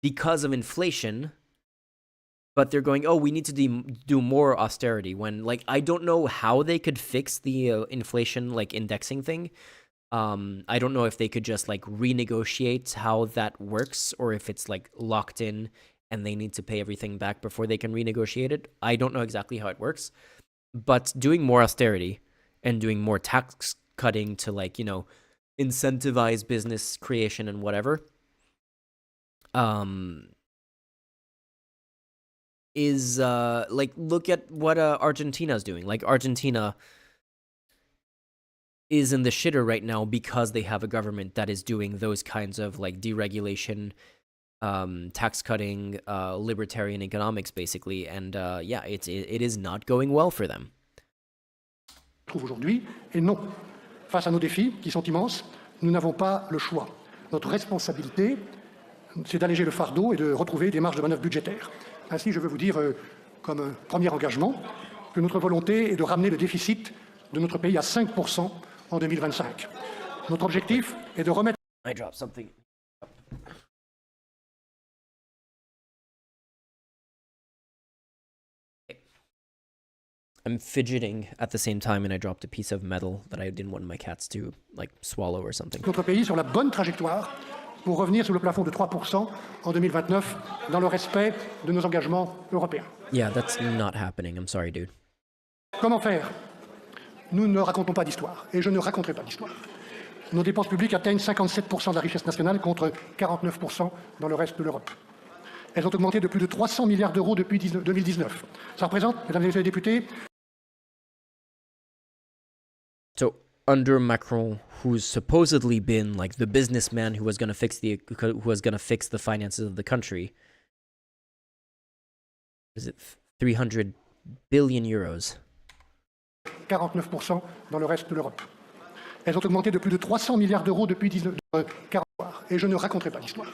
because of inflation, but they're going, oh, we need to do more austerity, when like I don't know how they could fix the inflation like indexing thing. I don't know if they could just like renegotiate how that works, or if it's like locked in and they need to pay everything back before they can renegotiate it. I don't know exactly how it works, but doing more austerity and doing more tax cutting to like, you know, incentivize business creation and whatever, is like, look at what Argentina's doing. Like Argentina is in the shitter right now because they have a government that is doing those kinds of like deregulation, tax cutting, libertarian economics basically, and yeah, it is not going well for them. Aujourd'hui, et non, face à nos défis qui sont immenses, nous n'avons pas le choix. Notre responsabilité, c'est d'alléger le fardeau et de retrouver des marges de manœuvre budgétaires. Ainsi, je veux vous dire, comme un premier engagement, que notre volonté est de ramener le déficit de notre pays à 5% en 2025. Notre objectif est de remettre... I dropped something. I'm fidgeting at the same time, and I dropped a piece of metal that I didn't want my cats to like swallow or something. Notre pays sur la bonne trajectoire pour revenir sous le plafond de 3% en 2029 dans le respect de nos engagements européens. Yeah, that's not happening. I'm sorry, dude. Comment faire? Nous ne racontons pas d'histoire, et je ne raconterai pas d'histoire. Nos dépenses publiques atteignent 57% de la richesse nationale contre 49% dans le reste de l'Europe. Elles ont augmenté de plus de 300 milliards d'euros depuis 2019. Ça représente, mesdames et messieurs les députés... So under Macron, who's supposedly been like the businessman who was going to fix the finances of the country, is it 300 billion euros? 49% dans le reste de l'Europe. Elles ont augmenté de plus de 300 milliards d'euros depuis 1940. Et je ne raconterai pas l'histoire.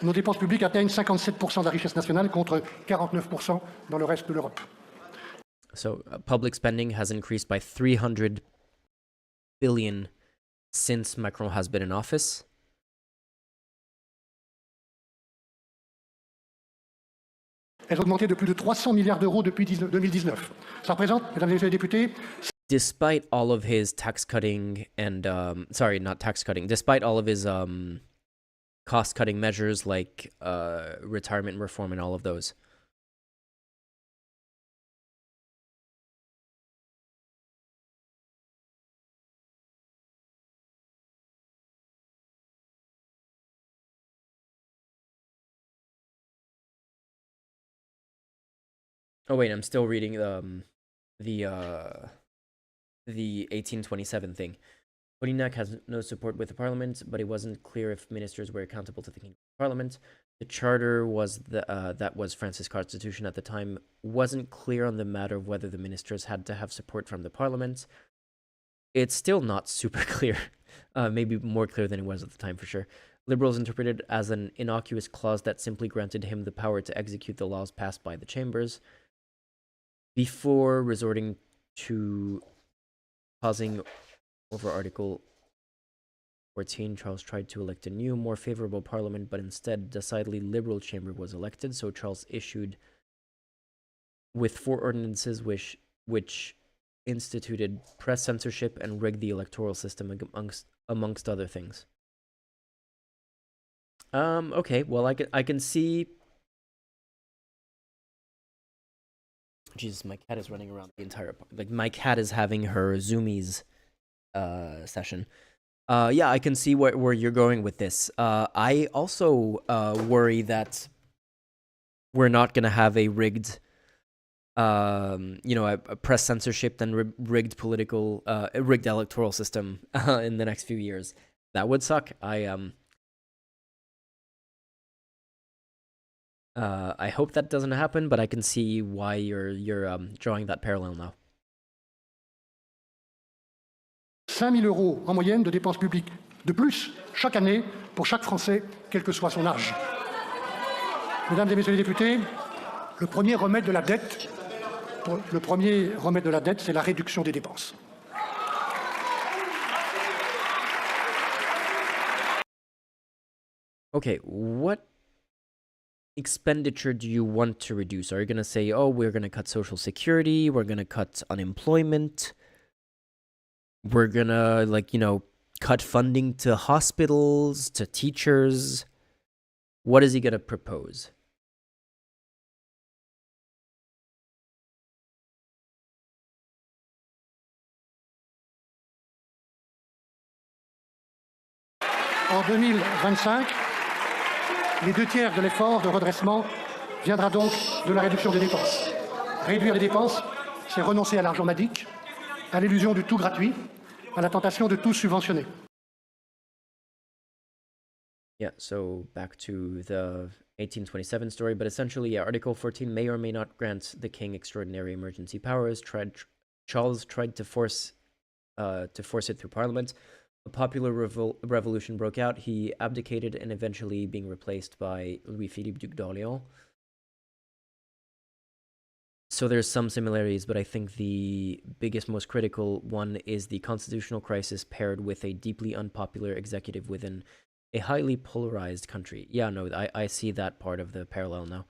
Nos dépenses publiques atteignent 57% de la richesse nationale contre 49% dans le reste de l'Europe. So public spending has increased by 300 billion since Macron has been in office. Elles ont augmenté de plus de 300 milliards d'euros depuis 2019. Ça représente, mesdames et messieurs les députés, Despite all of his tax cutting and despite all of his cost cutting measures like retirement reform and all of those. Oh wait, I'm still reading the 1827 thing. Polignac has no support with the parliament, but it wasn't clear if ministers were accountable to the king of parliament. The charter was that was France's constitution at the time, wasn't clear on the matter of whether the ministers had to have support from the parliament. It's still not super clear, maybe more clear than it was at the time for sure. Liberals interpreted it as an innocuous clause that simply granted him the power to execute the laws passed by the chambers. Before resorting to pausing over Article 14, Charles tried to elect a new, more favorable parliament, but instead, decidedly liberal chamber was elected, so Charles issued with 4 ordinances which instituted press censorship and rigged the electoral system amongst other things. Okay, well, I can see... Jesus, my cat is running around the entire... Like, my cat is having her Zoomies session. Yeah, I can see where you're going with this. I also worry that we're not going to have a rigged... a press censorship and rigged political... rigged electoral system in the next few years. That would suck. I hope that doesn't happen, but I can see why you're drawing that parallel now. 5 000 € en moyenne de dépenses publiques de plus chaque année pour chaque Français, quel que soit son âge. Mesdames et messieurs les députés, le premier remède de la dette, c'est la réduction des dépenses. Okay, what expenditure do you want to reduce? Are you going to say, oh, we're going to cut Social Security, we're going to cut unemployment, we're going to, cut funding to hospitals, to teachers? What is he going to propose? En 2025, les 2 tiers de l'effort de redressement viendra donc de la réduction des dépenses. Réduire les dépenses, c'est renoncer à l'argent madique, à l'illusion du tout gratuit, à la tentation de tout subventionner. Yeah, so back to the 1827 story, but essentially, yeah, Article 14 may or may not grant the king extraordinary emergency powers. Charles tried to force it through Parliament. A popular revolution broke out. He abdicated and eventually being replaced by Louis-Philippe Duc d'Orléans. So there's some similarities, but I think the biggest, most critical one is the constitutional crisis paired with a deeply unpopular executive within a highly polarized country. Yeah, no, I see that part of the parallel now.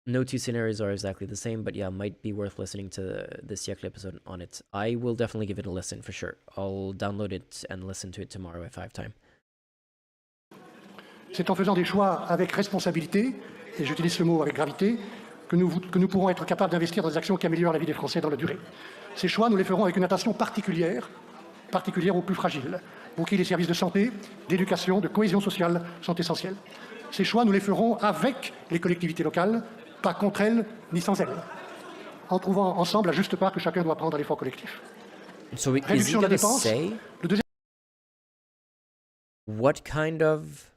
No 2 scenarios are exactly the same, but yeah, might be worth listening to the Siècle episode on it. I will definitely give it a listen for sure. I'll download it and listen to it tomorrow if I have time. C'est en faisant des choix avec responsabilité, et j'utilise ce mot avec gravité, que nous pourrons être capables d'investir dans des actions qui améliorent la vie des Français dans la durée. Ces choix, nous les ferons avec une attention particulière aux plus fragiles, pour qui les services de santé, d'éducation, de cohésion sociale sont essentiels. Ces choix, nous les ferons avec les collectivités locales, pas contre elles ni sans elles, en trouvant ensemble la juste part que chacun doit prendre à l'effort collectif. So is he going to say what kind of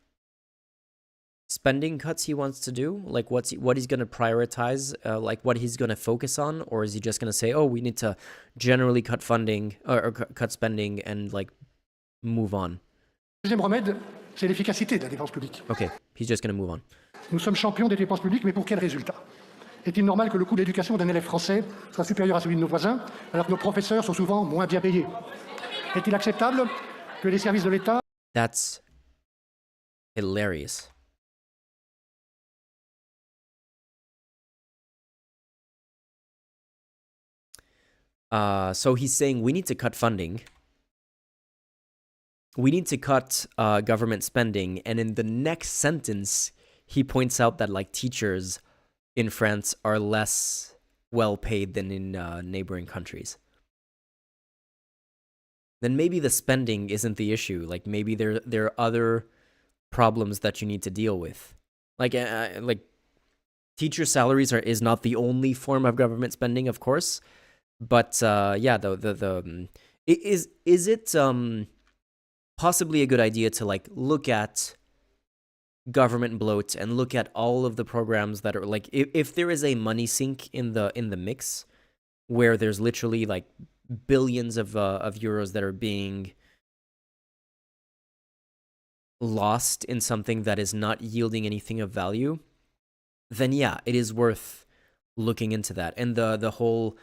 spending cuts he wants to do? Like what he's going to prioritize, like what he's going to focus on, or is he just going to say, "Oh, we need to generally cut funding or cut spending and like move on"? Deuxième remède, c'est l'efficacité de la dépense publique. Okay, he's just going to move on. Nous sommes champions des dépenses publiques, mais pour quel résultat? Est-il normal que le coût de l'éducation d'un élève français soit supérieur à celui de nos voisins, alors que nos professeurs sont souvent moins bien payés? Est-il acceptable que les services de l'État... That's hilarious. So he's saying we need to cut funding. We need to cut government spending. And in the next sentence, he points out that like teachers in France are less well paid than in neighboring countries. Then maybe the spending isn't the issue. Like maybe there are other problems that you need to deal with. Like teacher salaries is not the only form of government spending, of course. But yeah, is it possibly a good idea to like look at government bloat and look at all of the programs that are like if there is a money sink in the mix where there's literally like billions of euros that are being lost in something that is not yielding anything of value, then yeah, it is worth looking into that. And the whole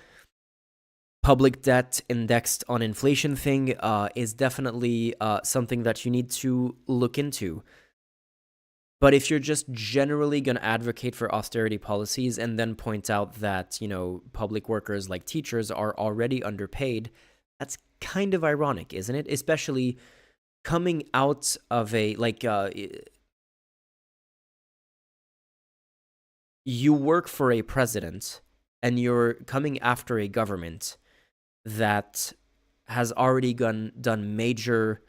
public debt indexed on inflation thing is definitely something that you need to look into. But if you're just generally going to advocate for austerity policies and then point out that, you know, public workers like teachers are already underpaid, that's kind of ironic, isn't it? Especially coming out of a, like, you work for a president and you're coming after a government that has already done major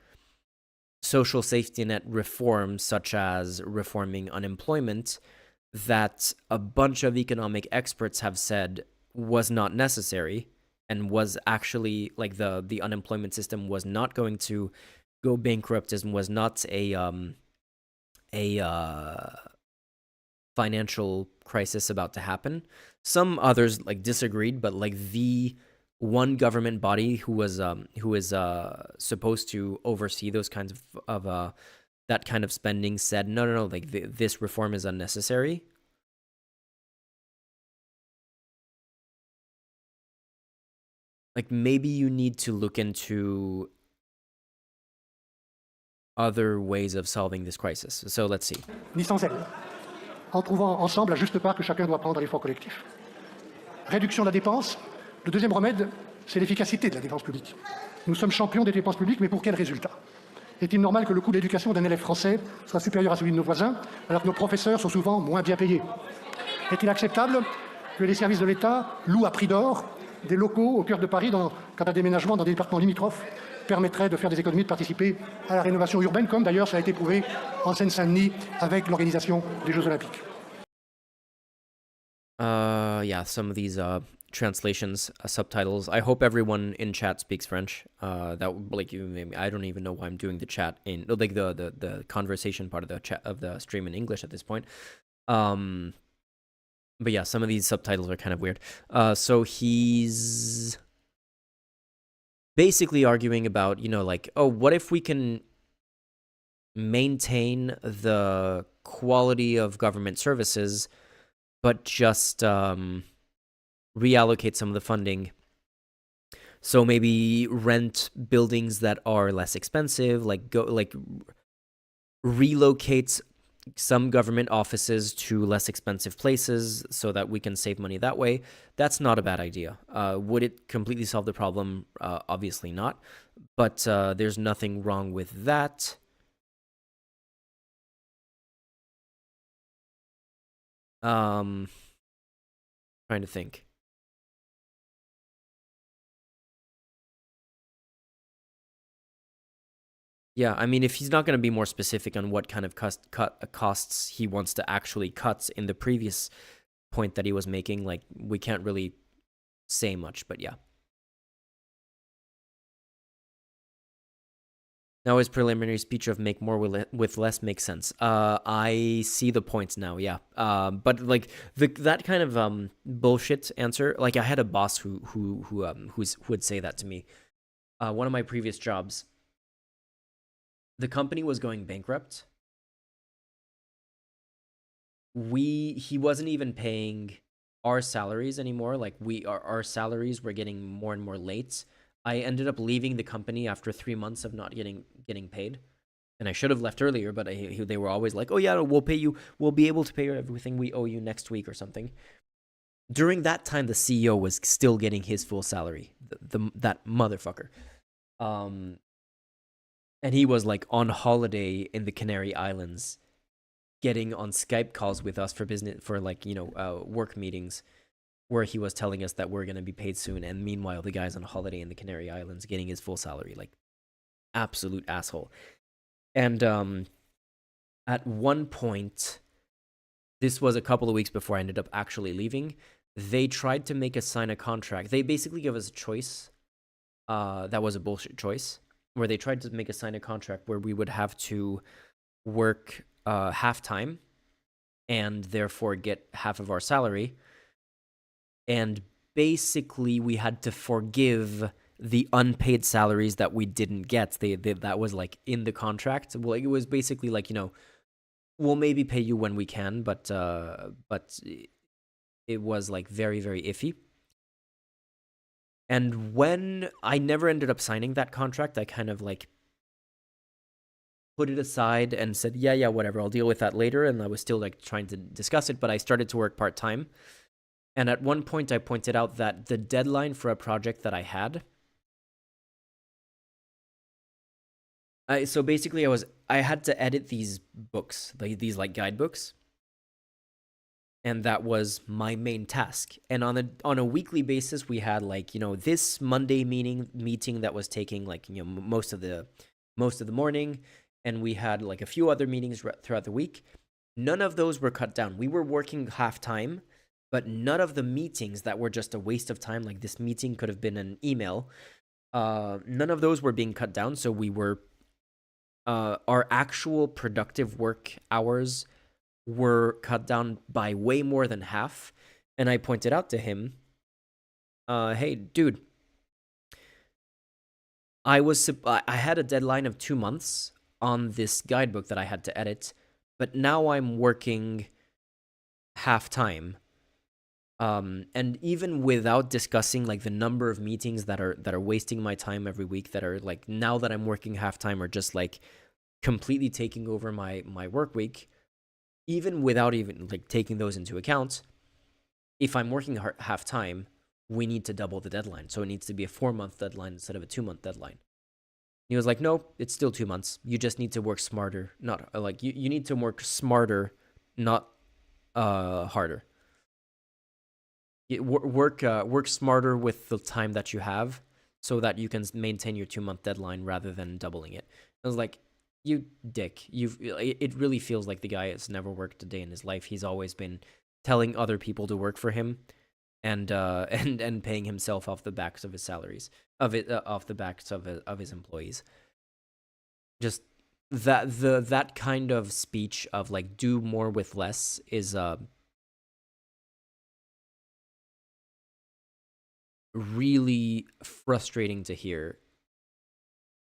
social safety net reforms, such as reforming unemployment, that a bunch of economic experts have said was not necessary and was actually like the unemployment system was not going to go bankrupt and was not a financial crisis about to happen. Some others like disagreed, but like the one government body who is supposed to oversee those kinds of that kind of spending said no, like this reform is unnecessary. Like maybe you need to look into other ways of solving this crisis. So let's see. Ni sans elle, en trouvant ensemble la juste part que chacun doit prendre à l'effort collectif. Réduction de la dépense. Le deuxième remède, c'est l'efficacité de la dépense publique. Nous sommes champions des dépenses publiques, mais pour quel résultat? Est-il normal que le coût de l'éducation d'un élève français soit supérieur à celui de nos voisins, alors que nos professeurs sont souvent moins bien payés? Est-il acceptable que les services de l'État louent à prix d'or des locaux au cœur de Paris quand un déménagement dans des départements limitrophes permettrait de faire des économies, de participer à la rénovation urbaine, comme d'ailleurs ça a été prouvé en Seine-Saint-Denis avec l'organisation des Jeux Olympiques? Yeah, some of these translations, subtitles. I hope everyone in chat speaks French. That like I don't even know why I'm doing the chat in like the conversation part of the chat of the stream in English at this point. But yeah, some of these subtitles are kind of weird. So he's basically arguing about, you know, like, oh, what if we can maintain the quality of government services, but just reallocate some of the funding. So maybe rent buildings that are less expensive, relocate some government offices to less expensive places so that we can save money that way. That's not a bad idea. Would it completely solve the problem? Obviously not. But there's nothing wrong with that. Trying to think. Yeah, I mean, if he's not going to be more specific on what kind of costs he wants to actually cut in the previous point that he was making, like, we can't really say much, but yeah. Now his preliminary speech of make more with less makes sense. I see the points now, yeah. But like that kind of bullshit answer, like I had a boss who would say that to me. One of my previous jobs, the company was going bankrupt. He wasn't even paying our salaries anymore. Like our salaries were getting more and more late. I ended up leaving the company after 3 months of not getting paid, and I should have left earlier. But they were always like, "Oh yeah, we'll pay you. We'll be able to pay you everything we owe you next week or something." During that time, the CEO was still getting his full salary. That motherfucker, and he was like on holiday in the Canary Islands, getting on Skype calls with us for business, for like work meetings, where he was telling us that we're going to be paid soon, and meanwhile the guy's on holiday in the Canary Islands getting his full salary. Like, absolute asshole. And at one point, this was a couple of weeks before I ended up actually leaving, they tried to make us sign a contract. They basically gave us a choice. That was a bullshit choice, where they tried to make us sign a contract where we would have to work half-time and therefore get half of our salary. And basically, we had to forgive the unpaid salaries that we didn't get. That was like in the contract. Well, it was basically like, we'll maybe pay you when we can, but it was like very, very iffy. And when I never ended up signing that contract, I kind of like put it aside and said, yeah, whatever, I'll deal with that later. And I was still like trying to discuss it, but I started to work part-time. And at one point, I pointed out that the deadline for a project that I had. So basically, I had to edit these books, these like guidebooks, and that was my main task. And on a weekly basis, we had like this Monday meeting that was taking like most of the morning, and we had like a few other meetings throughout the week. None of those were cut down. We were working half time. But none of the meetings that were just a waste of time, like this meeting could have been an email, none of those were being cut down. So we were, our actual productive work hours were cut down by way more than half. And I pointed out to him, hey, dude, I had a deadline of 2 months on this guidebook that I had to edit, but now I'm working half time. And even without discussing like the number of meetings that are wasting my time every week, that are like, now that I'm working half time, or just like completely taking over my work week, even without even like taking those into account, if I'm working half time, we need to double the deadline. So it needs to be a 4-month deadline instead of a 2-month deadline. And he was like, no, it's still 2 months. You just need to work smarter. Not like you need to work smarter, not harder. Work smarter with the time that you have, so that you can maintain your 2-month deadline rather than doubling it. I was like, you dick. It really feels like the guy has never worked a day in his life. He's always been telling other people to work for him, and paying himself off the backs of his salaries, off the backs of his employees. Just that kind of speech of like, do more with less is really frustrating to hear,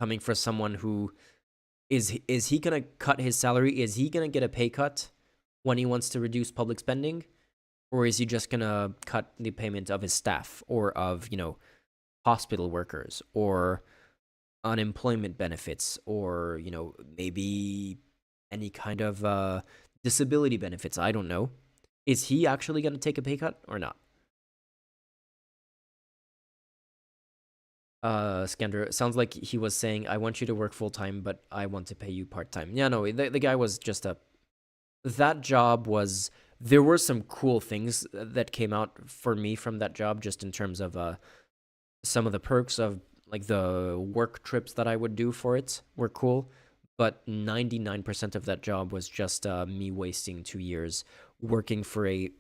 coming from someone who is he gonna cut his salary? Is he gonna get a pay cut when he wants to reduce public spending, or is he just gonna cut the payment of his staff, or of hospital workers, or unemployment benefits, or maybe any kind of disability benefits? I don't know. Is he actually gonna take a pay cut or not? Skander, it sounds like he was saying, I want you to work full-time, but I want to pay you part-time. Yeah, no, the guy was just that job was, there were some cool things that came out for me from that job, just in terms of some of the perks of like the work trips that I would do for it were cool, but 99% of that job was just me wasting 2 years working for a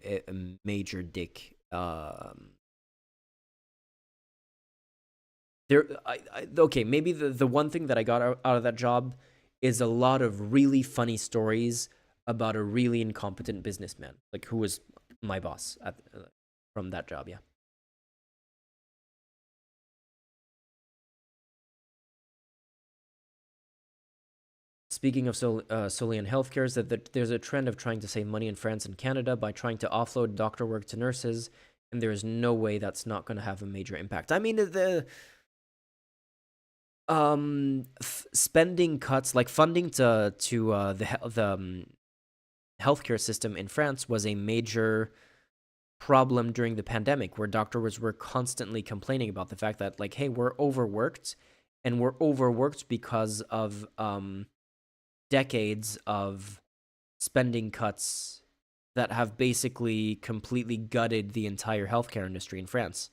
major dick Okay, maybe the one thing that I got out of that job is a lot of really funny stories about a really incompetent businessman, like who was my boss from that job. Yeah. Speaking of solely in healthcare, is that there's a trend of trying to save money in France and Canada by trying to offload doctor work to nurses, and there is no way that's not going to have a major impact. I mean, the spending cuts, like funding to the healthcare system in France, was a major problem during the pandemic, where doctors were constantly complaining about the fact that, like, hey, we're overworked, and we're overworked because of decades of spending cuts that have basically completely gutted the entire healthcare industry in France.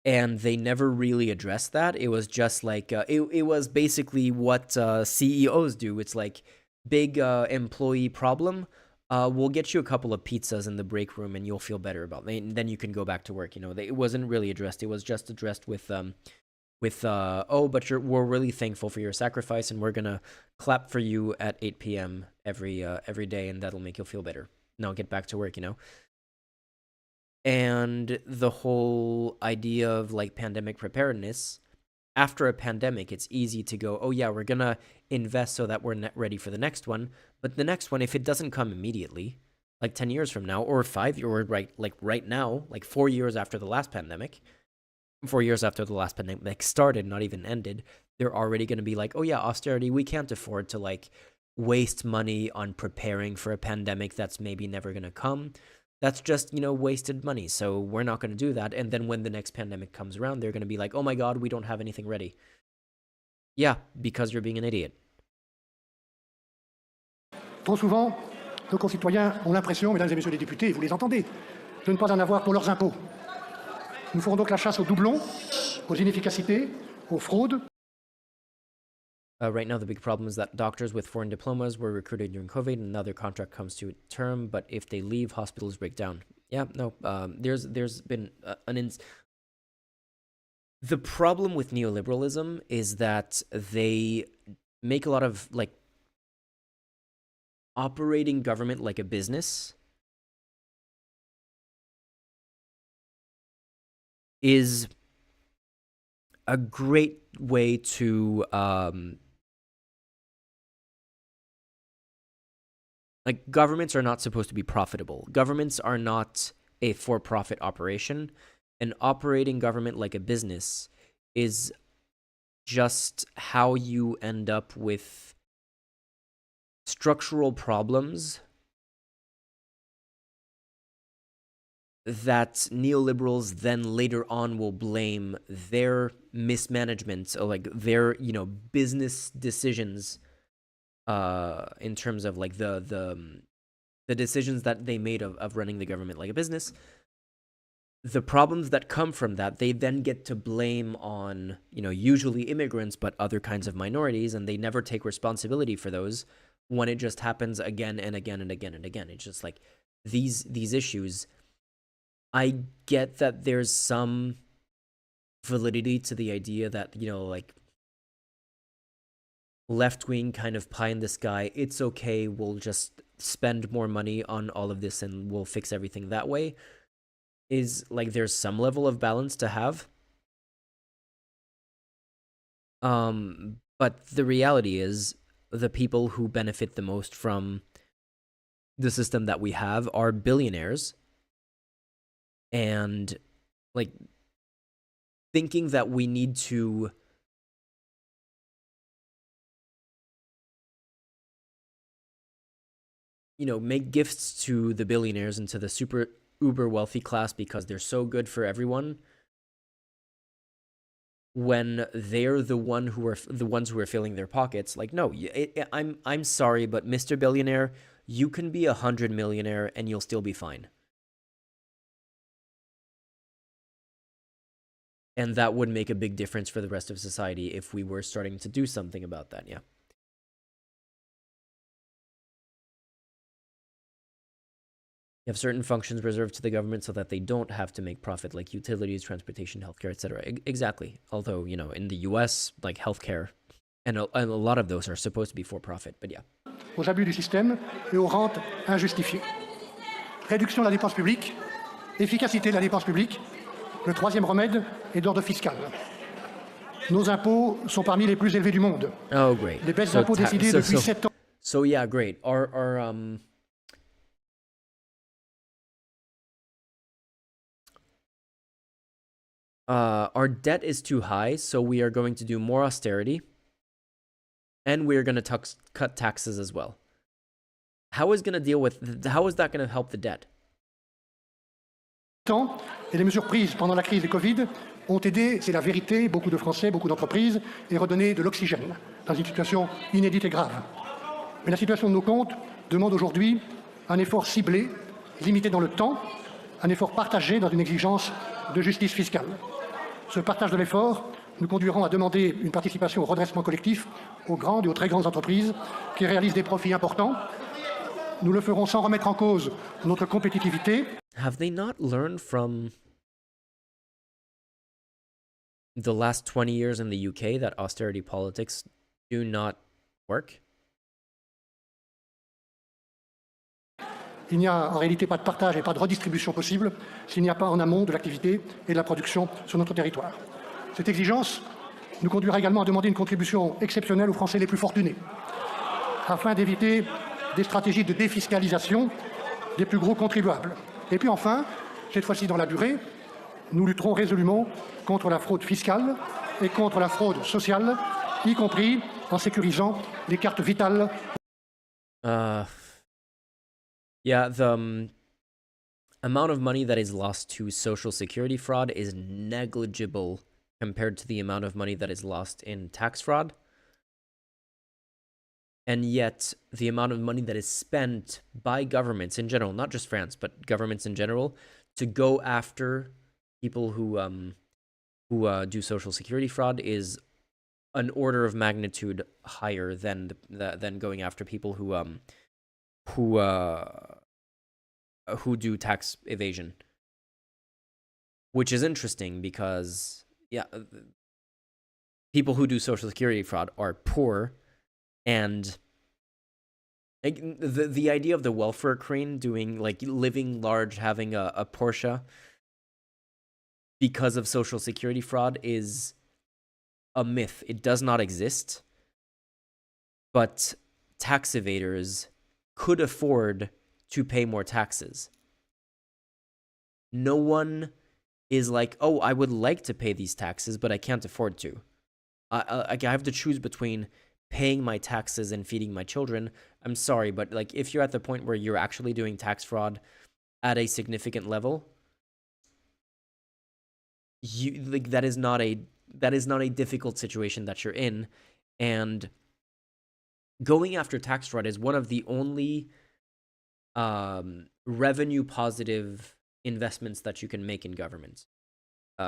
And they never really addressed that. It was just like, it was basically what CEOs do. It's like, big employee problem. We'll get you a couple of pizzas in the break room and you'll feel better about it. And then you can go back to work. It wasn't really addressed. It was just addressed with oh, but we're really thankful for your sacrifice, and we're gonna clap for you at 8 p.m. every day, and that'll make you feel better. Now get back to work. And the whole idea of like pandemic preparedness. After a pandemic, it's easy to go, oh yeah, we're gonna invest so that we're ready for the next one. But the next one, if it doesn't come immediately, like 10 years from now, or 5 years, right now, like 4 years after the last pandemic, 4 years after the last pandemic started, not even ended, they're already going to be like, oh yeah, austerity, we can't afford to like waste money on preparing for a pandemic that's maybe never going to come. That's just, wasted money. So we're not going to do that. And then when the next pandemic comes around, they're going to be like, oh my God, we don't have anything ready. Yeah, because you're being an idiot. Trop souvent, nos concitoyens ont l'impression, mesdames et messieurs les députés, et vous les entendez, de ne pas en avoir pour leurs impôts. Nous ferons donc la chasse aux doublons, aux inefficacités, aux fraudes. Right now, the big problem is that doctors with foreign diplomas were recruited during COVID, and now their contract comes to a term. But if they leave, hospitals break down. Yeah, no. There's been the problem with neoliberalism is that they make a lot of like operating government like a business is a great way to like, governments are not supposed to be profitable. Governments are not a for-profit operation. An operating government like a business is just how you end up with structural problems that neoliberals then later on will blame their mismanagement, or like their business decisions in terms of like the decisions that they made of running the government like a business. The problems that come from that, they then get to blame on, usually immigrants, but other kinds of minorities, and they never take responsibility for those when it just happens again and again and again and again. It's just like these issues. I get that there's some validity to the idea that, like, left-wing kind of pie in the sky, it's okay, we'll just spend more money on all of this and we'll fix everything that way, is like there's some level of balance to have. But the reality is the people who benefit the most from the system that we have are billionaires. And like thinking that we need to make gifts to the billionaires and to the super uber wealthy class because they're so good for everyone, when they're the ones who are filling their pockets. Like, no, I'm sorry, but Mr. Billionaire, you can be 100 millionaire and you'll still be fine. And that would make a big difference for the rest of society if we were starting to do something about that. Yeah. You have certain functions reserved to the government so that they don't have to make profit, like utilities, transportation, healthcare, etc. Exactly. Although, you know, in the US, like healthcare, and a lot of those are supposed to be for profit, but yeah. Aux abus du système et aux rentes injustifiées. Réduction de la dépense publique, efficacité de la dépense publique. Le troisième remède est d'ordre fiscal. Nos impôts sont parmi les plus élevés du monde. Oh, great. Les baisses d'impôts décidées depuis 7 ans. So yeah, great. Our debt is too high, so we are going to do more austerity, and we're going to cut taxes as well. How is that going to help the debt? Et les mesures prises pendant la crise du Covid ont aidé, c'est la vérité, beaucoup de Français, beaucoup d'entreprises, et redonné de l'oxygène dans une situation inédite et grave. Mais la situation de nos comptes demande aujourd'hui un effort ciblé, limité dans le temps, un effort partagé dans une exigence de justice fiscale. Ce partage de l'effort nous conduiront à demander une participation au redressement collectif aux grandes et aux très grandes entreprises qui réalisent des profits importants. Nous le ferons sans remettre en cause notre compétitivité. Have they not learned from the last 20 years in the UK that austerity politics do not work? Il n'y a en réalité pas de partage et pas de redistribution possible s'il n'y a pas en amont de l'activité et de la production sur notre territoire. Cette exigence nous conduira également à demander une contribution exceptionnelle aux Français les plus fortunés, afin d'éviter des stratégies de défiscalisation des plus gros contribuables. Et puis enfin, cette fois-ci dans la durée, nous lutterons résolument contre la fraude fiscale et contre la fraude sociale, y compris en sécurisant les cartes vitales. Yeah, the amount of money that is lost to social security fraud is negligible compared to the amount of money that is lost in tax fraud. And yet, the amount of money that is spent by governments in general, not just France, but governments in general, to go after people who do social security fraud is an order of magnitude higher than going after people who do tax evasion, which is interesting because, yeah, people who do social security fraud are poor, and like, the idea of the welfare queen doing, like, living large, having a Porsche because of social security fraud is a myth. It does not exist, but tax evaders could afford to pay more taxes. No one is like, oh, I would like to pay these taxes, but I can't afford to. I have to choose between paying my taxes and feeding my children. I'm sorry, but like, if you're at the point where you're actually doing tax fraud at a significant level, that is not a difficult situation that you're in, and going after tax fraud is one of the only revenue positive investments that you can make in government.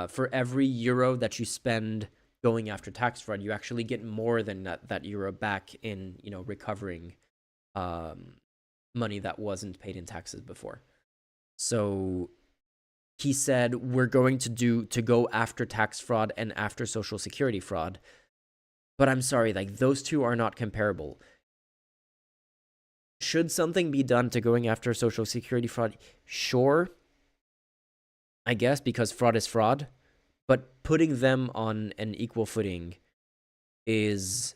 For every euro that you spend going after tax fraud, you actually get more than that euro back in, you know, recovering money that wasn't paid in taxes before. So he said, we're going to go after tax fraud and after social security fraud. But I'm sorry, like, those two are not comparable. Should something be done to going after social security fraud? Sure, I guess, because fraud is fraud. But putting them on an equal footing is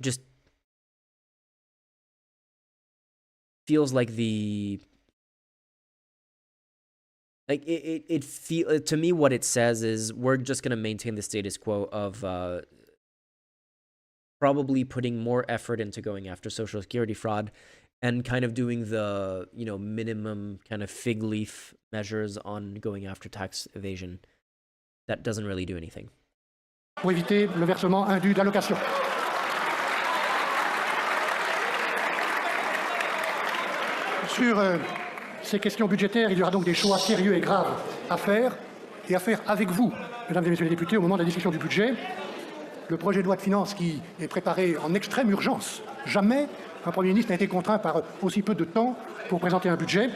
just feels like to me, what it says is we're just going to maintain the status quo of probably putting more effort into going after social security fraud and kind of doing the, you know, minimum kind of fig leaf measures on going after tax evasion. That doesn't really do anything. Pour éviter le versement indu d'allocations. Sur ces questions budgétaires, il y aura donc des choix sérieux et graves à faire, et à faire avec vous, mesdames et messieurs les députés, au moment de la discussion du budget. le projet de loi de finances qui est préparé en extrême urgence. Jamais un Premier ministre n'a été contraint par aussi peu de temps pour présenter un budget.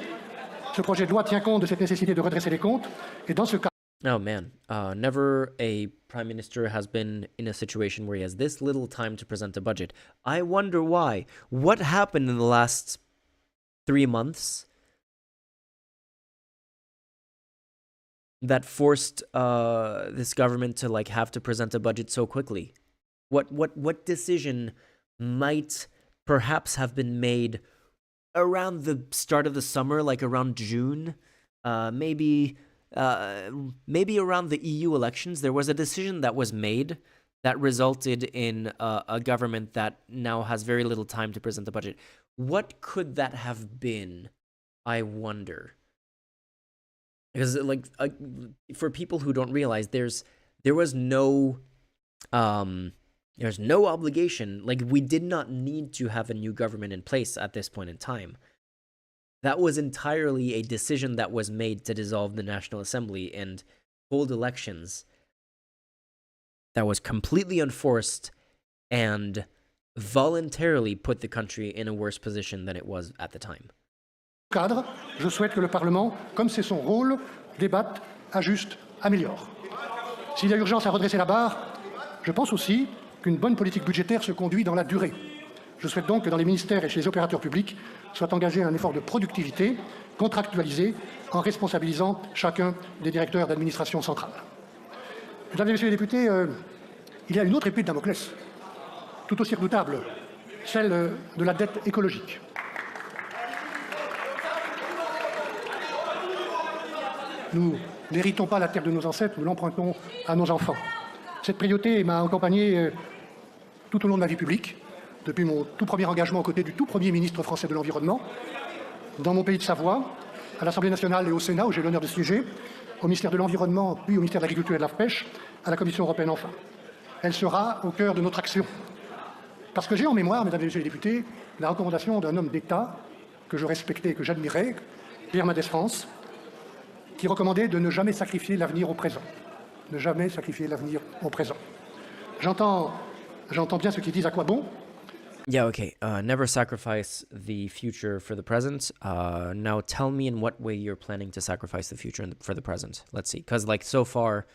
Ce projet de loi tient compte de cette nécessité de redresser les comptes, et dans ce cas, Oh man, never a prime minister has been in a situation where he has this little time to present a budget. I wonder why. What happened in the last 3 months that forced this government to like have to present a budget so quickly? What decision might perhaps have been made around the start of the summer, like around June, maybe around the EU elections? There was a decision that was made that resulted in a government that now has very little time to present the budget. What could that have been, I wonder? Because like for people who don't realize, there's no obligation. Like, we did not need to have a new government in place at this point in time. That was entirely a decision that was made to dissolve the National Assembly and hold elections. That was completely unforced and voluntarily put the country in a worse position than it was at the time. cadre, je souhaite que le Parlement, comme c'est son rôle, débatte, ajuste, améliore. S'il y a urgence à redresser la barre, je pense aussi qu'une bonne politique budgétaire se conduit dans la durée. Je souhaite donc que dans les ministères et chez les opérateurs publics soit engagé un effort de productivité contractualisé en responsabilisant chacun des directeurs d'administration centrale. Mesdames et Messieurs les députés, il y a une autre épée de Damoclès, tout aussi redoutable, celle de la dette écologique. Nous n'héritons pas la terre de nos ancêtres, nous l'empruntons à nos enfants. Cette priorité m'a accompagné tout au long de ma vie publique, depuis mon tout premier engagement aux côtés du tout premier ministre français de l'Environnement, dans mon pays de Savoie, à l'Assemblée nationale et au Sénat, où j'ai l'honneur de siéger, au ministère de l'Environnement, puis au ministère de l'Agriculture et de la Pêche, à la Commission européenne enfin. Elle sera au cœur de notre action. Parce que j'ai en mémoire, mesdames et messieurs les députés, la recommandation d'un homme d'État que je respectais et que j'admirais, Pierre Mendès France, qui recommandait de ne jamais sacrifier l'avenir au présent. Ne jamais sacrifier l'avenir au présent. J'entends bien ceux qui disent à quoi bon. Yeah, okay. Never sacrifice the future for the present. Now tell me in what way you're planning to sacrifice the future for the present. Let's see. Because, like, so far,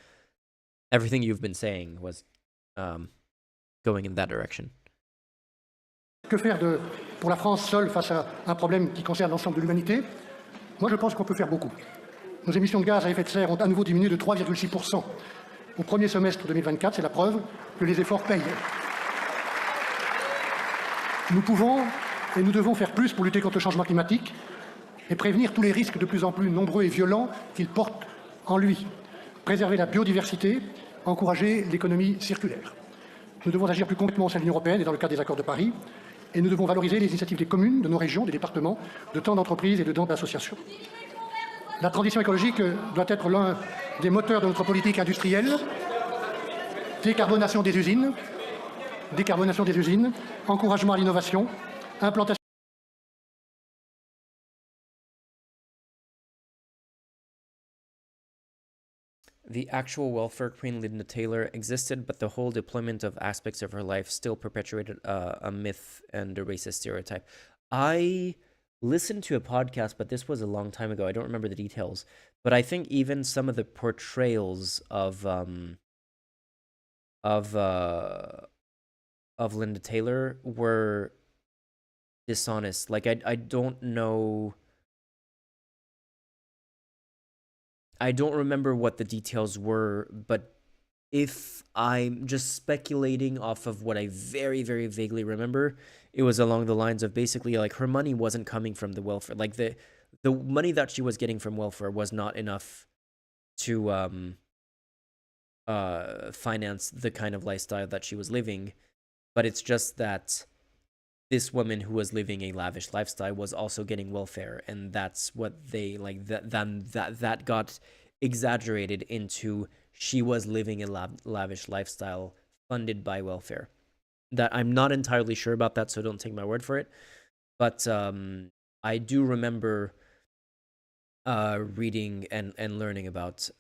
everything you've been saying was going in that direction. Que faire pour la France seule face à un problème qui concerne l'ensemble de l'humanité? Moi, je pense qu'on peut faire beaucoup. Nos émissions de gaz à effet de serre ont à nouveau diminué de 3,6% au premier semestre 2024. C'est la preuve que les efforts payent. Nous pouvons et nous devons faire plus pour lutter contre le changement climatique et prévenir tous les risques de plus en plus nombreux et violents qu'il porte en lui. Préserver la biodiversité, encourager l'économie circulaire. Nous devons agir plus concrètement au sein de l'Union européenne et dans le cadre des accords de Paris. Et nous devons valoriser les initiatives des communes, de nos régions, des départements, de tant d'entreprises et de tant d'associations. La transition écologique doit être l'un des moteurs de notre politique industrielle. Décarbonation des usines, encouragement à l'innovation, implantation. The actual welfare queen Linda Taylor existed, but the whole deployment of aspects of her life still perpetuated a myth and a racist stereotype. I listened to a podcast, but this was a long time ago. I don't remember the details, but I think even some of the portrayals of Linda Taylor were dishonest. Like, I don't know. I don't remember what the details were, but if I'm just speculating off of what I very, very vaguely remember, it was along the lines of basically like her money wasn't coming from the welfare. Like the money that she was getting from welfare was not enough to finance the kind of lifestyle that she was living. But it's just that this woman who was living a lavish lifestyle was also getting welfare, and that's what they like. That got exaggerated into she was living a lavish lifestyle funded by welfare. That I'm not entirely sure about that, so don't take my word for it. But I do remember reading and learning about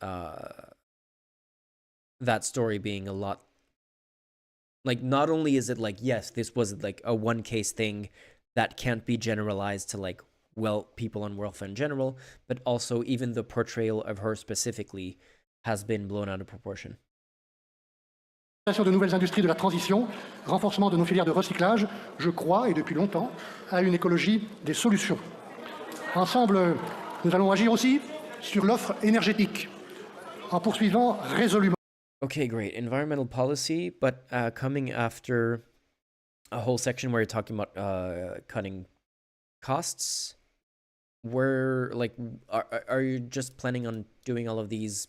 that story being a lot Like, not only is it like, yes, this was like a one case thing that can't be generalized to like, well, people on welfare in general, but also even the portrayal of her specifically has been blown out of proportion. De nouvelles industries de la transition, renforcement de nos filières de recyclage, je crois, et depuis longtemps, à une écologie des solutions. Ensemble, nous allons agir aussi sur l'offre énergétique, en poursuivant résolument. Okay, great. Environmental policy, but coming after a whole section where you're talking about cutting costs, where, like, are you just planning on doing all of these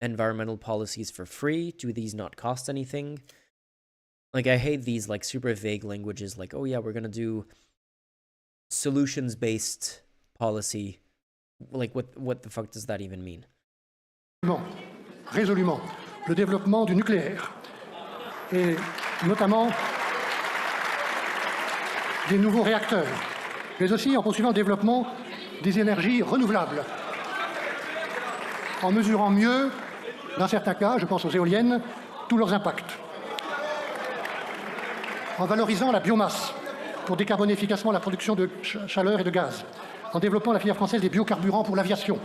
environmental policies for free? Do these not cost anything? Like, I hate these, like, super vague languages, like, oh yeah, we're gonna do solutions-based policy. Like, what the fuck does that even mean? Résolument le développement du nucléaire et notamment des nouveaux réacteurs, mais aussi en poursuivant le développement des énergies renouvelables, en mesurant mieux, dans certains cas, je pense aux éoliennes, tous leurs impacts, en valorisant la biomasse pour décarboner efficacement la production de chaleur et de gaz, en développant la filière française des biocarburants pour l'aviation.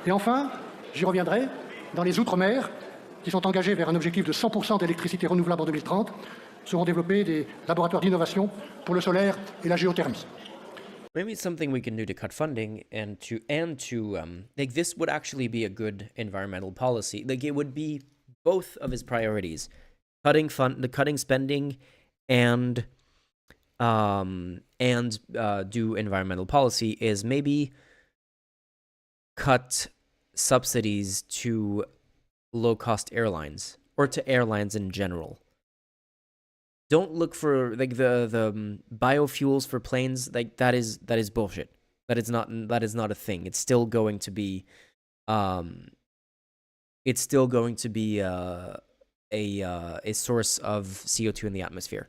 Et enfin, j'y reviendrai, dans les Outre-mer, qui sont engagés vers un objectif de 100% d'électricité renouvelable en 2030, seront développés des laboratoires d'innovation pour le solaire et la géothermie. Maybe it's something we can do to cut funding and to like, this would actually be a good environmental policy. Like, it would be both of his priorities, cutting spending and do environmental policy, is maybe cut subsidies to low-cost airlines, or to airlines in general. Don't look for, like, the biofuels for planes. Like, that is bullshit. That is not a thing. It's still going to be a source of CO2 in the atmosphere.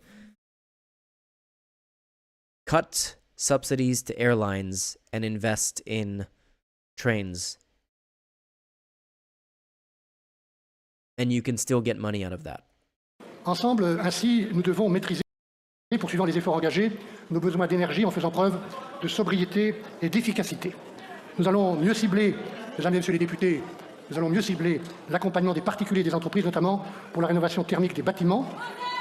Cut subsidies to airlines and invest in trains, and you can still get money out of that. Ensemble, ainsi, nous devons maîtriser, poursuivant les efforts engagés, nos besoins d'énergie en faisant preuve de sobriété et d'efficacité. Nous allons mieux cibler, mesdames et messieurs les députés, nous allons mieux cibler l'accompagnement des particuliers et des entreprises, notamment pour la rénovation thermique des bâtiments.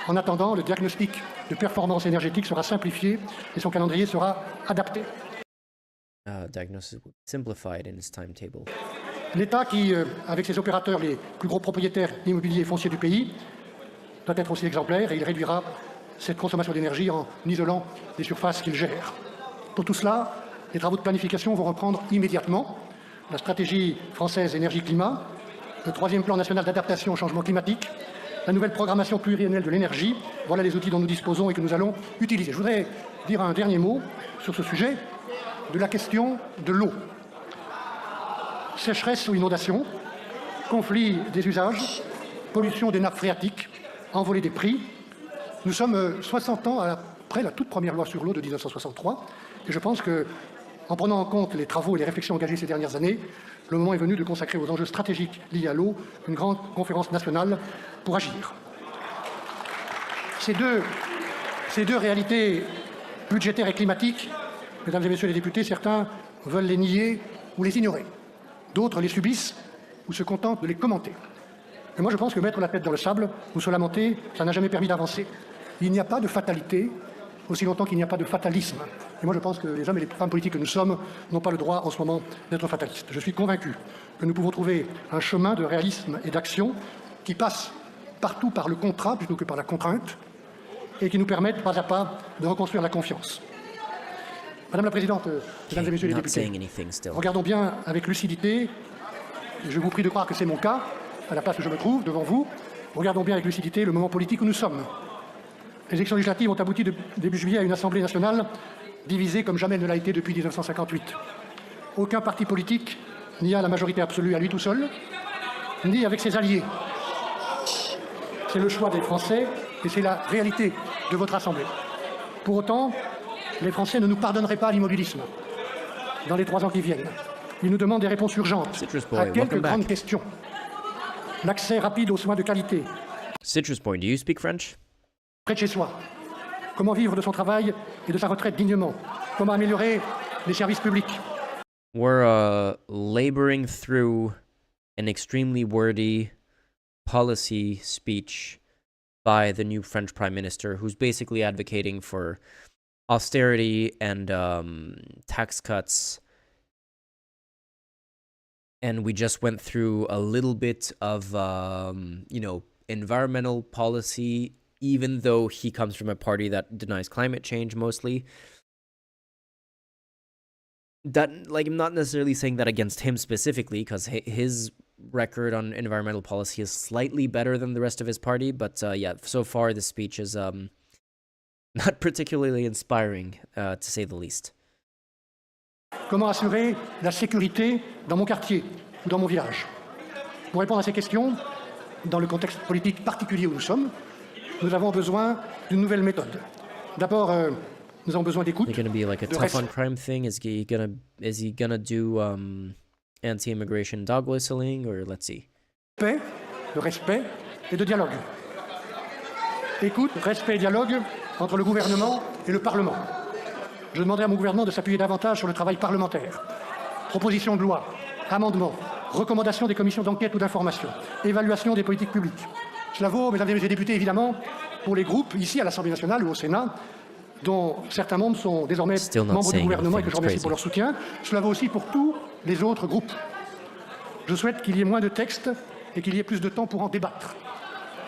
En attendant, le diagnostic de performance énergétique sera simplifié et son calendrier sera adapté. Diagnosis will be simplified in its timetable. L'État qui, avec ses opérateurs les plus gros propriétaires immobiliers et fonciers du pays, doit être aussi exemplaire, et il réduira cette consommation d'énergie en isolant les surfaces qu'il gère. Pour tout cela, les travaux de planification vont reprendre immédiatement. La stratégie française énergie-climat, le 3e plan national d'adaptation au changement climatique, la nouvelle programmation pluriannuelle de l'énergie, voilà les outils dont nous disposons et que nous allons utiliser. Je voudrais dire un dernier mot sur ce sujet de la question de l'eau. Sécheresse ou inondation, conflit des usages, pollution des nappes phréatiques, envolée des prix. Nous sommes 60 ans après la toute première loi sur l'eau de 1963, et je pense que, en prenant en compte les travaux et les réflexions engagées ces dernières années, le moment est venu de consacrer aux enjeux stratégiques liés à l'eau une grande conférence nationale pour agir. Ces deux réalités budgétaires et climatiques, mesdames et messieurs les députés, certains veulent les nier ou les ignorer. D'autres les subissent ou se contentent de les commenter. Et moi, je pense que mettre la tête dans le sable ou se lamenter, ça n'a jamais permis d'avancer. Il n'y a pas de fatalité aussi longtemps qu'il n'y a pas de fatalisme. Et moi, je pense que les hommes et les femmes politiques que nous sommes n'ont pas le droit en ce moment d'être fatalistes. Je suis convaincu que nous pouvons trouver un chemin de réalisme et d'action qui passe partout par le contrat plutôt que par la contrainte et qui nous permette pas à pas de reconstruire la confiance. Madame la Présidente, Mesdames et Messieurs les députés, regardons bien avec lucidité, et je vous prie de croire que c'est mon cas, à la place où je me trouve, devant vous, regardons bien avec lucidité le moment politique où nous sommes. Les élections législatives ont abouti début juillet à une Assemblée nationale divisée comme jamais elle ne l'a été depuis 1958. Aucun parti politique n'y a la majorité absolue à lui tout seul, ni avec ses alliés. C'est le choix des Français et c'est la réalité de votre Assemblée. Pour autant, les Français ne nous pardonneraient pas l'immobilisme dans les 3 ans qui viennent. Ils nous demandent des réponses urgentes à quelques grandes questions. L'accès rapide aux soins de qualité, Citrus Point, do you speak French? Près de chez soi. Comment vivre de son travail et de sa retraite dignement? Comment améliorer les services publics? We're laboring through an extremely wordy policy speech by the new French Prime Minister, who's basically advocating for austerity and tax cuts. And we just went through a little bit of, environmental policy, even though he comes from a party that denies climate change mostly. That, like, I'm not necessarily saying that against him specifically, because his record on environmental policy is slightly better than the rest of his party, but yeah, so far the speech is not particularly inspiring, to say the least. Comment assurer la sécurité dans mon quartier ou dans mon village? Pour répondre à ces questions, dans le contexte politique particulier où nous sommes, nous avons besoin d'une nouvelle méthode. D'abord, nous avons besoin d'écoute. Is it going to be like a tough on crime thing? Is he gonna do anti-immigration dog whistling, or let's see? Paix, de respect et de dialogue. Écoute, respect et dialogue entre le gouvernement et le Parlement. Je demanderai à mon gouvernement de s'appuyer davantage sur le travail parlementaire. Propositions de loi, amendements, recommandations des commissions d'enquête ou d'information, évaluation des politiques publiques. Cela vaut, mesdames et messieurs les députés, évidemment, pour les groupes, ici à l'Assemblée nationale ou au Sénat, dont certains membres sont désormais membres du gouvernement et que je remercie pour leur soutien. Cela vaut aussi pour tous les autres groupes. Je souhaite qu'il y ait moins de textes et qu'il y ait plus de temps pour en débattre.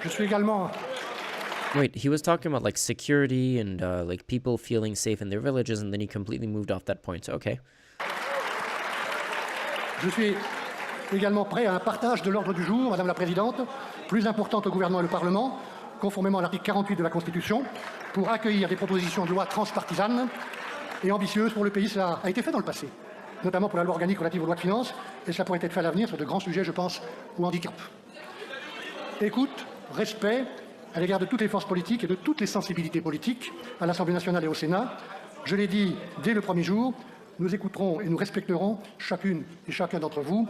Je suis également... Wait, he was talking about like security and like people feeling safe in their villages, and then he completely moved off that point. So, okay. Je suis également prêt à un partage de l'ordre du jour, Madame la Présidente, plus importante au gouvernement et au Parlement, conformément à l'article 48 de la Constitution, pour accueillir des propositions de loi transpartisanes et ambitieuses pour le pays. Cela a été fait dans le passé, notamment pour la loi organique relative aux lois de finances, et cela pourrait être fait à l'avenir sur de grands sujets, je pense, au handicap. Écoute, respect à l'égard de toutes les forces politiques et de toutes les sensibilités politiques, à l'Assemblée nationale et au Sénat. Je l'ai dit dès le premier jour, nous écouterons et nous respecterons chacune et chacun d'entre vous,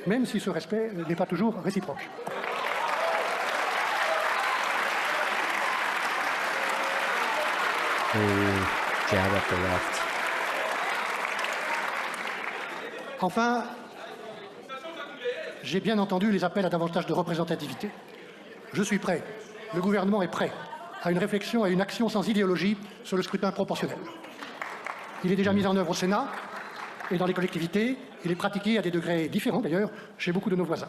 même si ce respect n'est pas toujours réciproque. Jab at the left. Enfin, j'ai bien entendu les appels à davantage de représentativité. Je suis prêt, le gouvernement est prêt à une réflexion et une action sans idéologie sur le scrutin proportionnel. Il est déjà mis en œuvre au Sénat et dans les collectivités. Il est pratiqué à des degrés différents, d'ailleurs, chez beaucoup de nos voisins.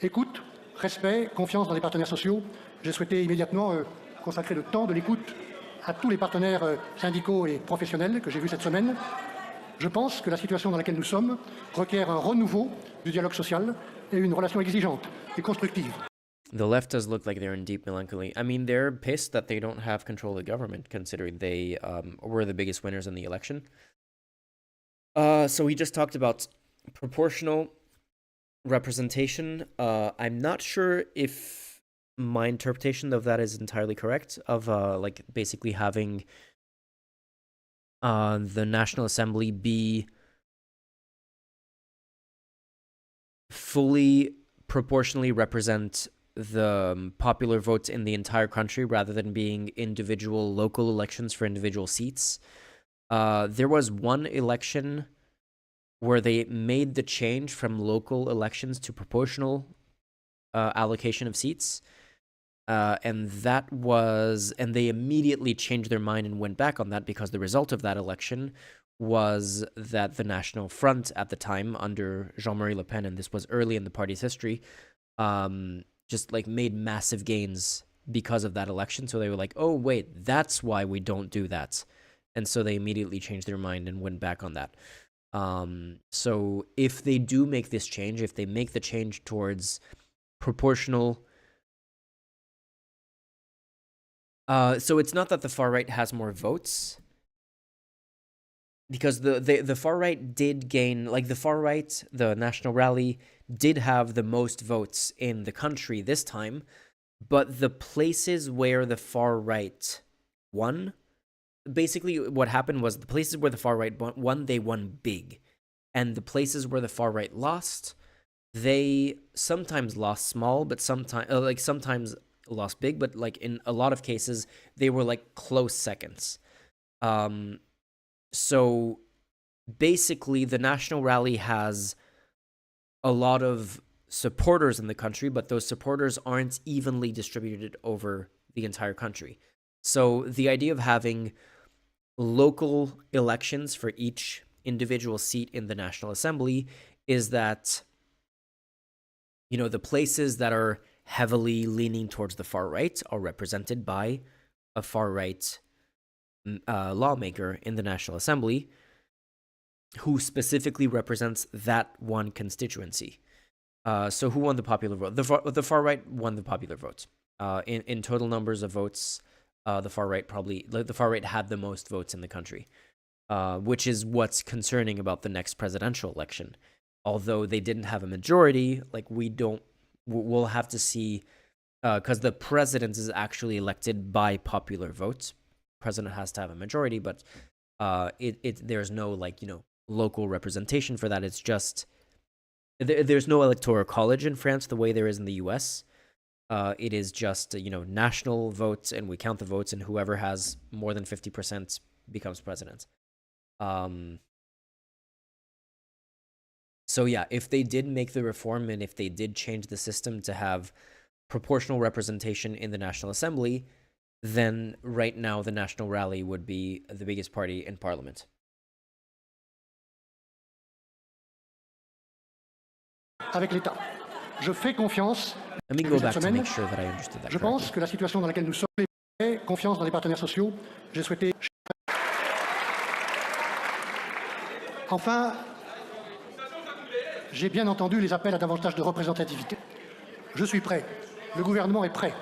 Écoute, respect, confiance dans les partenaires sociaux. J'ai souhaité immédiatement consacrer le temps de l'écoute à tous les partenaires syndicaux et professionnels que j'ai vus cette semaine. Je pense que la situation dans laquelle nous sommes requiert un renouveau du dialogue social et une relation exigeante et constructive. The left does look like they're in deep melancholy. I mean, they're pissed that they don't have control of the government, considering they were the biggest winners in the election. So he just talked about proportional representation. I'm not sure if my interpretation of that is entirely correct, of like basically having the National Assembly be fully proportionally represent the popular votes in the entire country rather than being individual local elections for individual seats. There was one election where they made the change from local elections to proportional allocation of seats. And they immediately changed their mind and went back on that, because the result of that election was that the National Front at the time, under Jean-Marie Le Pen, and this was early in the party's history, just like made massive gains because of that election. So they were like, oh, wait, that's why we don't do that. And so they immediately changed their mind and went back on that. So if they do make this change, if they make the change towards proportional... so it's not that the far right has more votes, because the far right did gain, like the far right, the National Rally, did have the most votes in the country this time, but the places where the far right won, basically what happened was the places where the far right won, they won big. And the places where the far right lost, they sometimes lost small, but sometimes lost big, but like in a lot of cases, they were like close seconds. So basically, the National Rally has a lot of supporters in the country, but those supporters aren't evenly distributed over the entire country. So the idea of having local elections for each individual seat in the National Assembly is that, you know, the places that are heavily leaning towards the far right are represented by a far right lawmaker in the National Assembly who specifically represents that one constituency. So who won the popular vote? The far right won the popular vote. In total numbers of votes, the far right had the most votes in the country, which is what's concerning about the next presidential election. Although they didn't have a majority, like we'll have to see, because the president is actually elected by popular votes. President has to have a majority, but there's no, like, you know, local representation for that. It's just there's no electoral college in France the way there is in the US. It is just, you know, national votes, and we count the votes, and whoever has more than 50% becomes president. So yeah, if they did make the reform and if they did change the system to have proportional representation in the National Assembly, then right now the National Rally would be the biggest party in Parliament. Avec l'État. Je fais confiance. Let me go back to make sure that I understood that Je correctly. pense que la situation dans laquelle nous sommes, est confiance dans les partenaires sociaux. J'ai souhaité. Enfin, j'ai bien entendu les appels à davantage de représentativité. Je suis prêt, le gouvernement est prêt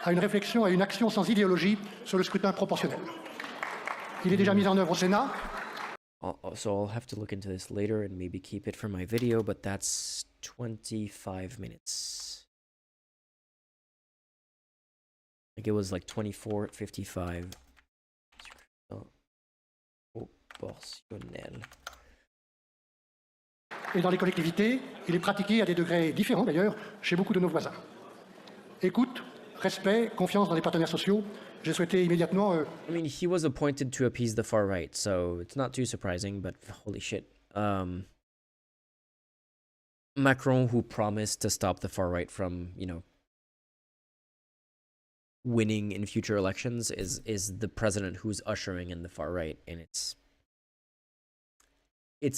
à une réflexion et une action sans idéologie sur le scrutin proportionnel. Il est déjà mis en œuvre au Sénat. So I'll have to look into this later and maybe keep it for my video, but that's 25 minutes. Like it was like 24:55. Proportionnel. Et dans les collectivités, il est pratiqué à des degrés différents d'ailleurs chez beaucoup de nos voisins. Écoute, respect, confiance dans les partenaires sociaux. J'ai souhaité immédiatement. I mean, he was appointed to appease the far right, so it's not too surprising, but holy shit. Macron, who promised to stop the far right from, you know, winning in future elections, is the president who's ushering in the far right, and it's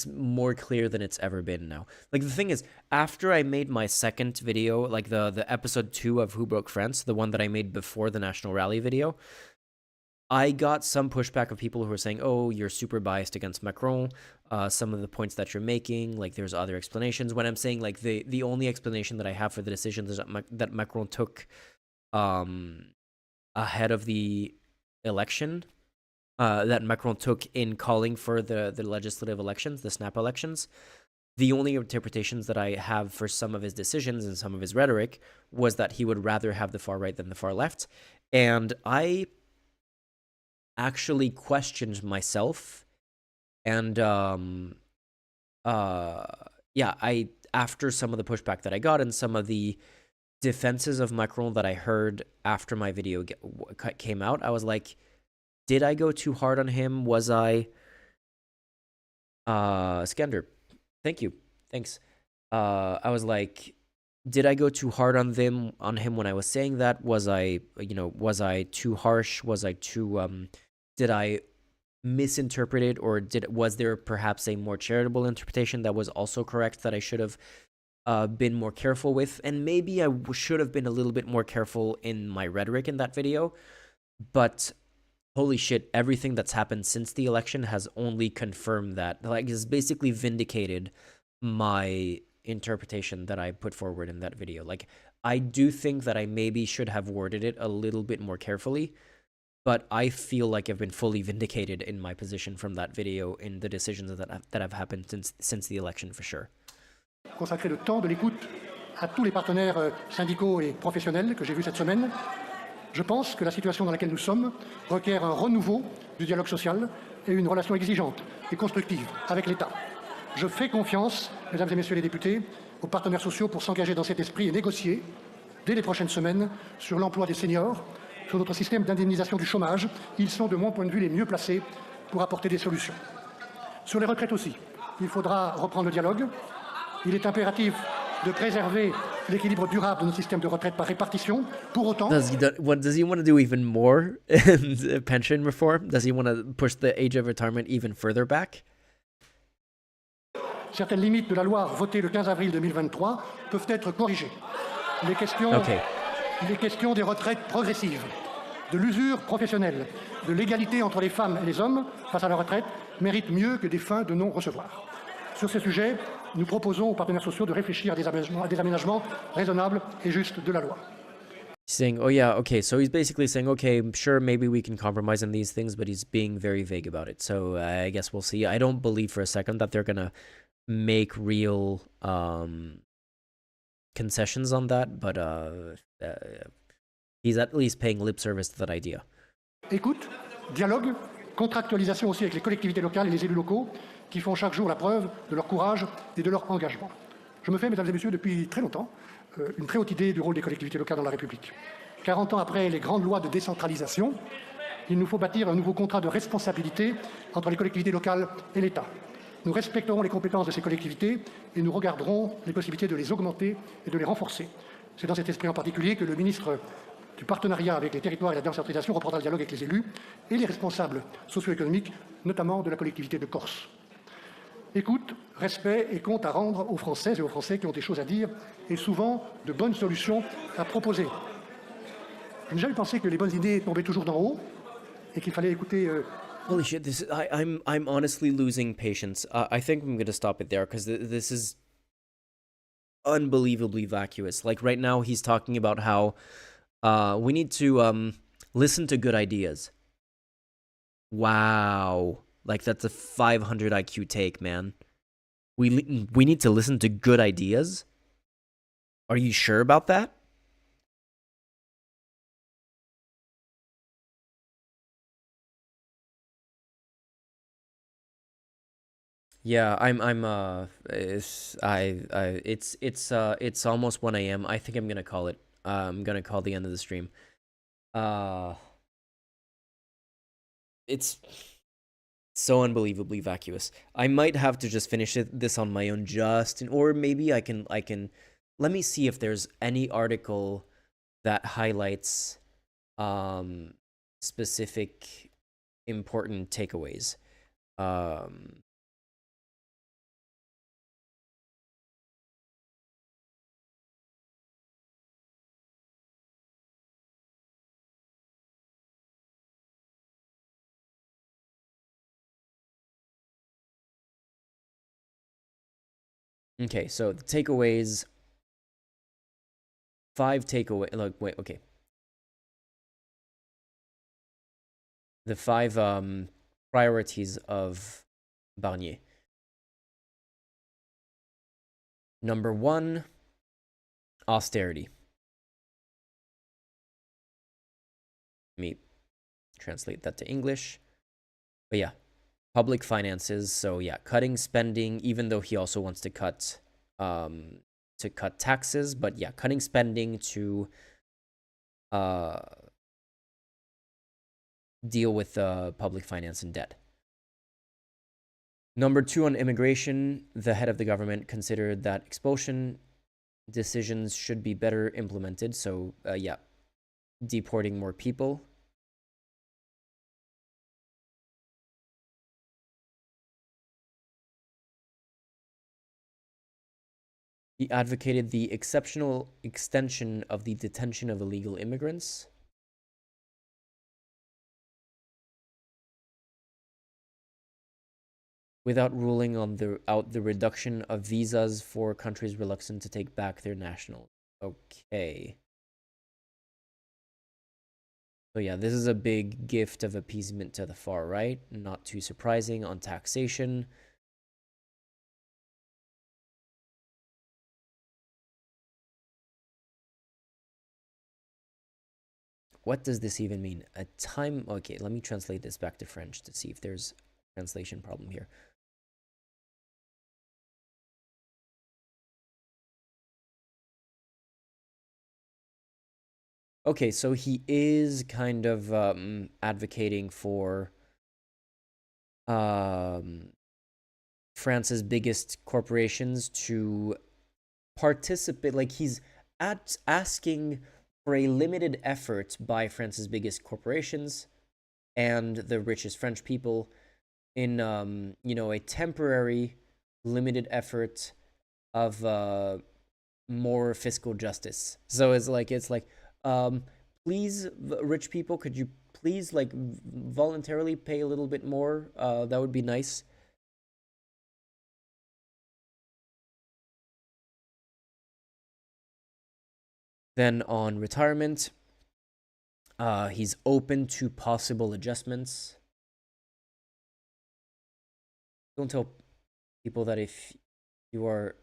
more clear than it's ever been now. Like, the thing is, after I made my second video, like the episode 2 of Who Broke France, the one that I made before the National Rally video, I got some pushback of people who were saying, oh, you're super biased against Macron. Some of the points that you're making, like, there's other explanations. When I'm saying, like, the only explanation that I have for the decisions is that Macron took ahead of the election, that Macron took in calling for the legislative elections, the snap elections. The only interpretations that I have for some of his decisions and some of his rhetoric was that he would rather have the far right than the far left. And I actually questioned myself. And after some of the pushback that I got and some of the defenses of Macron that I heard after my video came out, I was like, did I go too hard on him? Was I... Skander, thank you. Thanks. I was like, did I go too hard on him when I was saying that? Was I too harsh? Was I too... did I misinterpret it? Or was there perhaps a more charitable interpretation that was also correct that I should have been more careful with? And maybe I should have been a little bit more careful in my rhetoric in that video. But... holy shit, everything that's happened since the election has only confirmed that. Like, it's basically vindicated my interpretation that I put forward in that video. Like, I do think that I maybe should have worded it a little bit more carefully, but I feel like I've been fully vindicated in my position from that video in the decisions that have happened since the election, for sure. Consacrer le temps de l'écoute à tous les partenaires syndicaux et professionnels que j'ai vus cette semaine. Je pense que la situation dans laquelle nous sommes requiert un renouveau du dialogue social et une relation exigeante et constructive avec l'État. Je fais confiance, mesdames et messieurs les députés, aux partenaires sociaux pour s'engager dans cet esprit et négocier, dès les prochaines semaines, sur l'emploi des seniors, sur notre système d'indemnisation du chômage. Ils sont, de mon point de vue, les mieux placés pour apporter des solutions. Sur les retraites aussi, il faudra reprendre le dialogue. Il est impératif de préserver l'équilibre durable de notre système de retraite par répartition. Pour autant, Does he want to do even more in pension reform? Does he want to push the age of retirement even further back? certaines limites de la loi votée le 15 avril 2023 peuvent être corrigées. Les questions des retraites progressives, de l'usure professionnelle, de l'égalité entre les femmes et les hommes face à la retraite méritent mieux que des fins de non-recevoir. Sur ces sujets, nous proposons aux partenaires sociaux de réfléchir à des aménagements raisonnables et justes de la loi. Saying, oh yeah, okay, so he's basically saying, okay, sure, maybe we can compromise on these things, but he's being very vague about it. So I guess we'll see. I don't believe for a second that they're gonna make real concessions on that, but he's at least paying lip service to that idea. Écoute, dialogue, contractualisation aussi avec les collectivités locales et les élus locaux qui font chaque jour la preuve de leur courage et de leur engagement. Je me fais, mesdames et messieurs, depuis très longtemps, une très haute idée du rôle des collectivités locales dans la République. 40 ans après les grandes lois de décentralisation, il nous faut bâtir un nouveau contrat de responsabilité entre les collectivités locales et l'État. Nous respecterons les compétences de ces collectivités et nous regarderons les possibilités de les augmenter et de les renforcer. C'est dans cet esprit en particulier que le ministre du partenariat avec les territoires et la décentralisation reprendra le dialogue avec les élus et les responsables socio-économiques, notamment de la collectivité de Corse. Écoute, respect et compte à rendre aux Françaises et aux Français qui ont des choses à dire et souvent de bonnes solutions à proposer. Je n'ai jamais pensé que les bonnes idées tombaient toujours d'en haut et qu'il fallait écouter... Holy shit! I'm honestly losing patience. I think I'm gonna stop it there because this is unbelievably vacuous. Like right now, he's talking about how we need to listen to good ideas. Wow, like that's a 500 IQ take, man. We need to listen to good ideas. Are you sure about that? Yeah, it's almost 1 a.m. I think I'm gonna call it. I'm gonna call the end of the stream. It's so unbelievably vacuous. I might have to just finish this on my own, or maybe I can. Let me see if there's any article that highlights specific important takeaways. Okay, so the takeaways. 5 takeaway. Look, wait. Okay. The 5 priorities of Barnier. Number 1, austerity. Let me translate that to English. But yeah, public finances. So yeah, cutting spending, even though he also wants to cut taxes, but yeah, cutting spending to deal with public finance and debt. Number 2, on immigration, the head of the government considered that expulsion decisions should be better implemented. So yeah, deporting more people. He advocated the exceptional extension of the detention of illegal immigrants. Without ruling out the reduction of visas for countries reluctant to take back their nationals. Okay. So yeah, this is a big gift of appeasement to the far right. Not too surprising. On taxation. What does this even mean? A time... Okay, let me translate this back to French to see if there's a translation problem here. Okay, so he is kind of advocating for France's biggest corporations to participate. Like he's asking for a limited effort by France's biggest corporations and the richest French people in a temporary limited effort of more fiscal justice. So it's like please, rich people, could you please like voluntarily pay a little bit more? That would be nice. Then on retirement, he's open to possible adjustments. Don't tell people that if you are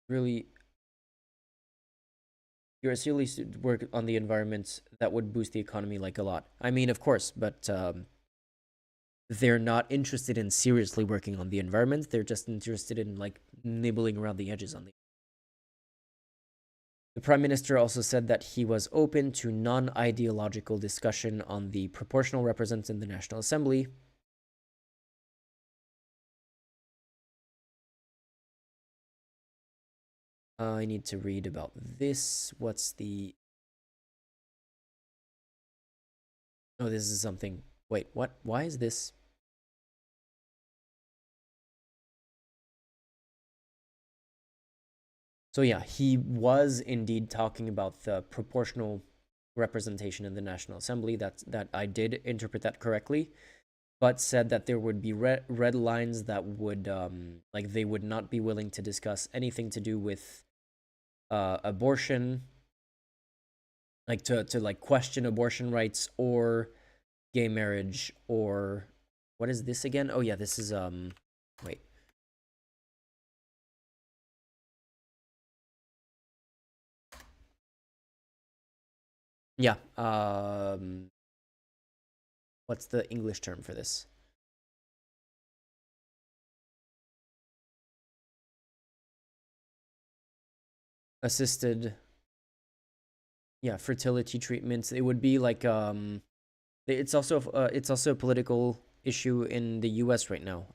really you're seriously work on the environment, that would boost the economy like a lot. I mean, of course, but they're not interested in seriously working on the environment. They're just interested in like nibbling around the edges on the. The Prime Minister also said that he was open to non-ideological discussion on the proportional representation in the National Assembly. I need to read about this. What's the... Oh, this is something... Wait, what? Why is this... So yeah, he was indeed talking about the proportional representation in the National Assembly. That I did interpret that correctly, but said that there would be red lines that would like they would not be willing to discuss anything to do with abortion, like to like question abortion rights or gay marriage or what is this again? Oh yeah, this is wait. Yeah, what's the English term for this? Assisted, yeah, fertility treatments. It would be like it's also a political issue in the US right now.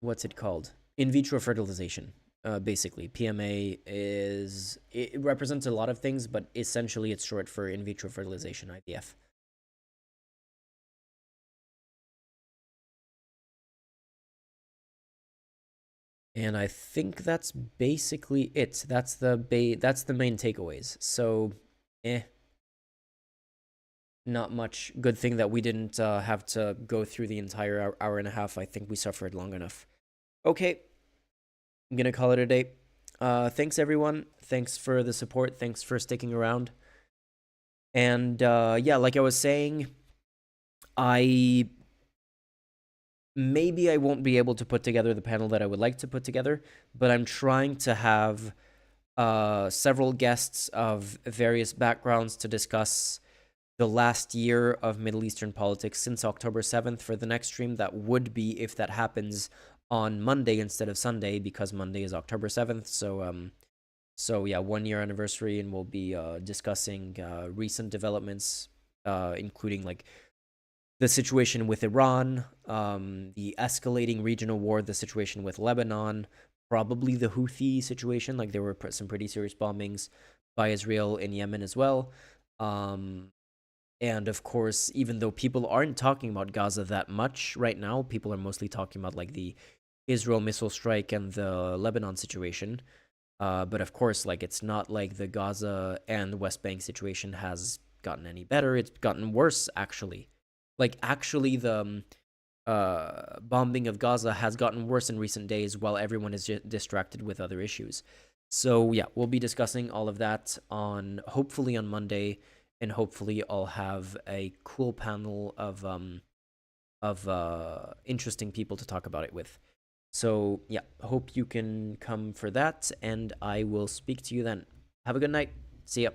What's it called? In vitro fertilization. Basically, PMA it represents a lot of things, but essentially it's short for in vitro fertilization, IVF. And I think that's basically it. That's the main takeaways. So, not much. Good thing that we didn't have to go through the entire hour and a half. I think we suffered long enough. Okay, I'm gonna call it a day. Thanks everyone. Thanks for the support. Thanks for sticking around. And yeah, like I was saying, maybe I won't be able to put together the panel that I would like to put together, but I'm trying to have several guests of various backgrounds to discuss the last year of Middle Eastern politics since October 7th for the next stream. That would be, if that happens, on Monday instead of Sunday, because Monday is October 7th. So yeah, 1 year anniversary, and we'll be discussing recent developments, including like the situation with Iran, the escalating regional war, the situation with Lebanon, probably the Houthi situation. Like there were some pretty serious bombings by Israel in Yemen as well. And of course, even though people aren't talking about Gaza that much right now, people are mostly talking about like the Israel missile strike and the Lebanon situation. But of course, like it's not like the Gaza and West Bank situation has gotten any better. It's gotten worse, actually. Like actually, the bombing of Gaza has gotten worse in recent days, while everyone is distracted with other issues. So yeah, we'll be discussing all of that hopefully on Monday, and hopefully I'll have a cool panel of interesting people to talk about it with. So yeah, hope you can come for that, and I will speak to you then. Have a good night. See ya.